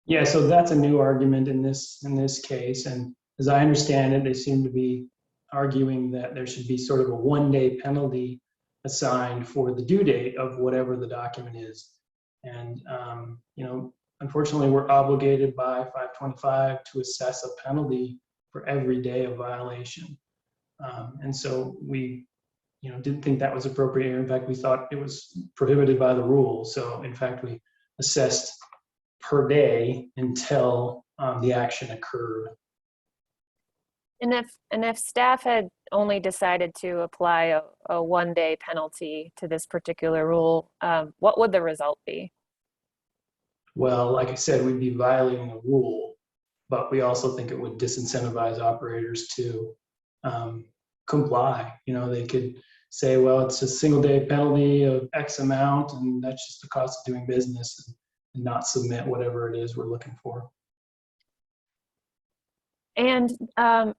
Yeah, so that's a new argument in this case, and as I understand it, they seem to be arguing that there should be sort of a one-day penalty assigned for the due date of whatever the document is. And, you know, unfortunately, we're obligated by 525 to assess a penalty for every day of violation. And so we, you know, didn't think that was appropriate. In fact, we thought it was prohibited by the rule. So in fact, we assessed per day until the action occurred. And if staff had only decided to apply a one-day penalty to this particular rule, what would the result be? Well, like I said, we'd be violating the rule, but we also think it would disincentivize operators to comply. You know, they could say, well, it's a single day penalty of X amount, and that's just the cost of doing business, and not submit whatever it is we're looking for. And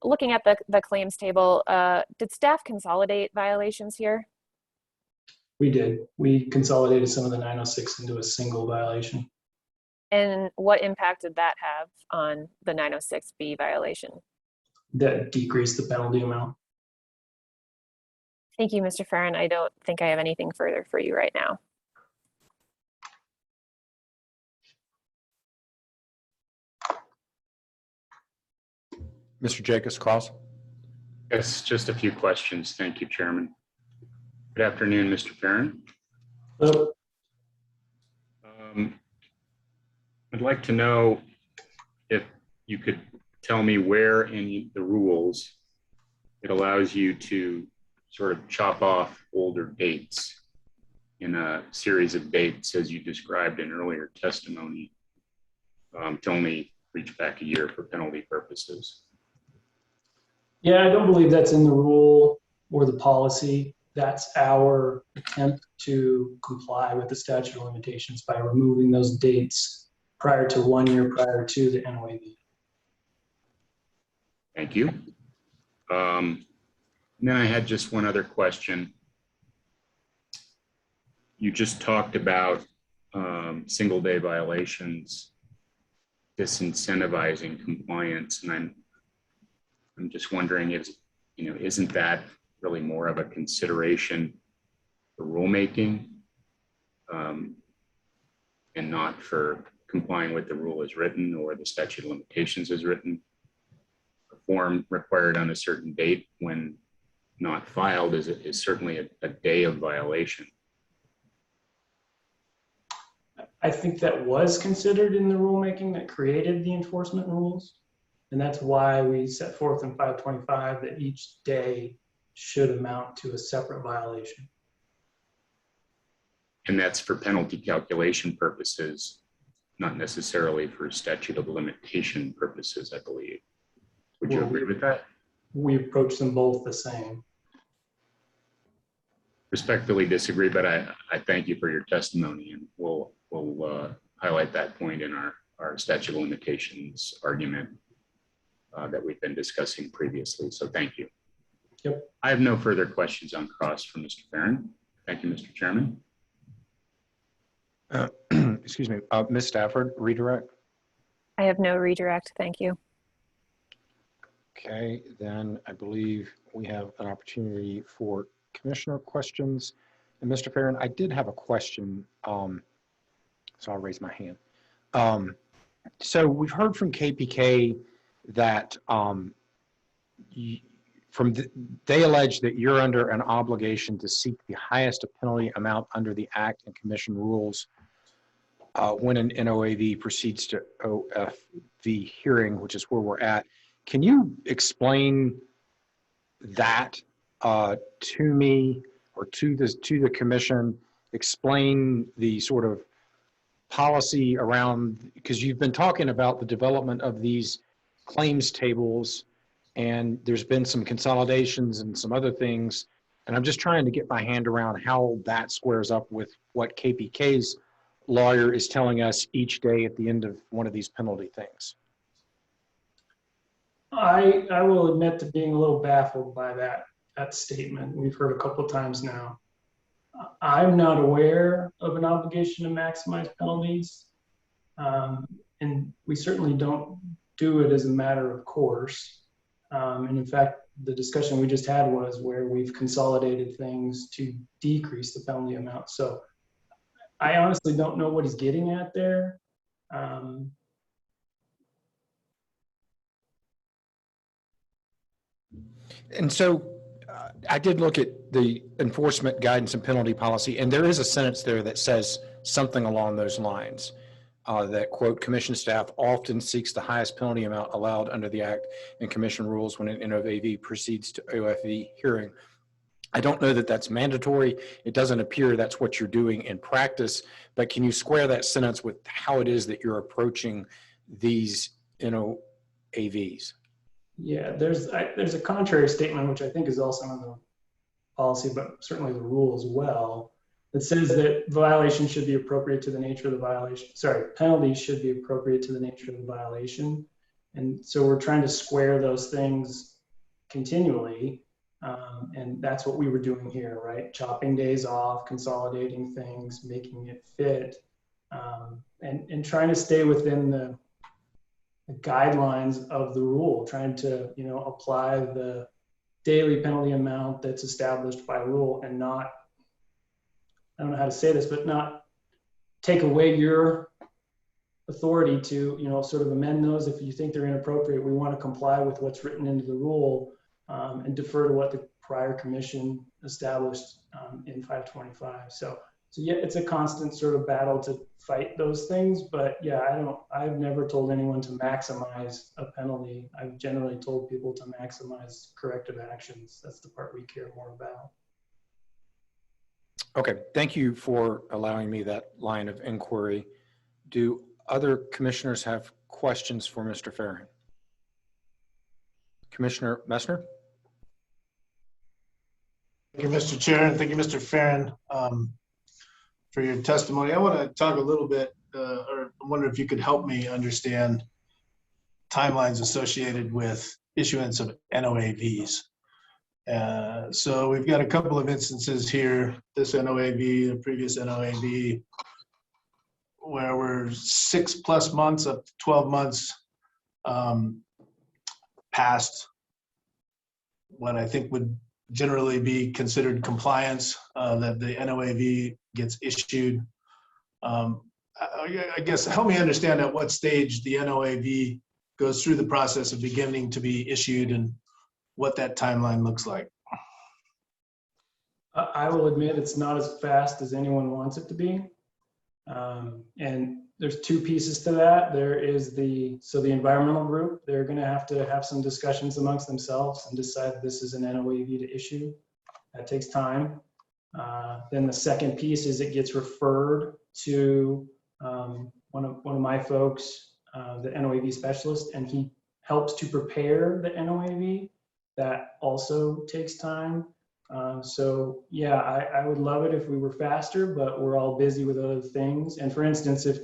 looking at the claims table, did staff consolidate violations here? We did. We consolidated some of the 906 into a single violation. And what impact did that have on the 906B violation? That decreased the penalty amount. Thank you, Mr. Farron. I don't think I have anything further for you right now. Mr. Jacobs-Cross. Yes, just a few questions. Thank you, Chairman. Good afternoon, Mr. Farron. Hello. I'd like to know if you could tell me where in the rules it allows you to sort of chop off older dates in a series of dates as you described in earlier testimony to only reach back a year for penalty purposes. Yeah, I don't believe that's in the rule or the policy. That's our attempt to comply with the statute of limitations by removing those dates prior to 1 year prior to the NOAV. Thank you. And then I had just one other question. You just talked about single day violations disincentivizing compliance, and I'm just wondering, isn't that really more of a consideration for rulemaking and not for complying with the rule as written or the statute of limitations as written? A form required on a certain date when not filed is certainly a day of violation. I think that was considered in the rulemaking that created the enforcement rules. And that's why we set forth in 525 that each day should amount to a separate violation. And that's for penalty calculation purposes, not necessarily for statute of limitation purposes, I believe. Would you agree with that? We approach them both the same. Respectfully disagree, but I thank you for your testimony, and we'll highlight that point in our statute of limitations argument that we've been discussing previously. So thank you. Yep. I have no further questions on cross from Mr. Farron. Thank you, Mr. Chairman. Excuse me, Ms. Stafford, redirect. I have no redirect, thank you. Okay, then I believe we have an opportunity for commissioner questions. And Mr. Farron, I did have a question, so I'll raise my hand. So we've heard from KPK that they allege that you're under an obligation to seek the highest penalty amount under the Act and Commission rules when an NOAV proceeds to OFV hearing, which is where we're at. Can you explain that to me or to the commission? Explain the sort of policy around, because you've been talking about the development of these claims tables, and there's been some consolidations and some other things, and I'm just trying to get my hand around how that squares up with what KPK's lawyer is telling us each day at the end of one of these penalty things. I will admit to being a little baffled by that statement. We've heard a couple of times now. I'm not aware of an obligation to maximize penalties. And we certainly don't do it as a matter of course. And in fact, the discussion we just had was where we've consolidated things to decrease the penalty amount. So I honestly don't know what he's getting at there. And so I did look at the enforcement guidance and penalty policy, and there is a sentence there that says something along those lines. That quote, commission staff often seeks the highest penalty amount allowed under the act and commission rules when an NOAV proceeds to OFV hearing. I don't know that that's mandatory. It doesn't appear that's what you're doing in practice, but can you square that sentence with how it is that you're approaching these NOAVs? Yeah, there's a contrary statement, which I think is also in the policy, but certainly the rule as well. It says that violation should be appropriate to the nature of the violation. Sorry, penalties should be appropriate to the nature of the violation. And so we're trying to square those things continually. And that's what we were doing here, right? Chopping days off, consolidating things, making it fit, and trying to stay within the guidelines of the rule, trying to, apply the daily penalty amount that's established by rule and not, I don't know how to say this, but not take away your authority to, sort of amend those if you think they're inappropriate. We want to comply with what's written into the rule and defer to what the prior commission established in 525. So yeah, it's a constant sort of battle to fight those things, but yeah, I've never told anyone to maximize a penalty. I've generally told people to maximize corrective actions. That's the part we care more about. Okay, thank you for allowing me that line of inquiry. Do other commissioners have questions for Mr. Farron? Commissioner Messner? Thank you, Mr. Chair, and thank you, Mr. Farron, for your testimony. I want to talk a little bit, or I wonder if you could help me understand timelines associated with issuance of NOAVs. So we've got a couple of instances here, this NOAV, the previous NOAV, where we're 6+ months up to 12 months past what I think would generally be considered compliance, that the NOAV gets issued. I guess help me understand at what stage the NOAV goes through the process of beginning to be issued and what that timeline looks like. I will admit it's not as fast as anyone wants it to be. And there's two pieces to that. There is the environmental group, they're going to have some discussions amongst themselves and decide this is an NOAV to issue. That takes time. Then the second piece is it gets referred to one of my folks, the NOAV specialist, and he helps to prepare the NOAV. That also takes time. So yeah, I would love it if we were faster, but we're all busy with other things. And for instance, if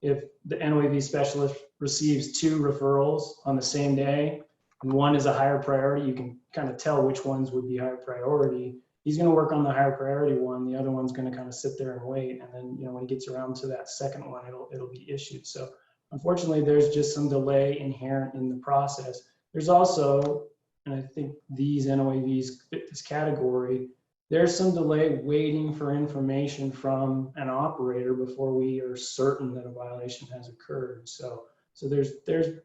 the NOAV specialist receives 2 referrals on the same day, and one is a higher priority, you can kind of tell which ones would be higher priority. He's going to work on the higher priority one. The other one's going to kind of sit there and wait. And then, when he gets around to that second one, it'll be issued. So unfortunately, there's just some delay inherent in the process. There's also, and I think these NOAVs fit this category, there's some delay waiting for information from an operator before we are certain that a violation has occurred. So there's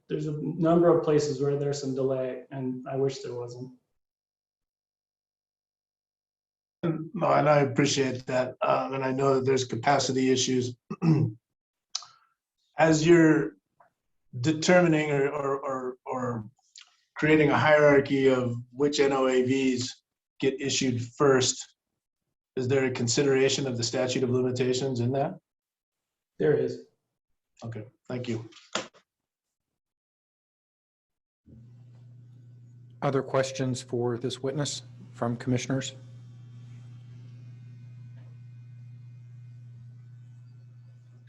a number of places where there's some delay, and I wish there wasn't. No, and I appreciate that. And I know that there's capacity issues. As you're determining or creating a hierarchy of which NOAVs get issued first, is there a consideration of the statute of limitations in that? There is. Okay, thank you. Other questions for this witness from commissioners?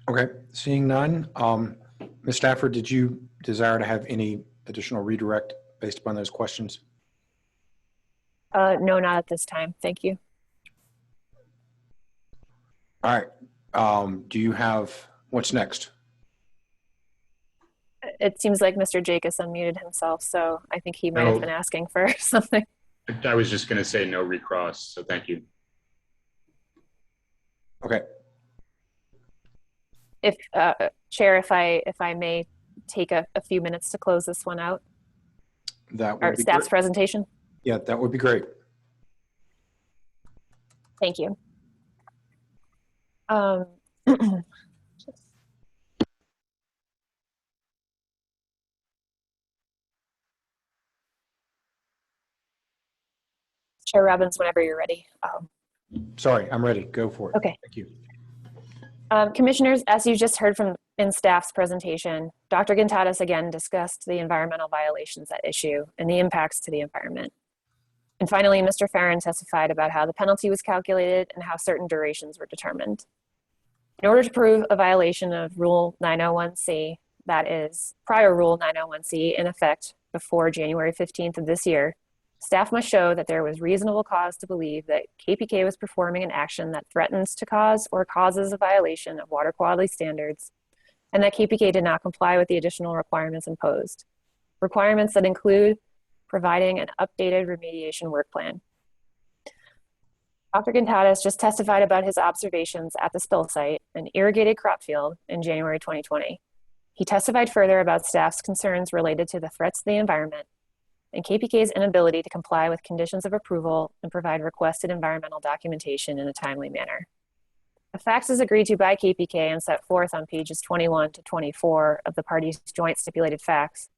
Okay, seeing none. Ms. Stafford, did you desire to have any additional redirect based upon those questions? No, not at this time. Thank you. All right. Do you have, what's next? It seems like Mr. Jacobs unmuted himself, so I think he might have No. been asking for something. I was just going to say no recross, so thank you. Okay. If Chair, if I may take a few minutes to close this one out, That or would be staff's great. presentation. Yeah, that would be great. Thank you. Chair Robbins, whenever you're ready. Sorry, I'm ready. Go for it. Okay. Thank you. Commissioners, as you just heard from in staff's presentation, Dr. Gontadas again discussed the environmental violations at issue and the impacts to the environment. And finally, Mr. Farron testified about how the penalty was calculated and how certain durations were determined. In order to prove a violation of Rule 901C, that is, prior Rule 901C in effect before January 15th of this year, staff must show that there was reasonable cause to believe that KPK was performing an action that threatens to cause or causes a violation of water quality standards, and that KPK did not comply with the additional requirements imposed. Requirements that include providing an updated remediation work plan. Dr. Gontadas just testified about his observations at the spill site, an irrigated crop field, in January 2020. He testified further about staff's concerns related to the threats to the environment and KPK's inability to comply with conditions of approval and provide requested environmental documentation in a timely manner. The facts as agreed to by KPK and set forth on pages 21 to 24 of the parties' joint stipulated facts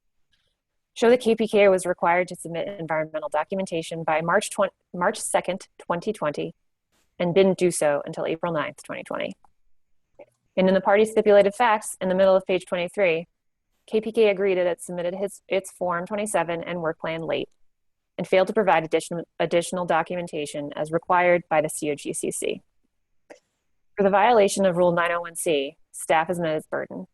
show that KPK was required to submit environmental documentation by March 2nd, 2020, and didn't do so until April 9th, 2020. And in the parties' stipulated facts, in the middle of page 23, KPK agreed that it submitted its Form 27 and work plan late and failed to provide additional documentation as required by the COGCC. For the violation of Rule 901C, staff has met its burden.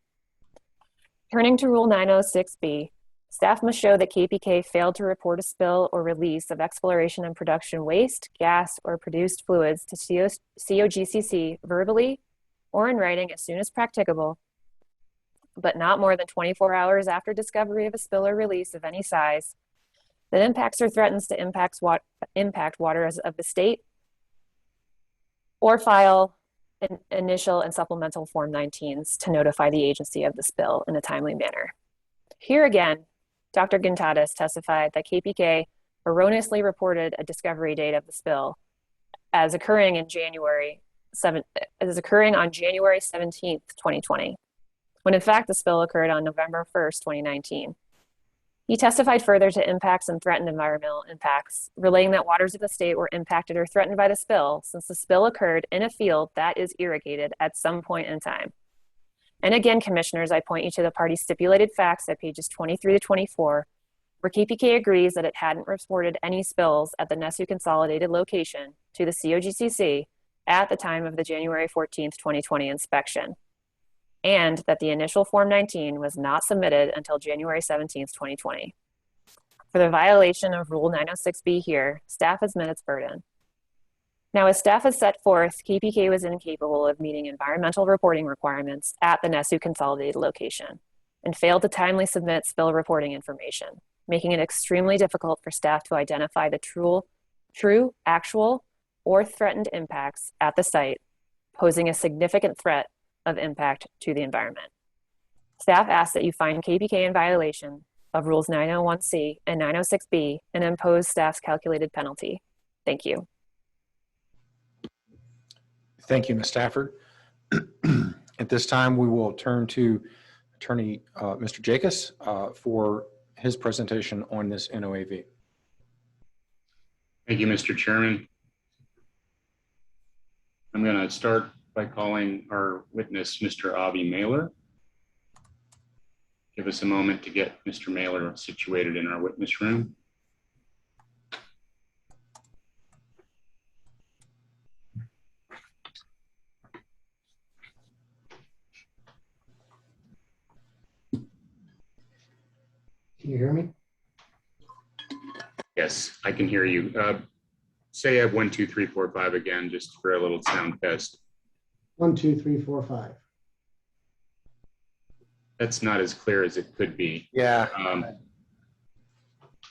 Turning to Rule 906B, staff must show that KPK failed to report a spill or release of exploration and production waste, gas, or produced fluids to COGCC verbally or in writing as soon as practicable, but not more than 24 hours after discovery of a spill or release of any size that impacts or threatens to impact waters of the state, or file an initial and supplemental Form 19s to notify the agency of the spill in a timely manner. Here again, Dr. Gontadas testified that KPK erroneously reported a discovery date of the spill as occurring on January 17th, 2020. When in fact the spill occurred on November 1st, 2019. He testified further to impacts and threatened environmental impacts, relaying that waters of the state were impacted or threatened by the spill since the spill occurred in a field that is irrigated at some point in time. And again, commissioners, I point you to the party's stipulated facts at pages 23 to 24, where KPK agrees that it hadn't reported any spills at the NESU consolidated location to the COGCC at the time of the January 14th, 2020 inspection, and that the initial Form 19 was not submitted until January 17th, 2020. For the violation of Rule 906B here, staff has met its burden. Now, as staff has set forth, KPK was incapable of meeting environmental reporting requirements at the NESU consolidated location and failed to timely submit spill reporting information, making it extremely difficult for staff to identify the true, actual, or threatened impacts at the site, posing a significant threat of impact to the environment. Staff asks that you find KPK in violation of Rules 901C and 906B and impose staff's calculated penalty. Thank you. Thank you, Ms. Stafford. At this time, we will turn to Attorney Mr. Jacobs for his presentation on this NOAV. Thank you, Mr. Chairman. I'm going to start by calling our witness, Mr. Avi Mailer. Give us a moment to get Mr. Mailer situated in our witness room. Can you hear me? Yes, I can hear you. Say 1, 2, 3, 4, 5 again, just for a little sound test. 1, 2, 3, 4, 5. That's not as clear as it could be. Yeah.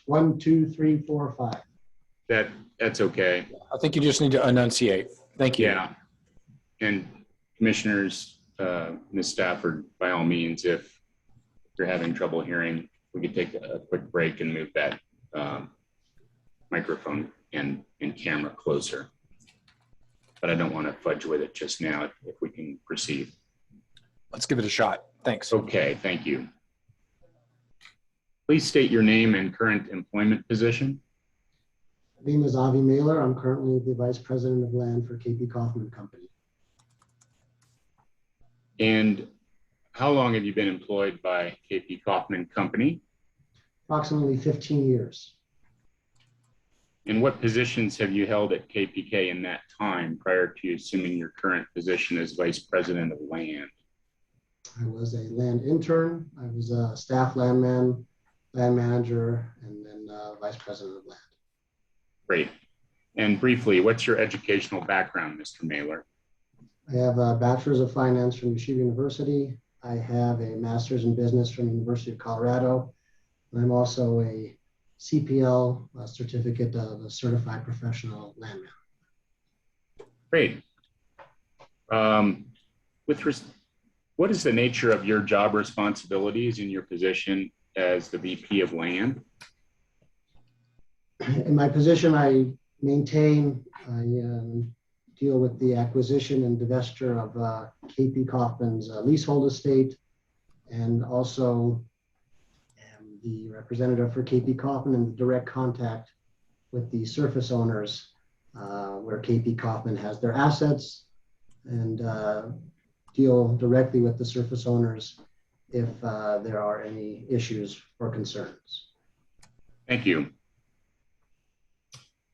1, 2, 3, 4, 5. That's okay. I think you just need to enunciate. Thank you. Yeah. And commissioners, Ms. Stafford, by all means, if you're having trouble hearing, we could take a quick break and move that microphone and camera closer. But I don't want to fudge with it just now if we can proceed. Let's give it a shot. Thanks. Okay, thank you. Please state your name and current employment position. My name is Avi Mailer. I'm currently the Vice President of Land for KP Kaufman Company. And how long have you been employed by KP Kaufman Company? Approximately 15 years. And what positions have you held at KPK in that time prior to assuming your current position as Vice President of Land? I was a land intern. I was a staff landman, land manager, and then Vice President of Land. Great. And briefly, what's your educational background, Mr. Mailer? I have a Bachelor's of Finance from Yeshiva University. I have a Master's in Business from the University of Colorado. And I'm also a CPL, a certificate of a certified professional landman. Great. What is the nature of your job responsibilities in your position as the VP of Land? In my position, I maintain, I deal with the acquisition and divestiture of KP Kaufman's leasehold estate, and also am the representative for KP Kaufman in direct contact with the surface owners where KP Kaufman has their assets, and deal directly with the surface owners if there are any issues or concerns. Thank you.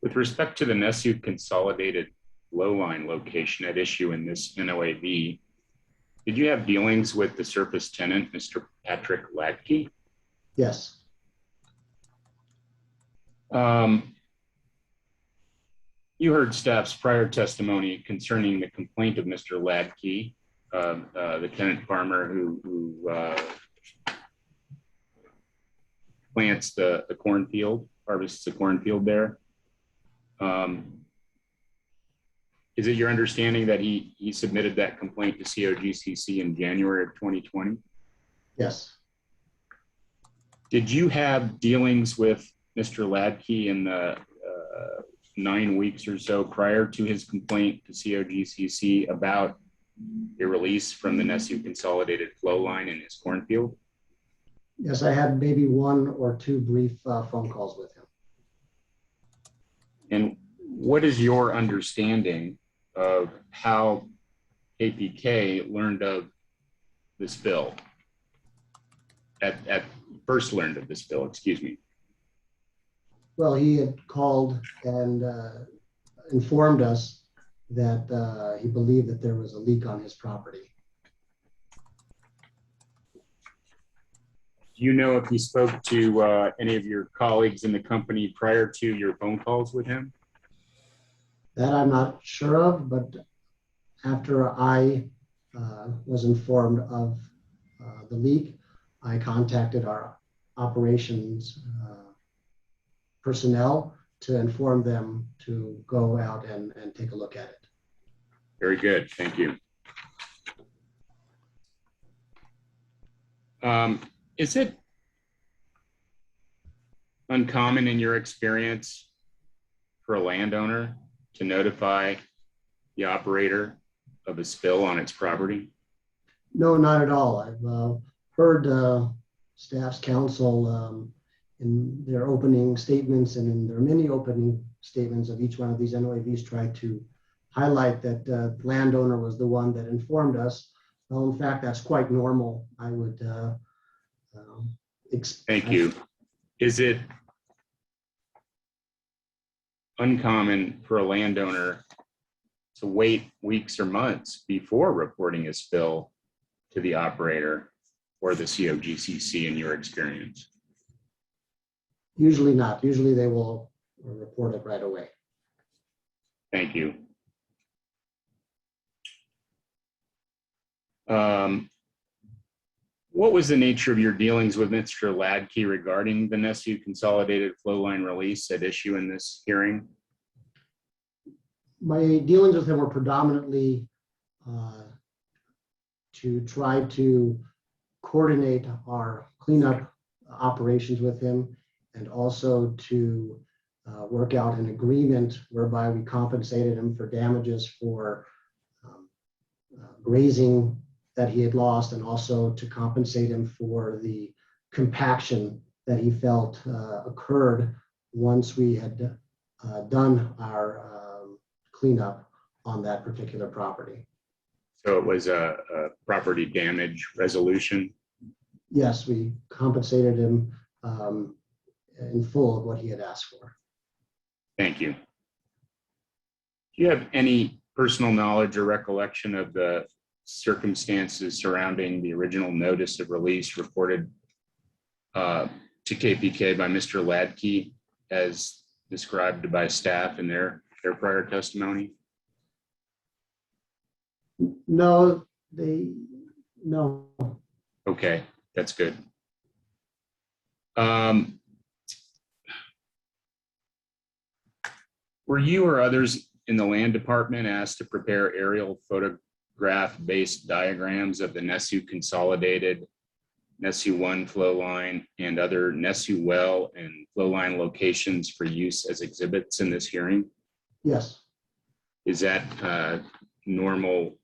With respect to the Nesu consolidated lowline location at issue in this NOAV, did you have dealings with the surface tenant, Mr. Patrick Ladke? Yes. You heard staff's prior testimony concerning the complaint of Mr. Ladke, the tenant farmer who plants the cornfield, harvests the cornfield there. Is it your understanding that he submitted that complaint to COGCC in January of 2020? Yes. Did you have dealings with Mr. Ladke in the 9 weeks or so prior to his complaint to COGCC about a release from the Nesu consolidated flow line in his cornfield? Yes, I had maybe 1 or 2 brief phone calls with him. And what is your understanding of how KPK learned of the spill? First learned of the spill, excuse me. Well, he had called and informed us that he believed that there was a leak on his property. Do you know if he spoke to any of your colleagues in the company prior to your phone calls with him? That I'm not sure of, but after I was informed of the leak, I contacted our operations personnel to inform them to go out and take a look at it. Very good, thank you. Is it uncommon in your experience for a landowner to notify the operator of a spill on its property? No, not at all. I've heard staff's counsel in their opening statements and in their many opening statements of each one of these NOAVs try to highlight that the landowner was the one that informed us. Well, in fact, that's quite normal. I would Thank you. Is it uncommon for a landowner to wait weeks or months before reporting a spill to the operator or the COGCC in your experience? Usually not. Usually they will report it right away. Thank you. What was the nature of your dealings with Mr. Ladke regarding the NESU consolidated flow line release at issue in this hearing? My dealings with him were predominantly to try to coordinate our cleanup operations with him, and also to work out an agreement whereby we compensated him for damages for grazing that he had lost, and also to compensate him for the compaction that he felt occurred once we had done our cleanup on that particular property. So it was a property damage resolution? Yes, we compensated him in full of what he had asked for. Thank you. Do you have any personal knowledge or recollection of the circumstances surrounding the original notice of release reported to KPK by Mr. Ladke as described by staff in their prior testimony? No. Okay, that's good. Were you or others in the land department asked to prepare aerial photograph-based diagrams of the NESU consolidated NESU 1 flow line and other NESU well and flow line locations for use as exhibits in this hearing? Yes. Is that a normal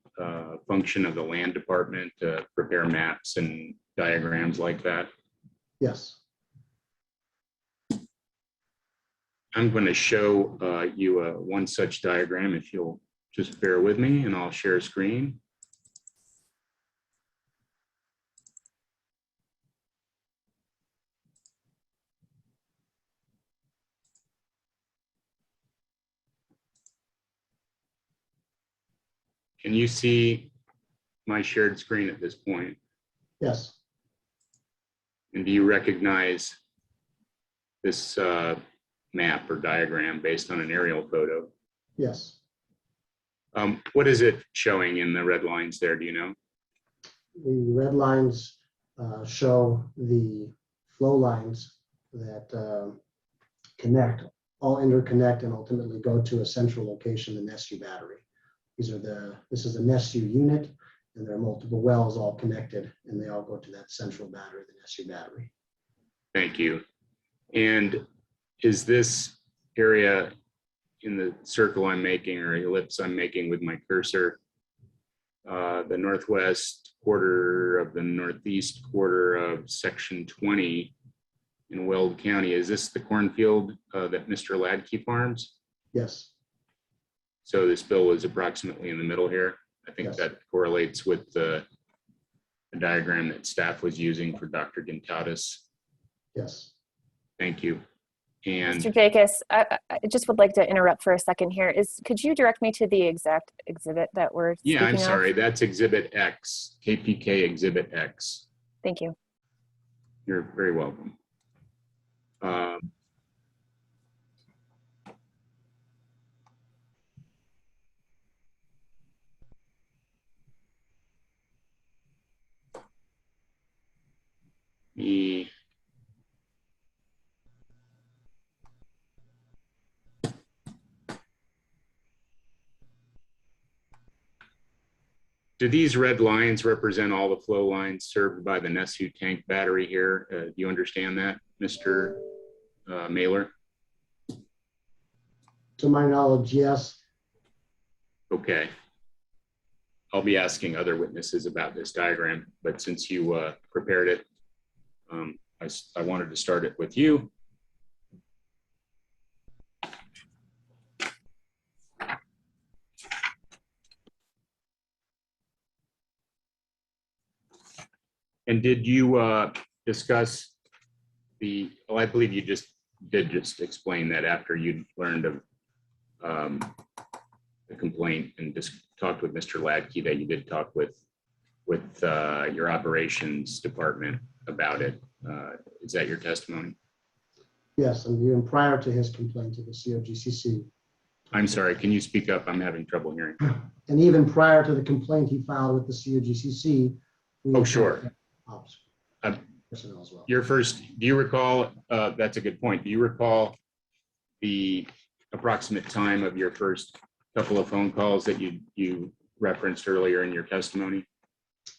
function of the land department to prepare maps and diagrams like that? Yes. I'm going to show you one such diagram, if you'll just bear with me, and I'll share screen. Can you see my shared screen at this point? Yes. And do you recognize this map or diagram based on an aerial photo? Yes. What is it showing in the red lines there? Do you know? The red lines show the flow lines that connect, all interconnect, and ultimately go to a central location, the NESU battery. This is the NESU unit, and there are multiple wells all connected, and they all go to that central battery, the NESU battery. Thank you. And is this area in the circle I'm making, or ellipse I'm making with my cursor, the northwest quarter of the northeast quarter of section 20 in Weld County? Is this the cornfield that Mr. Ladke farms? Yes. So this bill is approximately in the middle here. I think that correlates with the diagram that staff was using for Dr. Gintadas. Yes. Thank you. And Mr. Jacobs, I just would like to interrupt for a second here. Could you direct me to the exact exhibit that we're speaking yeah, I'm sorry, of? that's Exhibit X, KPK Exhibit X. Thank you. You're very welcome. Do these red lines represent all the flow lines served by the NESU tank battery here? Do you understand that, Mr. Mailer? To my knowledge, yes. Okay. I'll be asking other witnesses about this diagram, but since you prepared it, I wanted to start it with you. And did you discuss well, I believe you did explain that after you learned of the complaint and just talked with Mr. Ladke, that you did talk with your operations department about it. Is that your testimony? Yes, and even prior to his complaint to the COGCC. I'm sorry, can you speak up? I'm having trouble hearing. And even prior to the complaint he filed with the COGCC. Oh, sure. Personnel as well. Your first, do you recall, that's a good point. Do you recall the approximate time of your first couple of phone calls that you referenced earlier in your testimony?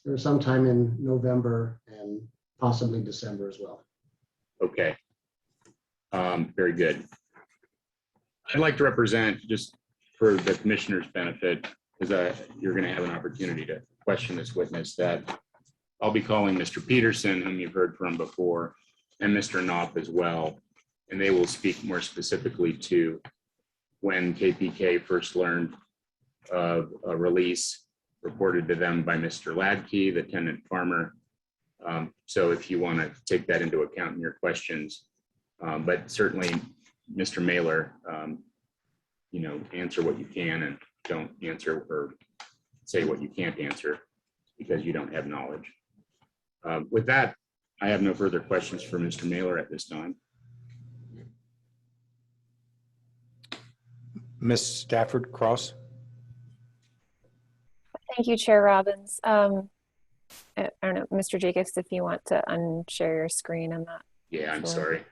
There was sometime in November and possibly December as well. Okay. Very good. I'd like to represent, just for the commissioner's benefit, because you're going to have an opportunity to question this witness, that I'll be calling Mr. Peterson, whom you've heard from before, and Mr. Knopp as well, and they will speak more specifically to when KPK first learned of a release reported to them by Mr. Ladke, the tenant farmer. So if you want to take that into account in your questions, but certainly Mr. Mailer, answer what you can and don't answer or say what you can't answer because you don't have knowledge. With that, I have no further questions for Mr. Mailer at this time. Ms. Stafford Cross. Thank you, Chair Robbins. I don't know, Mr. Jacobs, if you want to unshare your screen, I'm not. Yeah, I'm sure. sorry.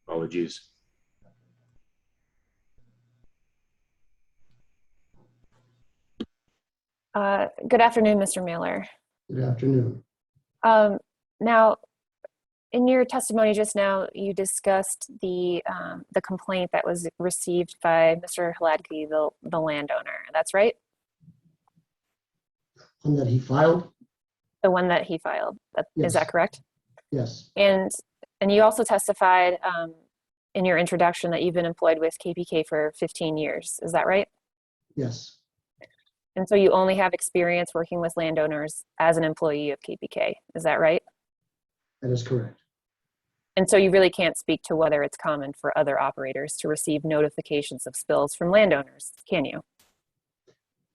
Apologies. Good afternoon, Mr. Mailer. Good afternoon. Now, in your testimony just now, you discussed the complaint that was received by Mr. Hladky, the landowner. That's right? One that he filed? The one that he filed. Yes. Is that correct? Yes. And you also testified in your introduction that you've been employed with KPK for 15 years. Is that right? Yes. And so you only have experience working with landowners as an employee of KPK. Is that right? That is correct. And so you really can't speak to whether it's common for other operators to receive notifications of spills from landowners, can you?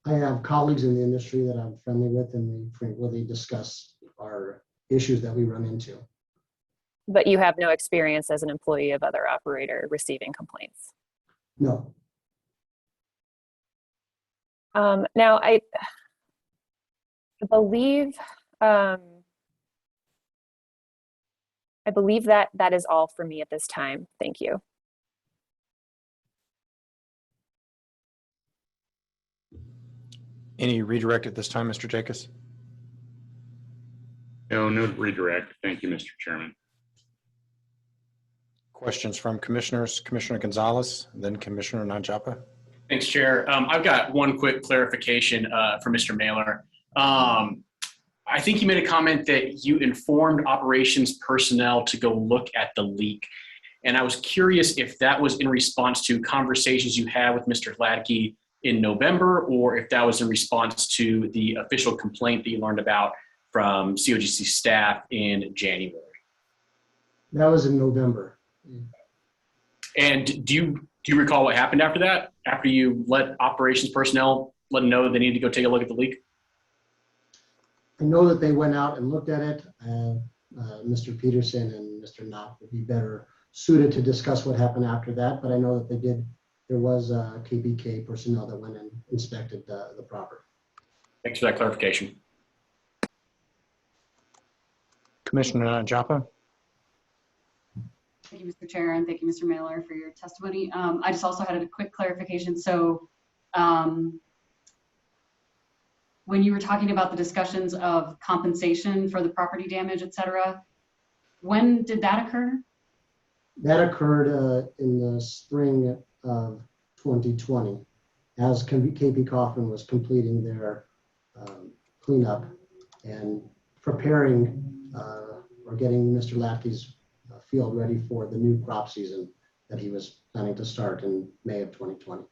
I have colleagues in the industry that I'm friendly with, and we frequently discuss our issues that we run into. But you have no experience as an employee of other operator receiving complaints? No. Now, I believe that is all for me at this time. Thank you. Any redirect at this time, Mr. Jacobs? No redirect. Thank you, Mr. Chairman. Questions from commissioners? Commissioner Gonzalez, then Commissioner Nanjapa. Thanks, Chair. I've got one quick clarification for Mr. Mailer. I think you made a comment that you informed operations personnel to go look at the leak. And I was curious if that was in response to conversations you had with Mr. Hladky in November, or if that was in response to the official complaint that you learned about from COGC staff in January. That was in November. And do you recall what happened after that? After you let operations personnel let them know they need to go take a look at the leak? I know that they went out and looked at it. Mr. Peterson and Mr. Knopp would be better suited to discuss what happened after that, but I know that they did. There was KPK personnel that went and inspected the property. Thanks for that clarification. Commissioner Nanjapa. Thank you, Mr. Chair, and thank you, Mr. Mailer, for your testimony. I just also had a quick clarification. So when you were talking about the discussions of compensation for the property damage, et cetera, when did that occur? That occurred in the spring of 2020 as KP Kaufman was completing their cleanup and preparing or getting Mr. Ladke's field ready for the new crop season that he was planning to start in May of 2020.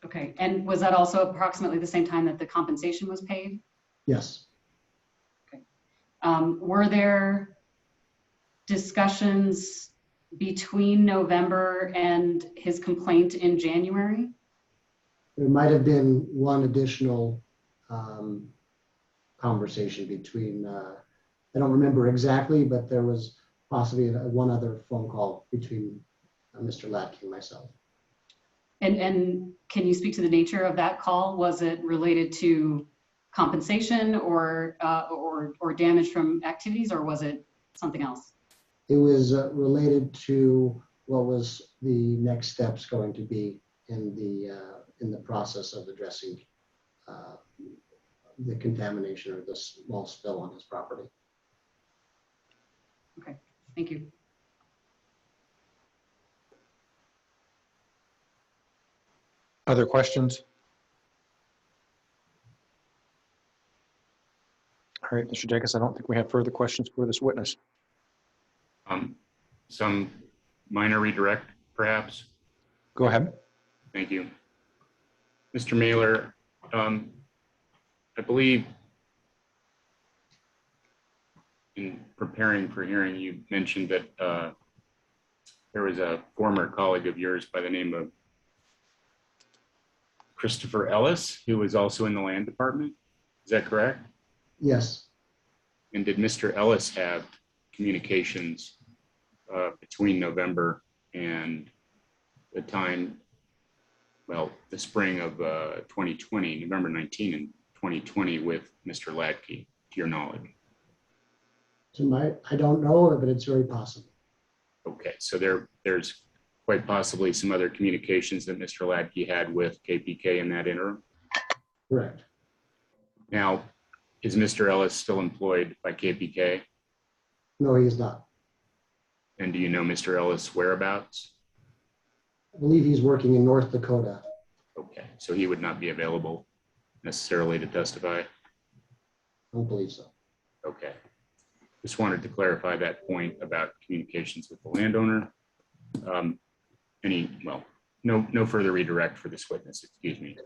Okay, and was that also approximately the same time that the compensation was paid? Yes. Okay. Were there discussions between November and his complaint in January? There might have been one additional conversation between, I don't remember exactly, but there was possibly one other phone call between Mr. Latke and myself. And can you speak to the nature of that call? Was it related to compensation or damage from activities, or was it something else? It was related to what was the next steps going to be in the process of addressing the contamination or the small spill on his property. Okay, thank you. Other questions? All right, Mr. Jacobs, I don't think we have further questions for this witness. Some minor redirect, perhaps? Go ahead. Thank you. Mr. Mailer, I believe in preparing for hearing, you mentioned that there was a former colleague of yours by the name of Christopher Ellis, who was also in the land department. Is that correct? Yes. And did Mr. Ellis have communications between November and the time, well, the spring of 2020, November 19 and 2020 with Mr. Latke, to your knowledge? I don't know, but it's very possible. Okay, so there's quite possibly some other communications that Mr. Latke had with KPK in that interim? Correct. Now, is Mr. Ellis still employed by KPK? No, he is not. And do you know Mr. Ellis' whereabouts? I believe he's working in North Dakota. Okay, so he would not be available necessarily to testify? I don't believe so. Okay. Just wanted to clarify that point about communications with the landowner. No further redirect for this witness, excuse me.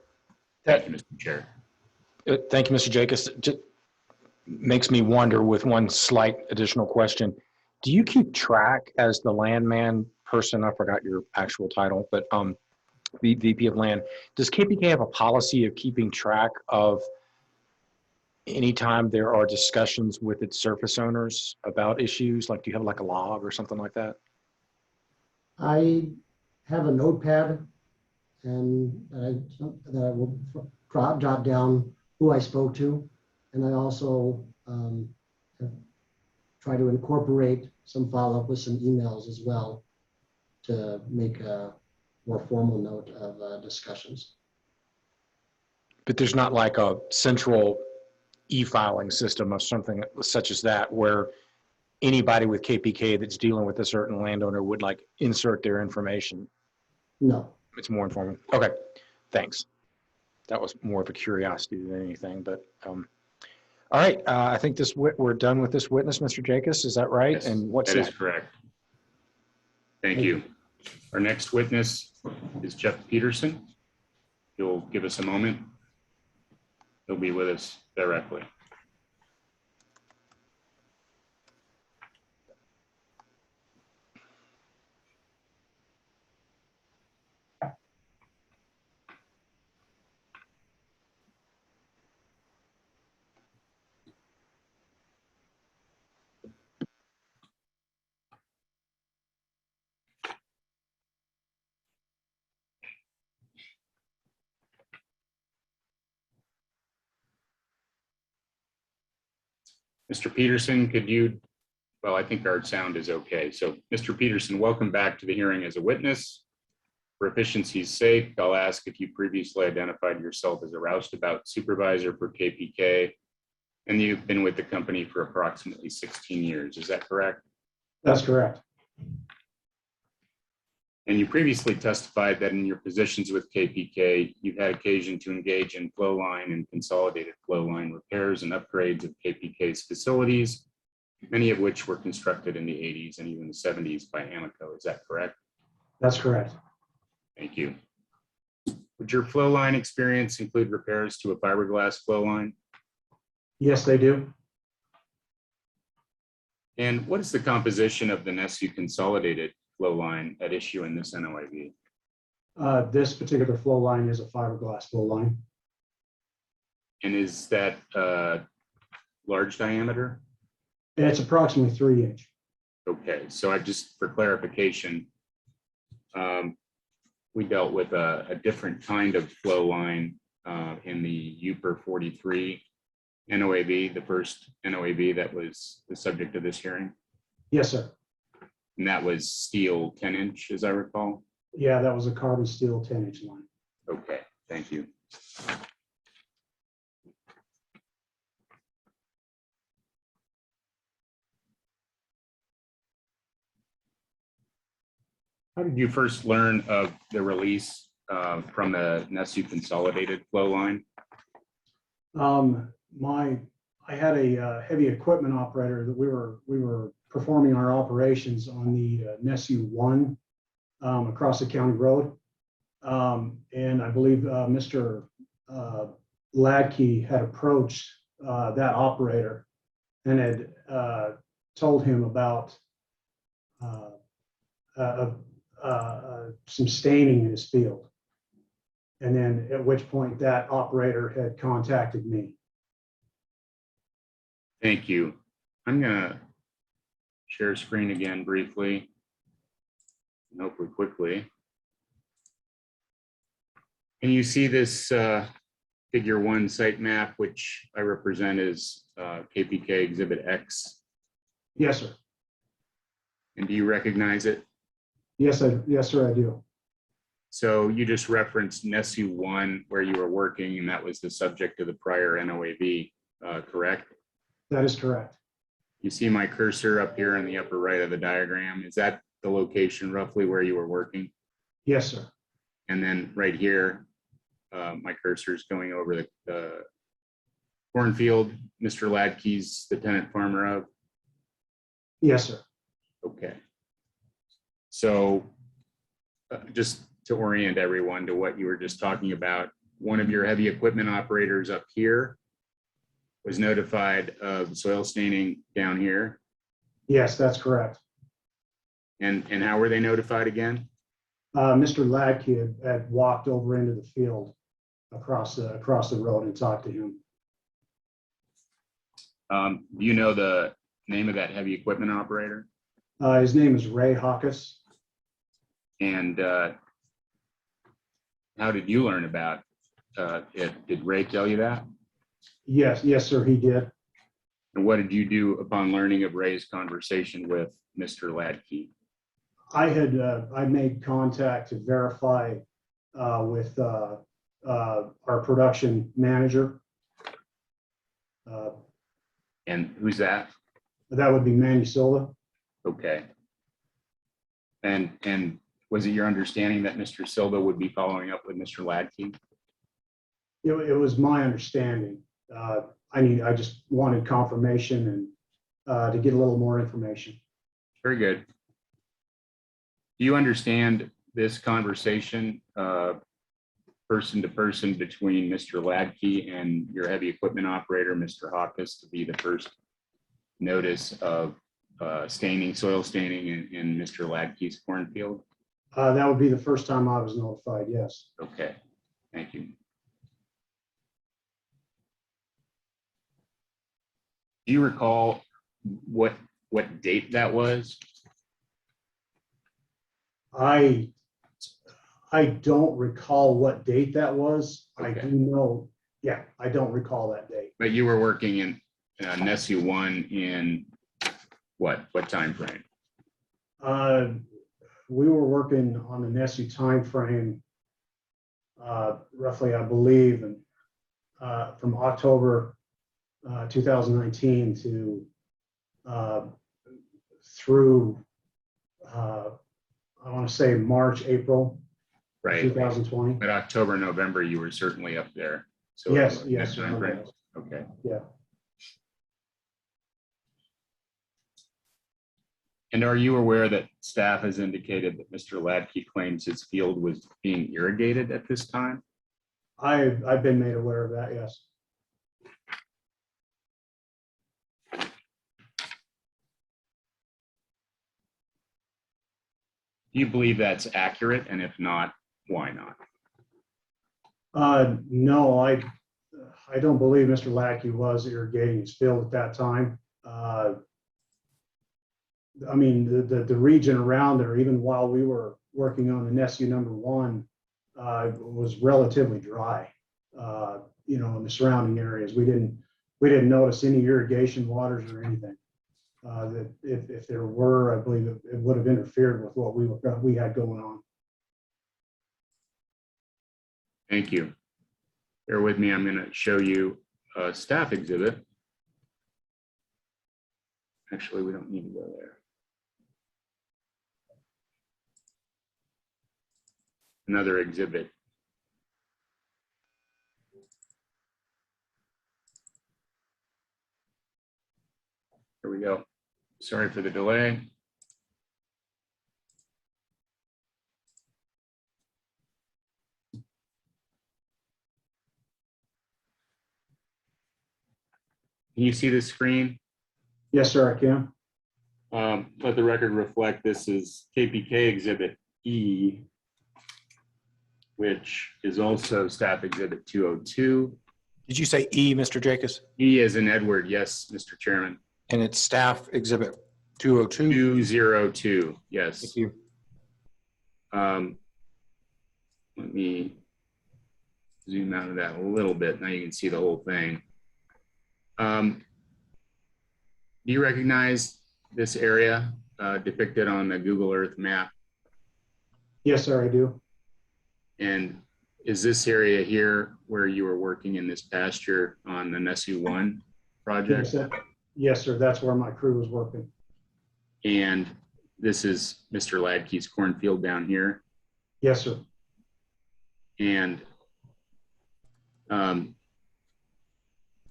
Thank you, Mr. Chair. Thank you, Mr. Jacobs. Just makes me wonder with one slight additional question. Do you keep track as the landman person, I forgot your actual title, but the VP of Land, does KPK have a policy of keeping track of anytime there are discussions with its surface owners about issues? Like, do you have like a log or something like that? I have a notepad and that I will jot down who I spoke to. And I also try to incorporate some follow-up with some emails as well to make a more formal note of discussions. But there's not like a central e-filing system of something such as that where anybody with KPK that's dealing with a certain landowner would like insert their information? No. It's more informal. Okay, thanks. That was more of a curiosity than anything, but all right. I think we're done with this witness, Mr. Jacobs. Is that right? Yes, and what's that is correct. Thank you. Our next witness is Jeff Peterson. He'll give us a moment. He'll be with us directly. Mr. Peterson, could you, well, I think our sound is okay. So Mr. Peterson, welcome back to the hearing as a witness. For efficiency's sake, I'll ask if you previously identified yourself as a roustabout supervisor for KPK, and you've been with the company for approximately 16 years. Is that correct? That's correct. And you previously testified that in your positions with KPK, you've had occasion to engage in flow line and consolidated flow line repairs and upgrades of KPK's facilities, many of which were constructed in the 80s and even the 70s by Amoco. Is that correct? That's correct. Thank you. Would your flow line experience include repairs to a fiberglass flow line? Yes, they do. And what is the composition of the NESU consolidated flow line at issue in this NOIV? This particular flow line is a fiberglass flow line. And is that large diameter? It's approximately 3 inch. Okay, so I just, for clarification, we dealt with a different kind of flow line in the UPER 43 NOAV, the first NOAV that was the subject of this hearing. Yes, sir. And that was steel 10-inch, as I recall. Yeah, that was a carbon steel 10-inch line. Okay, thank you. How did you first learn of the release from the NESU consolidated flow line? I had a heavy equipment operator that we were performing our operations on the NESU 1 across the county road. And I believe Mr. Ladke had approached that operator and had told him about some staining in his field. And then at which point that operator had contacted me. Thank you. I'm gonna share screen again briefly, and hopefully quickly. Can you see this figure 1 site map, which I represent as KPK Exhibit X? Yes, sir. And do you recognize it? Yes, sir, I do. So you just referenced NESU 1 where you were working, and that was the subject of the prior NOAV, correct? That is correct. You see my cursor up here in the upper right of the diagram. Is that the location roughly where you were working? Yes, sir. And then right here, my cursor is going over the cornfield Mr. Ladke's the tenant farmer of? Yes, sir. Okay. So just to orient everyone to what you were just talking about, one of your heavy equipment operators up here was notified of soil staining down here. Yes, that's correct. And how were they notified again? Mr. Ladke had walked over into the field across the road and talked to him. Do you know the name of that heavy equipment operator? His name is Ray Hawkes. And how did you learn about it? Did Ray tell you that? Yes, sir, he did. And what did you do upon learning of Ray's conversation with Mr. Ladke? I made contact to verify with our production manager. And who's that? That would be Manny Silva. Okay. And was it your understanding that Mr. Silva would be following up with Mr. Ladke? It was my understanding. I just wanted confirmation and to get a little more information. Very good. Do you understand this conversation person to person between Mr. Ladke and your heavy equipment operator, Mr. Hawkes, to be the first notice of soil staining in Mr. Ladke's cornfield? That would be the first time I was notified, yes. Okay, thank you. Do you recall what date that was? I don't recall what date that was. Okay. I do know, yeah, I don't recall that date. But you were working in NESU 1 in what time frame? We were working on the NESU time frame roughly, I believe, and from October 2019 to through I want to say March, April, Right. 2020. But October, November, you were certainly up there. So Yes, that yes, time sir. frame. Okay. Yeah. And are you aware that staff has indicated that Mr. Ladke claims his field was being irrigated at this time? I've been made aware of that, yes. Do you believe that's accurate? And if not, why not? No, I don't believe Mr. Ladke was irrigating his field at that time. I mean, the region around there, even while we were working on the NESU #1, was relatively dry. You know, in the surrounding areas, we didn't notice any irrigation waters or anything. That if there were, I believe it would have interfered with what we had going on. Thank you. Bear with me. I'm going to show you a staff exhibit. Actually, we don't need to go there. Another exhibit. Here we go. Sorry for the delay. Can you see the screen? Yes, sir, I can. Let the record reflect this is KPK Exhibit E, which is also Staff Exhibit 202. Did you say E, Mr. Jacobs? E as in Edward, yes, Mr. Chairman. And it's Staff Exhibit 202? 202, yes. Thank you. Let me zoom out of that a little bit. Now you can see the whole thing. Do you recognize this area depicted on the Google Earth map? Yes, sir, I do. And is this area here where you were working in this pasture on the NESU-1 project? Yes, sir, that's where my crew was working. And this is Mr. Ladkey's cornfield down here? Yes, sir. And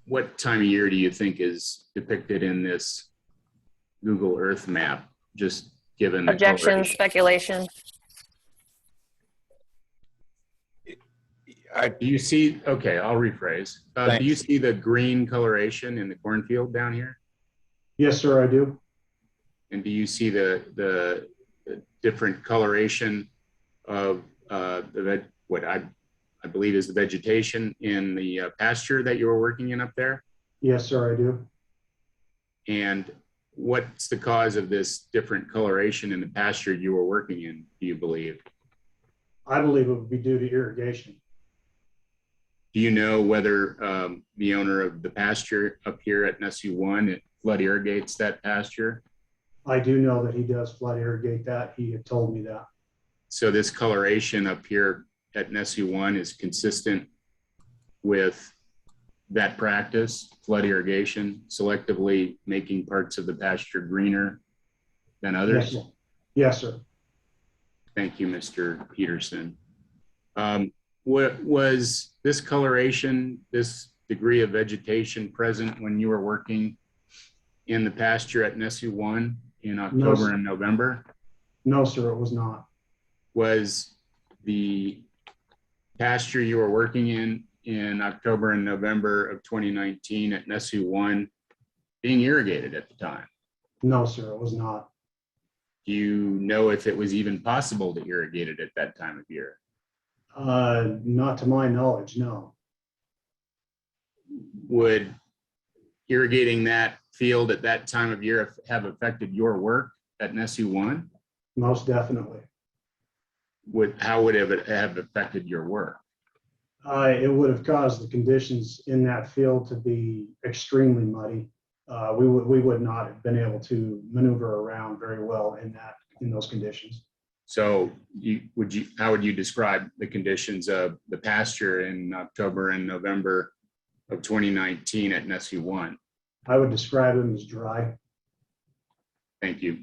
what time of year do you think is depicted in this Google Earth map, just given the Objection, coloration? speculation. Do you see, okay, I'll rephrase. Do you see the green coloration in the cornfield down here? Yes, sir, I do. And do you see the different coloration of what I believe is the vegetation in the pasture that you were working in up there? Yes, sir, I do. And what's the cause of this different coloration in the pasture you were working in, do you believe? I believe it would be due to irrigation. Do you know whether the owner of the pasture up here at NESU-1 flood irrigates that pasture? I do know that he does flood irrigate that. He had told me that. So this coloration up here at NESU-1 is consistent with that practice, flood irrigation, selectively making parts of the pasture greener than others? Yes, sir. Yes, sir. Thank you, Mr. Peterson. What was this coloration, this degree of vegetation present when you were working in the pasture at NESU-1 in October and November? No, sir, it was not. Was the pasture you were working in October and November of 2019 at NESU-1 being irrigated at the time? No, sir, it was not. Do you know if it was even possible to irrigate it at that time of year? Not to my knowledge, no. Would irrigating that field at that time of year have affected your work at NESU-1? Most definitely. How would it have affected your work? It would have caused the conditions in that field to be extremely muddy. We would not have been able to maneuver around very well in those conditions. So how would you describe the conditions of the pasture in October and November of 2019 at NESU-1? I would describe them as dry. Thank you.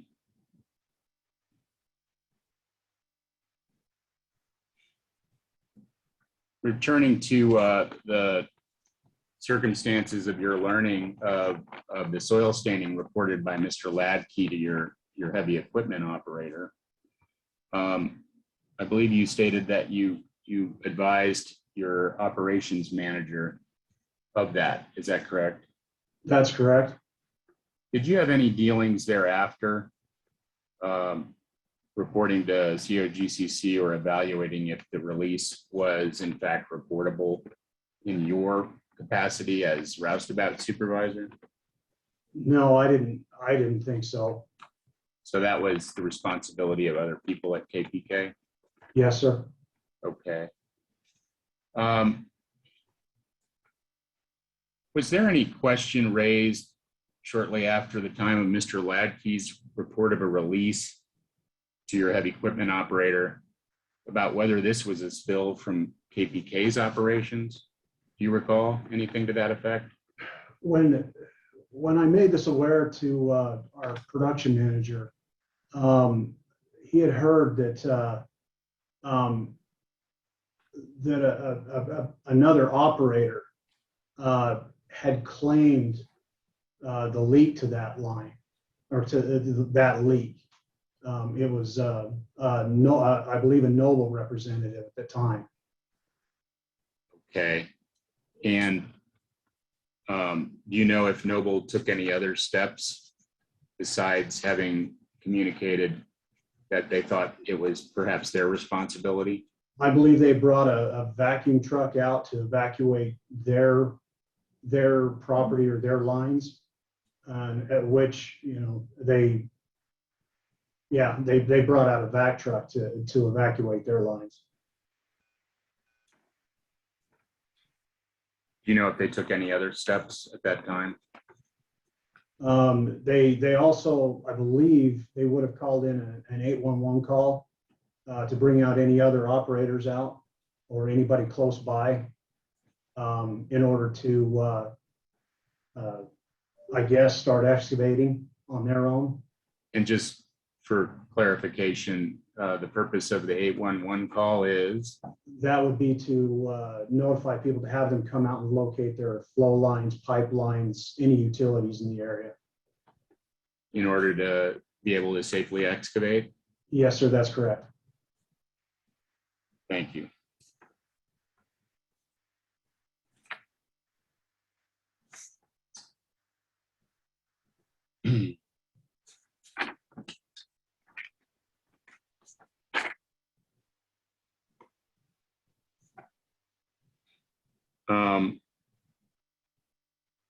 Returning to the circumstances of your learning of the soil staining reported by Mr. Ladkey to your heavy equipment operator, I believe you stated that you advised your operations manager of that. Is that correct? That's correct. Did you have any dealings thereafter reporting to Cogcc or evaluating if the release was in fact reportable in your capacity as roustabout supervisor? No, I didn't think so. So that was the responsibility of other people at KPK? Yes, sir. Okay. Was there any question raised shortly after the time of Mr. Ladkey's report of a release to your heavy equipment operator about whether this was a spill from KPK's operations? Do you recall anything to that effect? When I made this aware to our production manager, he had heard that another operator had claimed the leak to that line, or to that leak. It was, I believe, a Noble representative at the time. Okay. And do you know if Noble took any other steps besides having communicated that they thought it was perhaps their responsibility? I believe they brought a vacuum truck out to evacuate their property or their lines, at which, you know, they brought out a vac truck to evacuate their lines. Do you know if they took any other steps at that time? They also, I believe, they would have called in an 811 call to bring out any other operators out or anybody close by, in order to, I guess, start excavating on their own. And just for clarification, the purpose of the 811 call is? That would be to notify people, to have them come out and locate their flow lines, pipelines, any utilities in the area. In order to be able to safely excavate? Yes, sir, that's correct. Thank you.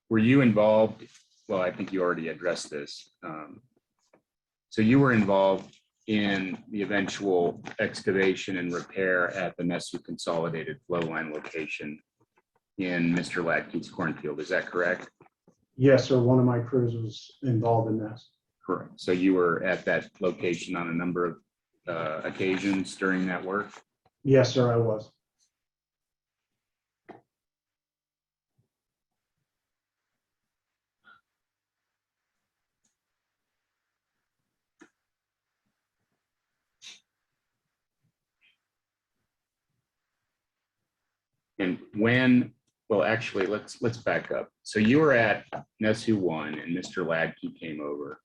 Were you involved? Well, I think you already addressed this. So you were involved in the eventual excavation and repair at the Nesu Consolidated Flow Line location in Mr. Ladkey's cornfield. Is that correct? Yes, sir. One of my crews was involved in this. Correct. So you were at that location on a number of occasions during that work? Yes, sir, I was. And when, well, actually, let's back up. So you were at Nesu 1 and Mr. Ladkey came over,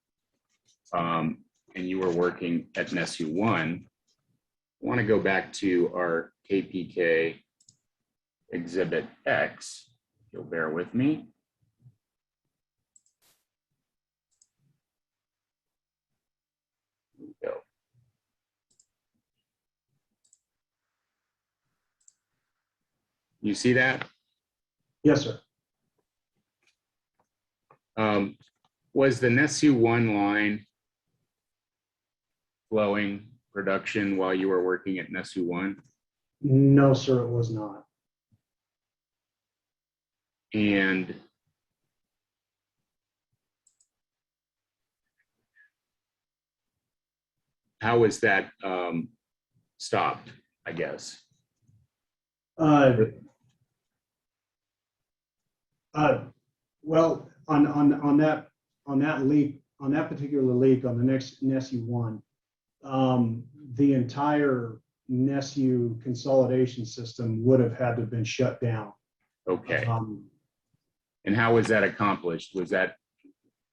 and you were working at Nesu 1. I want to go back to our KPK Exhibit X. If you'll bear with me. Here we go. You see that? Yes, sir. Was the Nesu 1 line flowing production while you were working at Nesu 1? No, sir, it was not. And how was that stopped, I guess? Well, on that leak, on that particular leak on the next Nesu 1, the entire Nesu consolidation system would have had to have been shut down. Okay. And how was that accomplished? Was that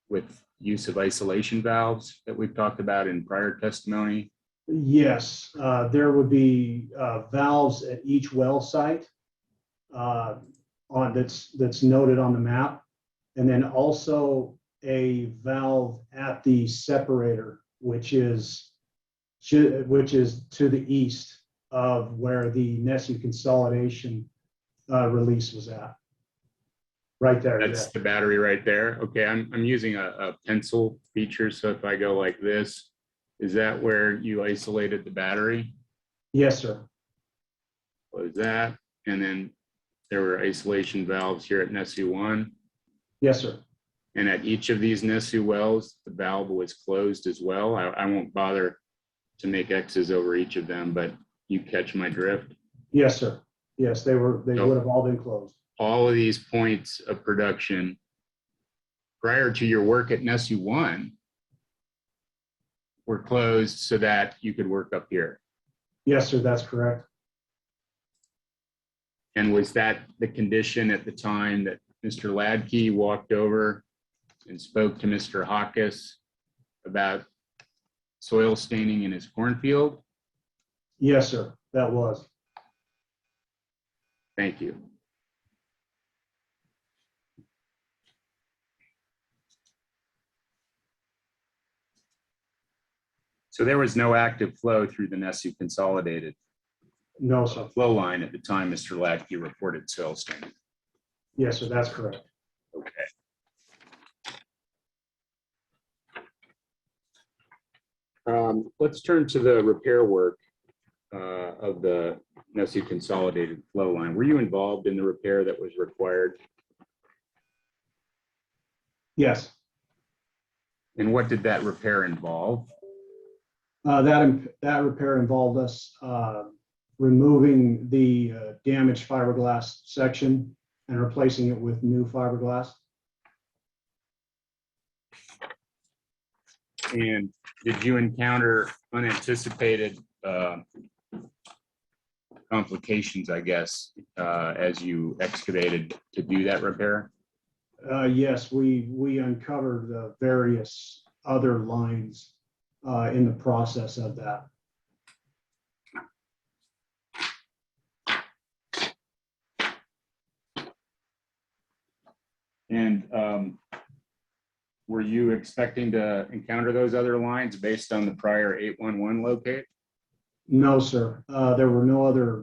with use of isolation valves that we've talked about in prior testimony? Yes, there would be valves at each well site that's noted on the map, and then also a valve at the separator, which is to the east of where the Nesu consolidation release was at. Right there. That's Yeah. the battery right there. Okay, I'm using a pencil feature. So if I go like this, is that where you isolated the battery? Yes, sir. Was that? And then there were isolation valves here at NESU 1. Yes, sir. And at each of these NESU wells, the valve was closed as well. I won't bother to make X's over each of them, but you catch my drift. Yes, sir. Yes, they would have all been closed. All of these points of production prior to your work at NESU 1 were closed so that you could work up here. Yes, sir, that's correct. And was that the condition at the time that Mr. Ladke walked over and spoke to Mr. Hawkes about soil staining in his cornfield? Yes, sir, that was. Thank you. So there was no active flow through the NESU consolidated No, sir. flow line at the time Mr. Ladke reported soil staining. Yes, sir, that's correct. Okay. Let's turn to the repair work of the NESU consolidated flow line. Were you involved in the repair that was required? Yes. And what did that repair involve? That repair involved us removing the damaged fiberglass section and replacing it with new fiberglass. And did you encounter unanticipated complications, I guess, as you excavated to do that repair? Yes, we uncovered the various other lines in the process of that. And were you expecting to encounter those other lines based on the prior 811 locate? No, sir. There were no other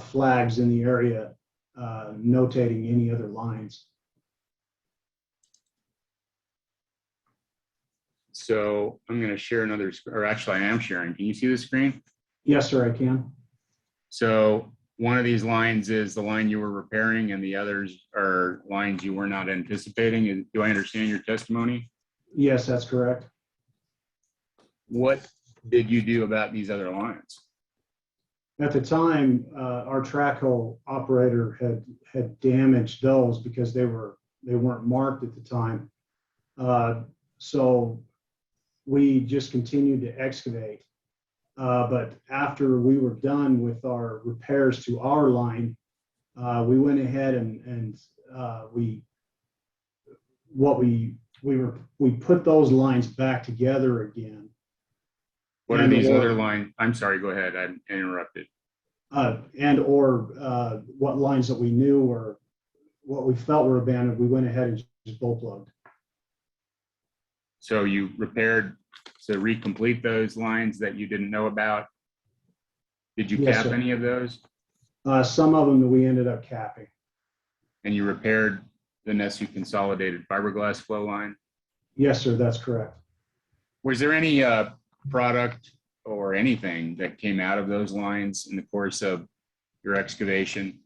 flags in the area notating any other lines. So I'm going to share another, or actually I am sharing. Can you see the screen? Yes, sir, I can. So one of these lines is the line you were repairing and the others are lines you were not anticipating. Do I understand your testimony? Yes, that's correct. What did you do about these other lines? At the time, our track hole operator had damaged those because they weren't marked at the time. So we just continued to excavate. But after we were done with our repairs to our line, we went ahead and we put those lines back together again. What are these other lines? I'm sorry, go ahead. I interrupted. What lines that we knew or what we felt were abandoned, we went ahead and just bull plugged. So you repaired to recomplete those lines that you didn't know about? Did you Yes, cap sir. any of those? Some of them that we ended up capping. And you repaired the NESU consolidated fiberglass flow line? Yes, sir, that's correct. Was there any product or anything that came out of those lines in the course of your excavation?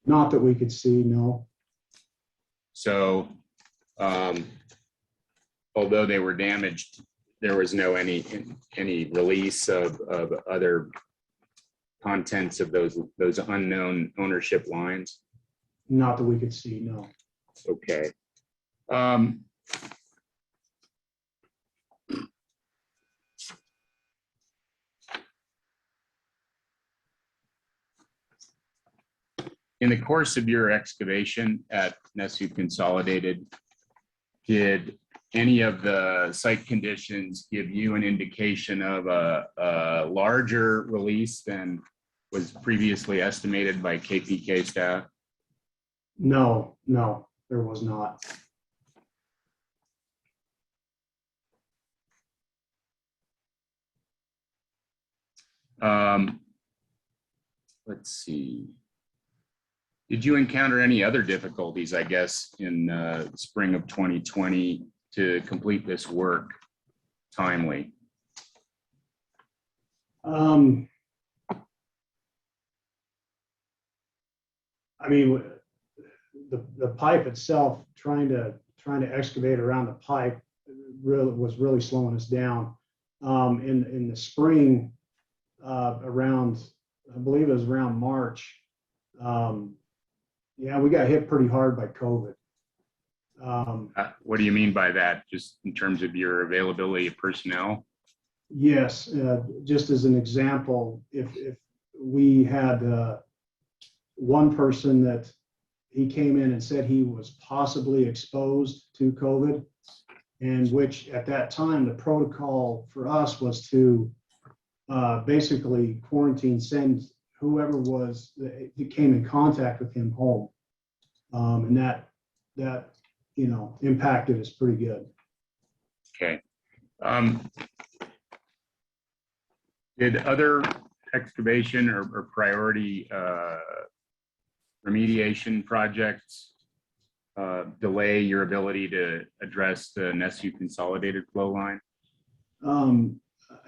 Not that we could see, no. So although they were damaged, there was no any release of other contents of those unknown ownership lines? Not that we could see, no. Okay. In the course of your excavation at NESU Consolidated, did any of the site conditions give you an indication of a larger release than was previously estimated by KPK staff? No, there was not. Let's see. Did you encounter any other difficulties, I guess, in spring of 2020 to complete this work timely? I mean, the pipe itself, trying to excavate around the pipe was really slowing us down. In the spring, around, I believe it was around March, yeah, we got hit pretty hard by COVID. What do you mean by that? Just in terms of your availability of personnel? Yes, just as an example, if we had one person that he came in and said he was possibly exposed to COVID, and which at that time the protocol for us was to basically quarantine, send whoever was that came in contact with him home, and that impacted us pretty good. Okay. Did other excavation or priority remediation projects delay your ability to address the NESU consolidated flow line?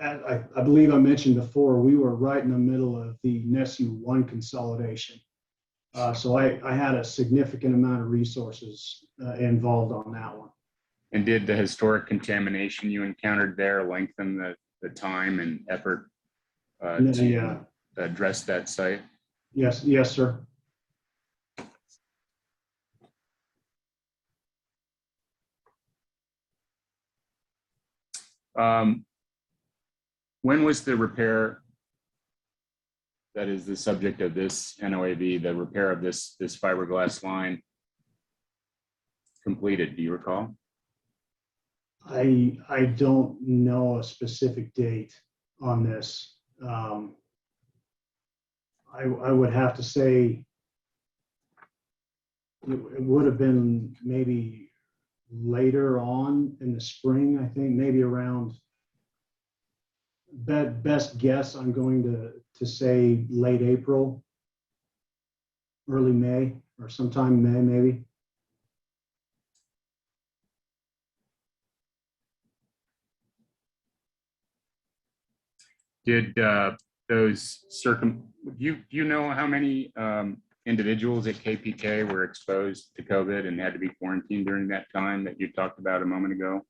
I believe I mentioned before, we were right in the middle of the NESU 1 consolidation. So I had a significant amount of resources involved on that one. And did the historic contamination you encountered there lengthen the time and effort to address that site? Yes, sir. When was the repair that is the subject of this NOAV, the repair of this fiberglass line completed? Do you recall? I don't know a specific date on this. I would have to say it would have been maybe later on in the spring, I think, maybe around, best guess, I'm going to say late April, early May, or sometime in May, maybe. Did those do you know how many individuals at KPK were exposed to COVID and had to be quarantined during that time that you talked about a moment ago?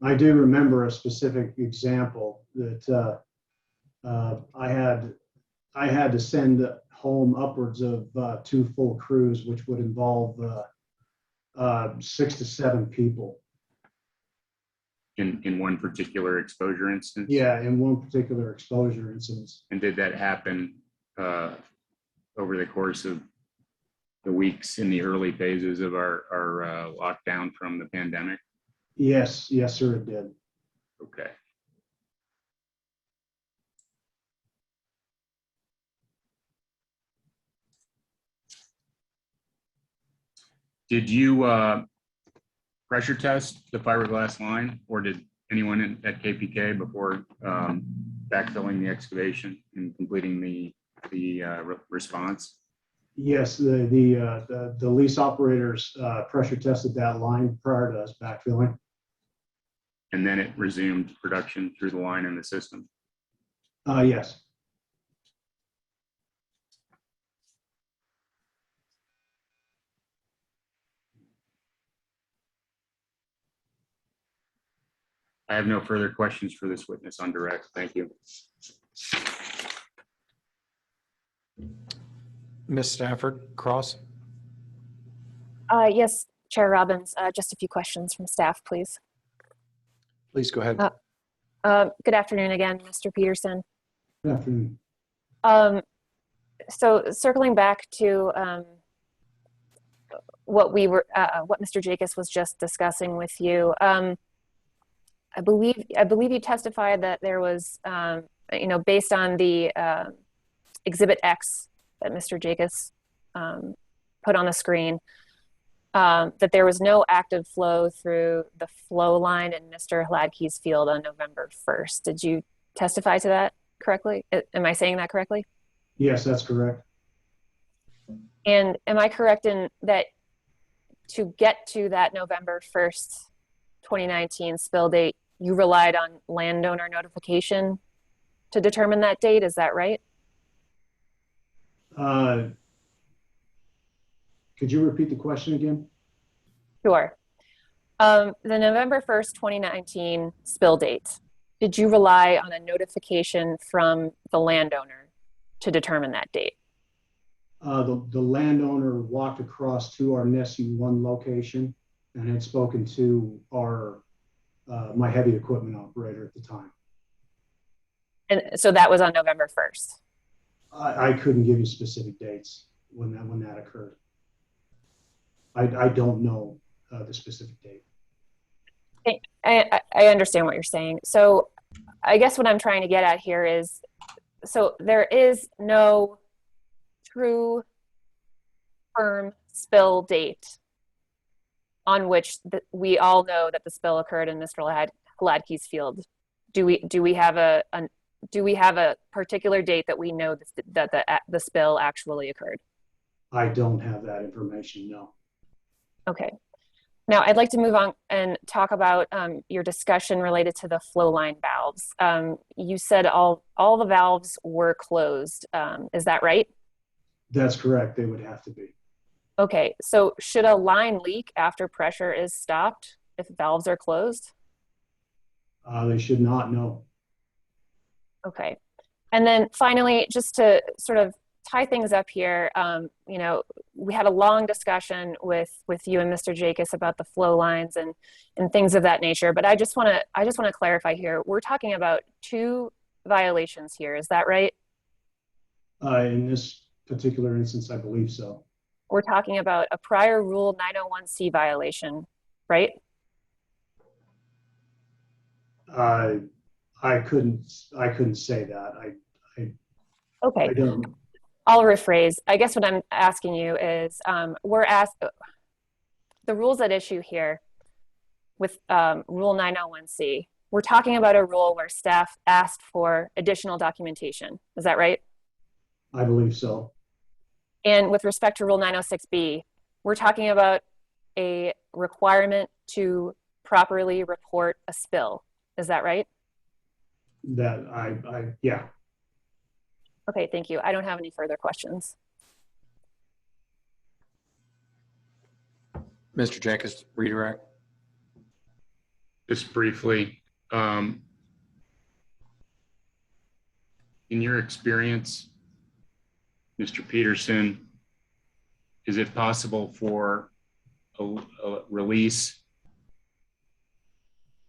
I do remember a specific example that I had to send home upwards of 2 full crews, which would involve 6 to 7 people. In one particular exposure instance? Yeah, in one particular exposure instance. And did that happen over the course of the weeks in the early phases of our lockdown from the pandemic? Yes, sir, it did. Okay. Did you pressure test the fiberglass line, or did anyone at KPK before backfilling the excavation and completing the response? Yes, the lease operators pressure tested that line prior to us backfilling. And then it resumed production through the line in the system? Yes. I have no further questions for this witness on direct. Thank you. Ms. Stafford, Cross? Yes, Chair Robbins, just a few questions from staff, please. Please go ahead. Good afternoon again, Mr. Peterson. Good afternoon. So circling back to what Mr. Jacobs was just discussing with you, I believe you testified that there was, based on the Exhibit X that Mr. Jacobs put on the screen, that there was no active flow through the flow line in Mr. Hladkey's field on November 1st. Did you testify to that correctly? Am I saying that correctly? Yes, that's correct. And am I correct in that to get to that November 1st, 2019 spill date, you relied on landowner notification to determine that date? Is that right? Could you repeat the question again? Sure. The November 1st, 2019 spill date, did you rely on a notification from the landowner to determine that date? The landowner walked across to our NESU 1 location and had spoken to our my heavy equipment operator at the time. And so that was on November 1st. I couldn't give you specific dates when that occurred. I don't know the specific date. I understand what you're saying. So I guess what I'm trying to get at here is, so there is no true firm spill date on which we all know that the spill occurred in Mr. Hladky's field. Do we have a particular date that we know that the spill actually occurred? I don't have that information, no. Okay. Now I'd like to move on and talk about your discussion related to the flow line valves. You said all the valves were closed. Is that right? That's correct. They would have to be. Okay. So should a line leak after pressure is stopped if valves are closed? They should not, no. Okay. And then finally, just to sort of tie things up here, you know, we had a long discussion with you and Mr. Jacobs about the flow lines and things of that nature. But I just want to clarify here. We're talking about 2 violations here. Is that right? In this particular instance, I believe so. We're talking about a prior Rule 901C violation, right? I couldn't say that. Okay. I don't. I'll rephrase. I guess what I'm asking you is, the rules at issue here with Rule 901C, we're talking about a rule where staff asked for additional documentation. Is that right? I believe so. And with respect to Rule 906B, we're talking about a requirement to properly report a spill. Is that right? Yeah. Okay, thank you. I don't have any further questions. Mr. Jacobs, redirect. Just briefly, in your experience, Mr. Peterson, is it possible for a release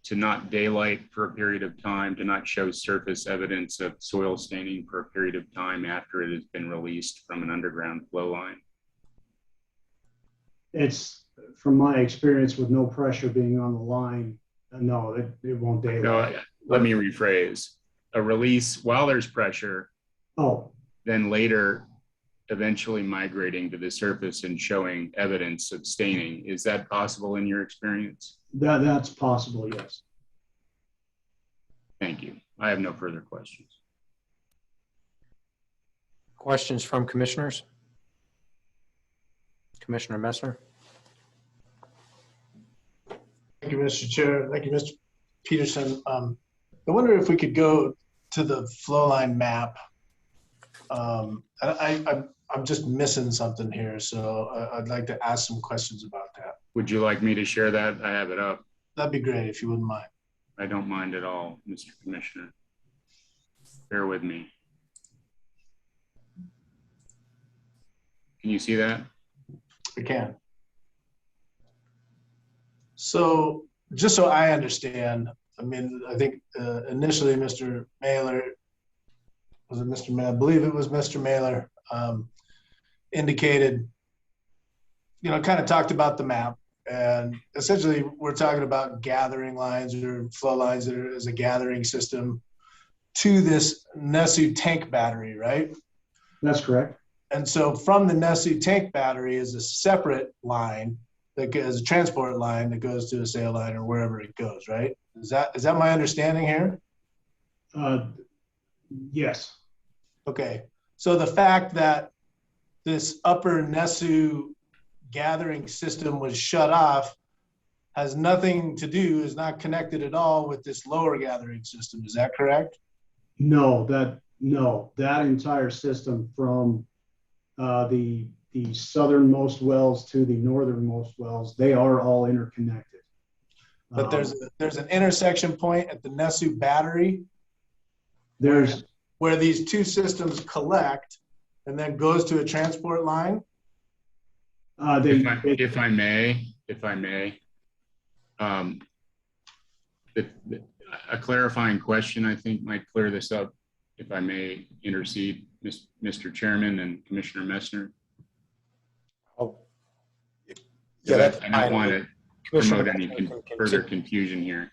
to not daylight for a period of time, to not show surface evidence of soil staining for a period of time after it has been released from an underground flow line? It's, from my experience with no pressure being on the line, no, it won't daylight. No, let me rephrase. A release while there's pressure, then later eventually migrating to the surface and showing evidence of staining. Is that possible in your experience? That's possible, yes. Thank you. I have no further questions. Questions from commissioners? Commissioner Messner. Thank you, Mr. Chair. Thank you, Mr. Peterson. I wonder if we could go to the flow line map. I'm just missing something here, so I'd like to ask some questions about that. Would you like me to share that? I have it up. That'd be great if you wouldn't mind. I don't mind at all, Mr. Commissioner. Bear with me. Can you see that? I can. So just so I understand, I mean, I think initially Mr. Mailer, was it Mr. Mailer? I believe it was Mr. Mailer, indicated, you know, kind of talked about the map. And essentially we're talking about gathering lines or flow lines that are as a gathering system to this NESU tank battery, right? That's correct. And so from the NESU tank battery is a separate line that is a transport line that goes to a sail line or wherever it goes, right? Is that my understanding here? Yes. Okay. So the fact that this upper Nesu gathering system was shut off has nothing to do, is not connected at all with this lower gathering system. Is that correct? No, that entire system from the southernmost wells to the northernmost wells, they are all interconnected. But there's an intersection point at the Nesu battery where these two systems collect and then goes to a transport line. If I may, a clarifying question I think might clear this up, if I may intercede, Mr. Chairman and Commissioner Messner. Yeah, that's I don't want to promote any Messner further confusion here.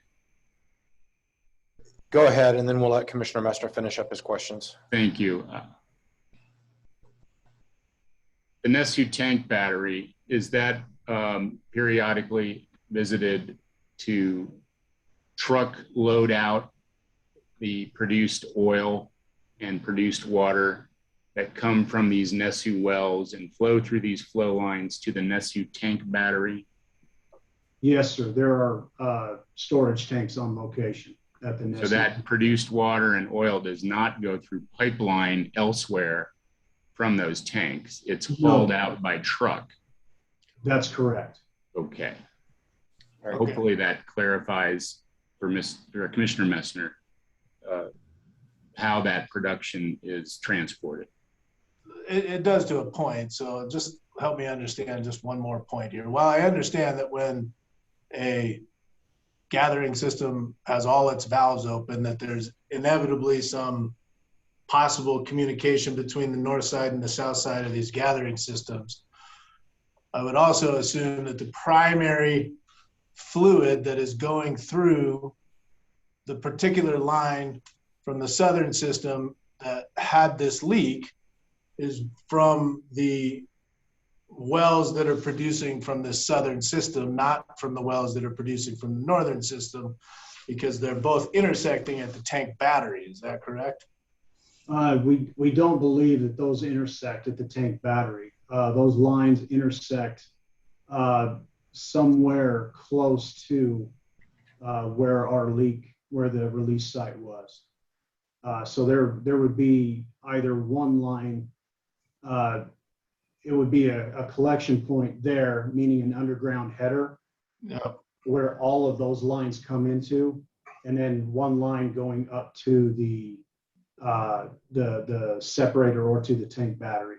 Go ahead, and then we'll let Commissioner Messner finish up his questions. Thank you. The Nesu tank battery, is that periodically visited to truck load out the produced oil and produced water that come from these Nesu wells and flow through these flow lines to the Nesu tank battery? Yes, sir. There are storage tanks on location at the Nesu. So that produced water and oil does not go through pipeline elsewhere from those tanks. It's hauled out by truck. That's correct. Okay. Hopefully that clarifies for Commissioner Messner how that production is transported. It does to a point. So just help me understand just one more point here. While I understand that when a gathering system has all its valves open, that there's inevitably some possible communication between the north side and the south side of these gathering systems, I would also assume that the primary fluid that is going through the particular line from the southern system that had this leak is from the wells that are producing from the southern system, not from the wells that are producing from the northern system, because they're both intersecting at the tank battery. Is that correct? We don't believe that those intersect at the tank battery. Those lines intersect somewhere close to where the release site was. So there would be either one line, it would be a collection point there, meaning an underground header, where all of those lines come into, and then one line going up to the separator or to the tank battery.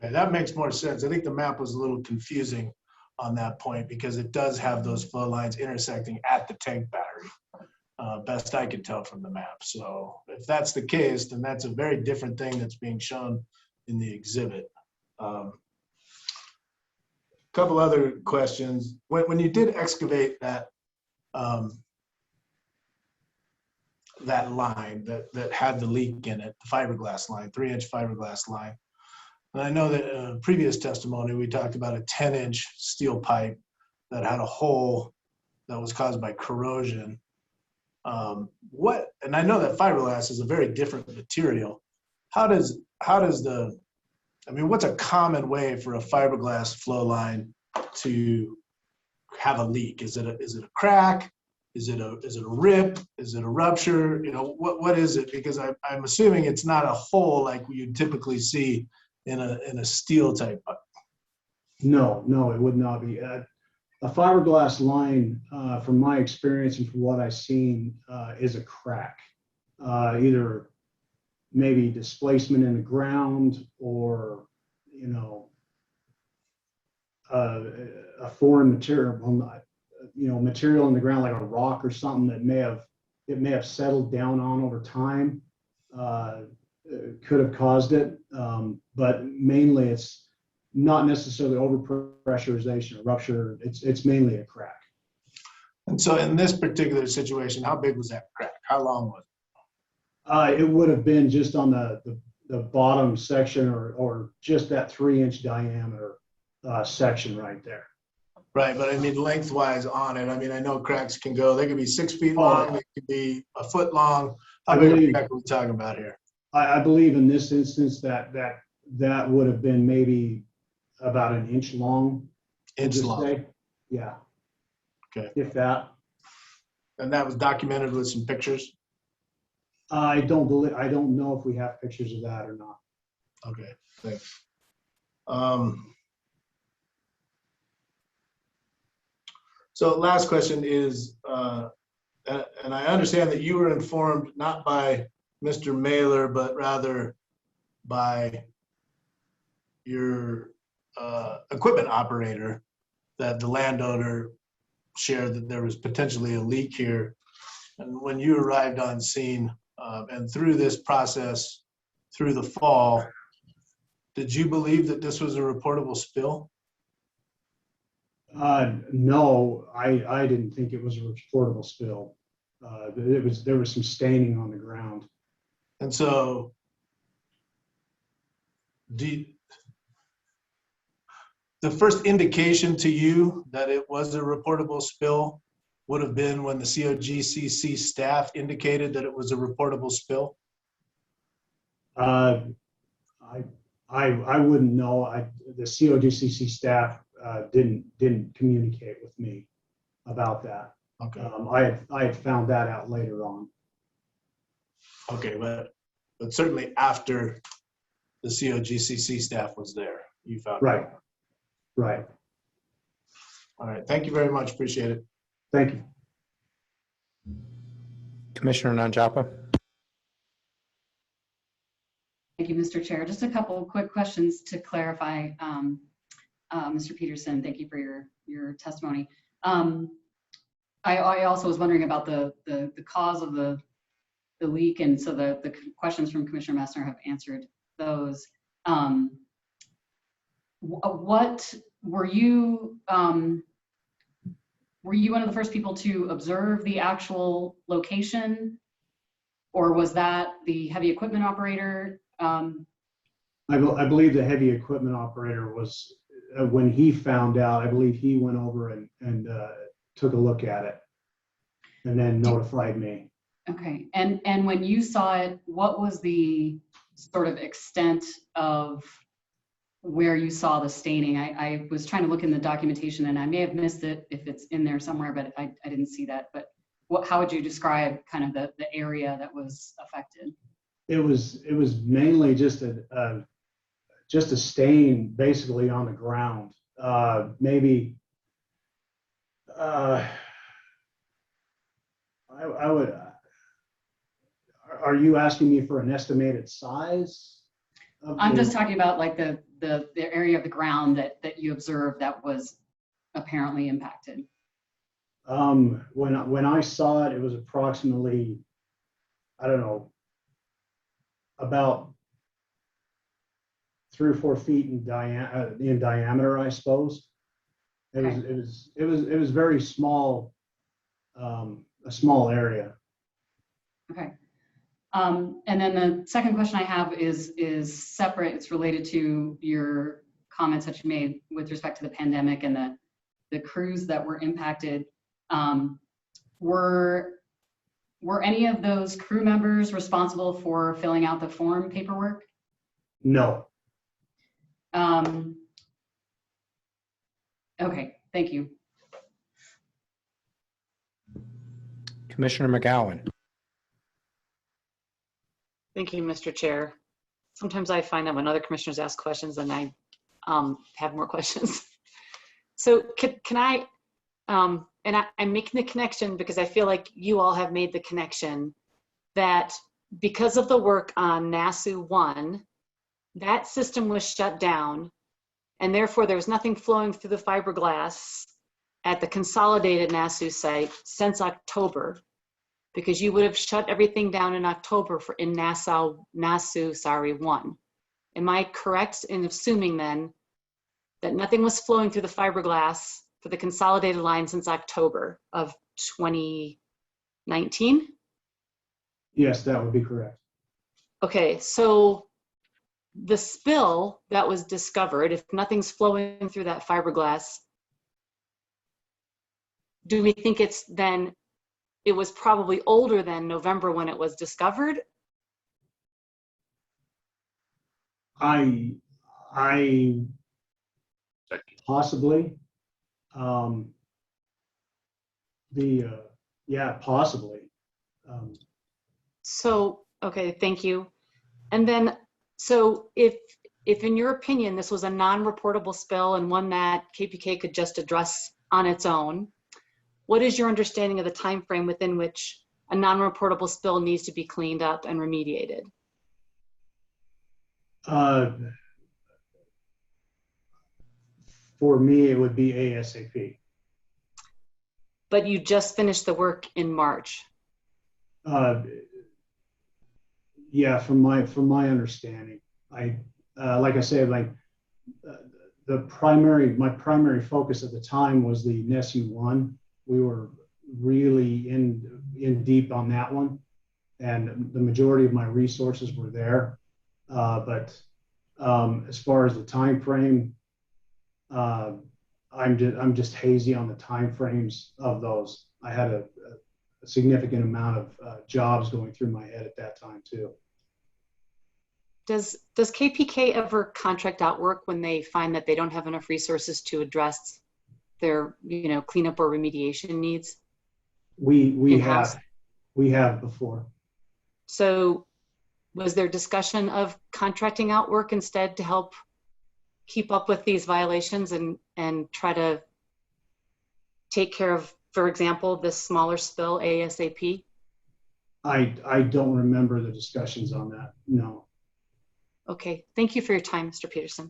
Okay, that makes more sense. I think the map was a little confusing on that point because it does have those flow lines intersecting at the tank battery, best I could tell from the map. So if that's the case, then that's a very different thing that's being shown in the exhibit. Couple other questions. When you did excavate that that line that had the leak in it, the fiberglass line, 3-inch fiberglass line. And I know that in previous testimony, we talked about a 10-inch steel pipe that had a hole that was caused by corrosion. And I know that fiberglass is a very different material. What's a common way for a fiberglass flow line to have a leak? Is it a crack? Is it a rip? Is it a rupture? What is it? Because I'm assuming it's not a hole like you typically see in a steel type pipe. No, it would not be. A fiberglass line, from my experience and from what I've seen, is a crack. Either maybe displacement in the ground or, a foreign material, material in the ground like a rock or something that may have settled down on over time, could have caused it. But mainly it's not necessarily overpressurization or rupture. It's mainly a crack. And so in this particular situation, how big was that crack? How long was it? It would have been just on the bottom section or just that 3-inch diameter section right there. Right, but I mean lengthwise on it. I mean, I know cracks they can be 6 feet long, they could be a foot long. How big a crack are we talking about here? I believe in this instance that would have been maybe about an inch long. Inch long. Say. Yeah. Okay. If that. And that was documented with some pictures? I don't know if we have pictures of that or not. Okay, thanks. So last question is, and I understand that you were informed not by Mr. Mailer, but rather by your equipment operator, that the landowner shared that there was potentially a leak here. And when you arrived on scene and through this process, through the fall, did you believe that this was a reportable spill? No, I didn't think it was a reportable spill. There was some staining on the ground. And so, the first indication to you that it was a reportable spill would have been when the COGCC staff indicated that it was a reportable spill? I wouldn't know. The COGCC staff didn't communicate with me about that. Okay. I had found that out later on. Okay, but certainly after the COGCC staff was there, you found right. out. Right. All right. Thank you very much. Appreciate it. Thank you. Commissioner Nanjapa. Thank you, Mr. Chair. Just a couple of quick questions to clarify. Mr. Peterson, thank you for your testimony. I also was wondering about the cause of the leak, and so the questions from Commissioner Messner have answered those. What were you one of the first people to observe the actual location, or was that the heavy equipment operator? I believe the heavy equipment operator was, when he found out, I believe he went over and took a look at it and then notified me. Okay, and when you saw it, what was the sort of extent of where you saw the staining? I was trying to look in the documentation and I may have missed it if it's in there somewhere, but I didn't see that. But how would you describe kind of the area that was affected? It was mainly just a stain basically on the ground. Maybe I would. Are you asking me for an estimated size? I'm just talking about like the area of the ground that you observed that was apparently impacted. When I saw it, it was approximately, I don't know, about 3 or 4 feet in diameter, I suppose. It was very small, a small area. Okay. And then the second question I have is separate. It's related to your comments that you made with respect to the pandemic and the crews that were impacted. Were any of those crew members responsible for filling out the form paperwork? No. Okay, thank you. Commissioner McGowan. Thank you, Mr. Chair. Sometimes I find that when other commissioners ask questions, then I have more questions. So can I, and I'm making the connection because I feel like you all have made the connection that because of the work on NASU 1, that system was shut down, and therefore there was nothing flowing through the fiberglass at the consolidated NASU site since October, because you would have shut everything down in October in NASU 1. Am I correct in assuming then that nothing was flowing through the fiberglass for the consolidated line since October of 2019? Yes, that would be correct. Okay, so the spill that was discovered, if nothing's flowing through that fiberglass, do we think it's then, it was probably older than November when it was discovered? I possibly. Yeah, possibly. So, okay, thank you. And then, so if in your opinion, this was a non-reportable spill and one that KPK could just address on its own, what is your understanding of the time frame within which a non-reportable spill needs to be cleaned up and remediated? For me, it would be ASAP. But you just finished the work in March. Yeah, from my understanding, like I said, my primary focus at the time was the NESU 1. We were really in deep on that one, and the majority of my resources were there. But as far as the time frame, I'm just hazy on the time frames of those. I had a significant amount of jobs going through my head at that time too. Does KPK ever contract out work when they find that they don't have enough resources to address their, cleanup or remediation needs? We have before. So was there discussion of contracting out work instead to help keep up with these violations and try to take care of, for example, this smaller spill ASAP? I don't remember the discussions on that, no. Okay, thank you for your time, Mr. Peterson.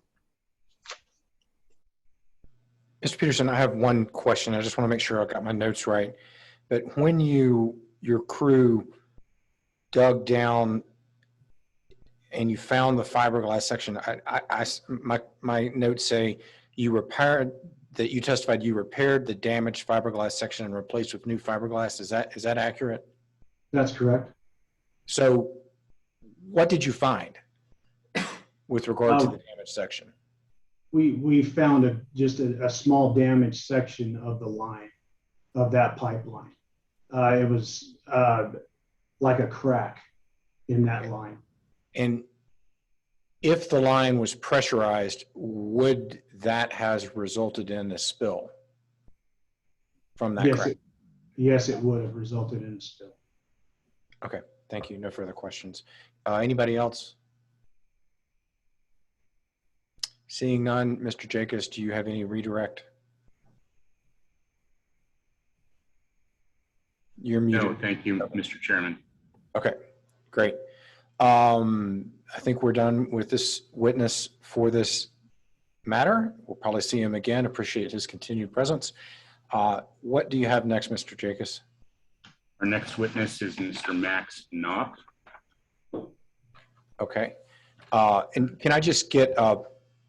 Mr. Peterson, I have one question. I just want to make sure I got my notes right. But when your crew dug down and you found the fiberglass section, my notes say you testified you repaired the damaged fiberglass section and replaced with new fiberglass. Is that accurate? That's correct. So what did you find with regard to the damaged section? We found just a small damaged section of the line, of that pipeline. It was like a crack in that line. And if the line was pressurized, would that has resulted in a spill from that crack? Yes, it would have resulted in a spill. Okay, thank you. No further questions. Anybody else? Seeing none, Mr. Jacobs, do you have any redirect? You're muted. No, thank you, Mr. Chairman. Okay, great. I think we're done with this witness for this matter. We'll probably see him again. Appreciate his continued presence. What do you have next, Mr. Jacobs? Our next witness is Mr. Max Knopf. Okay. And can I just get a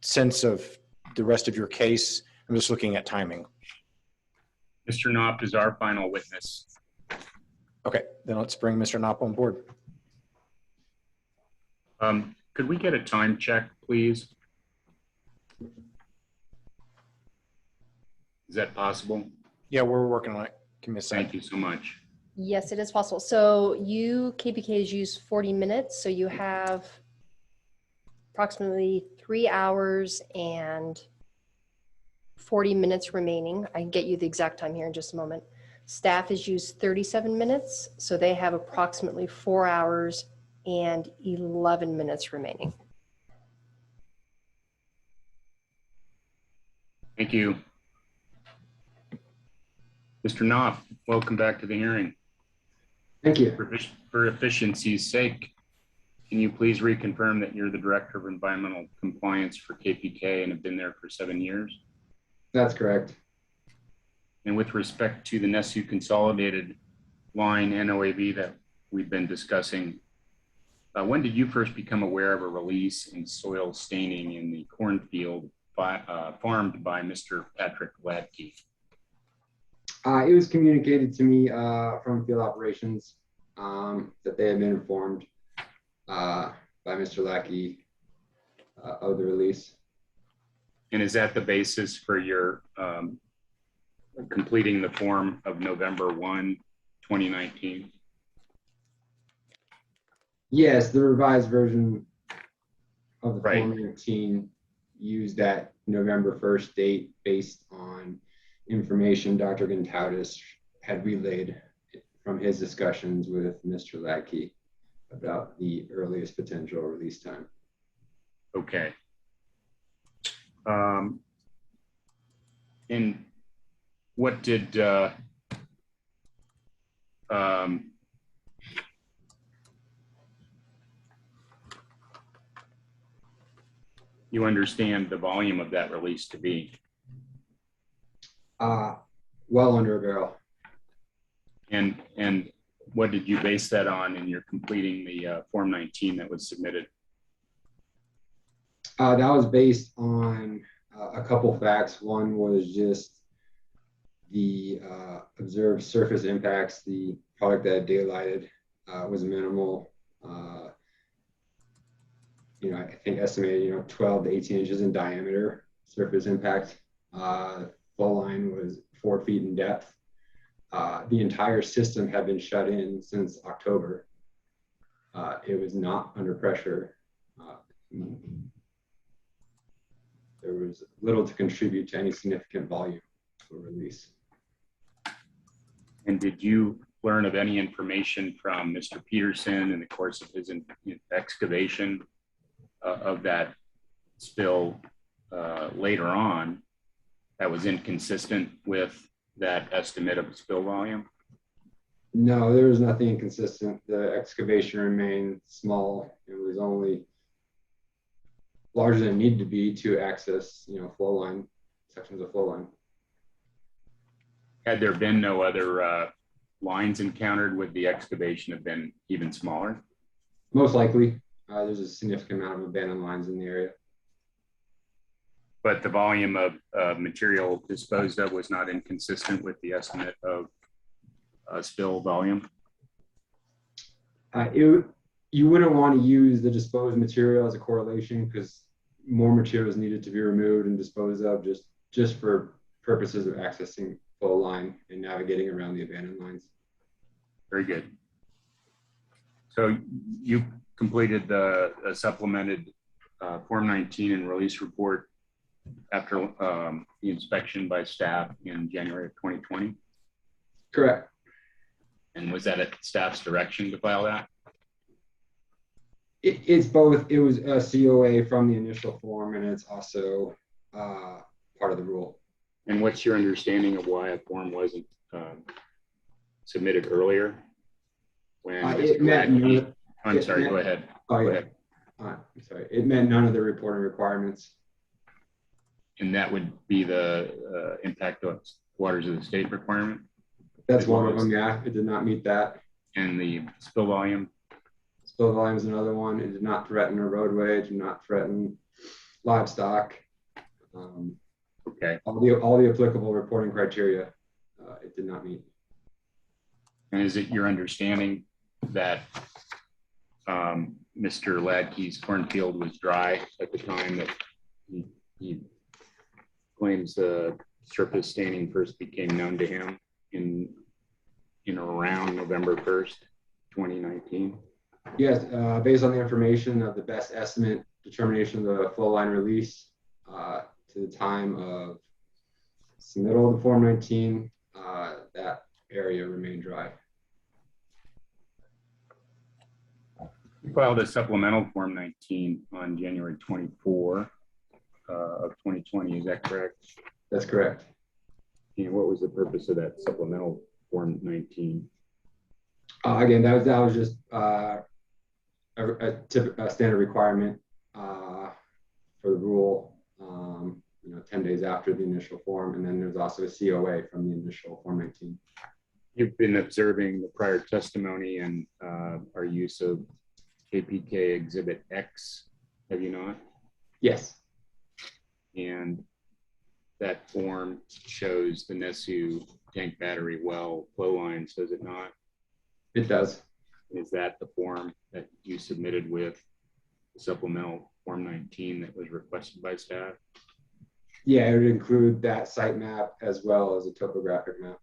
sense of the rest of your case? I'm just looking at timing. Mr. Knopf is our final witness. Okay, then let's bring Mr. Knopf on board. Could we get a time check, please? Is that possible? Yeah, we're working on it. Give me a second. Thank you so much. Yes, it is possible. So KPK has used 40 minutes. So you have approximately 3 hours and 40 minutes remaining. I can get you the exact time here in just a moment. Staff has used 37 minutes. So they have approximately 4 hours and 11 minutes remaining. Thank you. Mr. Knopf, welcome back to the hearing. Thank you. For efficiency's sake, can you please reconfirm that you're the Director of Environmental Compliance for KPK and have been there for 7 years? That's correct. And with respect to the NESU consolidated line NOAV that we've been discussing, when did you first become aware of a release in soil staining in the cornfield farmed by Mr. Patrick Ladke? It was communicated to me from field operations that they had been informed by Mr. Ladke of the release. And is that the basis for your completing the form of November 1, 2019? Yes, the revised version of the Right. Form 19 used that November 1st date based on information Dr. Gantautis had relayed from his discussions with Mr. Ladke about the earliest potential release time. Okay. And what did you understand the volume of that release to be? Well under a barrel. And what did you base that on in your completing the Form 19 that was submitted? That was based on a couple facts. One was just the observed surface impacts. The product that daylighted was minimal. I think estimated, 12 to 18 inches in diameter surface impact. Flow line was 4 feet in depth. The entire system had been shut in since October. It was not under pressure. There was little to contribute to any significant volume for release. And did you learn of any information from Mr. Peterson in the course of his excavation of that spill later on that was inconsistent with that estimate of spill volume? No, there was nothing inconsistent. The excavation remained small. It was only larger than it needed to be to access, flow line, sections of flow line. Had there been no other lines encountered, would the excavation have been even smaller? Most likely. There's a significant amount of abandoned lines in the area. But the volume of material disposed of was not inconsistent with the estimate of spill volume? You wouldn't want to use the disposed material as a correlation because more material is needed to be removed and disposed of just for purposes of accessing flow line and navigating around the abandoned lines. Very good. So you completed the supplemented Form 19 and release report after the inspection by staff in January of 2020? Correct. And was that at staff's direction to file that? It's both. It was a COA from the initial form, and it's also part of the rule. And what's your understanding of why a form wasn't submitted earlier? When it met none, I'm sorry, go ahead. Go ahead. I'm sorry. It met none of the reporting requirements. And that would be the impact of waters of the state requirement? That's one of them, yeah. It did not meet that. And the spill volume? Spill volume is another one. It did not threaten a roadway. It did not threaten livestock. Okay. All the applicable reporting criteria, it did not meet. And is it your understanding that Mr. Ladke's cornfield was dry at the time that he claims the surface staining first became known to him in around November 1st, 2019? Yes, based on the information of the best estimate determination of the flow line release to the time of submittal of the Form 19, that area remained dry. You filed a supplemental Form 19 on January 24 of 2020, is that correct? That's correct. And what was the purpose of that supplemental Form 19? Again, that was just a standard requirement for the rule, 10 days after the initial form. And then there's also a COA from the initial Form 19. You've been observing the prior testimony and our use of KPK Exhibit X, have you not? Yes. And that form shows the Nesu tank battery well flow lines, does it not? It does. Is that the form that you submitted with the supplemental Form 19 that was requested by staff? Yeah, it would include that site map as well as a topographic map.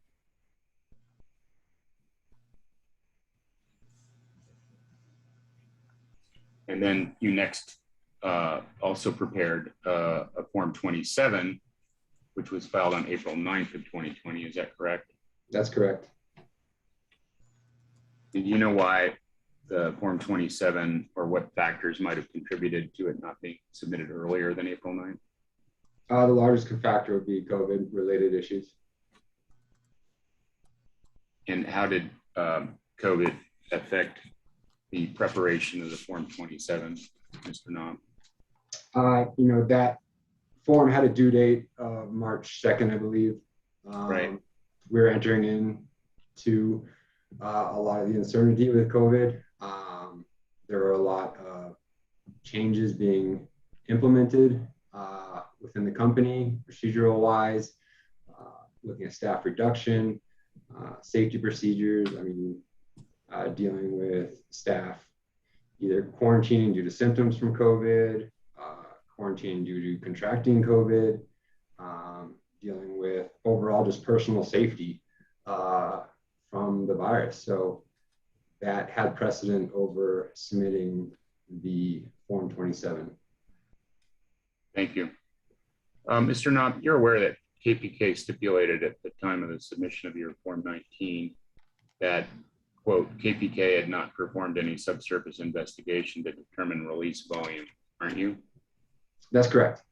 And then you next also prepared a Form 27, which was filed on April 9th of 2020. Is that correct? That's correct. Did you know why the Form 27 or what factors might have contributed to it not being submitted earlier than April 9th? The largest factor would be COVID-related issues. And how did COVID affect the preparation of the Form 27, Mr. Knob? That form had a due date of March 2nd, I believe. Right. We were entering into a lot of the uncertainty with COVID. There were a lot of changes being implemented within the company, procedural wise, looking at staff reduction, safety procedures. Dealing with staff either quarantining due to symptoms from COVID, quarantining due to contracting COVID, dealing with overall just personal safety from the virus. So that had precedent over submitting the Form 27. Thank you. Mr. Knob, you're aware that KPK stipulated at the time of the submission of your Form 19 that, quote, KPK had not performed any subsurface investigation to determine release volume, aren't you? That's correct.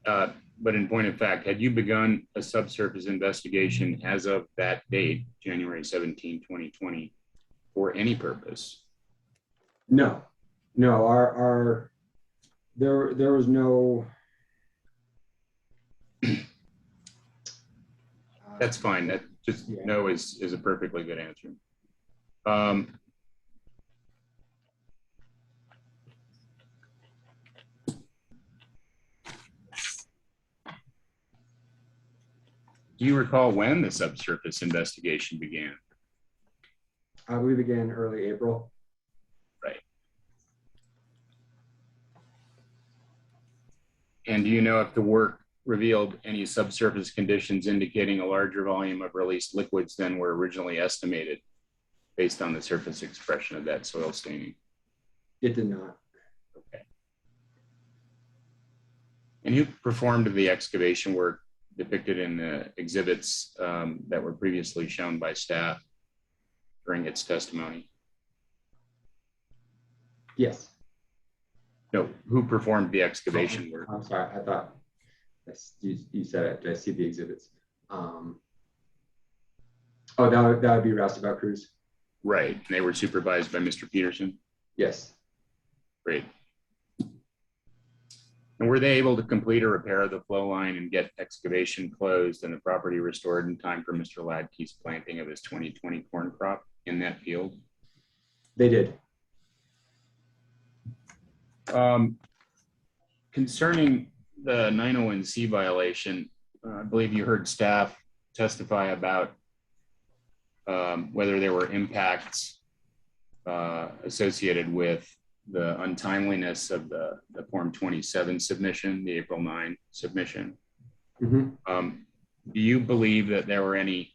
But in point of fact, had you begun a subsurface investigation as of that date, January 17, 2020, for any purpose? No, there was no. That's fine. That just no is a perfectly good answer. Do you recall when the subsurface investigation began? We began early April. Right. And do you know if the work revealed any subsurface conditions indicating a larger volume of released liquids than were originally estimated based on the surface expression of that soil staining? It did not. Okay. And you performed the excavation work depicted in the exhibits that were previously shown by staff during its testimony? Yes. No, who performed the excavation work? I'm sorry, I thought you said it. Did I see the exhibits? That would be Roustabout crews. Right, and they were supervised by Mr. Peterson? Yes. Great. And were they able to complete a repair of the flow line and get excavation closed and the property restored in time for Mr. Ladkey's planting of his 2020 corn crop in that field? They did. Concerning the 901C violation, I believe you heard staff testify about whether there were impacts associated with the untimeliness of the Form 27 submission, the April 9 submission. Mm-hmm. Do you believe that there were any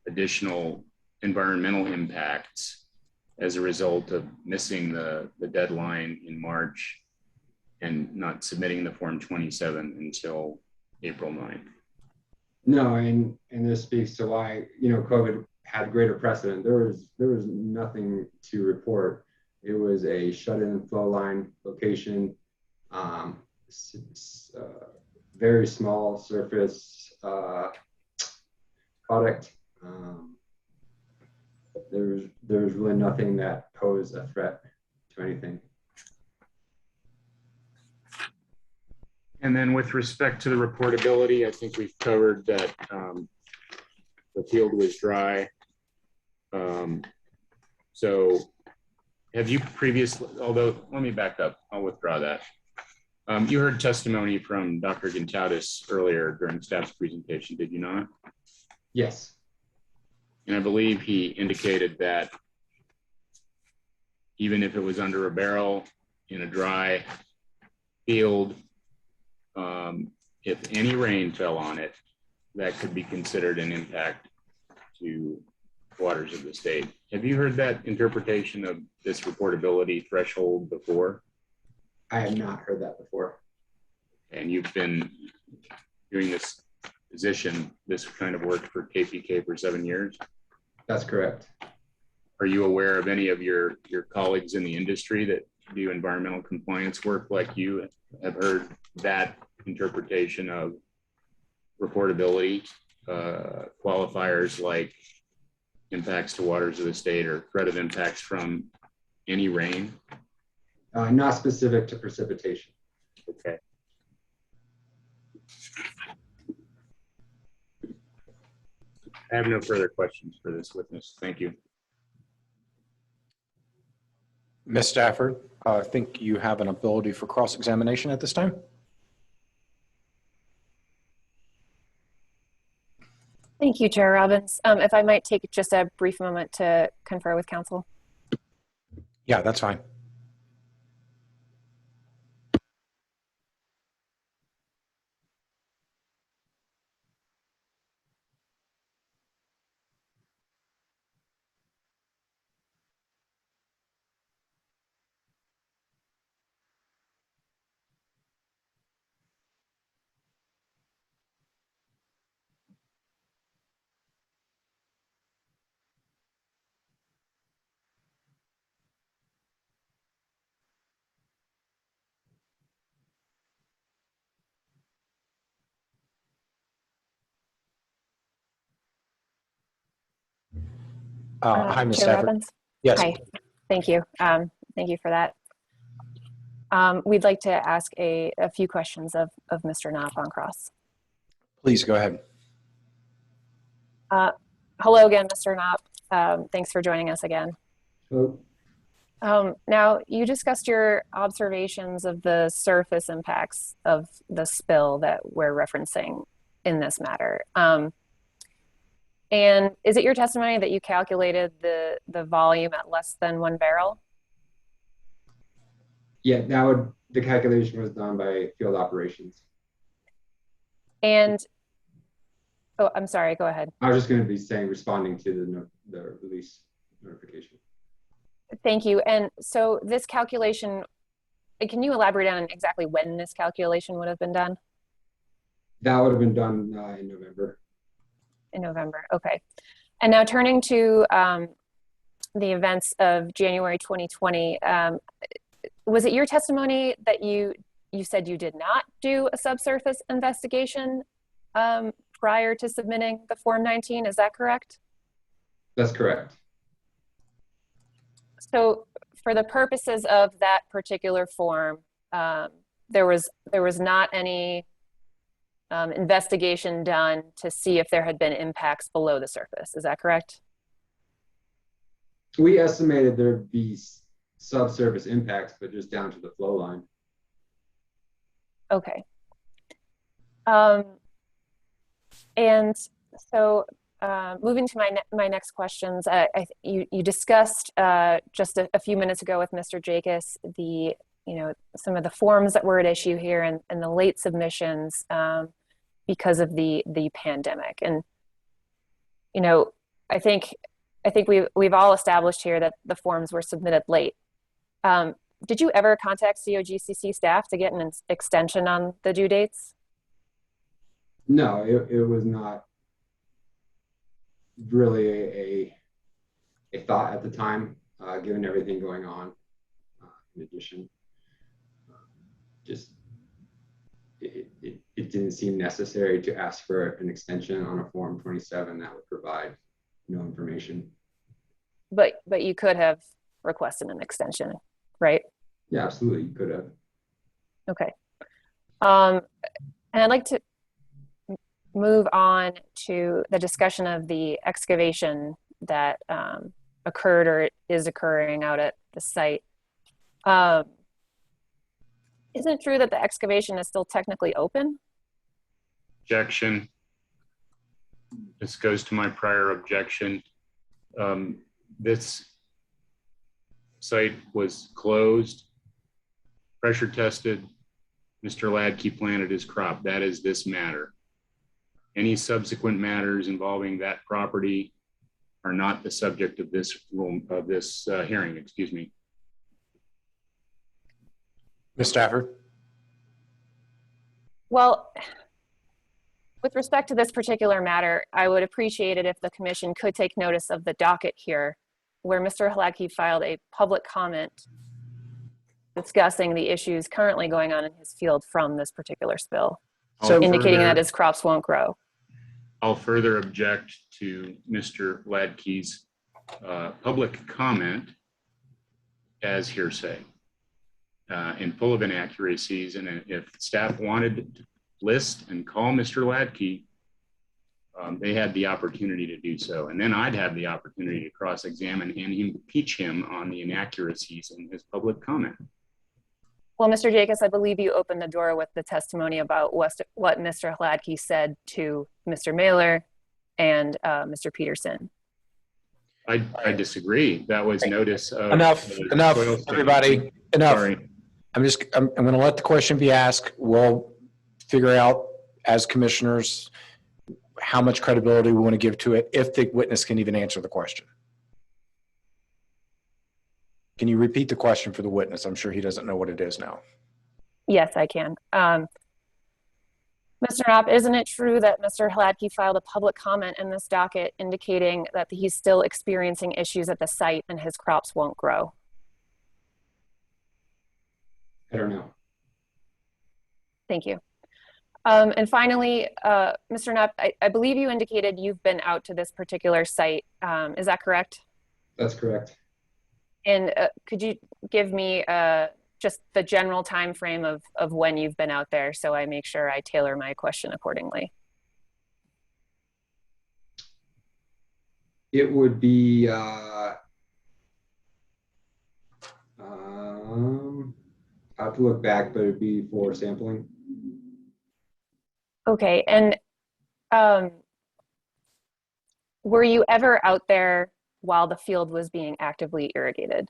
additional environmental impacts as a result of missing the deadline in March and not submitting the Form 27 until April 9th? No, and this speaks to why, COVID had greater precedent. There was nothing to report. It was a shut-in flow line location, very small surface product. There was really nothing that posed a threat to anything. And then with respect to the reportability, I think we've covered that the field was dry. So have you previously, although let me back up, I'll withdraw that. You heard testimony from Dr. Entails earlier during staff's presentation, did you not? Yes. And I believe he indicated that even if it was under a barrel in a dry field, if any rain fell on it, that could be considered an impact to waters of the state. Have you heard that interpretation of this reportability threshold before? I have not heard that before. And you've been doing this position, this kind of work for KPK for 7 years? That's correct. Are you aware of any of your colleagues in the industry that do environmental compliance work like you have heard that interpretation of reportability, qualifiers like impacts to waters of the state or threat of impacts from any rain? Not specific to precipitation. Okay. I have no further questions for this witness. Thank you. Ms. Stafford, I think you have an ability for cross-examination at this time. Thank you, Chair Robbins. If I might take just a brief moment to confer with counsel. Yeah, that's fine. Hi, Ms. Chair Stafford. Robbins. Yes. Hi. Thank you. Thank you for that. We'd like to ask a few questions of Mr. Knopf on cross. Please go ahead. Hello again, Mr. Knopf. Thanks for joining us again. Hello. Now, you discussed your observations of the surface impacts of the spill that we're referencing in this matter. And is it your testimony that you calculated the volume at less than 1 barrel? Yeah, the calculation was done by field operations. And, oh, I'm sorry, go ahead. I was just going to be responding to the release notification. Thank you. And so this calculation, can you elaborate on exactly when this calculation would have been done? That would have been done in November. In November, okay. And now turning to the events of January 2020, was it your testimony that you said you did not do a subsurface investigation prior to submitting the Form 19? Is that correct? That's correct. So for the purposes of that particular form, there was not any investigation done to see if there had been impacts below the surface. Is that correct? We estimated there'd be subsurface impacts, but just down to the flow line. Okay. And so moving to my next questions, you discussed just a few minutes ago with Mr. Jacobs some of the forms that were at issue here and the late submissions because of the pandemic. And I think we've all established here that the forms were submitted late. Did you ever contact COGCC staff to get an extension on the due dates? No, it was not really a thought at the time, given everything going on. In addition, it didn't seem necessary to ask for an extension on a Form 27 that would provide no information. But you could have requested an extension, right? Yeah, absolutely, you could have. Okay. And I'd like to move on to the discussion of the excavation that occurred or is occurring out at the site. Isn't it true that the excavation is still technically open? Objection. This goes to my prior objection. This site was closed, pressure tested. Mr. Ladke planted his crop. That is this matter. Any subsequent matters involving that property are not the subject of this hearing, excuse me. Ms. Stafford? Well, with respect to this particular matter, I would appreciate it if the commission could take notice of the docket here, where Mr. Hladky filed a public comment discussing the issues currently going on in his field from this particular spill, indicating that his crops won't grow. I'll further object to Mr. Hladky's public comment as hearsay and full of inaccuracies. And if staff wanted to list and call Mr. Hladky, they had the opportunity to do so. And then I'd have the opportunity to cross-examine and impeach him on the inaccuracies in his public comment. Well, Mr. Jacobs, I believe you opened the door with the testimony about what Mr. Hladky said to Mr. Mailer and Mr. Peterson. I disagree. That was notice of Enough, everybody, enough. Sorry. I'm going to let the question be asked. We'll figure out as commissioners how much credibility we want to give to it, if the witness can even answer the question. Can you repeat the question for the witness? I'm sure he doesn't know what it is now. Yes, I can. Mr. Knapp, isn't it true that Mr. Hladky filed a public comment in this docket indicating that he's still experiencing issues at the site and his crops won't grow? I don't know. Thank you. And finally, Mr. Knapp, I believe you indicated you've been out to this particular site. Is that correct? That's correct. And could you give me just the general time frame of when you've been out there, so I make sure I tailor my question accordingly? It would be I have to look back, but it'd be for sampling. Okay, and were you ever out there while the field was being actively irrigated?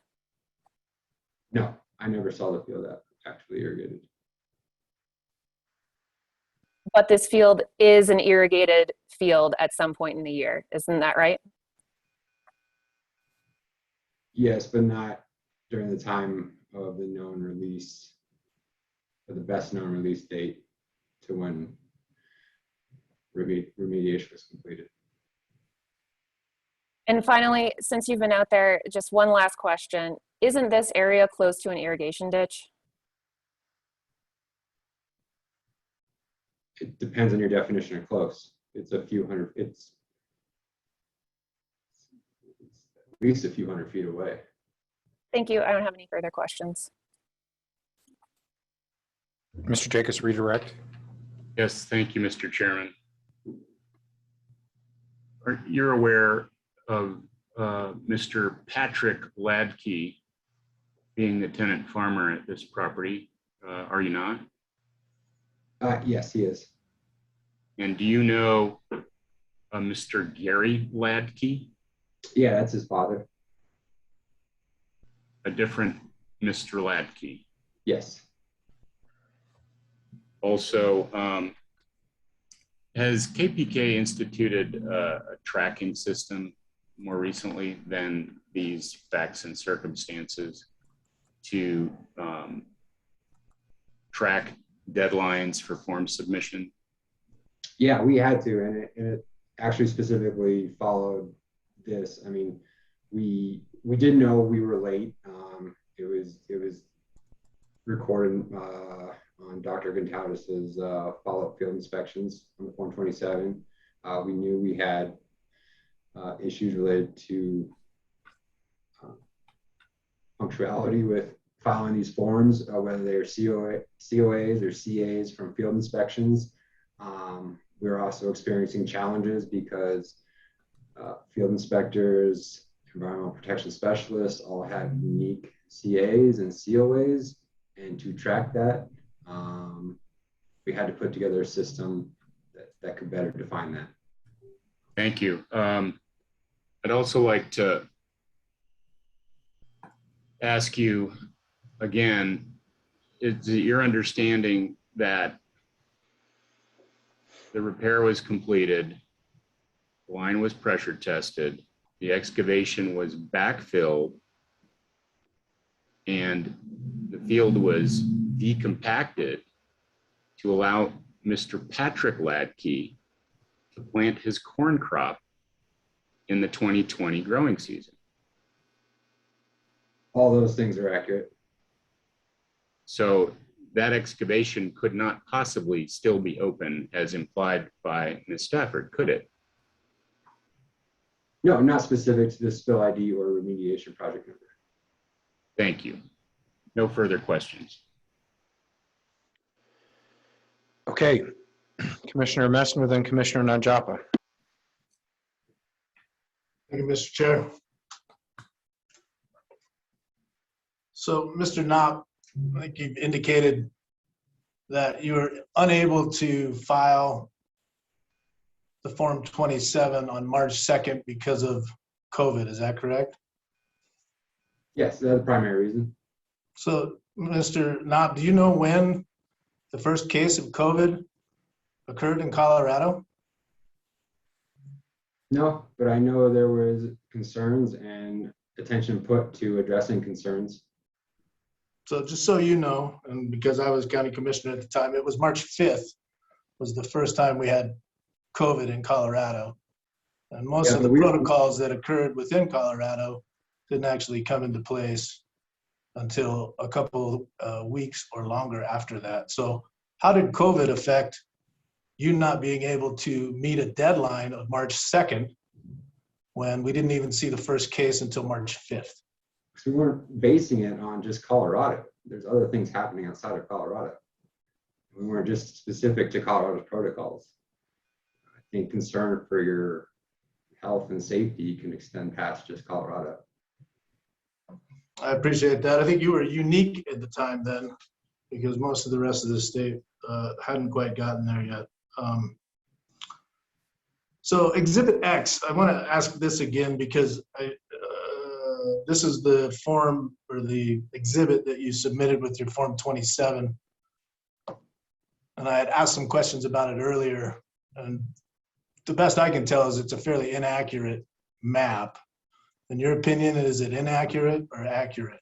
No, I never saw the field actually irrigated. But this field is an irrigated field at some point in the year, isn't that right? Yes, but not during the time of the known release, or the best known release date to when remediation was completed. And finally, since you've been out there, just one last question. Isn't this area close to an irrigation ditch? It depends on your definition of close. It's a few hundred, it's at least a few hundred feet away. Thank you. I don't have any further questions. Mr. Jacobs, redirect. Yes, thank you, Mr. Chairman. You're aware of Mr. Patrick Hladky being the tenant farmer at this property, are you not? Yes, he is. And do you know Mr. Gary Hladky? Yeah, that's his father. A different Mr. Hladky? Yes. Also, has KPK instituted a tracking system more recently than these facts and circumstances to track deadlines for form submission? Yeah, we had to, and it actually specifically followed this. I mean, we didn't know we were late. It was recorded on Dr. Gontardus's follow-up field inspections on the Form 27. We knew we had issues related to punctuality with filing these forms, whether they're COAs or CAs from field inspections. We were also experiencing challenges because field inspectors, environmental protection specialists all have unique CAs and COAs, and to track that, we had to put together a system that could better define that. Thank you. I'd also like to ask you again, is it your understanding that the repair was completed, the line was pressure tested, the excavation was backfilled, and the field was decompacted to allow Mr. Patrick Ladke to plant his corn crop in the 2020 growing season. All those things are accurate. So that excavation could not possibly still be open as implied by Ms. Stafford, could it? No, not specific to the spill ID or remediation project number. Thank you. No further questions. Okay, Commissioner Messner, then Commissioner Nanjapa. Thank you, Mr. Chair. So, Mr. Knopp, I think you've indicated that you were unable to file the Form 27 on March 2nd because of COVID. Is that correct? Yes, that's the primary reason. So, Mr. Knopp, do you know when the first case of COVID occurred in Colorado? No, but I know there was concerns and attention put to addressing concerns. So just so you know, and because I was county commissioner at the time, it was March 5th was the first time we had COVID in Colorado. And most of the protocols that occurred within Colorado didn't actually come into place until a couple weeks or longer after that. So how did COVID affect you not being able to meet a deadline of March 2nd when we didn't even see the first case until March 5th? We weren't basing it on just Colorado. There's other things happening outside of Colorado. We weren't just specific to Colorado's protocols. I think concern for your health and safety can extend past just Colorado. I appreciate that. I think you were unique at the time then, because most of the rest of the state hadn't quite gotten there yet. So Exhibit X, I want to ask this again because this is the form or the exhibit that you submitted with your Form 27. And I had asked some questions about it earlier. And the best I can tell is it's a fairly inaccurate map. In your opinion, is it inaccurate or accurate?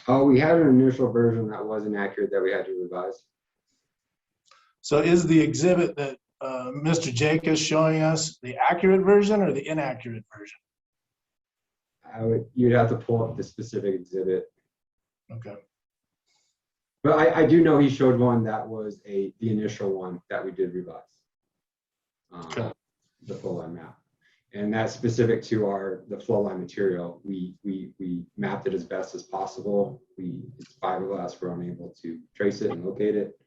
Oh, we had an initial version that was inaccurate that we had to revise. So is the exhibit that Mr. Jake is showing us the accurate version or the inaccurate version? You'd have to pull up the specific exhibit. Okay. But I do know he showed one that was the initial one that we did revise. Okay. The flow line map. And that's specific to the flow line material. We mapped it as best as possible. It's fiberglass, we're unable to trace it and locate it.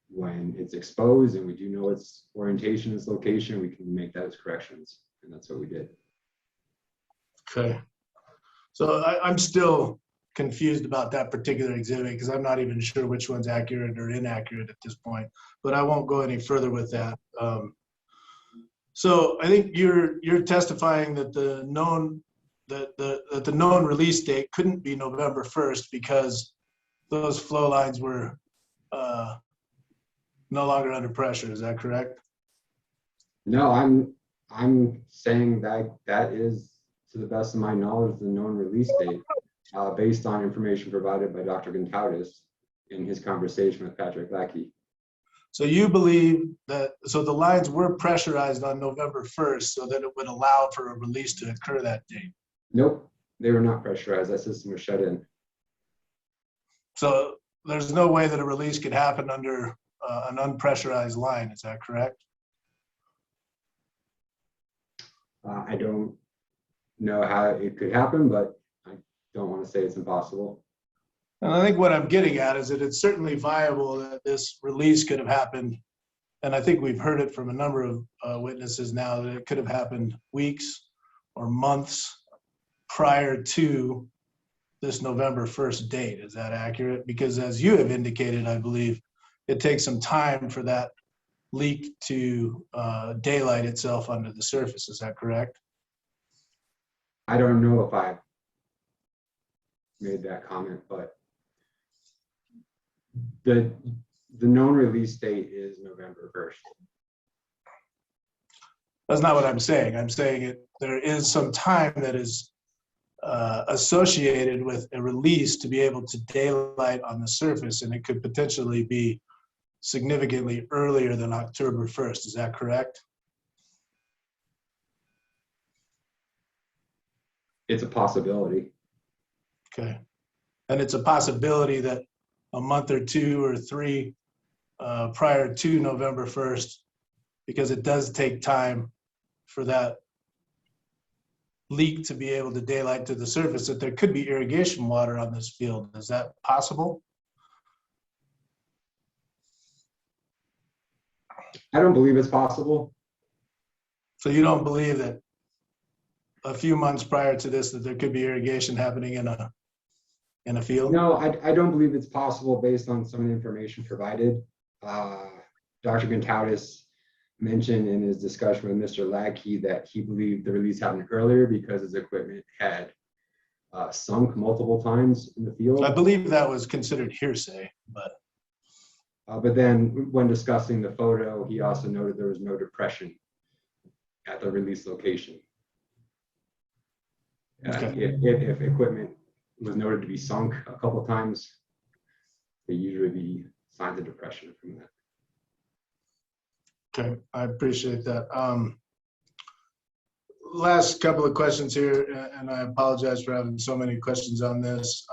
When it's exposed and we do know its orientation, its location, we can make that as corrections. And that's what we did. Okay. So I'm still confused about that particular exhibit because I'm not even sure which one's accurate or inaccurate at this point, but I won't go any further with that. So I think you're testifying that the known release date couldn't be November 1st because those flow lines were no longer under pressure. Is that correct? No, I'm saying that is, to the best of my knowledge, the known release date based on information provided by Dr. Gontaudis in his conversation with Patrick Ladke. So you believe that, so the lines were pressurized on November 1st so that it would allow for a release to occur that date? Nope, they were not pressurized. That system was shut in. So there's no way that a release could happen under an unpressurized line, is that correct? I don't know how it could happen, but I don't want to say it's impossible. And I think what I'm getting at is that it's certainly viable that this release could have happened. And I think we've heard it from a number of witnesses now that it could have happened weeks or months prior to this November 1st date. Is that accurate? Because as you have indicated, I believe it takes some time for that leak to daylight itself under the surface. Is that correct? I don't know if I made that comment, but the known release date is November 1st. That's not what I'm saying. I'm saying there is some time that is associated with a release to be able to daylight on the surface, and it could potentially be significantly earlier than October 1st. Is that correct? It's a possibility. Okay. And it's a possibility that a month or two or three prior to November 1st, because it does take time for that leak to be able to daylight to the surface, that there could be irrigation water on this field. Is that possible? I don't believe it's possible. So you don't believe that a few months prior to this that there could be irrigation happening in a field? No, I don't believe it's possible based on some of the information provided. Dr. Gontaudis mentioned in his discussion with Mr. Ladke that he believed the release happened earlier because his equipment had sunk multiple times in the field. I believe that was considered hearsay, but then when discussing the photo, he also noted there was no depression at the release location. Okay. If equipment was noted to be sunk a couple of times, there usually be signs of depression from that. Okay, I appreciate that. Last couple of questions here, and I apologize for having so many questions on this.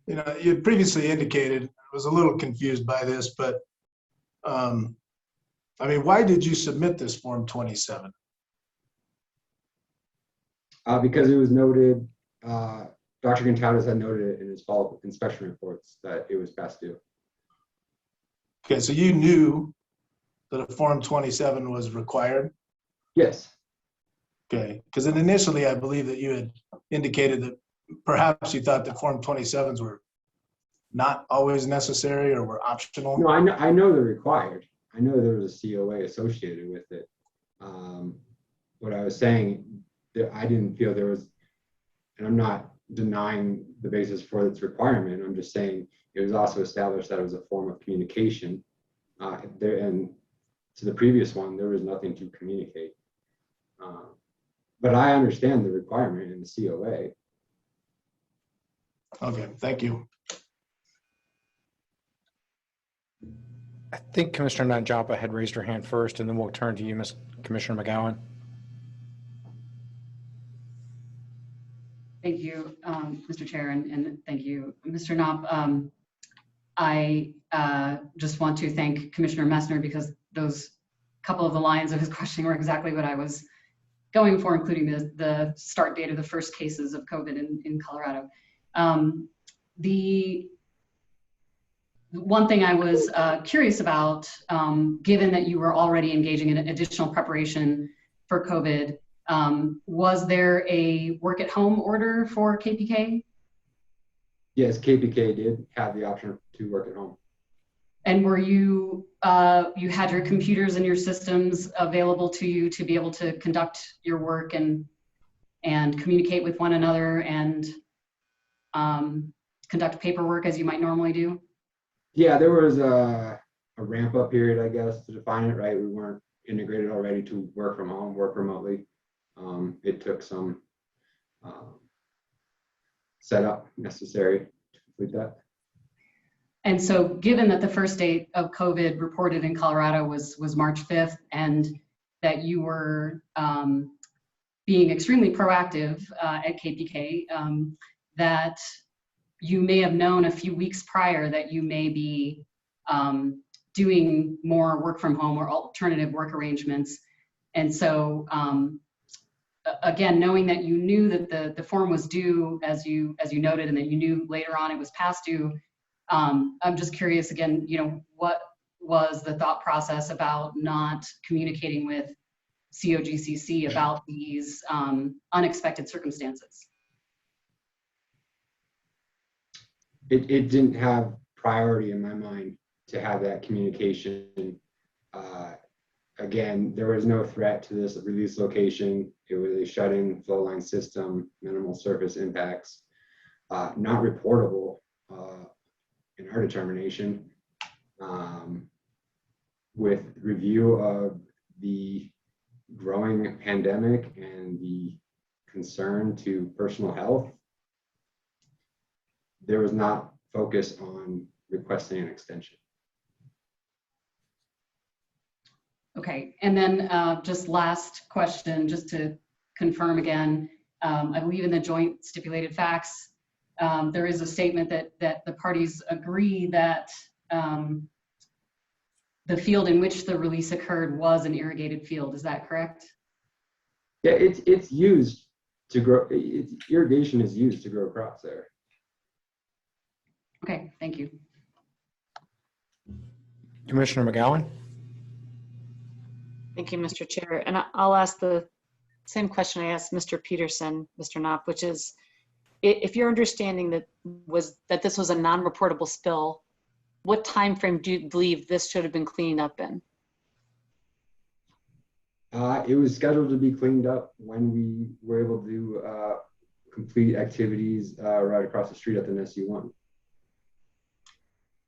You know, you had previously indicated, I was a little confused by this, but I mean, why did you submit this Form 27? Because it was noted, Dr. Gontaudis had noted it in his follow-up inspection reports that it was past due. Okay, so you knew that a Form 27 was required? Yes. Okay, because initially I believe that you had indicated that perhaps you thought that Form 27s were not always necessary or were optional. No, I know they're required. I know there was a COA associated with it. What I was saying, that I didn't feel there was, and I'm not denying the basis for its requirement. I'm just saying it was also established that it was a form of communication. And to the previous one, there was nothing to communicate. But I understand the requirement in the COA. Okay, thank you. I think Commissioner Nanjapa had raised her hand first, and then we'll turn to you, Commissioner McGowan. Thank you, Mr. Chair, and thank you, Mr. Knopp. I just want to thank Commissioner Messner because those couple of the lines of his questioning were exactly what I was going for, including the start date of the first cases of COVID in Colorado. The one thing I was curious about, given that you were already engaging in additional preparation for COVID, was there a work at home order for KPK? Yes, KPK did have the option to work at home. And were you, you had your computers and your systems available to you to be able to conduct your work and communicate with one another and conduct paperwork as you might normally do? Yeah, there was a ramp up period, I guess, to define it, right? We weren't integrated already to work from home, work remotely. It took some setup necessary to complete that. And so given that the first date of COVID reported in Colorado was March 5th, and that you were being extremely proactive at KPK, that you may have known a few weeks prior that you may be doing more work from home or alternative work arrangements. And so again, knowing that you knew that the form was due, as you noted, and that you knew later on it was past due, I'm just curious again, you know, what was the thought process about not communicating with Cogcc about these unexpected circumstances? It didn't have priority in my mind to have that communication. Again, there was no threat to this release location. It was a shut-in flow line system, minimal surface impacts, not reportable in our determination. With review of the growing pandemic and the concern to personal health, there was not focus on requesting an extension. Okay, and then just last question, just to confirm again, I believe in the joint stipulated facts, there is a statement that the parties agree that the field in which the release occurred was an irrigated field. Is that correct? Yeah, it's used to grow, irrigation is used to grow crops there. Okay, thank you. Commissioner McGowan? Thank you, Mr. Chair. And I'll ask the same question I asked Mr. Peterson, Mr. Knopp, which is, if your understanding that this was a non-reportable spill, what time frame do you believe this should have been cleaned up in? It was scheduled to be cleaned up when we were able to complete activities right across the street at the NSU1.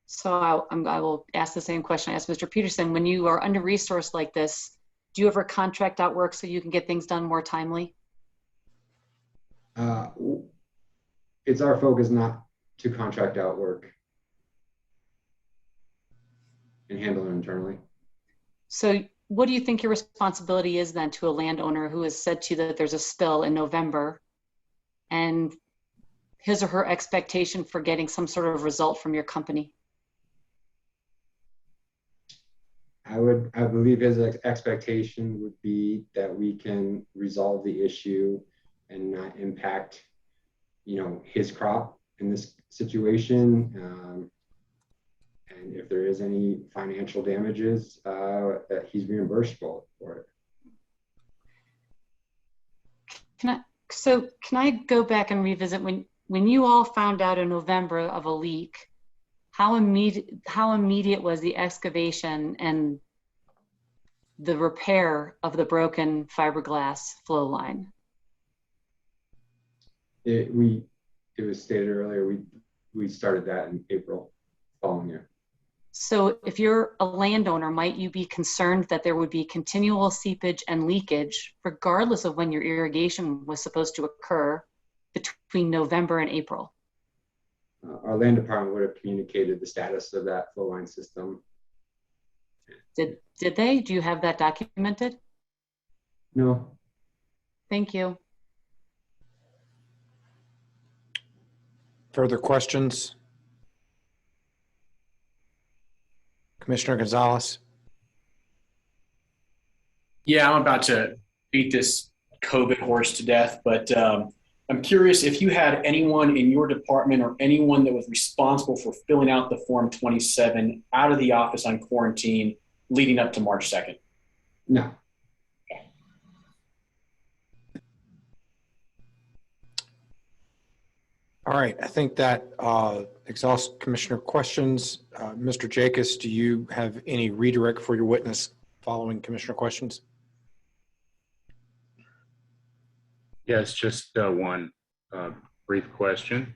So I will ask the same question I asked Mr. Peterson. When you are under-resourced like this, do you ever contract out work so you can get things done more timely? It's our focus not to contract out work and handle it internally. So what do you think your responsibility is then to a landowner who has said to you that there's a spill in November and his or her expectation for getting some sort of result from your company? I believe his expectation would be that we can resolve the issue and not impact, his crop in this situation. And if there is any financial damages, that he's reimbursable for it. Can I go back and revisit when you all found out in November of a leak? How immediate was the excavation and the repair of the broken fiberglass flow line? It was stated earlier, we started that in April following year. So if you're a landowner, might you be concerned that there would be continual seepage and leakage regardless of when your irrigation was supposed to occur between November and April? Our land department would have communicated the status of that flow line system. Did they? Do you have that documented? No. Thank you. Further questions? Commissioner Gonzalez? Yeah, I'm about to beat this COVID horse to death, but I'm curious if you had anyone in your department or anyone that was responsible for filling out the Form 27 out of the office on quarantine leading up to March 2nd. No. All right, I think that exhausts Commissioner questions. Mr. Jacobs, do you have any redirect for your witness following Commissioner questions? Yes, just one brief question.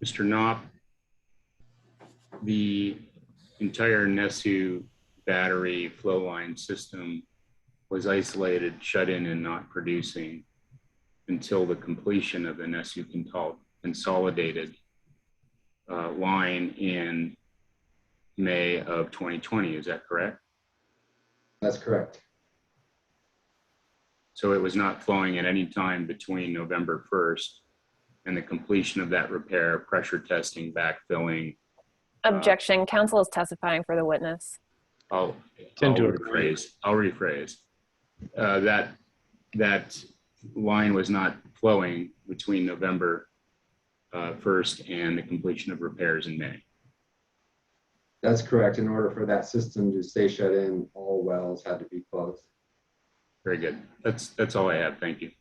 Mr. Knopp, the entire NESU battery flow line system was isolated, shut in, and not producing until the completion of the NESU consolidated line in May of 2020. Is that correct? That's correct. So it was not flowing at any time between November 1st and the completion of that repair, pressure testing, backfilling. Objection. Counsel is testifying for the witness. I'll rephrase. That line was not flowing between November 1st and the completion of repairs in May. That's correct. In order for that system to stay shut in, all wells had to be closed. Very good. That's all I have. Thank you.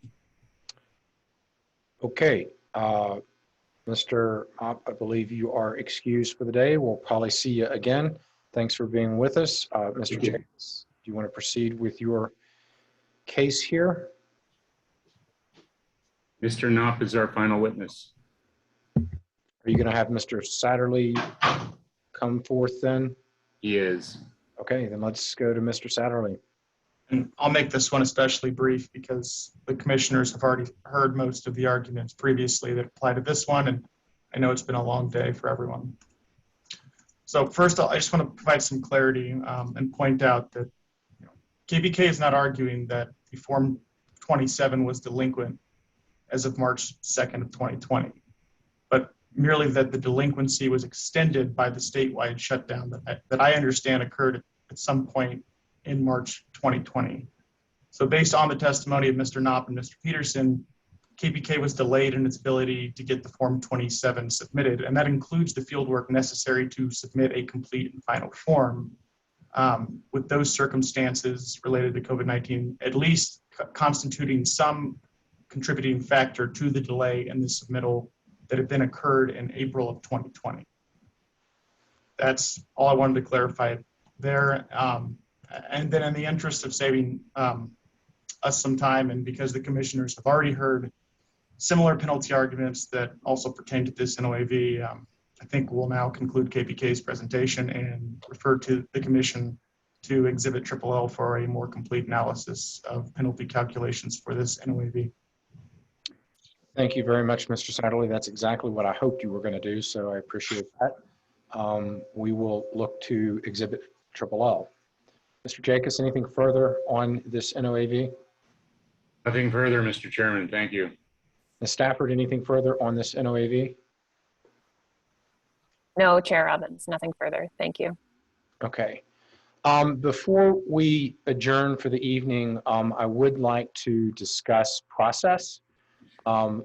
Okay. Mr. Opp, I believe you are excused for the day. We'll probably see you again. Thanks for being with us. Mr. Jacobs, do you want to proceed with your case here? Mr. Knopp is our final witness. Are you going to have Mr. Satterley come forth then? He is. Okay, then let's go to Mr. Satterley. And I'll make this one especially brief because the commissioners have already heard most of the arguments previously that apply to this one, and I know it's been a long day for everyone. So first, I just want to provide some clarity and point out that KPK is not arguing that the Form 27 was delinquent as of March 2nd of 2020, but merely that the delinquency was extended by the statewide shutdown that I understand occurred at some point in March 2020. So based on the testimony of Mr. Knopp and Mr. Peterson, KPK was delayed in its ability to get the Form 27 submitted, and that includes the fieldwork necessary to submit a complete and final form. With those circumstances related to COVID-19, at least constituting some contributing factor to the delay in the submittal that had then occurred in April of 2020. That's all I wanted to clarify there. And then in the interest of saving us some time, and because the commissioners have already heard similar penalty arguments that also pertain to this NOAV, I think we'll now conclude KPK's presentation and refer to the commission to Exhibit LLL for a more complete analysis of penalty calculations for this NOAV. Thank you very much, Mr. Satterley. That's exactly what I hoped you were going to do, so I appreciate that. We will look to Exhibit LLL. Mr. Jacobs, anything further on this NOAV? Nothing further, Mr. Chairman. Thank you. Ms. Stafford, anything further on this NOAV? No, Chair Robbins, nothing further. Thank you. Okay. Before we adjourn for the evening, I would like to discuss process and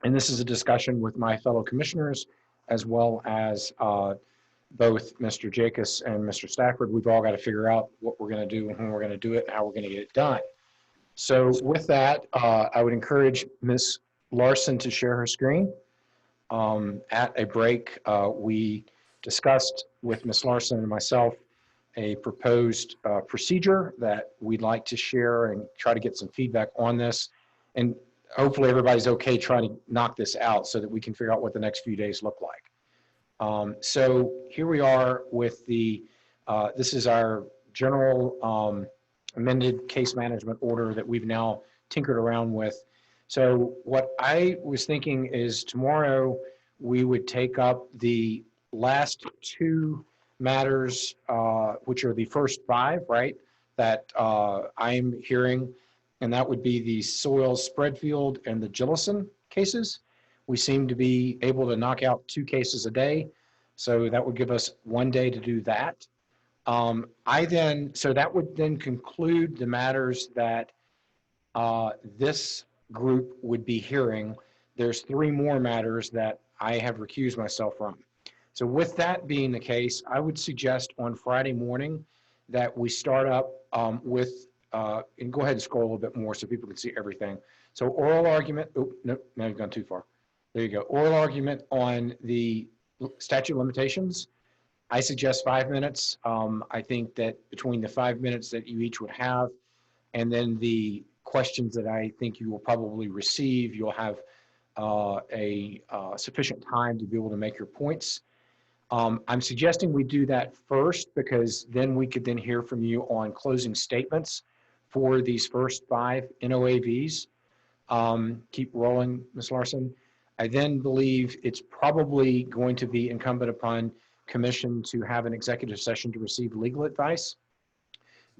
this is a discussion with my fellow commissioners, as well as both Mr. Jacobs and Mr. Stafford. We've all got to figure out what we're going to do and when we're going to do it and how we're going to get it done. So with that, I would encourage Ms. Larson to share her screen. At a break, we discussed with Ms. Larson and myself a proposed procedure that we'd like to share and try to get some feedback on this. And hopefully everybody's okay trying to knock this out so that we can figure out what the next few days look like. So here we are with the, this is our general amended case management order that we've now tinkered around with. So what I was thinking is tomorrow we would take up the last two matters, which are the first five, right, that I'm hearing, and that would be the Soil Spreadfield and the Gillison cases. We seem to be able to knock out 2 cases a day, so that would give us 1 day to do that. So that would then conclude the matters that this group would be hearing. There's 3 more matters that I have recused myself from. So with that being the case, I would suggest on Friday morning that we start up with, and go ahead and scroll a little bit more so people can see everything. So oral argument, oh, no, now you've gone too far. There you go. Oral argument on the statute of limitations. I suggest 5 minutes. I think that between the 5 minutes that you each would have, and then the questions that I think you will probably receive, you'll have sufficient time to be able to make your points. I'm suggesting we do that first because then we could then hear from you on closing statements for these first 5 NOAVs. Keep rolling, Ms. Larson. I then believe it's probably going to be incumbent upon commission to have an executive session to receive legal advice.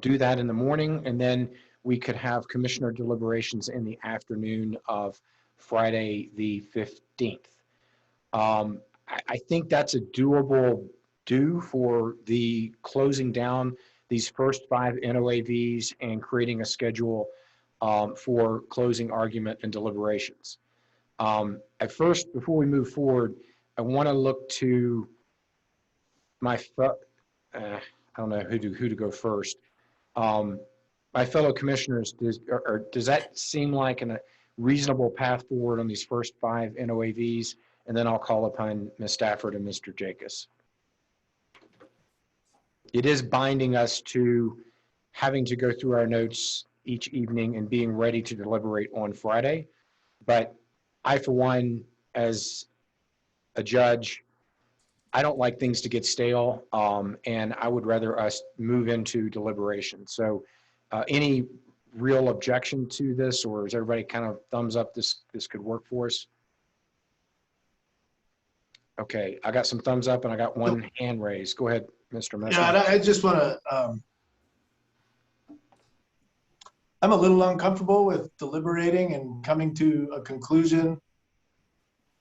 Do that in the morning, and then we could have commissioner deliberations in the afternoon of Friday the 15th. I think that's a doable do for the closing down these first 5 NOAVs and creating a schedule for closing argument and deliberations. At first, before we move forward, I want to look to my, I don't know who to go first. My fellow commissioners, does that seem like a reasonable path forward on these first 5 NOAVs? And then I'll call upon Ms. Stafford and Mr. Jacobs. It is binding us to having to go through our notes each evening and being ready to deliberate on Friday. But I, for one, as a judge, I don't like things to get stale, and I would rather us move into deliberation. So any real objection to this, or is everybody kind of thumbs up this could work for us? Okay, I got some thumbs up and I got one hand raised. Go ahead, Mr. Messner. Yeah, and I just want to, I'm a little uncomfortable with deliberating and coming to a conclusion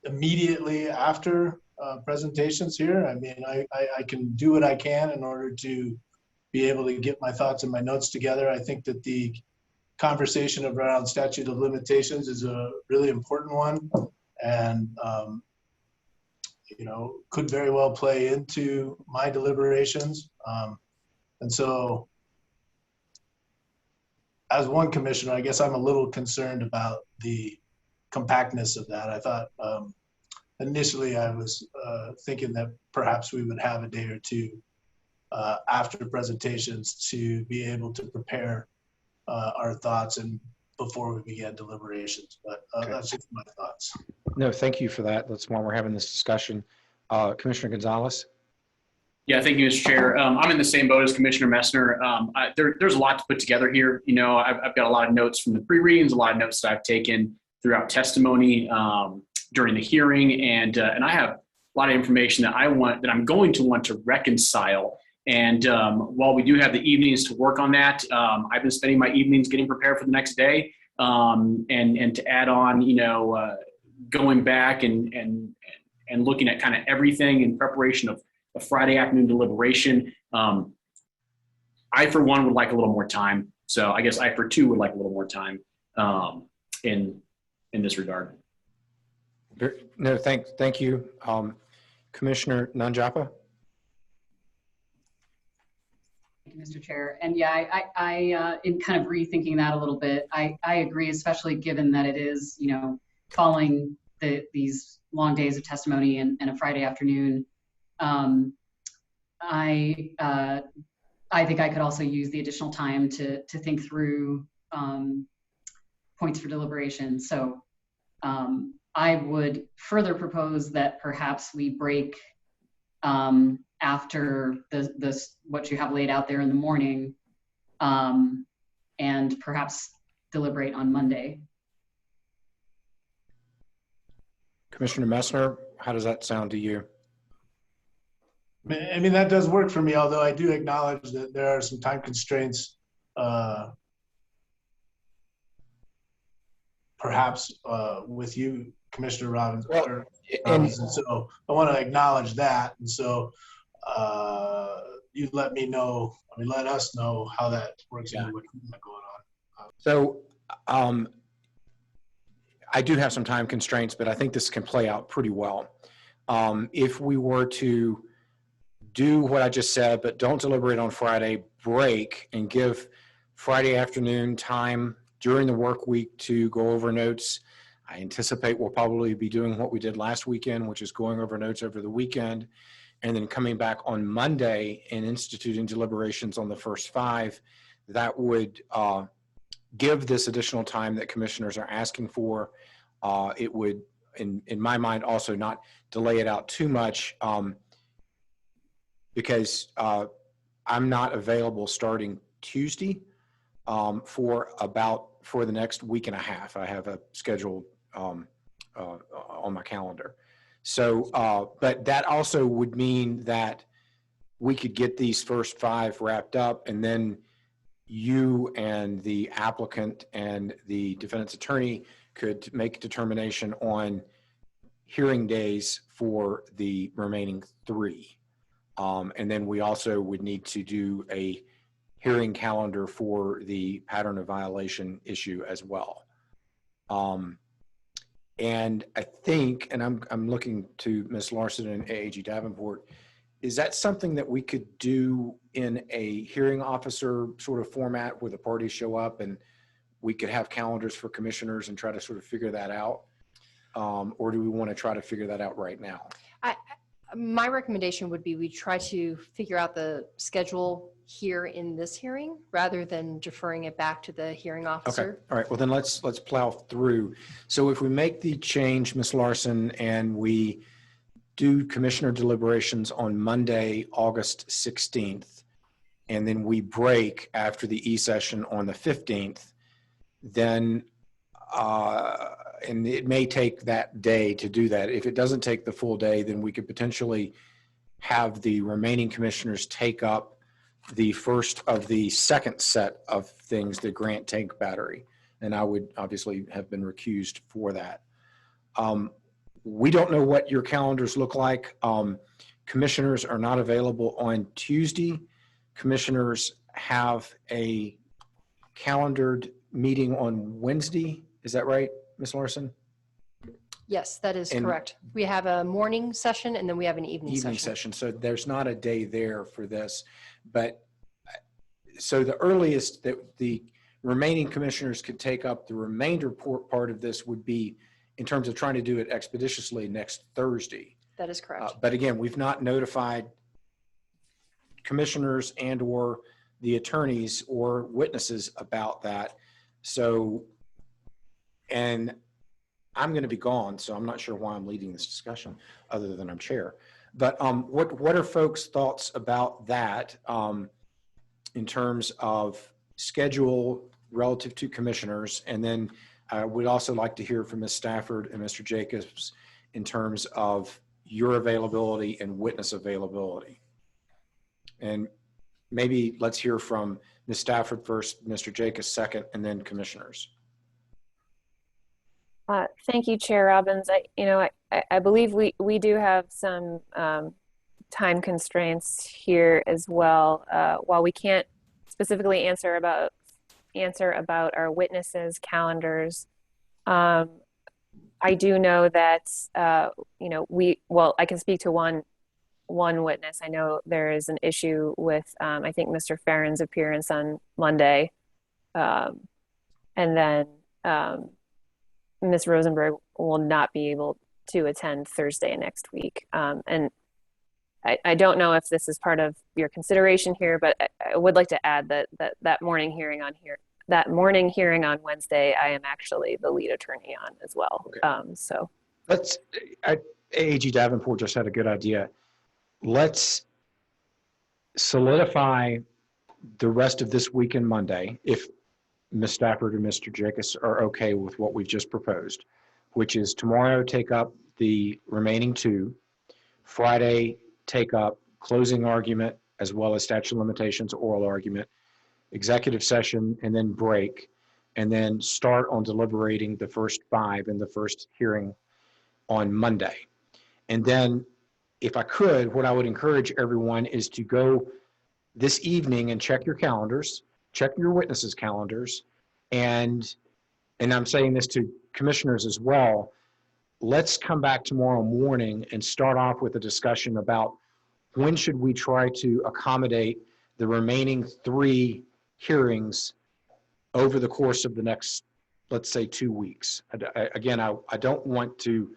immediately after presentations here. I mean, I can do what I can in order to be able to get my thoughts and my notes together. I think that the conversation around statute of limitations is a really important one, and you know, could very well play into my deliberations. And so as one commissioner, I guess I'm a little concerned about the compactness of that. I thought initially I was thinking that perhaps we would have a day or two after presentations to be able to prepare our thoughts and before we began deliberations, but that's just my thoughts. No, thank you for that. That's why we're having this discussion. Commissioner Gonzalez? Yeah, thank you, Mr. Chair. I'm in the same boat as Commissioner Messner. There's a lot to put together here. You know, I've got a lot of notes from the pre-readings, a lot of notes that I've taken throughout testimony during the hearing, and I have a lot of information that I'm going to want to reconcile. And while we do have the evenings to work on that, I've been spending my evenings getting prepared for the next day, and to add on, you know, going back and looking at kind of everything in preparation of a Friday afternoon deliberation. I, for one, would like a little more time. So I guess I, for two, would like a little more time in this regard. No, thank you. Commissioner Nanjapa? Thank you, Mr. Chair. And yeah, I in kind of rethinking that a little bit, I agree, especially given that it is, you know, following these long days of testimony and a Friday afternoon. I think I could also use the additional time to think through points for deliberation. So I would further propose that perhaps we break after what you have laid out there in the morning, and perhaps deliberate on Monday. Commissioner Messner, how does that sound to you? I mean, that does work for me, although I do acknowledge that there are some time constraints, perhaps with you, Commissioner Robbins. And so I want to acknowledge that. And so you let me know, I mean, let us know how that works and what's going on. So I do have some time constraints, but I think this can play out pretty well. If we were to do what I just said, but don't deliberate on Friday, break and give Friday afternoon time during the work week to go over notes. I anticipate we'll probably be doing what we did last weekend, which is going over notes over the weekend, and then coming back on Monday and instituting deliberations on the first 5. That would give this additional time that commissioners are asking for. It would, in my mind, also not delay it out too much, because I'm not available starting Tuesday for the next week and a half. I have a scheduled on my calendar. So, but that also would mean that we could get these first 5 wrapped up, and then you and the applicant and the defendant's attorney could make a determination on hearing days for the remaining 3. And then we also would need to do a hearing calendar for the pattern of violation issue as well. And I think, and I'm looking to Ms. Larson and AAG Davenport, is that something that we could do in a hearing officer sort of format where the parties show up and we could have calendars for commissioners and try to sort of figure that out? Or do we want to try to figure that out right now? My recommendation would be we try to figure out the schedule here in this hearing rather than deferring it back to the hearing officer. Okay. All right. Well, then let's plow through. So if we make the change, Ms. Larson, and we do commissioner deliberations on Monday, August 16th, and then we break after the E-session on the 15th, then, and it may take that day to do that. If it doesn't take the full day, then we could potentially have the remaining commissioners take up the first of the second set of things, the grant tank battery. And I would obviously have been recused for that. We don't know what your calendars look like. Commissioners are not available on Tuesday. Commissioners have a calendared meeting on Wednesday. Is that right, Ms. Larson? Yes, that is And- correct. We have a morning session and then we have an evening session. So there's not a day there for this. But so the earliest that the remaining commissioners could take up the remainder part of this would be, in terms of trying to do it expeditiously, next Thursday. That is correct. But again, we've not notified commissioners and or the attorneys or witnesses about that. So, and I'm going to be gone, so I'm not sure why I'm leading this discussion other than I'm chair. But what are folks' thoughts about that in terms of schedule relative to commissioners? And then I would also like to hear from Ms. Stafford and Mr. Jacobs in terms of your availability and witness availability. And maybe let's hear from Ms. Stafford first, Mr. Jacobs second, and then commissioners. Thank you, Chair Robbins. I believe we do have some time constraints here as well. While we can't specifically answer about our witnesses' calendars, I do know that I can speak to one witness. I know there is an issue with I think Mr. Farron's appearance on Monday, and then Ms. Rosenberg will not be able to attend Thursday next week. And I don't know if this is part of your consideration here, but I would like to add that morning hearing on Wednesday, I am actually the lead attorney on as well. Okay. AG Davenport just had a good idea. Let's solidify the rest of this week and Monday, if Ms. Stafford and Mr. Jacobs are okay with what we've just proposed, which is tomorrow take up the remaining two, Friday take up closing argument as well as statute of limitations, oral argument, executive session, and then break, and then start on deliberating the first five in the first hearing on Monday. And then if I could, what I would encourage everyone is to go this evening and check your calendars, check your witnesses' calendars, and I'm saying this to commissioners as well, let's come back tomorrow morning and start off with a discussion about when should we try to accommodate the remaining three hearings over the course of the next, let's say, 2 weeks. Again, I don't want to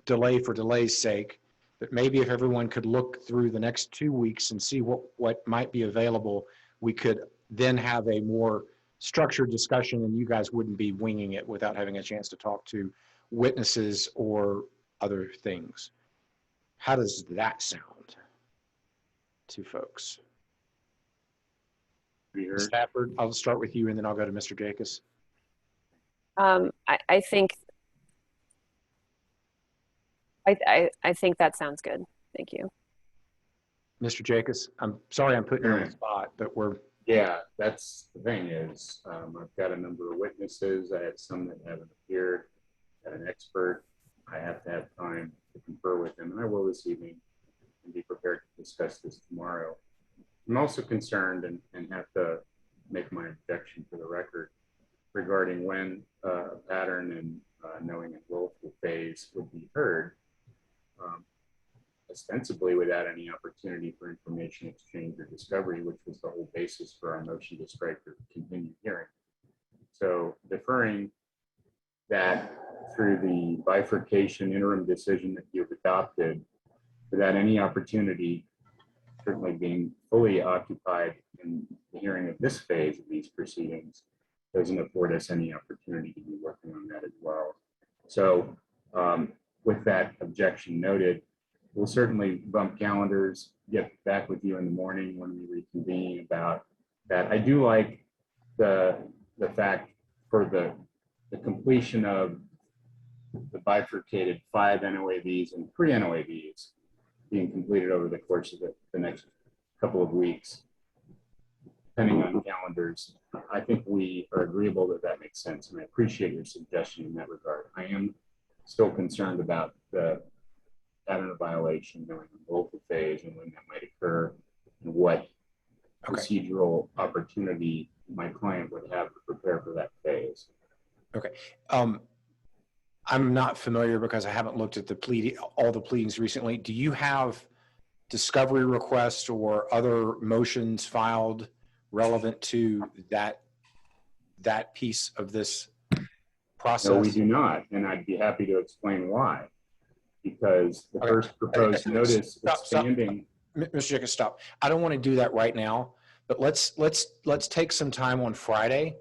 delay for delay's sake, but maybe if everyone could look through the next 2 weeks and see what might be available, we could then have a more structured discussion and you guys wouldn't be winging it without having a chance to talk to witnesses or other things. How does that sound to folks? Ms. Stafford, I'll start with you and then I'll go to Mr. Jacobs. I think that sounds good. Thank you. Mr. Jacobs, I'm sorry I'm putting you on the spot, but Yeah, that's the thing is, I've got a number of witnesses. I have some that haven't appeared, got an expert. I have to have time to confer with them, and I will this evening and be prepared to discuss this tomorrow. I'm also concerned and have to make my objection for the record regarding when a pattern and knowing and willful phase would be heard, ostensibly without any opportunity for information exchange or discovery, which was the whole basis for our motion to strike or continue hearing. So deferring that through the bifurcation interim decision that you've adopted without any opportunity, certainly being fully occupied in the hearing of this phase of these proceedings, doesn't afford us any opportunity to be working on that as well. So with that objection noted, we'll certainly bump calendars, get back with you in the morning when we reconvene about that. I do like the fact for the completion of the bifurcated 5 NOAVs and 3 NOAVs being completed over the course of the next couple of weeks, depending on calendars. I think we are agreeable that that makes sense, and I appreciate your suggestion in that regard. I am still concerned about the pattern of violation, knowing the local phase and when that might occur, and what procedural opportunity my client would have to prepare for that phase. Okay. I'm not familiar because I haven't looked at all the pleadings recently. Do you have discovery requests or other motions filed relevant to that piece of this process? No, we do not, and I'd be happy to explain why. Because the first proposed notice expanding. Mr. Jacobs, stop. I don't want to do that right now, but let's take some time on Friday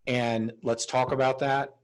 and let's talk about that.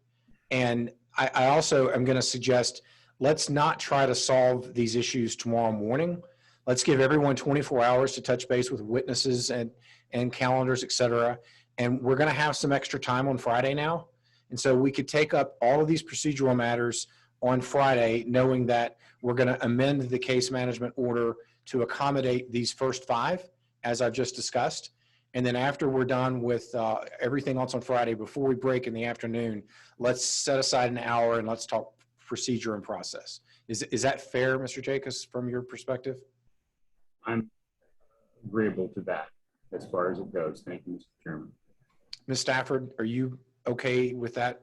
And I also am going to suggest, let's not try to solve these issues tomorrow morning. Let's give everyone 24 hours to touch base with witnesses and calendars, et cetera. And we're going to have some extra time on Friday now. And so we could take up all of these procedural matters on Friday, knowing that we're going to amend the case management order to accommodate these first 5, as I've just discussed. And then after we're done with everything else on Friday, before we break in the afternoon, let's set aside an hour and let's talk procedure and process. Is that fair, Mr. Jacobs, from your perspective? I'm agreeable to that as far as it goes. Thank you, Mr. Chairman. Ms. Stafford, are you okay with that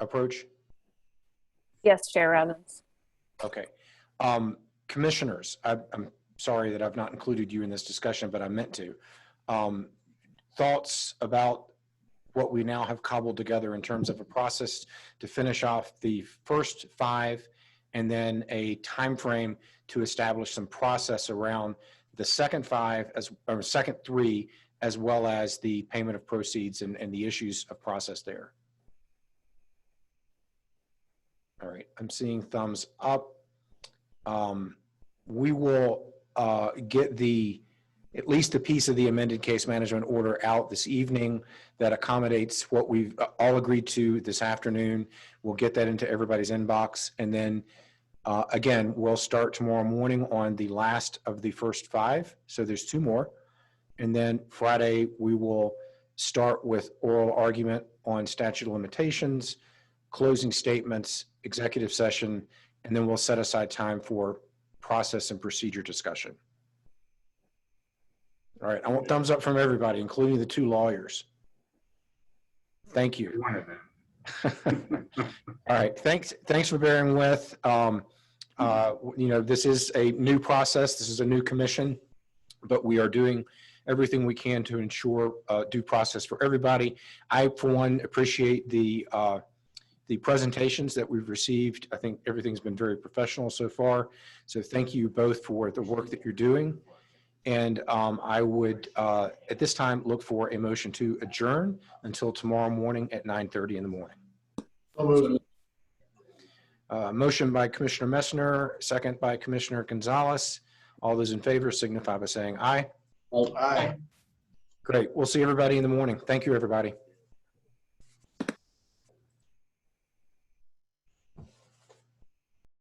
approach? Yes, Chair Robbins. Okay. Commissioners, I'm sorry that I've not included you in this discussion, but I meant to. Thoughts about what we now have cobbled together in terms of a process to finish off the first 5 and then a time frame to establish some process around the second 5 or second 3, as well as the payment of proceeds and the issues of process there. All right, I'm seeing thumbs up. We will get at least a piece of the amended case management order out this evening that accommodates what we've all agreed to this afternoon. We'll get that into everybody's inbox. And then again, we'll start tomorrow morning on the last of the first 5. So there's 2 more. And then Friday, we will start with oral argument on statute of limitations, closing statements, executive session, and then we'll set aside time for process and procedure discussion. All right, I want thumbs up from everybody, including the 2 lawyers. Thank you. One of them. All right, thanks for bearing with. This is a new process. This is a new commission, but we are doing everything we can to ensure due process for everybody. I, for one, appreciate the presentations that we've received. I think everything's been very professional so far. So thank you both for the work that you're doing. And I would, at this time, look for a motion to adjourn until tomorrow morning at 9:30 in the morning. Motion by Commissioner Messner, second by Commissioner Gonzalez. All those in favor signify by saying aye. Aye. Great. We'll see everybody in the morning. Thank you, everybody.